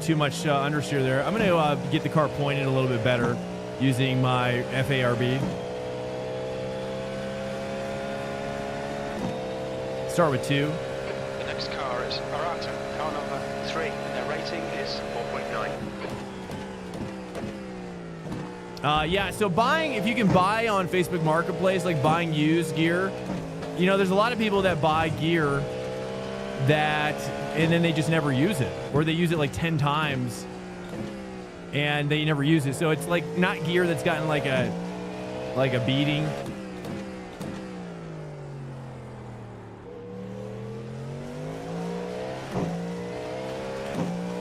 Too much understeer there. I'm going to get the car pointed a little bit better using my FARB. start with 2. The next car is Arata, car number 3, and their rating is 4.9. Yeah, so buying, if you can buy on Facebook Marketplace, like buying used gear, you know, there's a lot of people that buy gear that, and then they just never use it, or they use it like 10 times and they never use it. So it's like not gear that's gotten like a beating.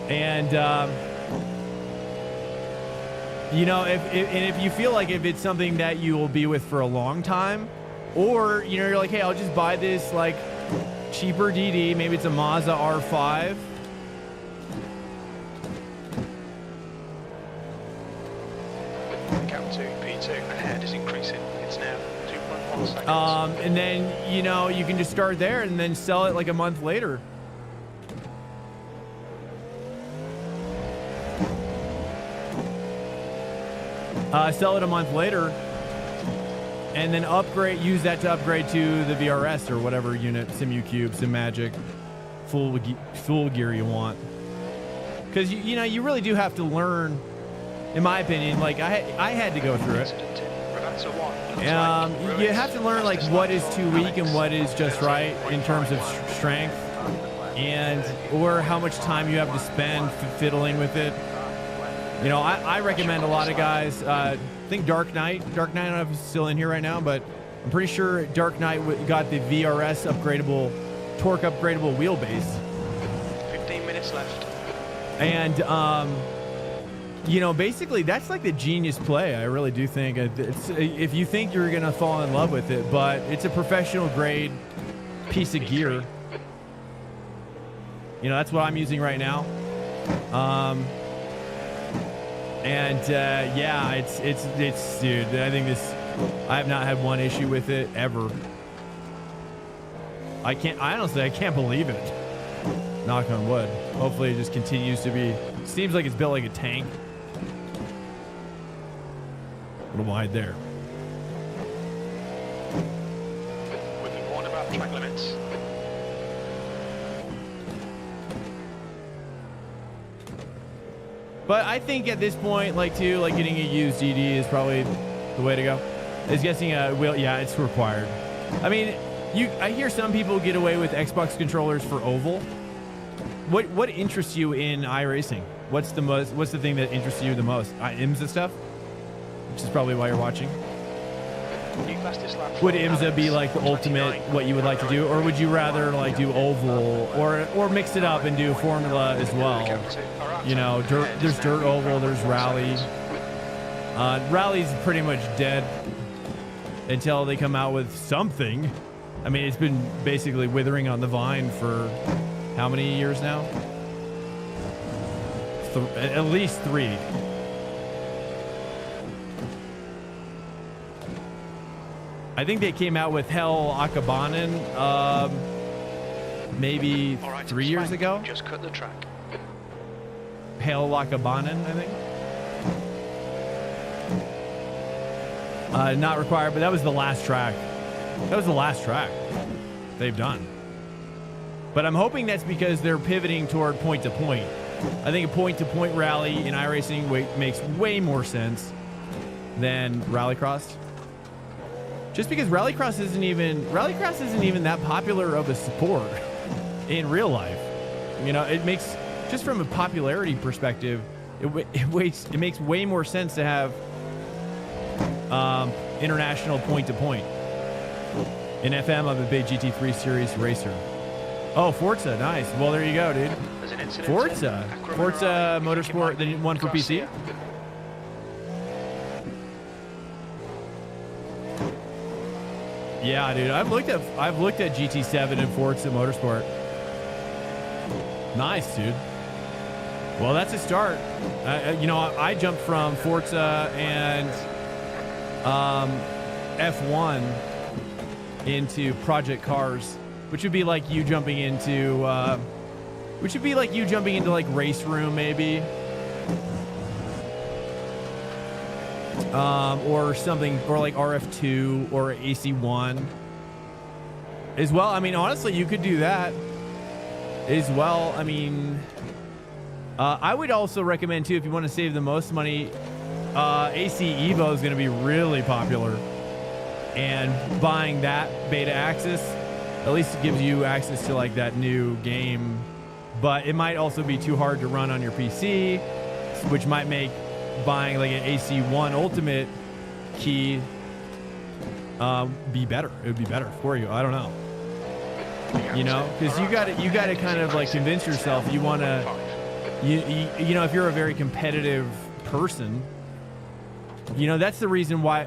And, you know, if you feel like if it's something that you will be with for a long time, or, you know, you're like, hey, I'll just buy this like cheaper DD, maybe it's a Mazda R5. Gap to P2 ahead is increasing. It's now 2.1 seconds. And then, you know, you can just start there and then sell it like a month later. Sell it a month later, and then upgrade. Use that to upgrade to the VRS or whatever unit, Simu Cube, Sim Magic, full gear you want. Because you know you really do have to learn, in my opinion. Like I had to go through it. You have to learn like what is too weak and what is just right in terms of strength, and or how much time you have to spend fiddling with it. You know, I recommend a lot of guys. I think Dark Knight. I don't know if he's still in here right now, but I'm pretty sure Dark Knight got the VRS upgradable, torque upgradable wheelbase. 15 minutes left. And, you know, basically that's like the genius play. I really do think. If you think you're going to fall in love with it, but it's a professional grade piece of gear. You know, that's what I'm using right now. And yeah, it's dude, I think I have not had one issue with it ever. Honestly, I can't believe it. Knock on wood. Hopefully it just continues to be, seems like it's built like a tank. A little wide there. We've been warned about track limits. But I think at this point, like getting a used DD is probably the way to go. Is getting a wheel, yeah, it's required. I mean, I hear some people get away with Xbox controllers for oval. What interests you in iRacing? What's the thing that interests you the most? IMSA stuff, which is probably why you're watching. Would IMSA be like the ultimate what you would like to do, or would you rather like do oval or mix it up and do formula as well? You know, there's dirt oval, there's rally. Rally's pretty much dead until they come out with something. I mean, it's been basically withering on the vine for how many years now? At least 3. I think they came out with Hell Akabanen maybe 3 years ago. Just cut the track. Hell Akabanen, I think. Not required, but that was the last track. That was the last track they've done. But I'm hoping that's because they're pivoting toward point-to-point. I think a point-to-point rally in iRacing makes way more sense than rallycross. Just because rallycross isn't even that popular of a sport in real life. You know, it makes, just from a popularity perspective, it makes way more sense to have international point-to-point. In FM, I'm a big GT3 series racer. Oh, Forza, nice. Well, there you go, dude. Forza Motorsport, the one for PC. Yeah, dude. I've looked at GT7 and Forza Motorsport. Nice, dude. Well, that's a start. You know, I jumped from Forza and F1 into Project Cars, which would be like you jumping into like Race Room, maybe. Or something, or like RF2 or AC1. as well. I mean, honestly, you could do that as well. I mean, I would also recommend too, if you want to save the most money, AC Evo is going to be really popular, and buying that beta access at least gives you access to like that new game, but it might also be too hard to run on your PC, which might make buying like an AC1 Ultimate key be better. It would be better for you. I don't know. You know, because you got to kind of like convince yourself you want to, you know, if you're a very competitive person, you know, that's the reason why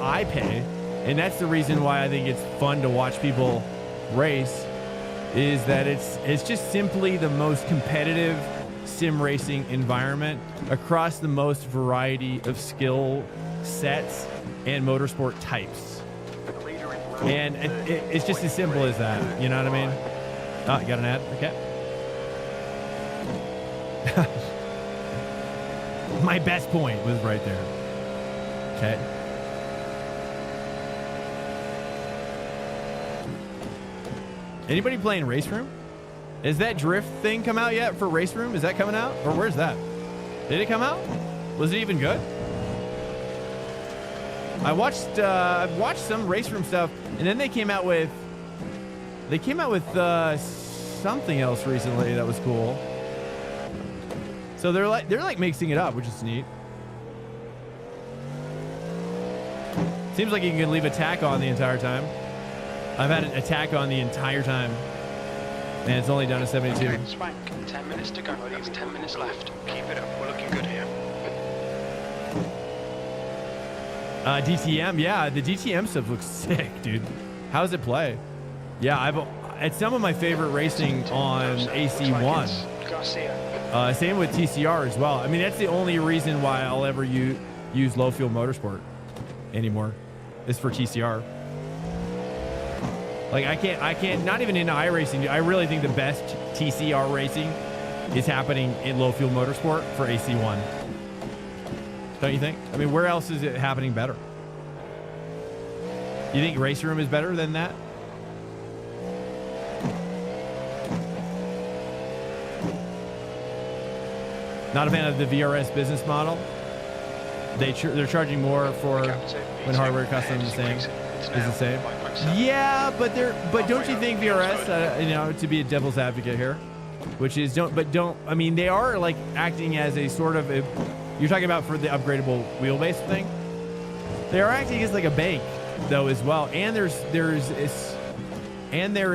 I pay, and that's the reason why I think it's fun to watch people race, is that it's just simply the most competitive sim racing environment across the most variety of skill sets and motorsport types. And it's just as simple as that. You know what I mean? Oh, you got an ad? Okay. My best point was right there. Okay. Anybody playing Race Room? Is that drift thing come out yet for Race Room? Is that coming out? Or where's that? Did it come out? Was it even good? I've watched some Race Room stuff, and then they came out with something else recently that was cool. So they're like mixing it up, which is neat. Seems like you can leave attack on the entire time. I've had an attack on the entire time, and it's only down to 72. Okay, Swank, 10 minutes to go. That's 10 minutes left. Keep it up. We're looking good here. DTM, yeah, the DTM stuff looks sick, dude. How does it play? Yeah, it's some of my favorite racing on AC1. Same with TCR as well. I mean, that's the only reason why I'll ever use low fuel motorsport anymore, is for TCR. Like I can't, not even in iRacing. I really think the best TCR racing is happening in low fuel motorsport for AC1. Don't you think? I mean, where else is it happening better? You think Race Room is better than that? Not a fan of the VRS business model. They're charging more for when hardware custom is the same. Yeah, but don't you think VRS, you know, to be a devil's advocate here, which is I mean, they are like acting as a sort of you're talking about for the upgradable wheelbase thing. They are acting as like a bank though as well, and there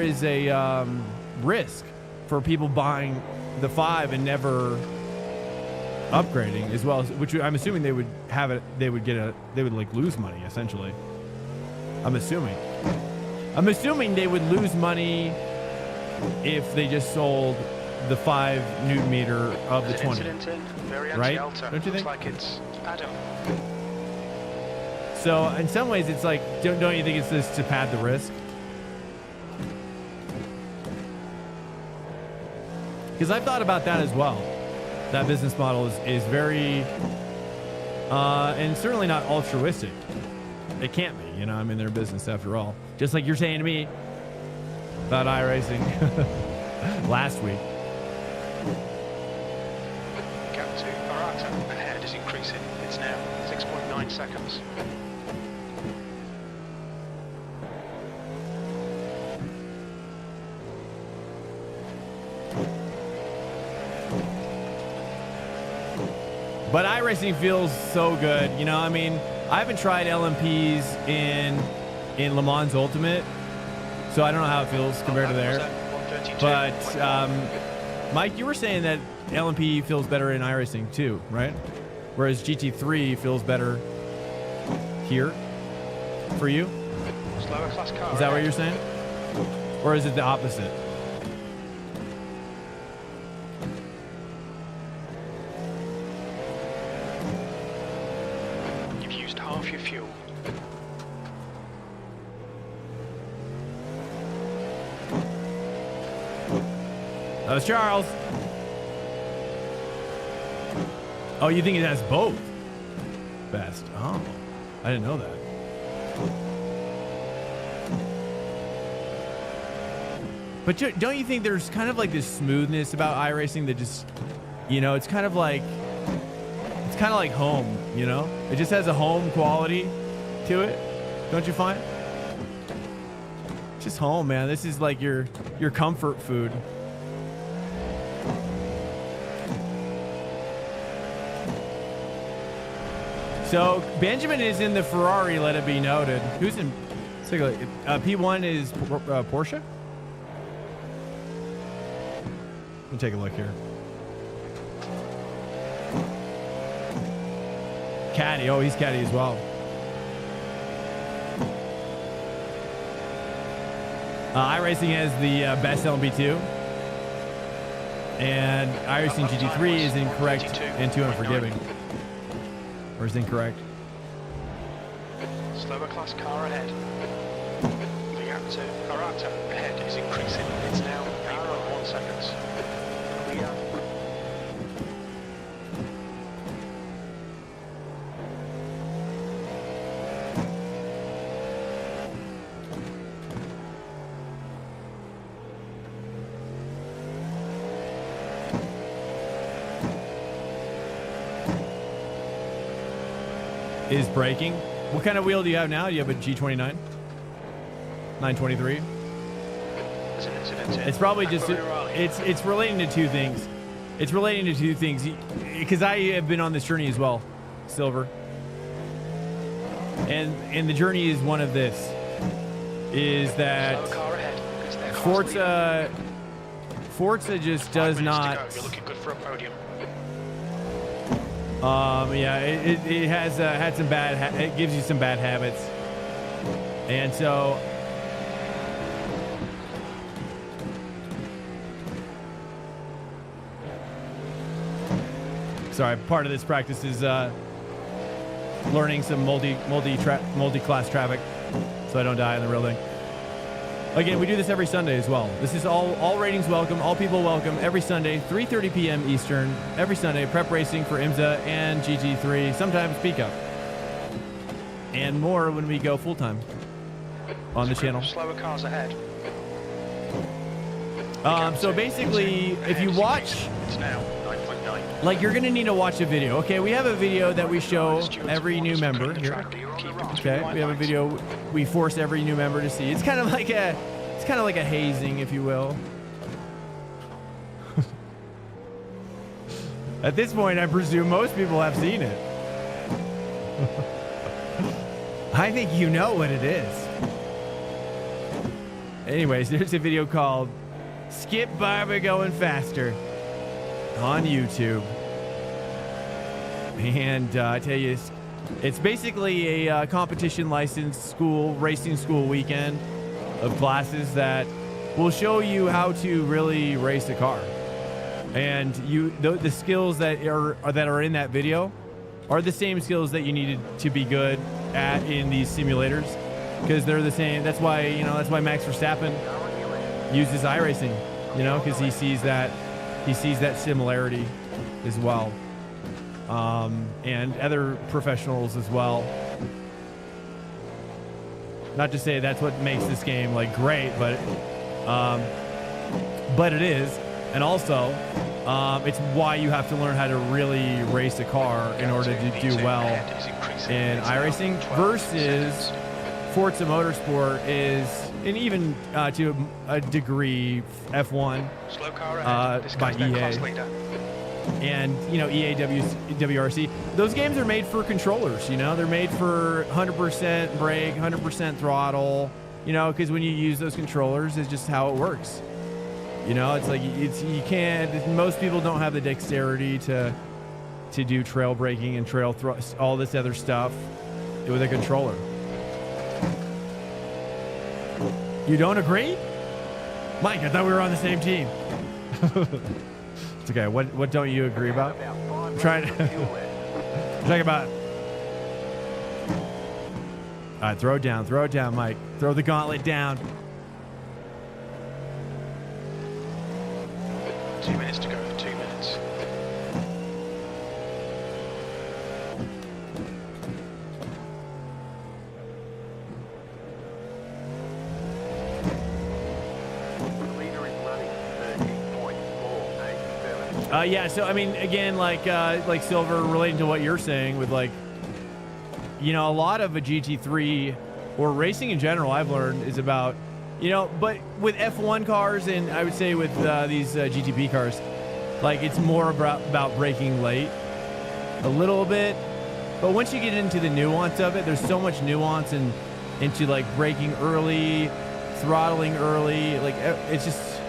is a risk for people buying the 5 and never upgrading as well, which I'm assuming they would like lose money essentially. I'm assuming they would lose money if they just sold the 5 Newton meter of the 20, right? Don't you think? Like it's Adam. So in some ways, it's like, don't you think it's just to pad the risk? Because I've thought about that as well. That business model is very, and certainly not altruistic. It can't be, you know. I'm in their business after all. Just like you're saying to me about iRacing last week. Gap to Barata ahead is increasing. It's now 6.9 seconds. But iRacing feels so good, you know. I mean, I haven't tried LMPs in Le Mans Ultimate, so I don't know how it feels compared to there. But Mike, you were saying that LMP feels better in iRacing too, right? Whereas GT3 feels better here for you. Slower class car. Is that what you're saying? Or is it the opposite? You've used half your fuel. That was Charles. Oh, you think it has both? Best. Oh, I didn't know that. But don't you think there's kind of like this smoothness about iRacing that just, you know, it's kind of like home, you know? It just has a home quality to it. Don't you find? It's just home, man. This is like your comfort food. So Benjamin is in the Ferrari, let it be noted. Who's in? Let's take a look. P1 is Porsche. Let me take a look here. Caddy. Oh, he's caddy as well. iRacing has the best LMP2. And iRacing GT3 is incorrect and too unforgiving. Or is incorrect? Slower class car ahead. The Arata ahead is increasing. It's now 8.1 seconds. Clear. Is braking. What kind of wheel do you have now? Do you have a G29? 923? It's probably just, it's relating to two things. It's relating to two things. Because I have been on this journey as well, Silver. And the journey is one of this. Is that Forza just does not... You're looking good for a podium. Yeah, it has had some bad. It gives you some bad habits, and so sorry. Part of this practice is learning some multi-class traffic, so I don't die in the real thing. Again, we do this every Sunday as well. This is all ratings welcome, all people welcome, every Sunday, 3:30 p.m. Eastern, every Sunday, prep racing for IMSA and GT3, sometimes Peak Up. And more when we go full-time on the channel. Slower cars ahead. So basically, if you watch, it's now 9.9. like you're gonna need to watch a video. Okay, we have a video that we show every new member here. Okay, we have a video we force every new member to see. It's kind of like a hazing, if you will. At this point, I presume most people have seen it. I think you know what it is. Anyways, there's a video called Skip Barber Going Faster on YouTube. And I tell you, it's basically a competition license racing school weekend of classes that will show you how to really race a car. And the skills that are in that video are the same skills that you needed to be good at in these simulators, because they're the same. That's why Max Verstappen uses iRacing, because he sees that similarity as well. And other professionals as well. Not to say that's what makes this game like great, but it is. And also, it's why you have to learn how to really race a car in order to do well in iRacing versus Forza Motorsport is, and even to a degree, F1 by EA. And EA WRC, those games are made for controllers. They're made for 100% brake, 100% throttle. Because when you use those controllers, it's just how it works. It's like you can't. Most people don't have the dexterity to do trail braking and trail thrust, all this other stuff with a controller. You don't agree, Mike? I thought we were on the same team. It's okay. What don't you agree about? I'm trying to talk about. All right, throw it down, Mike. Throw the gauntlet down. 2 minutes to go. 2 minutes. Leader Yeah, so I mean, again, like Silver, relating to what you're saying with like, you know, a lot of a GT3 or racing in general, I've learned is about, you know, but with F1 cars and I would say with these GTP cars, like it's more about braking late a little bit. But once you get into the nuance of it, there's so much nuance into like braking early, throttling early. Like it's just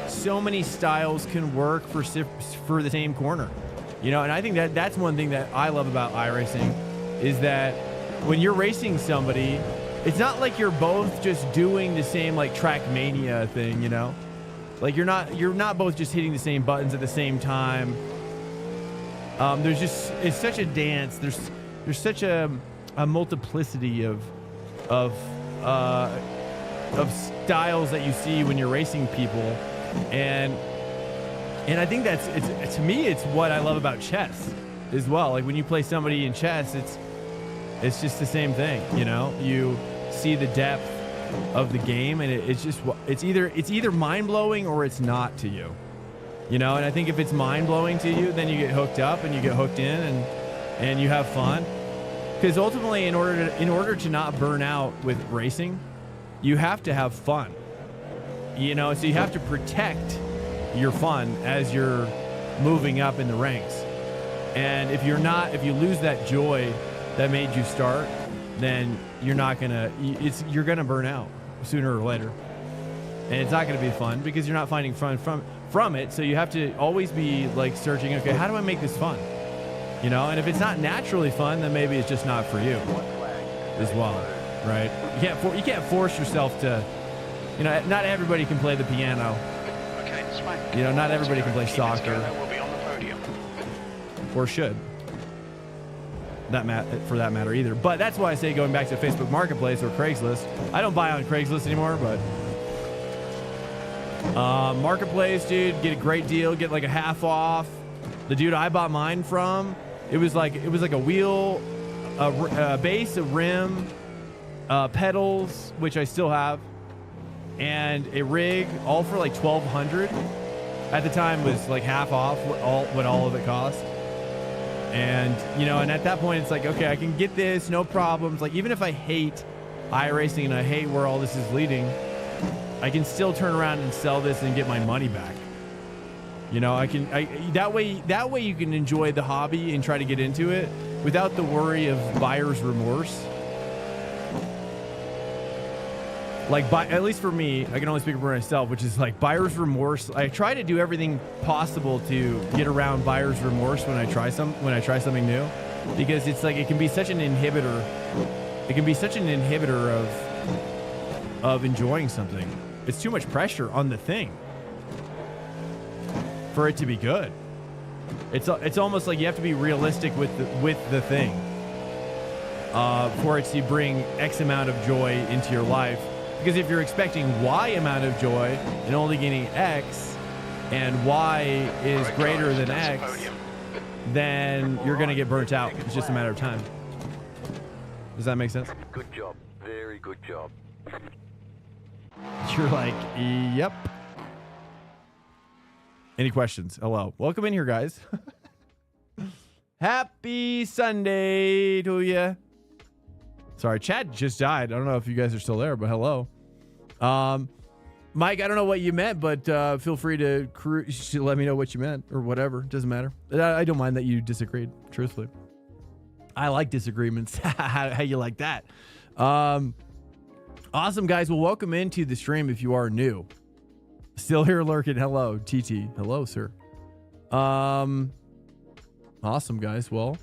so many styles can work for the same corner, you know. And I think that's one thing that I love about iRacing is that when you're racing somebody, it's not like you're both just doing the same like Trackmania thing, you know. Like you're not both just hitting the same buttons at the same time. It's such a dance. There's such a multiplicity of styles that you see when you're racing people, and I think to me it's what I love about chess as well. Like when you play somebody in chess, it's just the same thing, you know. You see the depth of the game, and it's either mind-blowing or it's not to you, you know. And I think if it's mind-blowing to you, then you get hooked up and you get hooked in and you have fun, because ultimately in order to not burn out with racing, you have to have fun, you know. So you have to protect your fun as you're moving up in the ranks, and if you lose that joy that made you start, then you're gonna burn out sooner or later, and it's not gonna be fun because you're not finding fun from it. So you have to always be like searching, okay, how do I make this fun, you know? And if it's not naturally fun, then maybe it's just not for you as well, right? You can't force yourself to, you know. Not everybody can play the piano. Okay, Swank. You know, not everybody can play soccer. We'll be on the podium. Or should. For that matter either. But that's why I say going back to Facebook Marketplace or Craigslist. I don't buy on Craigslist anymore, but Marketplace, dude, get a great deal, get like a half off. The dude I bought mine from, it was like a wheel, a base, a rim, pedals, which I still have, and a rig, all for like $1,200. At the time was like half off what all of it cost. And, you know, and at that point, it's like, okay, I can get this, no problems. Like, even if I hate iRacing and I hate where all this is leading, I can still turn around and sell this and get my money back. You know, that way you can enjoy the hobby and try to get into it without the worry of buyer's remorse. Like, at least for me, I can only speak for myself, which is like buyer's remorse. I try to do everything possible to get around buyer's remorse when I try something new, because it's like it can be such an inhibitor. It can be such an inhibitor of enjoying something. It's too much pressure on the thing for it to be good. It's almost like you have to be realistic with the thing for it to bring X amount of joy into your life. Because if you're expecting Y amount of joy and only getting X, and Y is greater than X, then you're going to get burnt out. It's just a matter of time. Does that make sense? Good job. Very good job. You're like, yep. Any questions? Hello. Welcome in here, guys. Happy Sunday to you. Sorry, Chad just died. I don't know if you guys are still there, but hello. Mike, I don't know what you meant, but feel free to let me know what you meant or whatever. Doesn't matter. I don't mind that you disagreed, truthfully. I like disagreements. How you like that? Awesome, guys. Well, welcome into the stream if you are new. Still here lurking. Hello, TT. Hello, sir. Awesome, guys. Well,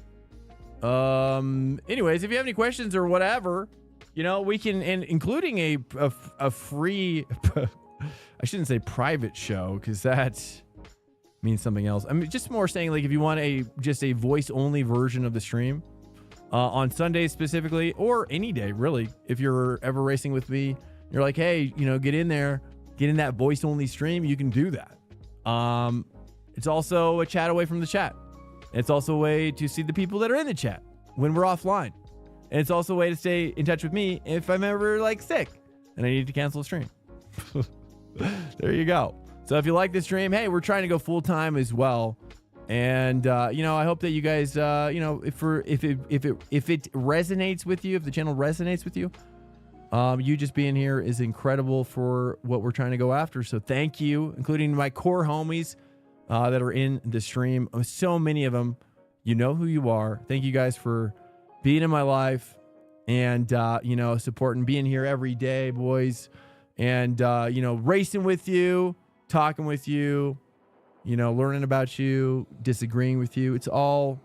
anyways, if you have any questions or whatever, you know, we can, and including a free, I shouldn't say private show, because that means something else. I mean, just more saying, like, if you want just a voice only version of the stream on Sundays specifically, or any day really, if you're ever racing with me, you're like, hey, you know, get in there, get in that voice only stream, you can do that. It's also a chat away from the chat. It's also a way to see the people that are in the chat when we're offline. And it's also a way to stay in touch with me if I'm ever like sick and I need to cancel a stream. There you go. So if you like this stream, hey, we're trying to go full time as well. And you know, I hope that you guys, you know, if it resonates with you, if the channel resonates with you, you just being here is incredible for what we're trying to go after. So thank you, including my core homies that are in the stream. So many of them, you know who you are. Thank you guys for being in my life and, you know, supporting, being here every day, boys. And, you know, racing with you, talking with you, you know, learning about you, disagreeing with you. It's all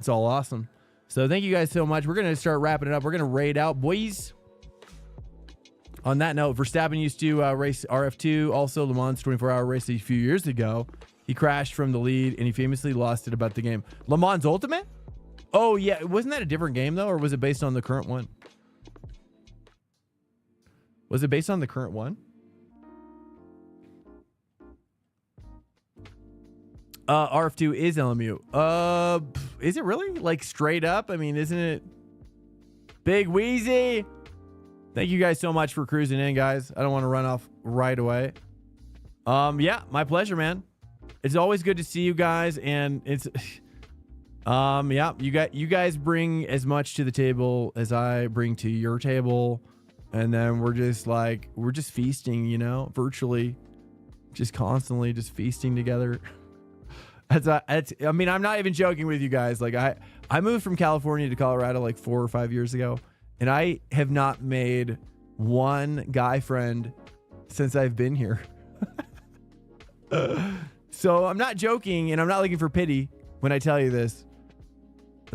awesome. So thank you guys so much. We're going to start wrapping it up. We're going to raid out, boys. On that note, Verstappen used to race RF2, also Le Mans 24-hour race a few years ago. He crashed from the lead, and he famously lost it about the game. Le Mans Ultimate? Oh, yeah. Wasn't that a different game, though, or was it based on the current one? Was it based on the current one? RF2 is LMU. Is it really? Like, straight up? I mean, isn't it? Big Wheezy! Thank you guys so much for cruising in, guys. I don't want to run off right away. Yeah, my pleasure, man. It's always good to see you guys, and it's yeah, you guys bring as much to the table as I bring to your table, and then we're just feasting, you know, virtually, just constantly just feasting together. I mean, I'm not even joking with you guys. Like I moved from California to Colorado like 4 or 5 years ago, and I have not made one guy friend since I've been here. So I'm not joking, and I'm not looking for pity when I tell you this,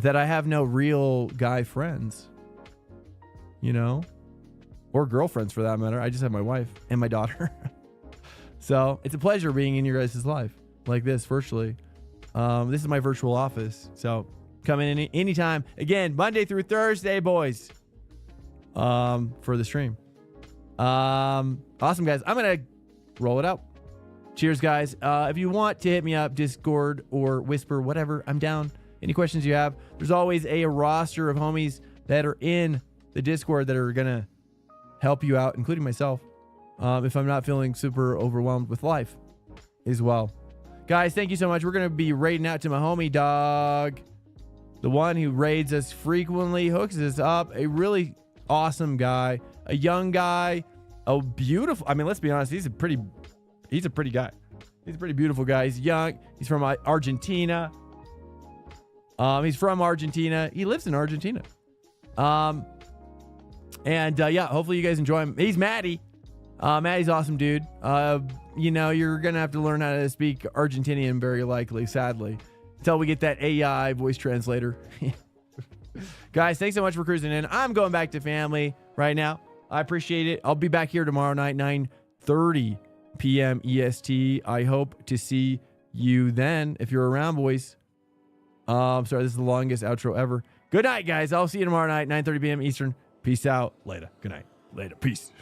that I have no real guy friends, you know, or girlfriends for that matter. I just have my wife and my daughter. So it's a pleasure being in your guys' life like this virtually. This is my virtual office. So come in anytime. Again, Monday through Thursday, boys, for the stream. Awesome, guys. I'm going to roll it out. Cheers, guys. If you want to hit me up, Discord or Whisper, whatever, I'm down. Any questions you have, there's always a roster of homies that are in the Discord that are going to help you out, including myself, if I'm not feeling super overwhelmed with life as well. Guys, thank you so much. We're going to be raiding out to my homie, dog. The one who raids us frequently, hooks us up. A really awesome guy. A young guy. A beautiful... I mean, let's be honest. He's a pretty guy. He's a pretty beautiful guy. He's young. He's from Argentina. He's from Argentina. He lives in Argentina. And yeah, hopefully you guys enjoy him. He's Maddie. Maddie's awesome, dude. You know, you're going to have to learn how to speak Argentinian very likely, sadly, until we get that AI voice translator. Guys, thanks so much for cruising in. I'm going back to family right now. I appreciate it. I'll be back here tomorrow night, 9:30 p.m. EST. I hope to see you then if you're around, boys. Sorry, this is the longest outro ever. Good night, guys. I'll see you tomorrow night, 9:30 p.m. Eastern. Peace out. Later. Good night. Later. Peace.